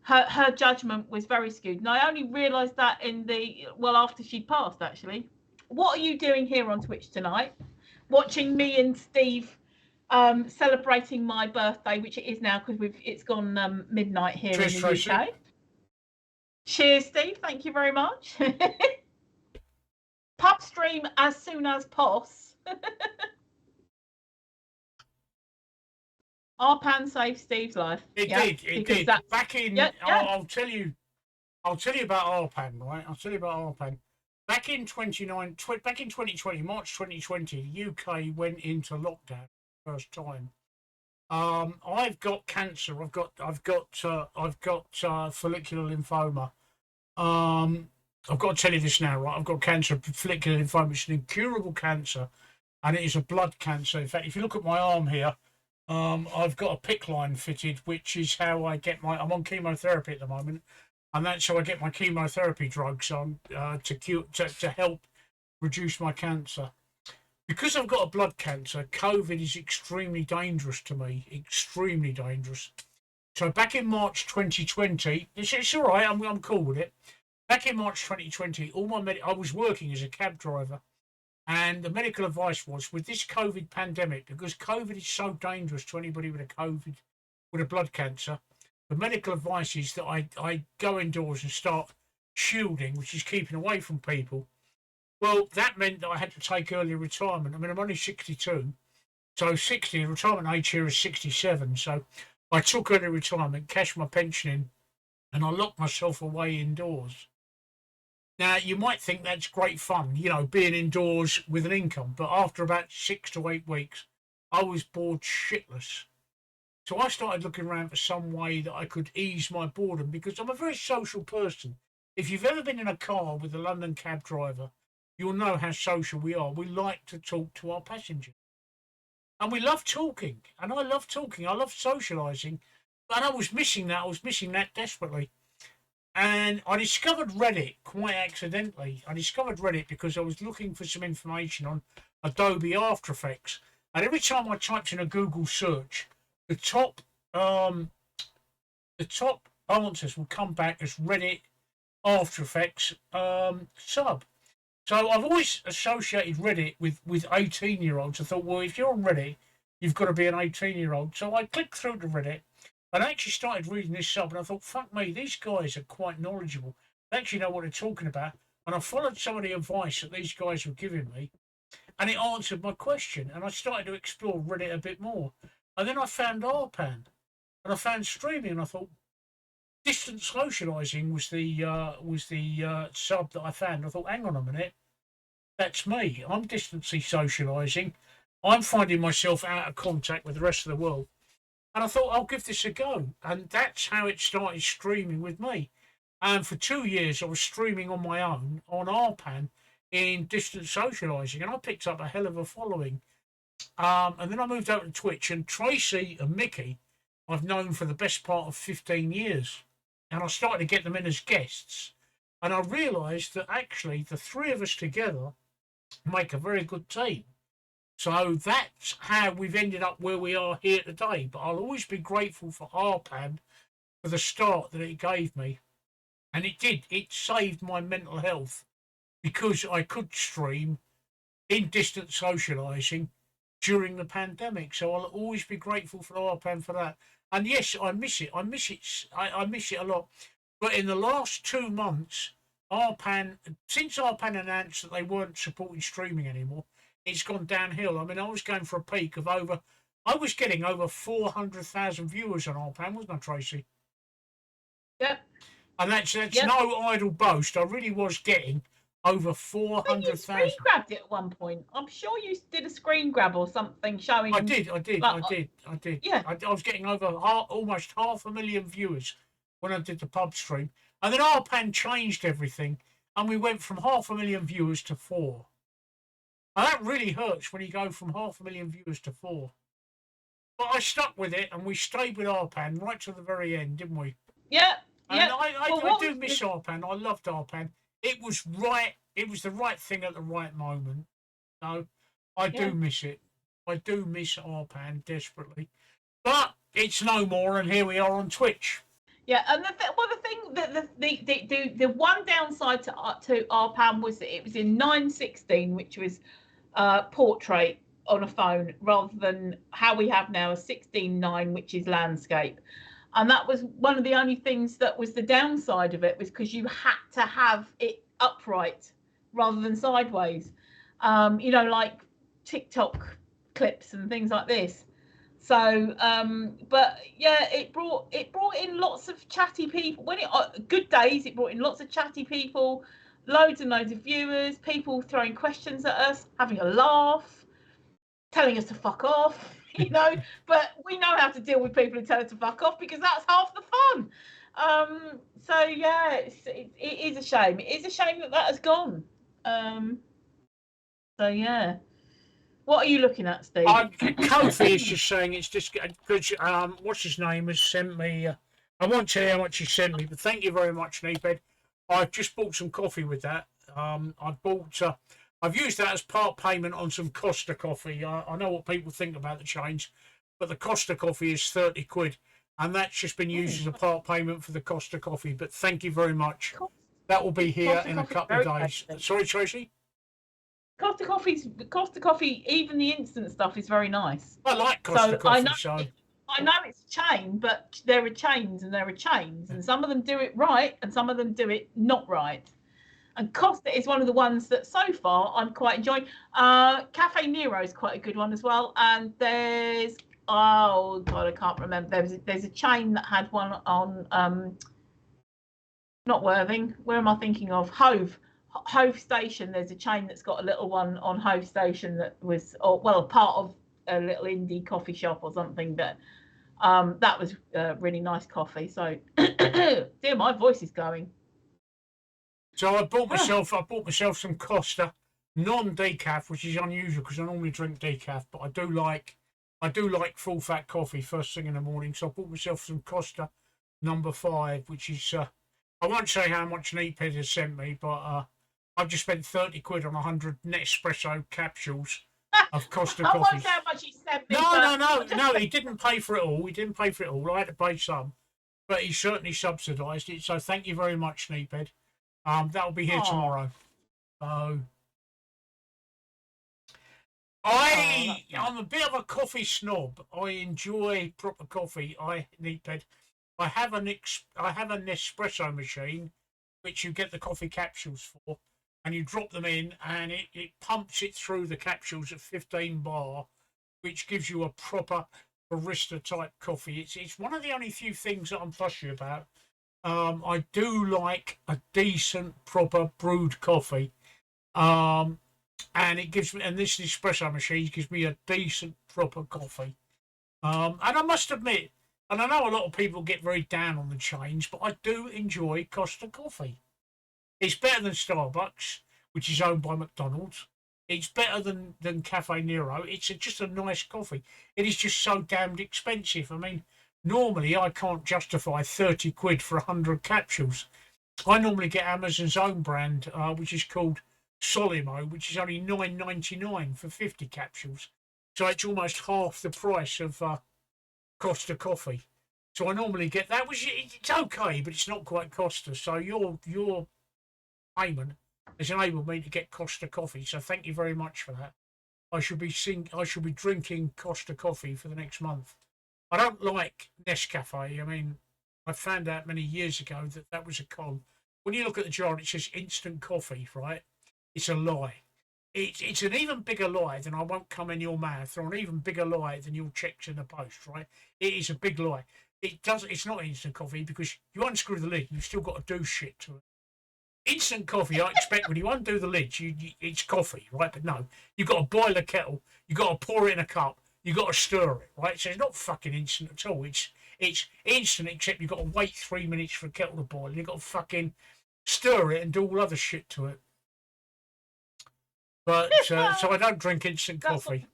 her judgment was very skewed. And I only realised that after she'd passed, actually. What are you doing here on Twitch tonight? Watching me and Steve celebrating my birthday, which it is now because it's gone midnight here in the UK. Cheers, Steve. Thank you very much. Pub stream as soon as pos. RPAN saved Steve's life. It did. Back in, I'll tell you about RPAN, right? Back in 2020, March 2020, UK went into lockdown first time. I've got cancer. I've got follicular lymphoma. I've got to tell you this now, right? I've got cancer, follicular lymphoma. It's an incurable cancer, and it is a blood cancer. In fact, if you look at my arm here, I've got a PICC line fitted, which is how I get I'm on chemotherapy at the moment, and that's how I get my chemotherapy drugs on to help reduce my cancer. Because I've got a blood cancer, COVID is extremely dangerous to me, extremely dangerous. So back in March 2020, it's all right, I'm cool with it. Back in March 2020, I was working as a cab driver, and the medical advice was, with this COVID pandemic, because COVID is so dangerous to anybody with a blood cancer, the medical advice is that I go indoors and start shielding, which is keeping away from people. Well, that meant that I had to take early retirement. I mean, I'm only 62, so 60, the retirement age here is 67. So I took early retirement, cashed my pension in, and I locked myself away indoors. Now, you might think that's great fun, being indoors with an income, but after about 6 to 8 weeks, I was bored shitless. So I started looking around for some way that I could ease my boredom, because I'm a very social person. If you've ever been in a car with a London cab driver, you'll know how social we are. We like to talk to our passengers. And we love talking. And I love talking. I love socialising. And I was missing that. I was missing that desperately. And I discovered Reddit quite accidentally. I discovered Reddit because I was looking for some information on Adobe After Effects. And every time I typed in a Google search, the top answers will come back as Reddit After Effects sub. So I've always associated Reddit with 18-year-olds. I thought, well, if you're on Reddit, you've got to be an 18-year-old. So I clicked through to Reddit and I actually started reading this sub, and I thought, fuck me, these guys are quite knowledgeable. They actually know what they're talking about. And I followed some of the advice that these guys were giving me, and it answered my question. And I started to explore Reddit a bit more. And then I found RPAN, and I found streaming, and I thought, distant socialising was the sub that I found. I thought, hang on a minute, that's me. I'm distantly socialising. I'm finding myself out of contact with the rest of the world. And I thought, I'll give this a go. And that's how it started streaming with me. And for 2 years, I was streaming on my own on RPAN in distant socialising. And I picked up a hell of a following. And then I moved over to Twitch. And Tracey and Mickey, I've known for the best part of 15 years. And I started to get them in as guests. And I realised that actually the three of us together make a very good team. So that's how we've ended up where we are here today. But I'll always be grateful for RPAN for the start that it gave me. And it did. It saved my mental health because I could stream in distant socialising during the pandemic. So I'll always be grateful for RPAN for that. And yes, I miss it. I miss it a lot. But in the last 2 months, since RPAN announced that they weren't supporting streaming anymore, it's gone downhill. I mean, I was going for a peak of I was getting over 400,000 viewers on RPAN, wasn't I, Tracey? Yep. And that's no idle boast. I really was getting over 400,000. You screen grabbed it at one point. I'm sure you did a screen grab or something showing. I did. Yeah. I was getting over almost 500,000 viewers when I did the pub stream. And then RPAN changed everything, and we went from 500,000 viewers to 4. And that really hurts when you go from 500,000 viewers to 4. But I stuck with it, and we stayed with RPAN right to the very end, didn't we? Yeah. And I do miss RPAN. I loved RPAN. It was right. It was the right thing at the right moment. So I do miss it. I do miss RPAN desperately. But it's no more, and here we are on Twitch. Yeah, and the one downside to RPAN was that it was in 9:16, which was portrait on a phone, rather than how we have now a 16:9, which is landscape. And that was one of the only things that was the downside of it, was because you had to have it upright rather than sideways. Like TikTok clips and things like this. So, but yeah, it brought in lots of chatty people. When good days, it brought in lots of chatty people, loads and loads of viewers, people throwing questions at us, having a laugh, telling us to fuck off, But we know how to deal with people who tell us to fuck off, because that's half the fun. So yeah, it is a shame. It is a shame that has gone. So yeah. What are you looking at, Steve? Kofi is just saying it's just because what's his name has sent me. I won't tell you how much he sent me, but thank you very much, Neebed. I've just bought some coffee with that. I've used that as part payment on some Costa coffee. I know what people think about the change, but the Costa coffee is 30 quid, and that's just been used as a part payment for the Costa coffee. But thank you very much. That will be here in a couple of days. Sorry, Tracey. Costa coffee, even the instant stuff is very nice. I like Costa coffee. I know it's a chain, but there are chains and there are chains, and some of them do it right and some of them do it not right. And Costa is one of the ones that so far I'm quite enjoying. Cafe Nero is quite a good one as well. And there's, oh God, I can't remember. There's a chain that had one on, not Worthing. Where am I thinking of? Hove Station. There's a chain that's got a little one on Hove Station that was, a part of a little indie coffee shop or something. But that was really nice coffee. So, dear, my voice is going. So I bought myself some Costa non-decaf, which is unusual because I normally drink decaf, but I do like full fat coffee first thing in the morning. So I bought myself some Costa number 5, which is I won't say how much Neeped has sent me, but I've just spent 30 quid on 100 Nespresso capsules of Costa coffee. I won't say how much he sent me. No, he didn't pay for it all. I had to pay some, but he certainly subsidised it. So thank you very much, Neeped. That'll be here tomorrow. So I'm a bit of a coffee snob. I enjoy proper coffee. I have an Nespresso machine, which you get the coffee capsules for, and you drop them in, and it pumps it through the capsules at 15 bar, which gives you a proper barista type coffee. It's one of the only few things that I'm fussy about. I do like a decent, proper brewed coffee, and this espresso machine gives me a decent, proper coffee. And I must admit, and I know a lot of people get very down on the change, but I do enjoy Costa coffee. It's better than Starbucks, which is owned by McDonald's. It's better than Cafe Nero. It's just a nice coffee. It is just so damned expensive. I mean, normally, I can't justify 30 quid for 100 capsules. I normally get Amazon's own brand, which is called Solimo, which is only $9.99 for 50 capsules. So it's almost half the price of Costa coffee. So I normally get that, which it's okay, but it's not quite Costa. So your payment has enabled me to get Costa coffee. So thank you very much for that. I should be drinking Costa coffee for the next month. I don't like Nescafe. I mean, I found out many years ago that was a con. When you look at the jar, it says instant coffee, right? It's a lie. It's an even bigger lie than I won't come in your mouth, or an even bigger lie than your checks in the post, right? It is a big lie. It's not instant coffee because you unscrew the lid, you've still got to do shit to it. Instant coffee, I expect when you undo the lid, it's coffee, right? But no, you've got to boil a kettle, you've got to pour it in a cup, you got to stir it, right? So it's not fucking instant at all. It's instant, except you've got to wait 3 minutes for a kettle to boil. You've got to fucking stir it and do all other shit to it. But so I don't drink instant coffee.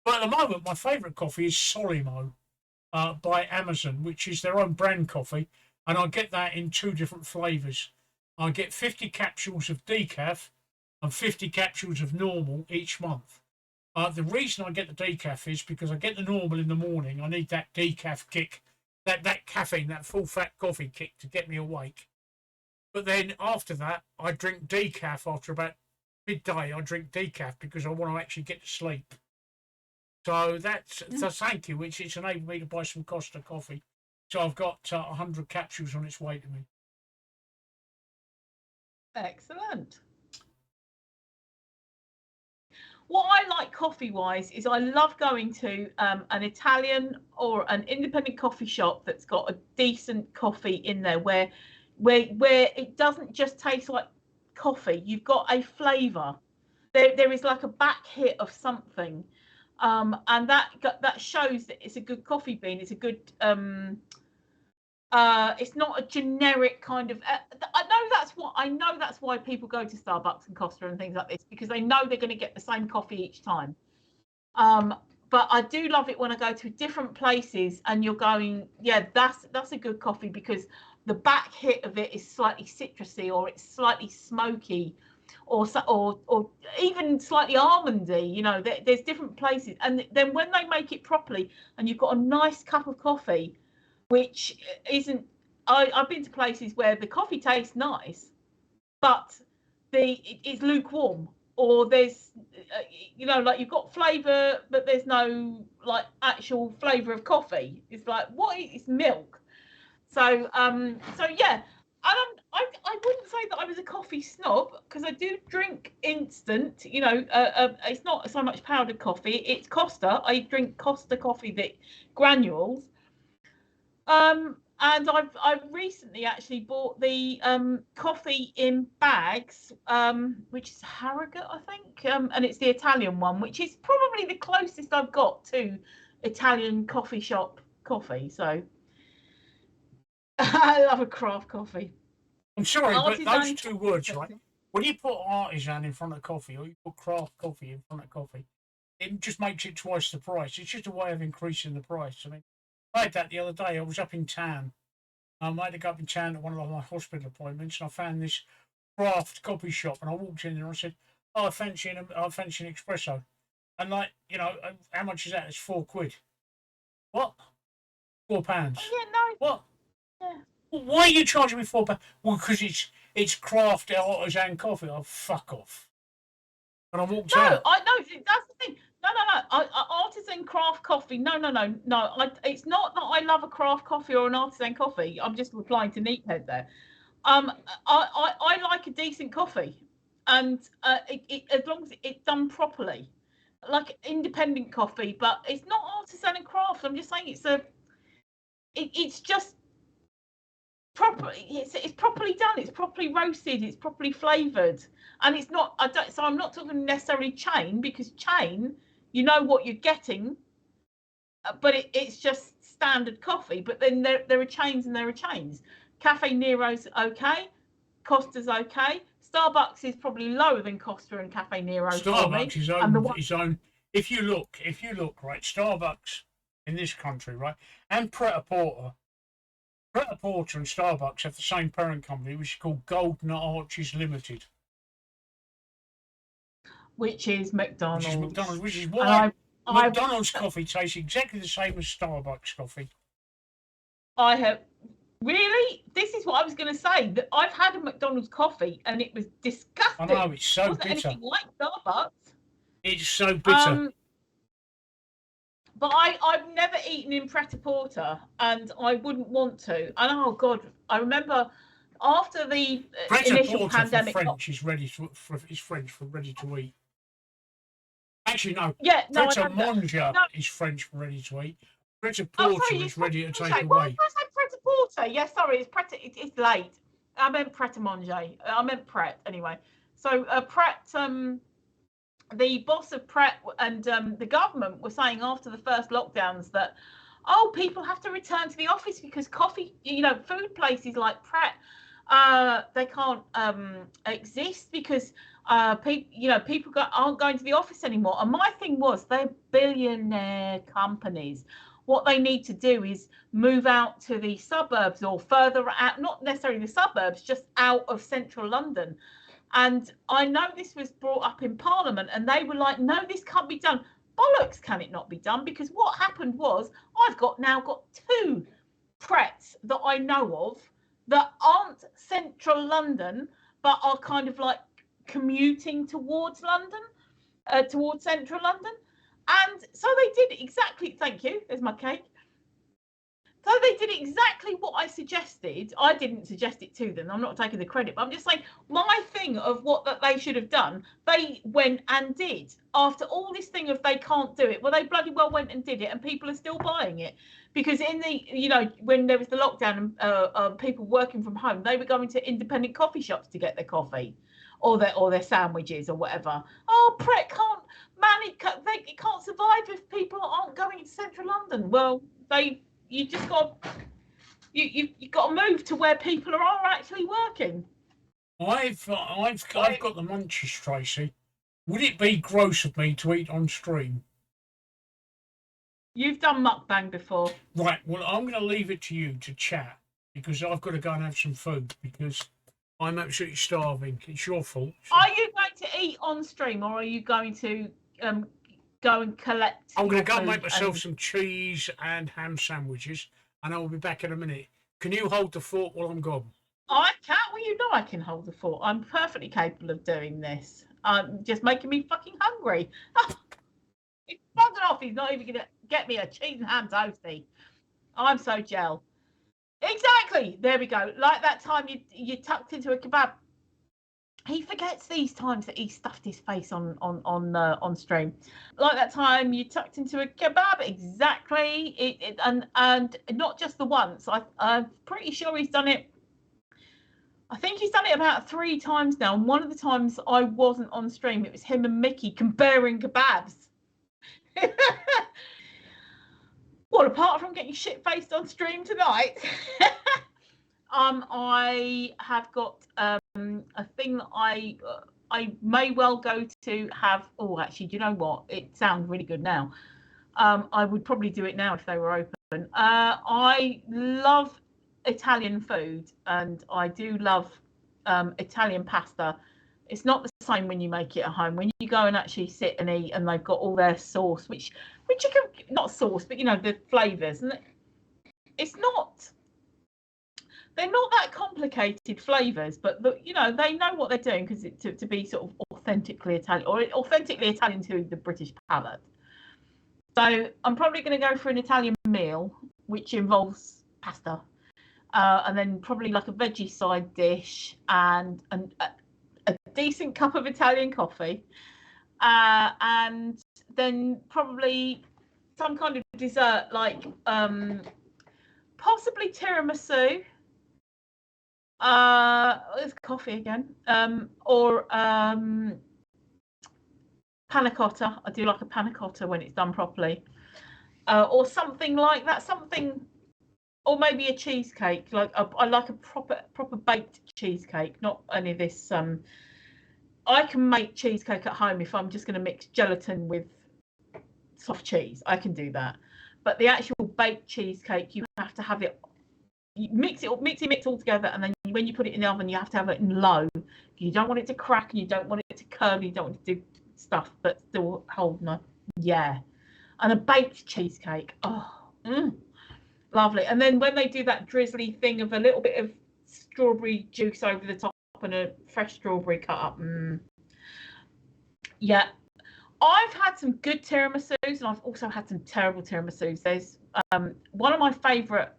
But at the moment, my favourite coffee is Solimo by Amazon, which is their own brand coffee, and I get that in 2 different flavours. I get 50 capsules of decaf and 50 capsules of normal each month. The reason I get the decaf is because I get the normal in the morning. I need that decaf kick, that caffeine, that full fat coffee kick to get me awake. But then after that, I drink decaf after about midday. I drink decaf because I want to actually get to sleep. So so thank you. It's enabled me to buy some Costa coffee. So I've got 100 capsules on its way to me. Excellent. What I like coffee-wise is I love going to an Italian or an independent coffee shop that's got a decent coffee in there, where it doesn't just taste like coffee. You've got a flavour. There is like a back hit of something, and that shows that it's a good coffee bean. It's a good It's not a generic kind of. I know that's why people go to Starbucks and Costa and things like this, because they know they're going to get the same coffee each time. But I do love it when I go to different places and you're going, yeah, that's a good coffee, because the back hit of it is slightly citrusy, or it's slightly smoky, or even slightly almondy. You know, there's different places, and then when they make it properly and you've got a nice cup of coffee, which isn't. I've been to places where the coffee tastes nice, but it's lukewarm, or there's, you know, like you've got flavour, but there's no like actual flavour of coffee. It's like, what? It's milk. So yeah, and I wouldn't say that I was a coffee snob, because I do drink instant. You know, it's not so much powdered coffee. It's Costa. I drink Costa coffee, the granules. And I've recently actually bought the coffee in bags, which is Harrogate, I think, and it's the Italian one, which is probably the closest I've got to Italian coffee shop coffee. So I love a craft coffee. I'm sorry, Artisan but those two words, right? When you put artisan in front of coffee, or you put craft coffee in front of coffee, it just makes it twice the price. It's just a way of increasing the price. I mean, I had that the other day. I was up in town. I had to go up in town at one of my hospital appointments, and I found this craft coffee shop. And I walked in there and I said, "Oh, I fancy an espresso." And like, you know, how much is that? It's £4. What? £4? Yeah, no. What? Yeah. Why are you charging me £4? Well, because it's craft artisan coffee. Oh, fuck off. And I walked out. No, I know that's the thing. No. Artisan craft coffee. No. It's not that I love a craft coffee or an artisan coffee. I'm just replying to Neathead there. I like a decent coffee, and as long as it's done properly, like independent coffee. But it's not artisan and craft. I'm just saying it's just proper. It's properly done. It's properly roasted. It's properly flavoured, and it's not. So I'm not talking necessarily chain, because chain, you know what you're getting, but it's just standard coffee. But then there are chains and there are chains. Cafe Nero's okay, Costa's okay. Starbucks is probably lower than Costa and Cafe Nero. Starbucks is his own. If you look, right, Starbucks in this country, right, and Pret-a-Porter and Starbucks have the same parent company, which is called Golden Arches Limited. Which is McDonald's. Which is why McDonald's coffee tastes exactly the same as Starbucks coffee. I have. Really? This is what I was going to say. That I've had a McDonald's coffee and it was disgusting. I know, it's so bitter. It wasn't anything like Starbucks. It's so bitter. But I've never eaten in Pret-a-Porter, and I wouldn't want to. And oh God, I remember after the initial pandemic. French is French for ready to eat. Actually, no. Yeah, no. Pret-a-manger is French for ready to eat. Pret-a-Porter is ready to take away. Why did I say Pret-a-Porter? Yeah, sorry, it's late. I meant Pret-a-manger. I meant Pret anyway. So Pret, the boss of Pret and the government were saying after the first lockdowns that, people have to return to the office because coffee, food places like Pret, they can't exist because people aren't going to the office anymore. And my thing was, they're billionaire companies. What they need to do is move out to the suburbs or further out, not necessarily the suburbs, just out of central London. And I know this was brought up in Parliament, and they were like, no, this can't be done. Bollocks, can it not be done? Because what happened was, I've now got 2 Prets that I know of that aren't central London, but are kind of like commuting towards London, towards central London. And so they did exactly, thank you, there's my cake. So they did exactly what I suggested. I didn't suggest it to them. I'm not taking the credit, but I'm just saying my thing of what that they should have done, they went and did. After all this thing of they can't do it, well, they bloody well went and did it, and people are still buying it. Because in the, when there was the lockdown and people working from home, they were going to independent coffee shops to get their coffee or their sandwiches or whatever. Oh, Pret can't manage, it can't survive if people aren't going to central London. Well, you just got You've got to move to where people are actually working. I've got the munchies, Tracey. Would it be gross of me to eat on stream? You've done mukbang before. Right, well, I'm going to leave it to you to chat because I've got to go and have some food because I'm absolutely starving. It's your fault. Are you going to eat on stream or are you going to go and collect? I'm going to go and make myself some cheese and ham sandwiches and I'll be back in a minute. Can you hold the fort while I'm gone? I can. Well, you know I can hold the fort. I'm perfectly capable of doing this. Just making me fucking hungry. He's bugging off. He's not even going to get me a cheese and ham toasty. I'm so gel. Exactly. There we go. Like that time you tucked into a kebab. He forgets these times that he stuffed his face on stream. Like that time you tucked into a kebab. Exactly. And not just the once. I'm pretty sure he's done it. I think he's done it about 3 times now. And one of the times I wasn't on stream, it was him and Mickey comparing kebabs. Well, apart from getting shit-faced on stream tonight, I have got a thing that I may well go to have. Oh, actually, do you know what? It sounds really good now. I would probably do it now if they were open. I love Italian food, and I do love Italian pasta. It's not the same when you make it at home. When you go and actually sit and eat, and they've got all their sauce, which you can, not sauce, but you know, the flavours, and it's not. They're not that complicated flavours, but you know, they know what they're doing because to be sort of authentically Italian, or authentically Italian to the British palate. So I'm probably going to go for an Italian meal, which involves pasta. And then probably like a veggie side dish and a decent cup of Italian coffee. And then probably some kind of dessert like possibly tiramisu. There's coffee again. Or panna cotta. I do like a panna cotta when it's done properly. Or something like that. Or maybe a cheesecake. Like I like a proper baked cheesecake, not any of this. I can make cheesecake at home if I'm just going to mix gelatin with soft cheese. I can do that. But the actual baked cheesecake, you have to have it. You mix it all together, and then when you put it in the oven, you have to have it in low. You don't want it to crack, and you don't want it to curve. You don't want it to do stuff, but still hold. No, yeah. And a baked cheesecake. Oh. Lovely. And then when they do that drizzly thing of a little bit of strawberry juice over the top and a fresh strawberry cut up. Yeah. I've had some good tiramisus and I've also had some terrible tiramisus. There's one of my favourite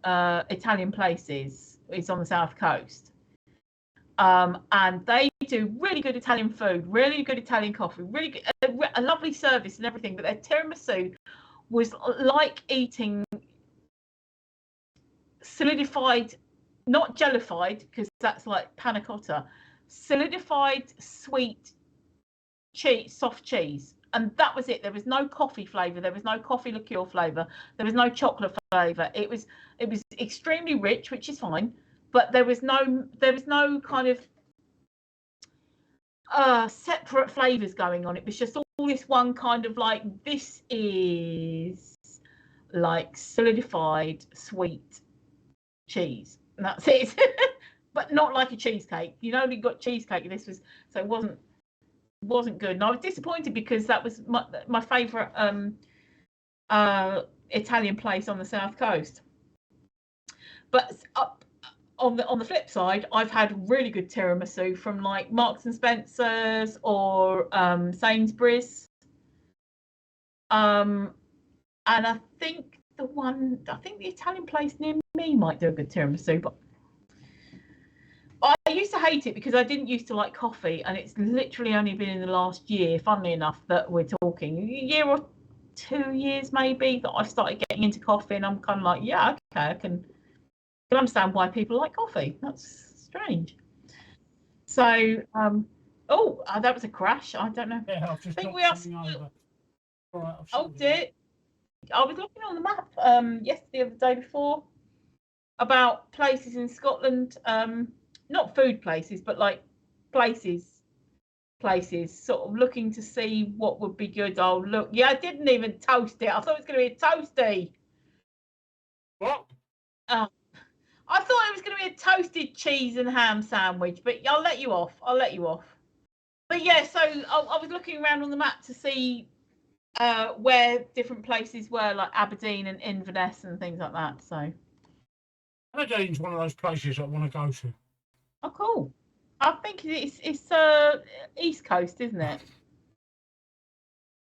Italian places is on the south coast. And they do really good Italian food, really good Italian coffee, really good, a lovely service and everything. But their tiramisu was like eating solidified, not jellified, because that's like panna cotta, solidified sweet cheese, soft cheese, and that was it. There was no coffee flavour, there was no coffee liqueur flavour, there was no chocolate flavour. It was extremely rich, which is fine, but there was no kind of separate flavours going on. It was just all this one kind of like, this is like solidified sweet cheese, and that's it. But not like a cheesecake. You know, we got cheesecake. This was, so it wasn't good, and I was disappointed because that was my favourite Italian place on the south coast. But up on the flip side, I've had really good tiramisu from like Marks and Spencer's or Sainsbury's, and I think the Italian place near me might do a good tiramisu, but I used to hate it because I didn't used to like coffee, and it's literally only been in the last year, funnily enough, that we're talking, a year or 2 years maybe, that I've started getting into coffee, and I'm kind of like, yeah, okay, I can understand why people like coffee. That's strange. So, that was a crash. I don't know. Yeah, I've just I think we knocked are something over. All right, I've Oh sorted it dear. I was looking on the map yesterday or the day before. about places in Scotland, not food places, but like places, sort of looking to see what would be good. Oh, look, yeah, I didn't even toast it. I thought it was going to be a toasty. What? I thought it was going to be a toasted cheese and ham sandwich, but I'll let you off. But yeah, so I was looking around on the map to see where different places were, like Aberdeen and Inverness and things like that. So Aberdeen's one of those places I want to go to. oh, cool. I think it's East Coast, isn't it?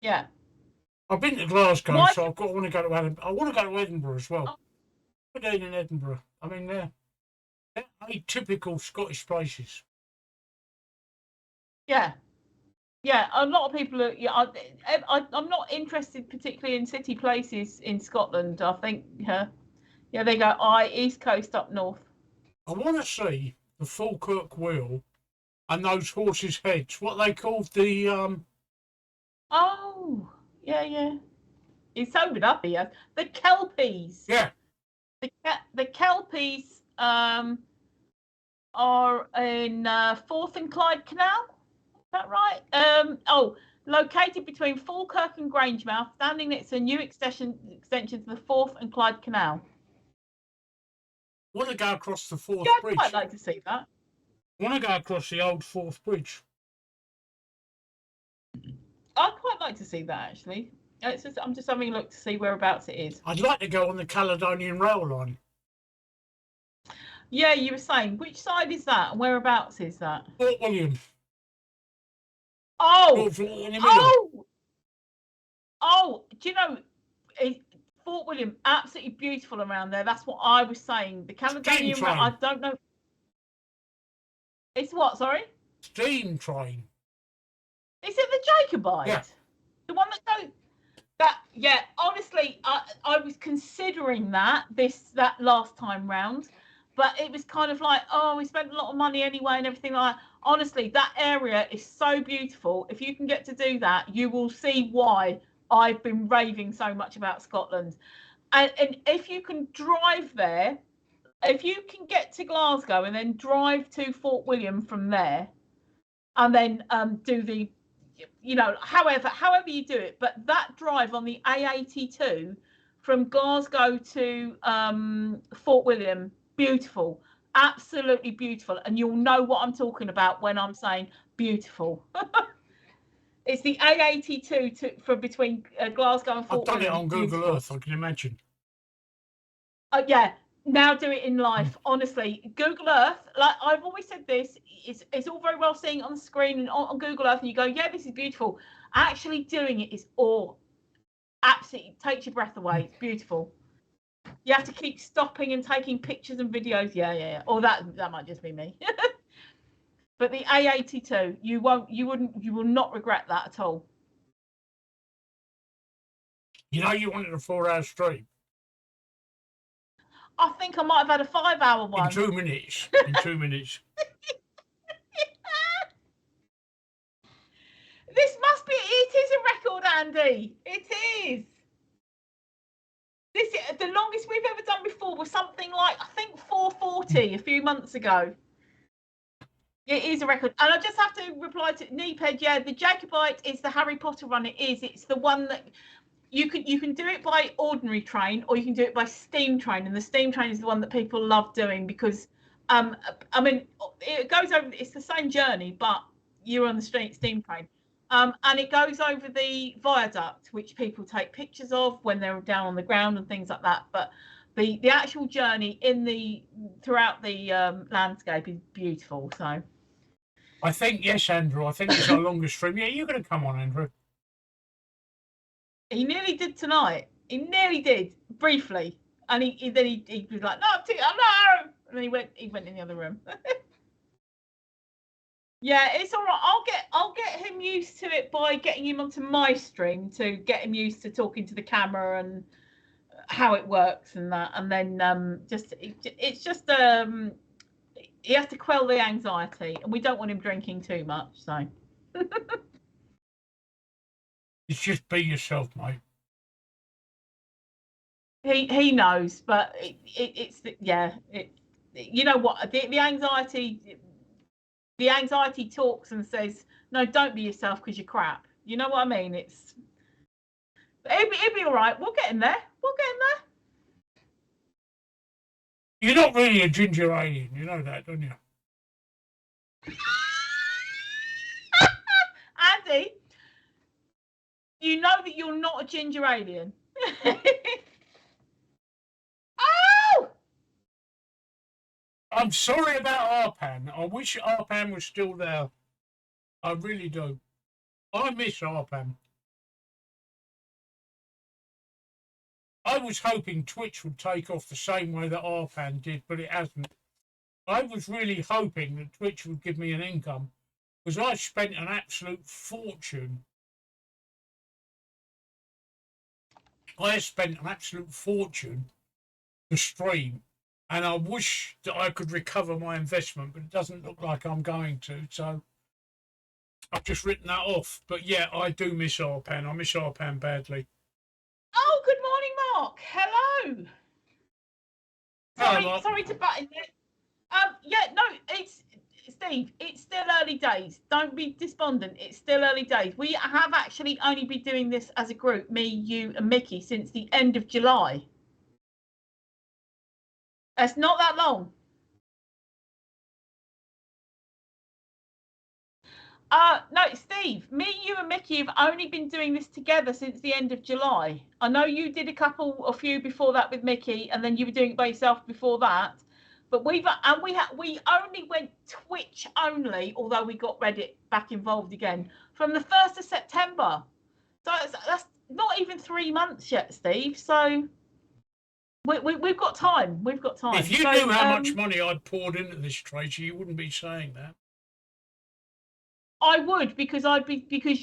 Yeah. I've been to Glasgow, Why- so I want to go to Edinburgh. I want to go to Edinburgh as well. Aberdeen and Edinburgh. I mean, they're atypical Scottish places. Yeah. Yeah, a lot of people are. Yeah, I'm not interested particularly in city places in Scotland. I think, yeah, they go East Coast up north. I want to see the Falkirk wheel and those horses' heads. What they called the Oh, yeah. He's sobered up here. The Kelpies. yeah. The Kelpies are in Forth and Clyde Canal. Is that right? Located between Falkirk and Grangemouth, standing next to a new extension to the Forth and Clyde Canal. I want to go across the Forth Yeah, I'd Bridge. quite like to see that. I want to go across the old Forth Bridge. I'd quite like to see that, actually. I'm just having a look to see whereabouts it is. I'd like to go on the Caledonian Rail line. Yeah, you were saying, which side is that and whereabouts is that? Fort William. Oh! In the middle. Oh! Do you know, Fort William, absolutely beautiful around there. That's what I was saying. The Caledonian Rail, I don't know. It's what, sorry? Steam train. Is it the Jacobite? Yeah. The one that goes... Yeah, honestly, I was considering that last time round, but it was kind of like, we spent a lot of money anyway and everything like that. Honestly, that area is so beautiful. If you can get to do that, you will see why I've been raving so much about Scotland. And if you can drive there, if you can get to Glasgow and then drive to Fort William from there, and then do the, however you do it, but that drive on the A82 from Glasgow to Fort William, beautiful, absolutely beautiful, and you'll know what I'm talking about when I'm saying beautiful. It's the A82 for between Glasgow and Fort William. I've done it on Google Earth, I can imagine. Yeah, now do it in life. Honestly, Google Earth, like I've always said this, it's all very well seeing it on the screen and on Google Earth, and you go, yeah, this is beautiful. Actually doing it is absolutely takes your breath away. It's beautiful. You have to keep stopping and taking pictures and videos. Yeah. Or that might just be me. But the A82, you will not regret that at all. You know, you wanted a 4-hour stream. I think I might have had a 5-hour one. In 2 minutes. In 2 minutes. This must be. It is a record, Andy. It is. The longest we've ever done before was something like, I think, 4:40 a few months ago. It is a record. And I just have to reply to Neeped. Yeah, the Jacobite is the Harry Potter run. It is. It's the one that you can do it by ordinary train, or you can do it by steam train. And the steam train is the one that people love doing because, I mean, it goes over. It's the same journey, but you're on the steam train. And it goes over the viaduct, which people take pictures of when they're down on the ground and things like that. But the actual journey throughout the landscape is beautiful. So I think, yes, Andrew, I think it's our longest stream. Yeah, you're going to come on, Andrew. he nearly did tonight. He nearly did briefly, and he was like, no, no, and then he went in the other room. Yeah, it's all right. I'll get him used to it by getting him onto my stream to get him used to talking to the camera and how it works and that, and then he has to quell the anxiety, and we don't want him drinking too much. So It's just be yourself, mate. he knows, but it's yeah. You know what? The anxiety talks and says, no, don't be yourself because you're crap. You know what I mean? It'll be all right. We'll get in there. You're not really a ginger alien, you know that, don't you? Andy, you know that you're not a ginger alien. Oh! I'm sorry about RPAN. I wish RPAN was still there. I really do. I miss RPAN. I was hoping Twitch would take off the same way that RPAN did, but it hasn't. I was really hoping that Twitch would give me an income, because I spent an absolute fortune. I spent an absolute fortune to stream, and I wish that I could recover my investment, but it doesn't look like I'm going to, so I've just written that off. But yeah, I do miss RPAN. I miss RPAN badly. Oh, good morning, Mark. Hello. Hello, Mark. Sorry to butt in it. Yeah, no, it's Steve. It's still early days. Don't be despondent. It's still early days. We have actually only been doing this as a group, me, you, and Mickey, since the end of July. It's not that long. No, Steve, me, you and Mickey have only been doing this together since the end of July. I know you did a few before that with Mickey, and then you were doing it by yourself before that. But we only went Twitch only, although we got Reddit back involved again from the 1st of September. So that's not even 3 months yet, Steve. So we've got time. We've got time. If you knew how much money I'd poured into this, Tracey, you wouldn't be saying that. I would, because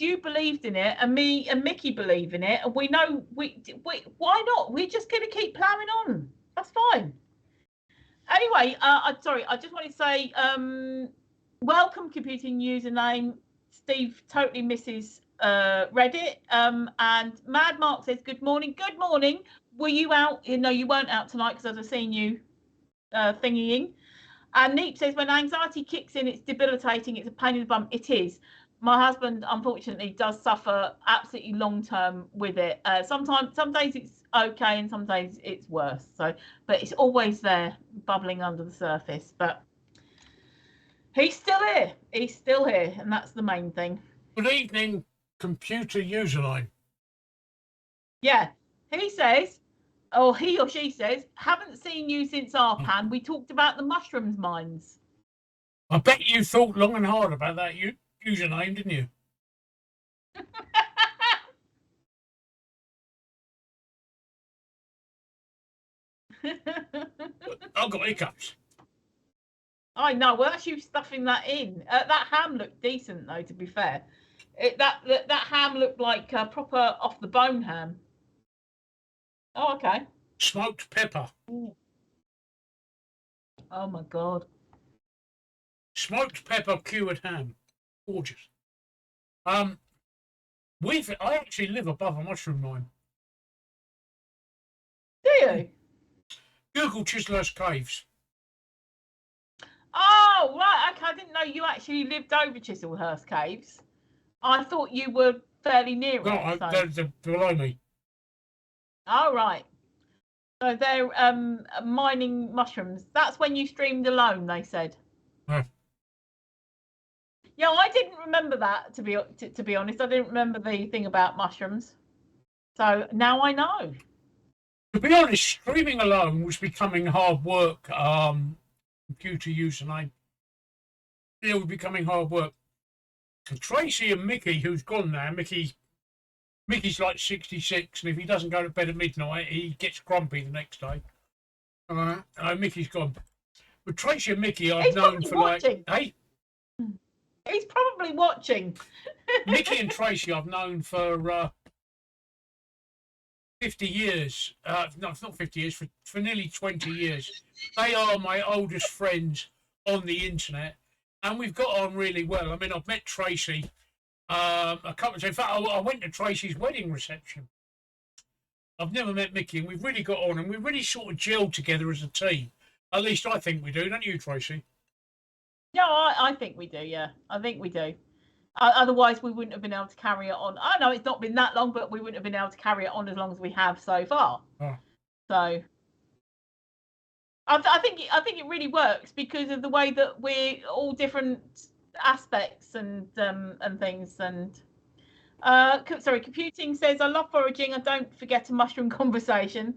you believed in it, and me and Mickey believe in it, and we know we why not? We're just going to keep ploughing on. That's fine. Anyway, sorry, I just want to say welcome, computing username. Steve totally misses Reddit. And Mad Mark says good morning. Good morning. Were you out? No, you weren't out tonight because I've seen you thingying. And Neep says, when anxiety kicks in, it's debilitating. It's a pain in the bum. It is. My husband, unfortunately, does suffer absolutely long term with it. Some days it's okay, and some days it's worse. So, but it's always there, bubbling under the surface. But he's still here. He's still here, and that's the main thing. Good evening, computer username. Yeah, he says, or he or she says, haven't seen you since RPAN. We talked about the mushrooms mines. I bet you thought long and hard about that username, didn't you? I've got hiccups. I know. Well, that's you stuffing that in. That ham looked decent, though. To be fair, that ham looked like a proper off the bone ham. Oh, okay. Smoked pepper. Ooh. Oh my god. Smoked pepper cured ham. Gorgeous. I actually live above a mushroom mine. Do you? Google Chislehurst Caves. Oh, right. Okay, I didn't know you actually lived over Chislehurst Caves. I thought you were fairly near it. No, they're below me. Oh, right. So they're mining mushrooms. That's when you streamed alone, they said. Yeah, I didn't remember that, to be honest. I didn't remember the thing about mushrooms. So now I know. To be honest, streaming alone was becoming hard work. Computer username. It was becoming hard work. And Tracey and Mickey, who's gone now, Mickey's like 66, and if he doesn't go to bed at midnight, he gets grumpy the next day. Mickey's gone. But Tracey and Mickey I've known for watching. He's probably watching. Mickey and Tracey I've known for 50 years. No, it's not 50 years, for nearly 20 years. They are my oldest friends on the internet, and we've got on really well. I mean, I've met Tracey a couple of times. In fact, I went to Tracey's wedding reception. I've never met Mickey, and we've really got on, and we've really sort of gelled together as a team. At least I think we do, don't you, Tracy? No, I think we do. Yeah, I think we do. Otherwise, we wouldn't have been able to carry it on. I know it's not been that long, but we wouldn't have been able to carry it on as long as we have so far. Oh. So, I think it really works because of the way that we're all different aspects and things. And computing says I love foraging. I don't forget a mushroom conversation.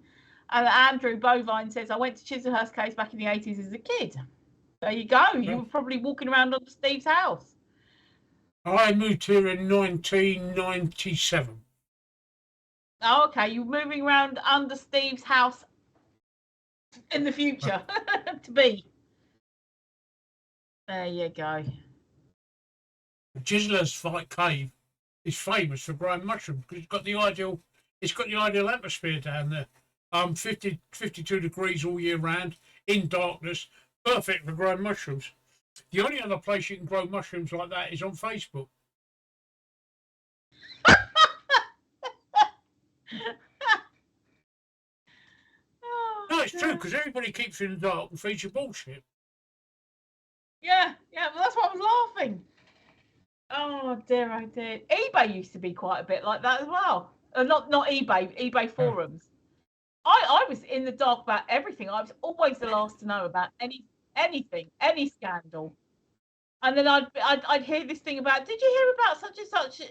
And Andrew Bovine says I went to Chislehurst Case back in the 80s as a kid. There you go. Okay. You were probably walking around under Steve's house. I moved here in 1997. Oh, okay. You were moving around under Steve's house in the future to be. There you go. Chislehurst Fight Cave is famous for growing mushrooms because it's got the ideal atmosphere down there. 52 degrees all year round, in darkness, perfect for growing mushrooms. The only other place you can grow mushrooms like that is on Facebook. No, it's true, because everybody keeps you in the dark and feeds you bullshit. Yeah, well, that's why I was laughing. Oh dear, oh dear. eBay used to be quite a bit like that as well. Not eBay forums. I was in the dark about everything. I was always the last to know about anything, any scandal. And then I'd hear this thing about, did you hear about such and such?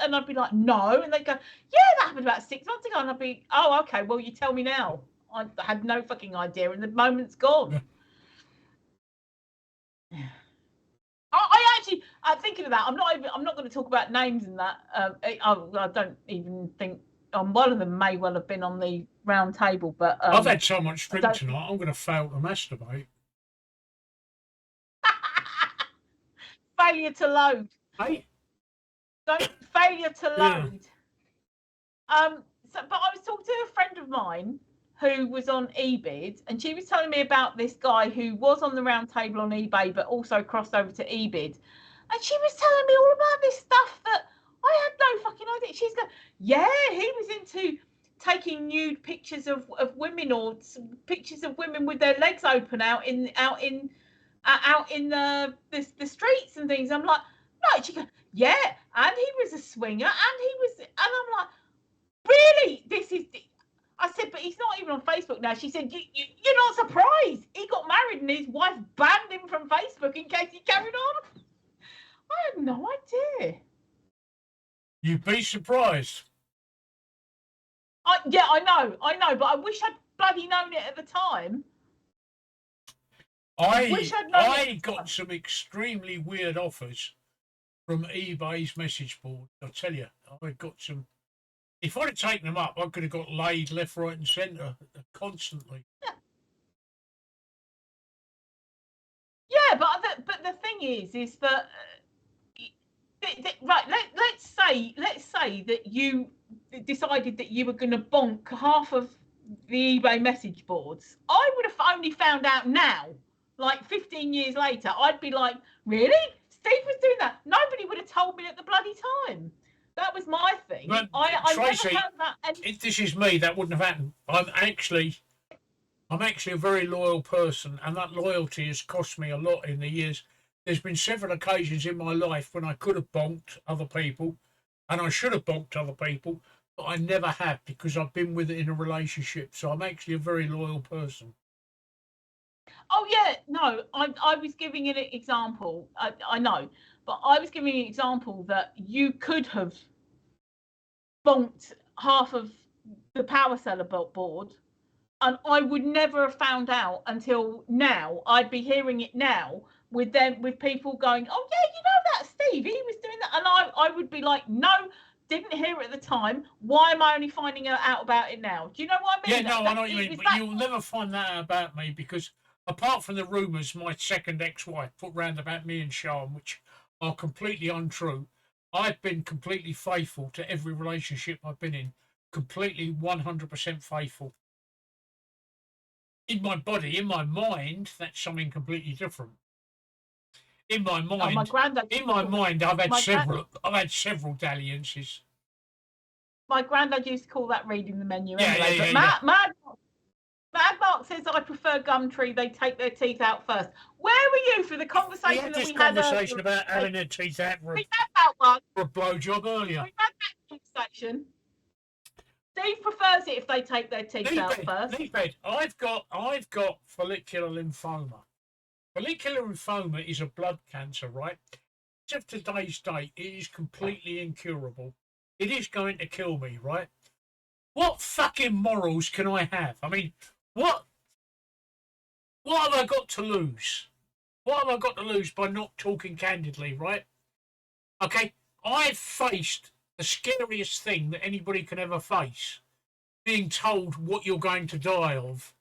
And I'd be like, no. And they'd go, yeah, that happened about 6 months ago. And I'd be, oh, okay, well, you tell me now. I had no fucking idea, and the moment's gone. Yeah. I actually, thinking of that, I'm not going to talk about names and that. I don't even think. One of them may well have been on the round table, but I've had so much drink tonight. I'm going to fail to masturbate. Failure to load. Hey? Failure to load. Yeah. But I was talking to a friend of mine who was on eBid, and she was telling me about this guy who was on the round table on eBay, but also crossed over to eBid. And she was telling me all about this stuff that I had no fucking idea. She's going, yeah, he was into taking nude pictures of women, or pictures of women with their legs open out in the streets and things. I'm like, no. She goes, yeah, and he was a swinger, and I'm like, really? This is. I said, but he's not even on Facebook now. She said, you're not surprised. He got married and his wife banned him from Facebook in case he carried on. I had no idea. You'd be surprised. Yeah, I know, but I wish I'd bloody known it at the time. I got some extremely weird offers from eBay's message board. I'll tell you, I got some. If I'd have taken them up, I could have got laid left, right, and centre constantly. Yeah, but the thing is that right. Let's say that you decided that you were going to bonk half of the eBay message boards. I would have only found out now, like 15 years later. I'd be like, really? Steve was doing that. Nobody would have told me at the bloody time. That was my thing. But I Tracy, never found that. If this is me, that wouldn't have happened. I'm actually a very loyal person, and that loyalty has cost me a lot in the years. There's been several occasions in my life when I could have bonked other people, and I should have bonked other people, but I never have because I've been with it in a relationship. So I'm actually a very loyal person. Oh yeah, no, I was giving an example. I know, but I was giving an example that you could have bonked half of the power seller board, and I would never have found out until now. I'd be hearing it now with people going, oh yeah, you know that Steve, he was doing that, and I would be like, no, didn't hear it at the time. Why am I only finding out about it now? Do you know what I mean? Yeah, no, I know what you mean, but you'll never find that out about me because apart from the rumours my second ex-wife put round about me and Sean, which are completely untrue, I've been completely faithful to every relationship I've been in. Completely 100% faithful. In my body, in my mind, that's something completely different. In my mind, I've had several dalliances. My granddad used to call that reading the menu. Yeah, anyway. yeah, But Mad Mark says, I prefer Gumtree. They take their teeth out first. Where were you for the conversation we had that we conversation had? about having their teeth out We had that one. for a blowjob earlier. We had that conversation. Steve prefers it if they take their teeth out first. I've got follicular lymphoma. Follicular lymphoma is a blood cancer, right? As of today's date, it is completely incurable. It is going to kill me, right? What fucking morals can I have? I mean, what have I got to lose? What have I got to lose by not talking candidly, right? Okay, I've faced the scariest thing that anybody can ever face, being told what you're going to die of.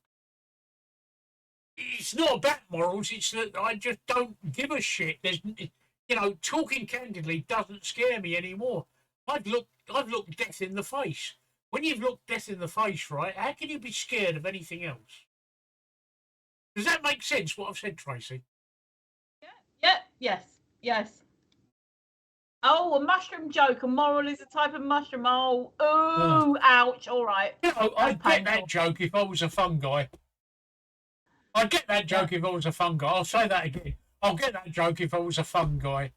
It's not about morals, it's that I just don't give a shit. There's, you know, talking candidly doesn't scare me anymore. I've looked death in the face. When you've looked death in the face, right, how can you be scared of anything else? Does that make sense, what I've said, Tracey? Yeah, yes. Oh, a mushroom joke. A moral is a type of mushroom. Ouch. All right. You know, I'd get that joke if I was a fungi. I'd get that joke if I was a fungi. I'll say that again. I'll get that joke if I was a fungi.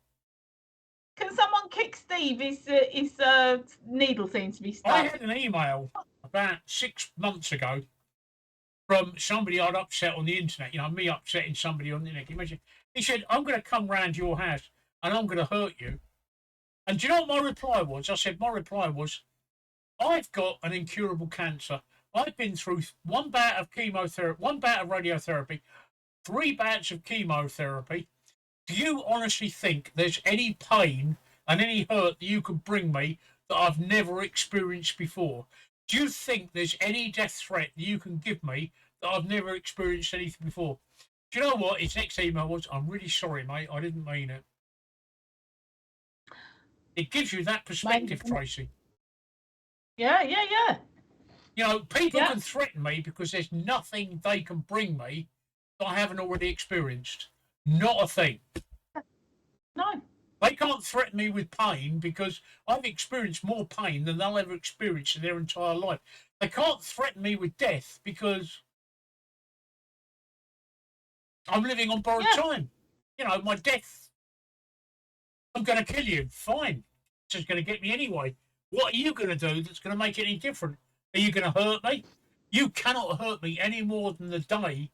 Can someone kick Steve? His needle seems to be stuck. I had an email about 6 months ago from somebody I'd upset on the internet. You know, me upsetting somebody on the internet. Imagine. He said, I'm going to come round your house and I'm going to hurt you. And do you know what my reply was? I said, my reply was, I've got an incurable cancer. I've been through 1 bout of chemotherapy, 1 bout of radiotherapy, 3 bouts of chemotherapy. Do you honestly think there's any pain and any hurt that you can bring me that I've never experienced before? Do you think there's any death threat that you can give me that I've never experienced anything before? Do you know what his next email was? I'm really sorry, mate. I didn't mean it. It gives you that perspective, Tracey. Yeah. You know, people can threaten me because there's nothing they can bring me that I haven't already experienced. Not a thing. No. They can't threaten me with pain because I've experienced more pain than they'll ever experience in their entire life. They can't threaten me with death because I'm living on borrowed time. You know, my death, I'm going to kill you. Fine. It's just going to get me anyway. What are you going to do that's going to make it any different? Are you going to hurt me? You cannot hurt me any more than the day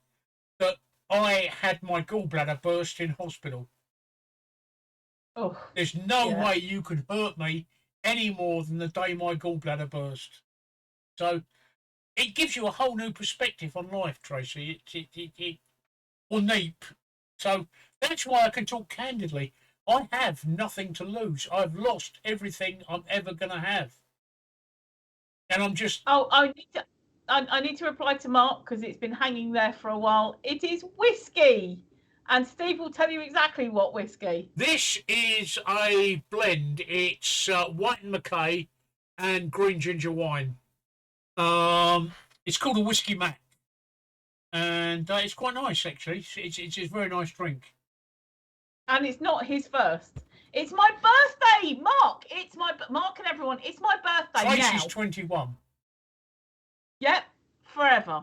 that I had my gallbladder burst in hospital. Oh, there's no way you can hurt me any more than the day my gallbladder burst. So it gives you a whole new perspective on life, Tracey. Or Neep. So that's why I can talk candidly. I have nothing to lose. I've lost everything I'm ever going to have. And I'm just... Oh, I need to reply to Mark because it's been hanging there for a while. It is whiskey. And Steve will tell you exactly what whiskey. This is a blend. It's white and Mackay and green ginger wine. It's called a Whiskey Mac. And it's quite nice, actually. It's a very nice drink. And it's not his first. It's my birthday, Mark. It's my... Mark and everyone, it's my birthday now. Tracey's 21. Yep, forever.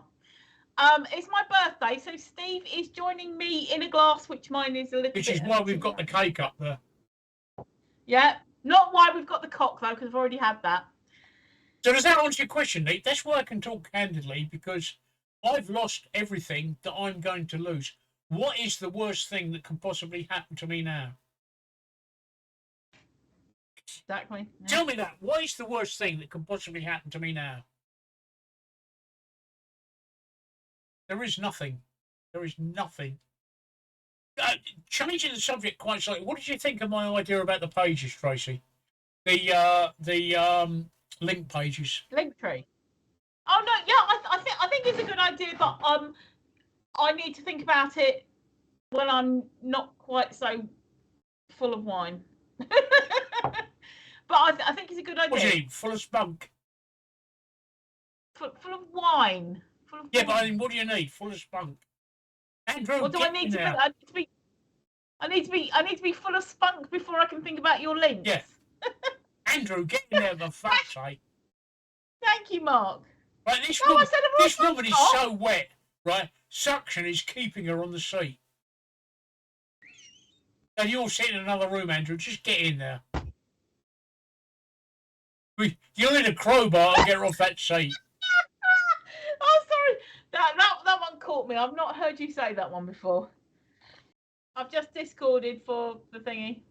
It's my birthday, so Steve is joining me in a glass, which mine is a little bit... Which is why we've got the cake up there. Yeah, not why we've got the cock, though, because I've already had that. So does that answer your question, Nate? That's why I can talk candidly, because I've lost everything that I'm going to lose. What is the worst thing that can possibly happen to me now? Exactly. Yeah. Tell me that. What is the worst thing that can possibly happen to me now? There is nothing. There is nothing. Changing the subject quite slightly. What did you think of my idea about the pages, Tracey? The link pages. Link tree. Oh no, yeah, I think it's a good idea, but I need to think about it when I'm not quite so full of wine. But I think it's a good idea. What do you mean? Full of spunk? Full of wine. Yeah, but I mean, what do you need? Full of spunk. Andrew, what do I need to be? I need to be full of spunk before I can think about your links. Yeah. Andrew, get in there for fuck's sake. Thank you, Mark. Right, this No, I woman, said I'm this not woman is stop. so wet, right? Suction is keeping her on the seat. And you're sitting in another room, Andrew. Just get in there. You're in a crowbar and get her off that seat. Oh, sorry. That one caught me. I've not heard you say that one before. I've just discorded for the thingy.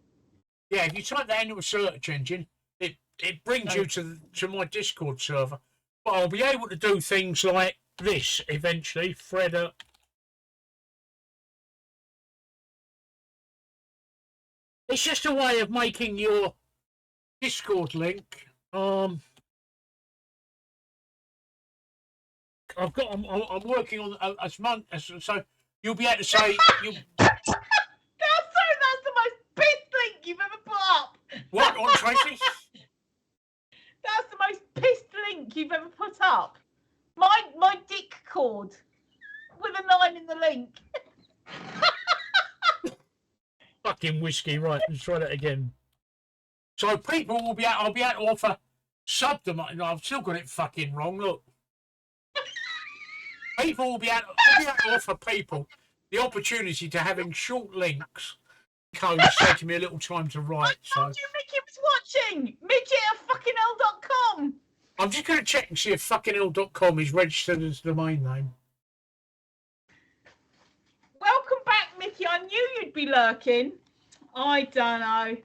Yeah, if you type that into a search engine, it brings you to my Discord server. But I'll be able to do things like this eventually. Freda. It's just a way of making your Discord link. I'm working on as month so you'll be able to say you. That's the most pissed link you've ever put up. What on Tracey? That's the most pissed link you've ever put up. My dick cord with a 9 in the link. Fucking whiskey, right? Let's try that again. So people will be I'll be able to offer subdomain. No, I've still got it fucking wrong. Look, people will be able to offer people the opportunity to having short links. Codes taking me a little time to write. I told you Mickey was watching. Midget@fucking.com. I'm just going to check and see if fuckingill.com is registered as the domain name. Welcome back, Mickey. I knew you'd be lurking. I don't know.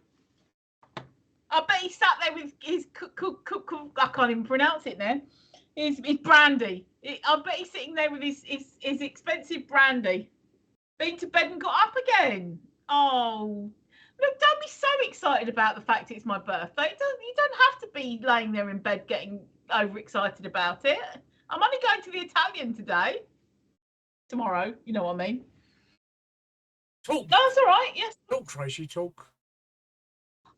I bet he sat there with his I can't even pronounce it now. His brandy. I bet he's sitting there with his expensive brandy. Been to bed and got up again. Oh, look! Don't be so excited about the fact it's my birthday. You don't have to be laying there in bed getting overexcited about it. I'm only going to the Italian today. Tomorrow, you know what I mean. Talk. No, that's all right. Yes. Talk, Tracey. Talk.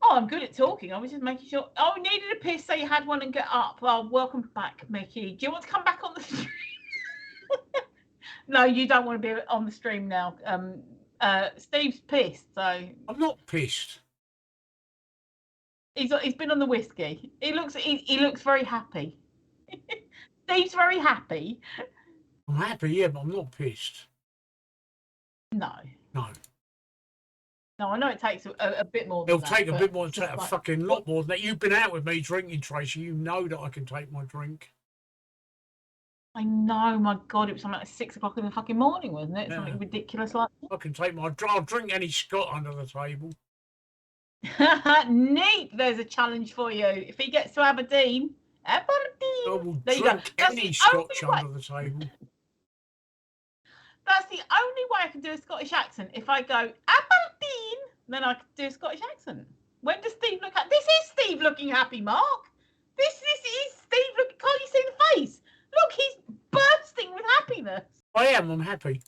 Oh, I'm good at talking. I was just making sure. Oh, needed a piss, so you had one and get up. Well, welcome back, Mickey. Do you want to come back on the stream? No, you don't want to be on the stream now. Steve's pissed, so I'm not pissed. he's been on the whiskey. He looks very happy. Steve's very happy. I'm happy, yeah, but I'm not pissed. No. No, I know it takes a bit more than It'll that. take a bit more than that, like, a fucking lot more than that. You've been out with me drinking, Tracey. You know that I can take my drink. I know, my God, it was something like 6 o'clock in the fucking morning, wasn't it? Yeah. Something ridiculous like I can take my. I'll drink any Scott under the table. that. Neat. There's a challenge for you. If he gets to Aberdeen, I will there you go. drink That's any the Scotch only way. under the table. That's the only way I can do a Scottish accent. If I go Aberdeen, then I can do a Scottish accent. When does Steve look happy? This is Steve looking happy, Mark. This is Steve looking. Can't you see the face? Look, he's bursting with happiness. I am. I'm happy.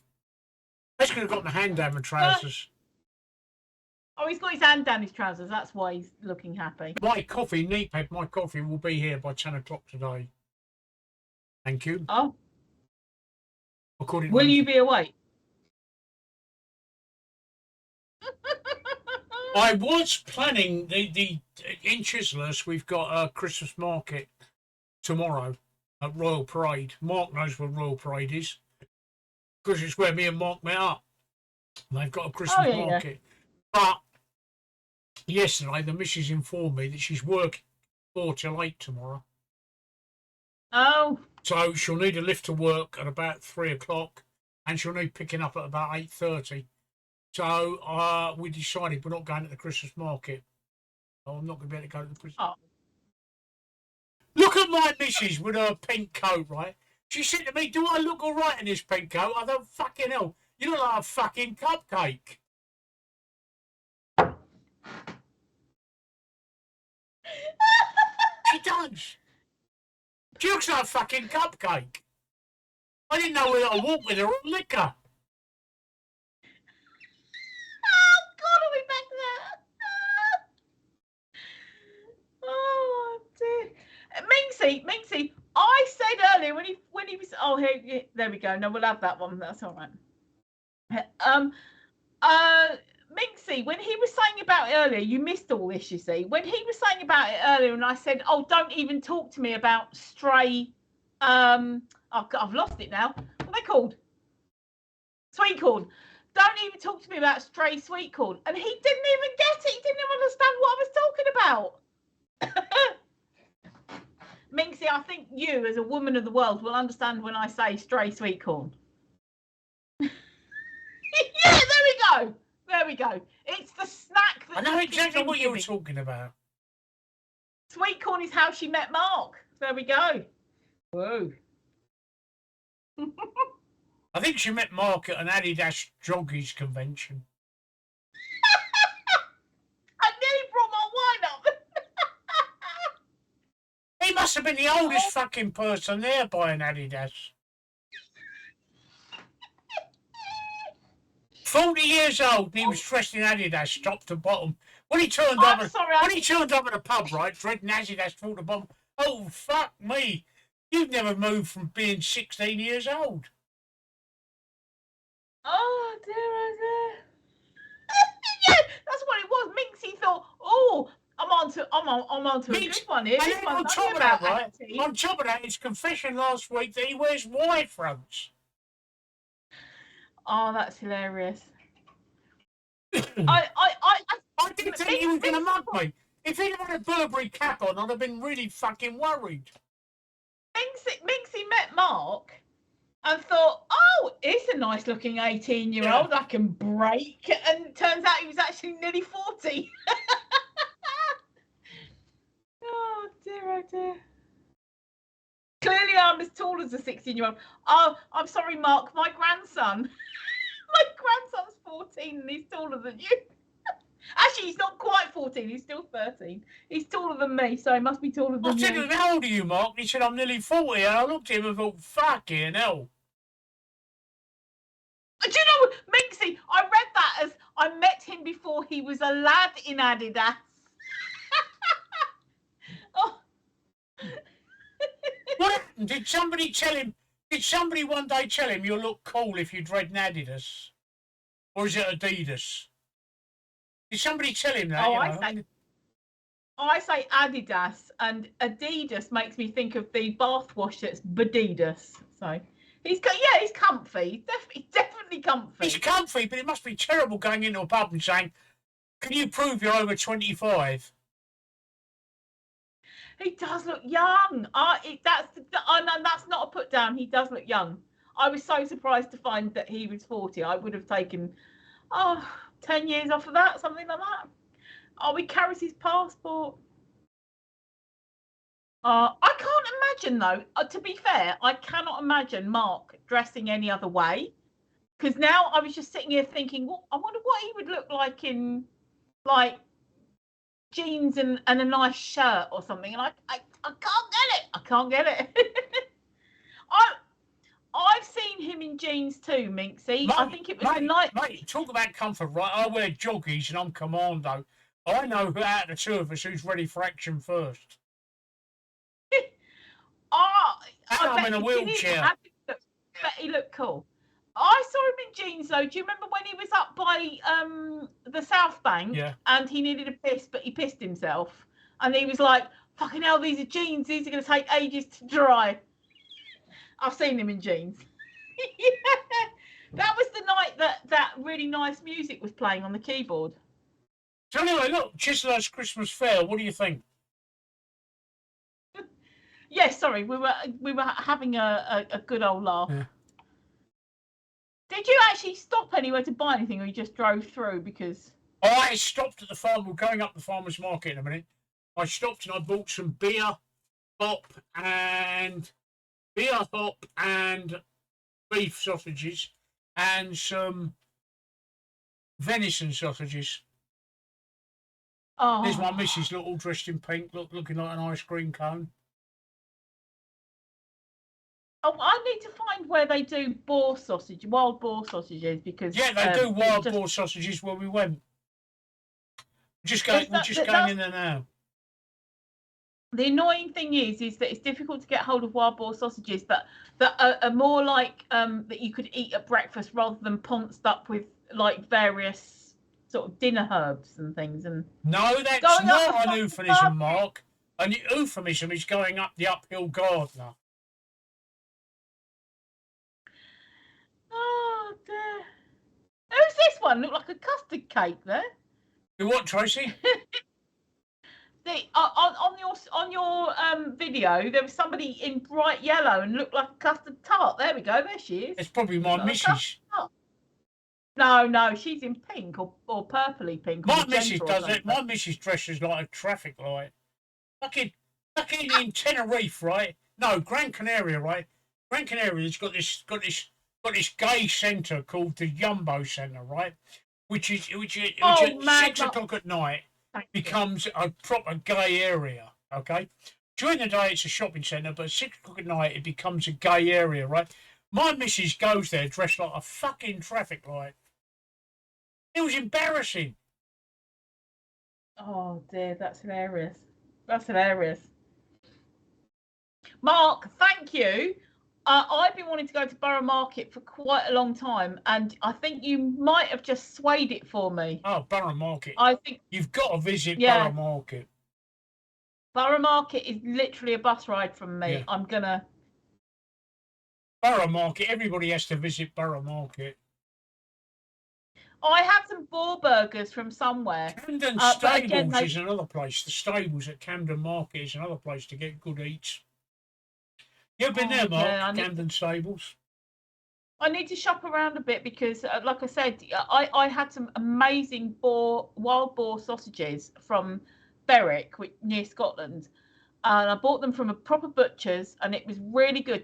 I just could have got my hand down my trousers. Oh, he's got his hand down his trousers. That's why he's looking happy. My coffee, Neatpad, my coffee will be here by 10 o'clock today. Thank you. Oh, According will to you be awake? I was planning the in Chislehurst, we've got a Christmas market tomorrow at Royal Parade. Mark knows where Royal Parade is because it's where me and Mark met up. They've got a Christmas market. But yesterday, the missus informed me that she's working 4 till 8 tomorrow. Oh. So she'll need a lift to work at about 3 o'clock and she'll need picking up at about 8:30. So we decided we're not going to the Christmas market. Oh, I'm not going to be able to go to the Christmas. Oh. Look at my missus with her pink coat, right? She said to me, do I look all right in this pink coat? I thought, fucking hell, you look like a fucking cupcake. She does. She looks like a fucking cupcake. I didn't know whether to walk with her or liquor. Oh, God, are we back there? Oh, dear. Minxie, I said earlier when he was, oh, there we go. No, we'll have that one. That's all right. Minxie, when he was saying about it earlier, you missed all this, you see. When he was saying about it earlier, and I said, oh, don't even talk to me about stray, I've lost it now. What are they called? Sweet corn. Don't even talk to me about stray sweet corn. And he didn't even get it. He didn't even understand what I was talking about. Minxie, I think you, as a woman of the world, will understand when I say stray sweet corn. Yeah, there we go. There we go. It's the snack that... I know exactly what you were talking about. Sweet corn is how she met Mark. There we go. Whoa. I think she met Mark at an Adidas Joggies convention. I nearly brought my wine up. He must have been the oldest fucking person there buying Adidas. 40 years old, and he was dressed in Adidas, top to bottom. When he turned up at the pub, right, dreading Adidas top to bottom. Oh fuck me! You've never moved from being 16 years old. Oh dear, oh dear. Yeah, that's what it was. Minxie thought, oh, I'm on to a good one here. And then on top of that, right? On top of that, his confession last week that he wears wide fronts. Oh, that's hilarious. I didn't think he was going to mug me. If he'd had a Burberry cap on, I'd have been really fucking worried. Minxie met Mark and thought, oh, it's a nice looking 18-year-old I can break. And it turns out he was actually nearly 40. Oh dear, oh dear. Clearly I'm as tall as a 16-year-old. Oh, I'm sorry, Mark, my grandson's 14 and he's taller than you. Actually, he's not quite 14, he's still 13. He's taller than me, so he must be taller than you. I said, how old are you, Mark? He said, I'm nearly 40. And I looked at him and thought, fucking hell. Do you know what, Minxie, I read that as I met him before he was a lad in Adidas. Oh. What happened? Did somebody one day tell him you'll look cool if you dread Adidas? Or is it Adidas? Did somebody tell him that? Oh, I say Adidas, and Adidas makes me think of the bath wash that's Badidas. So he's comfy. He's definitely comfy. He's comfy, but it must be terrible going into a pub and saying, "Can you prove you're over 25?" He does look young. That's not a put down. He does look young. I was so surprised to find that he was 40. I would have taken 10 years off of that, something like that. Oh, he carries his passport. I can't imagine, though, to be fair, I cannot imagine Mark dressing any other way. Because now I was just sitting here thinking, well, I wonder what he would look like in, like, jeans and a nice shirt or something. And I can't get it. I can't get it. I've seen him in jeans too, Minxie. I think it was the night. Mate, talk about comfort, right? I wear joggies and I'm commando. I know who out of the two of us who's ready for action first. I'm in a wheelchair. I bet he looked cool. I saw him in jeans though. Do you remember when he was up by the South Bank and he needed a piss, but he pissed himself? And he was like, fucking hell, these are jeans. These are going to take ages to dry. I've seen him in jeans. Yeah. That was the night that really nice music was playing on the keyboard. So anyway, look, Chislehurst Christmas Fair. What do you think? Yes, sorry, we were having a good old laugh. Yeah. Did you actually stop anywhere to buy anything, or you just drove through? Because I stopped at the farm. We're going up the farmer's market in a minute. I stopped and I bought some beer, hop, and beef sausages, and some venison sausages. Oh, there's my missus, all dressed in pink, looking like an ice cream cone. Oh, I need to find where they do wild boar sausages, because they do wild boar sausages where we went. We're just going in there now. The annoying thing is that it's difficult to get hold of wild boar sausages that are more like that you could eat at breakfast rather than ponced up with like various sort of dinner herbs and things. And no, that's going up not the an euphemism, Mark. An euphemism is going up the uphill gardener. Oh dear. Who's this one? Look like a custard cake there. You what, Tracey? On your video, there was somebody in bright yellow and looked like a custard tart. There we go. There she is. It's probably my missus. No, she's in pink or purpley pink. My missus does it. My missus dresses like a traffic light. Fucking in Tenerife, right? No, Gran Canaria, right? Gran Canaria's got this gay centre called the Jumbo Centre, right? Which at 6 o'clock at night becomes a proper gay area. Okay, during the day it's a shopping centre, but at 6 o'clock at night it becomes a gay area, right? My missus goes there dressed like a fucking traffic light. It was embarrassing. Oh dear, that's hilarious. That's hilarious. Mark, thank you. I've been wanting to go to Borough Market for quite a long time, and I think you might have just swayed it for me. Oh, Borough Market. I think you've got to visit Borough Market. Borough Market is literally a bus ride from me. Yeah. I'm gonna. Borough Market. Everybody has to visit Borough Market. I had some boar burgers from somewhere. Camden Stables is another place. The stables at Camden Market is another place to get good eats. You've been there, Mark, Camden Stables? I need to shop around a bit because, like I said, I had some amazing wild boar sausages from Berwick, near Scotland, and I bought them from a proper butcher's, and it was really good.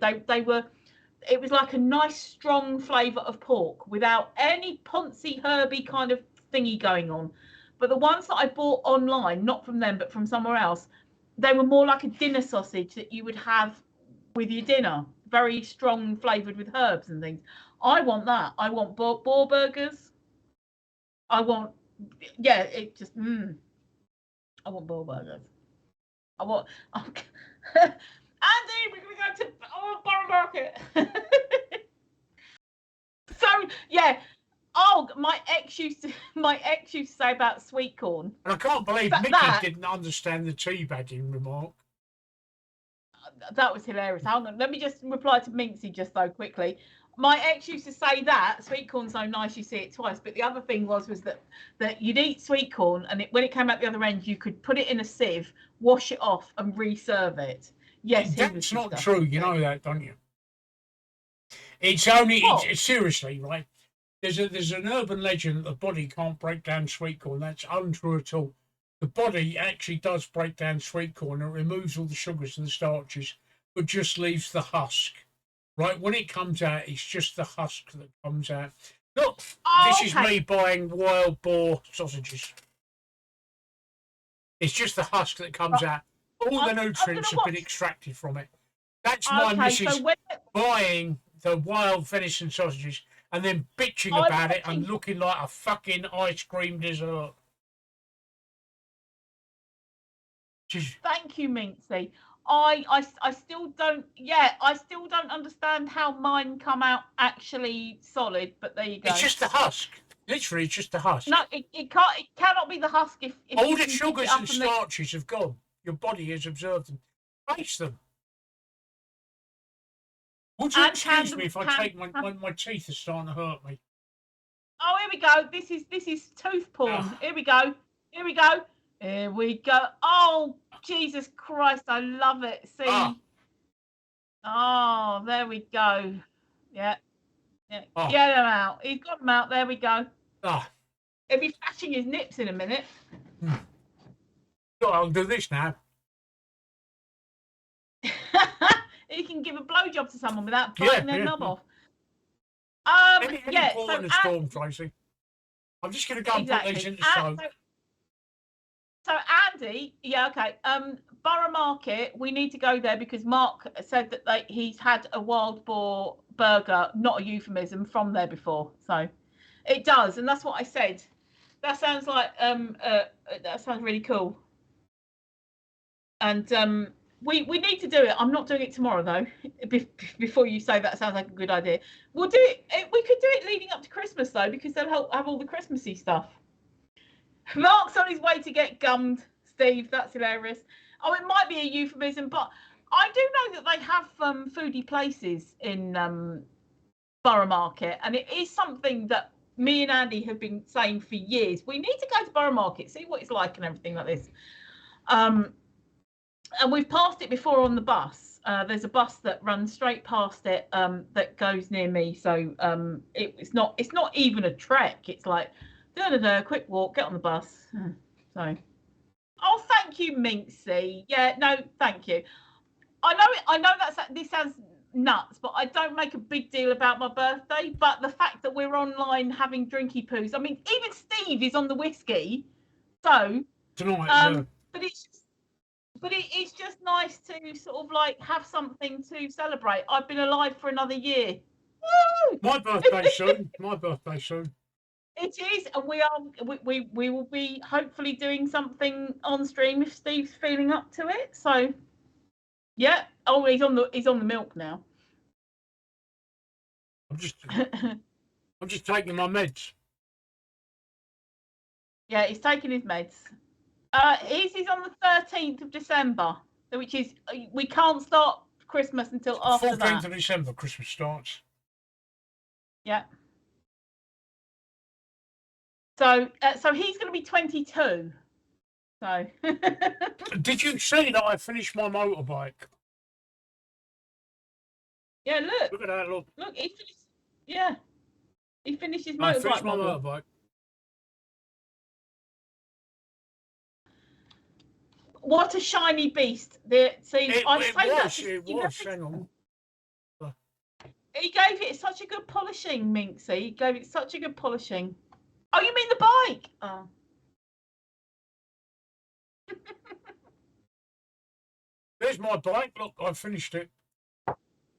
It was like a nice, strong flavour of pork without any poncy, herby kind of thingy going on. But the ones that I bought online, not from them, but from somewhere else, they were more like a dinner sausage that you would have with your dinner, very strong flavoured with herbs and things. I want that. I want boar burgers. I want, I want boar burgers. Andy, we're going to go to Borough Market. So, yeah. Oh, my ex used to say about sweet corn. And I can't believe Mickey didn't understand the teabagging remark. That was hilarious. Hold on, let me just reply to Minxie just so quickly. My ex used to say that sweet corn's so nice you see it twice, but the other thing was that you'd eat sweet corn and when it came out the other end, you could put it in a sieve, wash it off, and reserve it. Yes, that's not true. You know that, don't you? It's only it's seriously right. There's an urban legend that the body can't break down sweet corn. That's untrue at all. The body actually does break down sweet corn and removes all the sugars and the starches, but just leaves the husk. Right? When it comes out, it's just the husk that comes out. Look, this is me buying wild boar sausages. It's just the husk that comes out. All the nutrients have been extracted from it. That's my missus buying the wild venison sausages and then bitching about it and looking like a fucking ice cream dessert. Thank you, Minxie. I still don't understand how mine come out actually solid, but there you go. It's just the husk. Literally, it's just the husk. No, it cannot be the husk if all the sugars and starches have gone. Your body has observed them. Face them. Would you excuse me if I take my teeth are starting to hurt me? Oh, here we go. This is tooth porn. Here we go. Here we go. Here we go. Oh, Jesus Christ, I love it. See? Oh, there we go. Yeah. Get him out. He's got him out. There we go. He'll be flashing his nips in a minute. I'll do this now. He can give a blowjob to someone without biting their knob off. So storm, Tracey. I'm just going to go and put these in the stove. So Andy, Borough Market, we need to go there because Mark said that he's had a wild boar burger, not a euphemism, from there before. So it does, and that's what I said. That sounds like that sounds really cool. And we need to do it. I'm not doing it tomorrow though. Before you say that sounds like a good idea, we'll do it. We could do it leading up to Christmas though, because they'll have all the Christmassy stuff. Mark's on his way to get gummed, Steve. That's hilarious. Oh, it might be a euphemism, but I do know that they have foodie places in Borough Market, and it is something that me and Andy have been saying for years. We need to go to Borough Market, see what it's like and everything like this. And we've passed it before on the bus. There's a bus that runs straight past it that goes near me. So it's not even a trek. It's like, quick walk, get on the bus. So, oh, thank you, Minxie. Yeah, no, thank you. I know this sounds nuts, but I don't make a big deal about my birthday. But the fact that we're online having drinky poos, I mean, even Steve is on the whiskey. So tonight, but it's just nice to sort of like have something to celebrate. I've been alive for another year. Woo! My birthday soon. My birthday soon. It is, and we will be hopefully doing something on stream if Steve's feeling up to it. So, yeah. Oh, he's on the milk now. I'm just taking my meds. Yeah, he's taking his meds. His is on the 13th of December, which is we can't start Christmas until after 14th that. 14th of December, Christmas starts. Yeah. So he's going to be 22. So. Did you see that I finished my motorbike? Yeah, look. Look at that, look. Look, he finished. Yeah. He finished his motorbike. I finished my motorbike. What a shiny beast! It was. Hang on. He gave it such a good polishing, Minxie. He gave it such a good polishing. Oh, you mean the bike? Oh. There's my bike. Look, I finished it.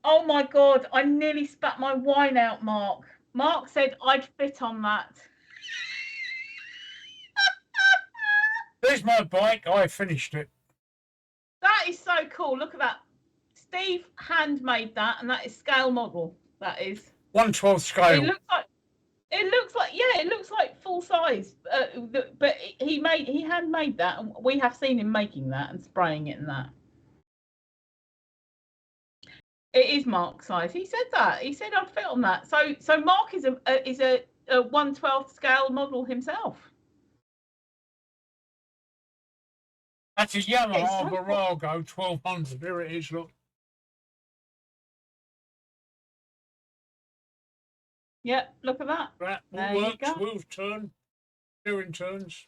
Oh my God! I nearly spat my wine out, Mark. Mark said I'd fit on that. There's my bike. I finished it. That is so cool. Look at that. Steve handmade that, and that is scale model. That is 1/12 scale. It looks like full size. But he handmade that, and we have seen him making that and spraying it and that. It is Mark size. He said that. He said I'd fit on that. So Mark is a 1/12 scale model himself. That's a Yamaha Virago 1200. There it is, look. Yep, look at that. That there all works, you go. wheels turn, steering turns.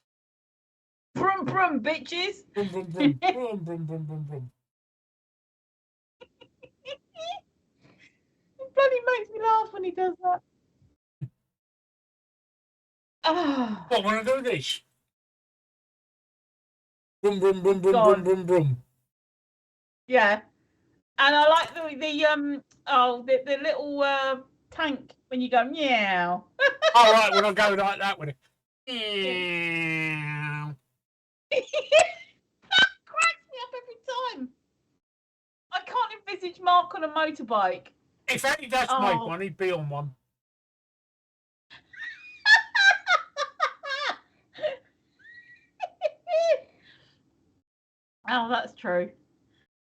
Brum, brum, bitches. Brum, brum, brum, brum, brum, brum, brum, brum. It bloody makes me laugh when he does that. Oh. What, when I do this? Brum, brum, brum, brum, brum, brum, brum. Yeah. And I like the little tank when you go meow. All right, when I go like that with it. Meow. That cracks me up every time. I can't envisage Mark on a motorbike. If Andy does make one, he'd be on one. Oh, that's true.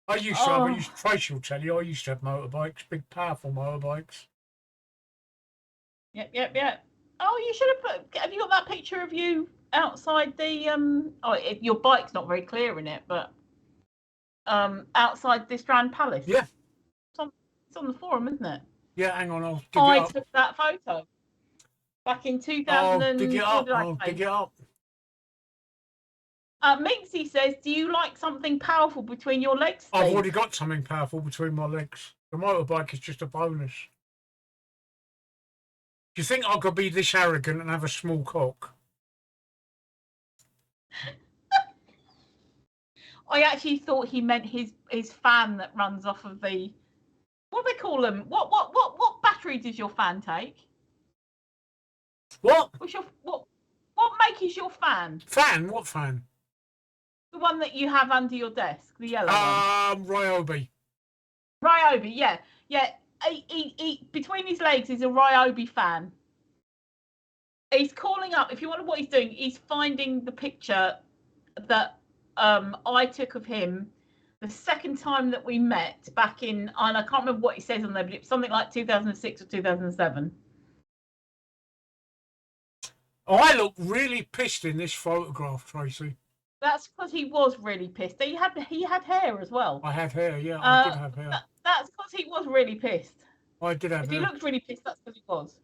I used to Tracey will tell you, I used to have motorbikes, big, powerful motorbikes. Yep. Oh, you should have have you got that picture of you outside the, your bike's not very clear in it, but outside the Strand Palace? Yeah. It's on the forum, isn't it? Yeah, hang on, I'll dig I it up. took that photo back in 2000. I'll dig it up. Minxie says, do you like something powerful between your legs, Steve? I've already got something powerful between my legs. The motorbike is just a bonus. Do you think I could be this arrogant and have a small cock? I actually thought he meant his fan that runs off of the, what do they call them? What battery does your fan take? What? What make is your fan? Fan? What fan? The one that you have under your desk, the yellow one. Ryobi. Ryobi, yeah. He between his legs is a Ryobi fan. He's calling up. If you wonder what he's doing, he's finding the picture that I took of him the second time that we met back in, and I can't remember what he says on there, but it's something like 2006 or 2007. Oh, I look really pissed in this photograph, Tracy. That's because he was really pissed. He had hair as well. I had hair, yeah, I did have hair. That's because he was really pissed. I did have hair. If he looked really pissed, that's because he was.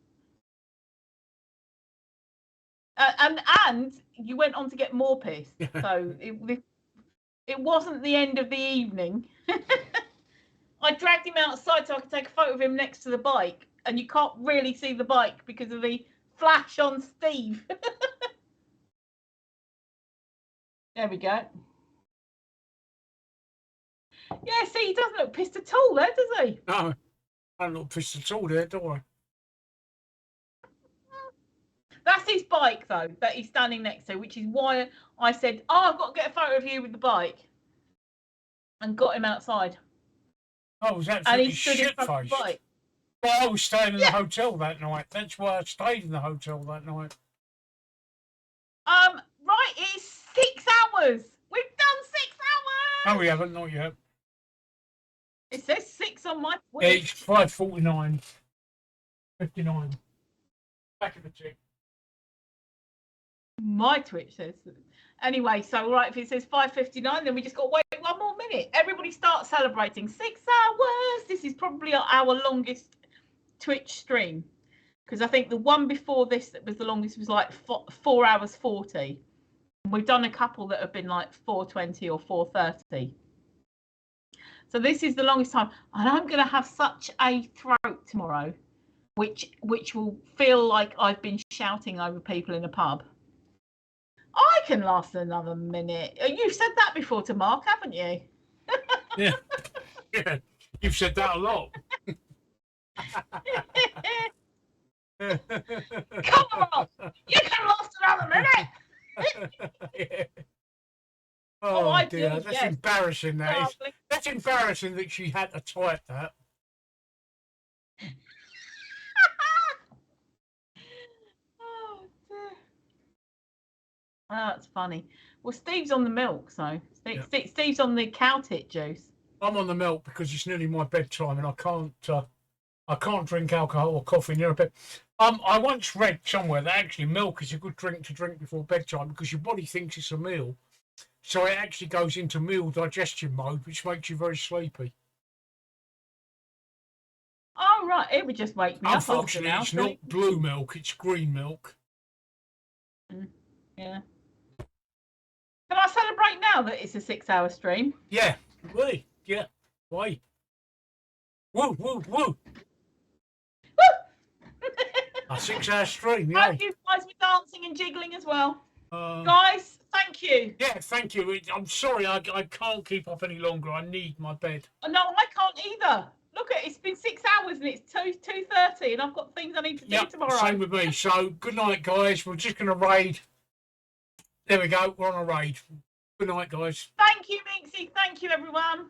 And you went on to get more pissed. Yeah. So it wasn't the end of the evening. I dragged him outside so I could take a photo of him next to the bike, and you can't really see the bike because of the flash on Steve. There we go. Yeah, see, he doesn't look pissed at all there, does he? No, I don't look pissed at all there, do I? That's his bike, though, that he's standing next to, which is why I said, oh, I've got to get a photo of you with the bike. And got him outside. I was absolutely shit-faced. Well, I was staying in the hotel that night. That's why I stayed in the hotel that night. Right, it's 6 hours. We've done 6 hours. No, we haven't, not yet. It says 6 on my Twitch. It's 5:49. 59. Back of the tick. My Twitch says. Anyway, so right, if it says 5:59, then we just got to wait 1 more minute. Everybody start celebrating. 6 hours. This is probably our longest Twitch stream, because I think the one before this that was the longest was like 4 hours 40. We've done a couple that have been like 4:20 or 4:30. So this is the longest time, and I'm going to have such a throat tomorrow, which will feel like I've been shouting over people in a pub. I can last another minute. You've said that before to Mark, haven't you? Yeah, yeah. You've said that a lot. Come on, you can last another minute. Yeah. Oh, I dear, do, that's yes. embarrassing. That's embarrassing that she had to type that. Oh dear. Oh, that's funny. Well, Steve's on the milk, so Steve's on the cow tit juice. I'm on the milk because it's nearly my bedtime, and I can't drink alcohol or coffee near a bed. I once read somewhere that actually milk is a good drink to drink before bedtime because your body thinks it's a meal, so it actually goes into meal digestion mode, which makes you very sleepy. Oh right, it would just wake me up. Unfortunately, it's not blue milk; it's green milk. Yeah. Can I celebrate now that it's a 6-hour stream? Yeah, really? Yeah. Why? Woo, woo, woo! A 6-hour stream, yeah. Hope you guys were dancing and jiggling as well. Guys, thank you. Yeah, thank you. I'm sorry, I can't keep up any longer. I need my bed. No, I can't either. Look at it, it's been 6 hours and it's 2:30 and I've got things I need to do tomorrow. Same with me. So, good night, guys. We're just going to raid. There we go. We're on a raid. Good night, guys. Thank you, Minxie. Thank you, everyone.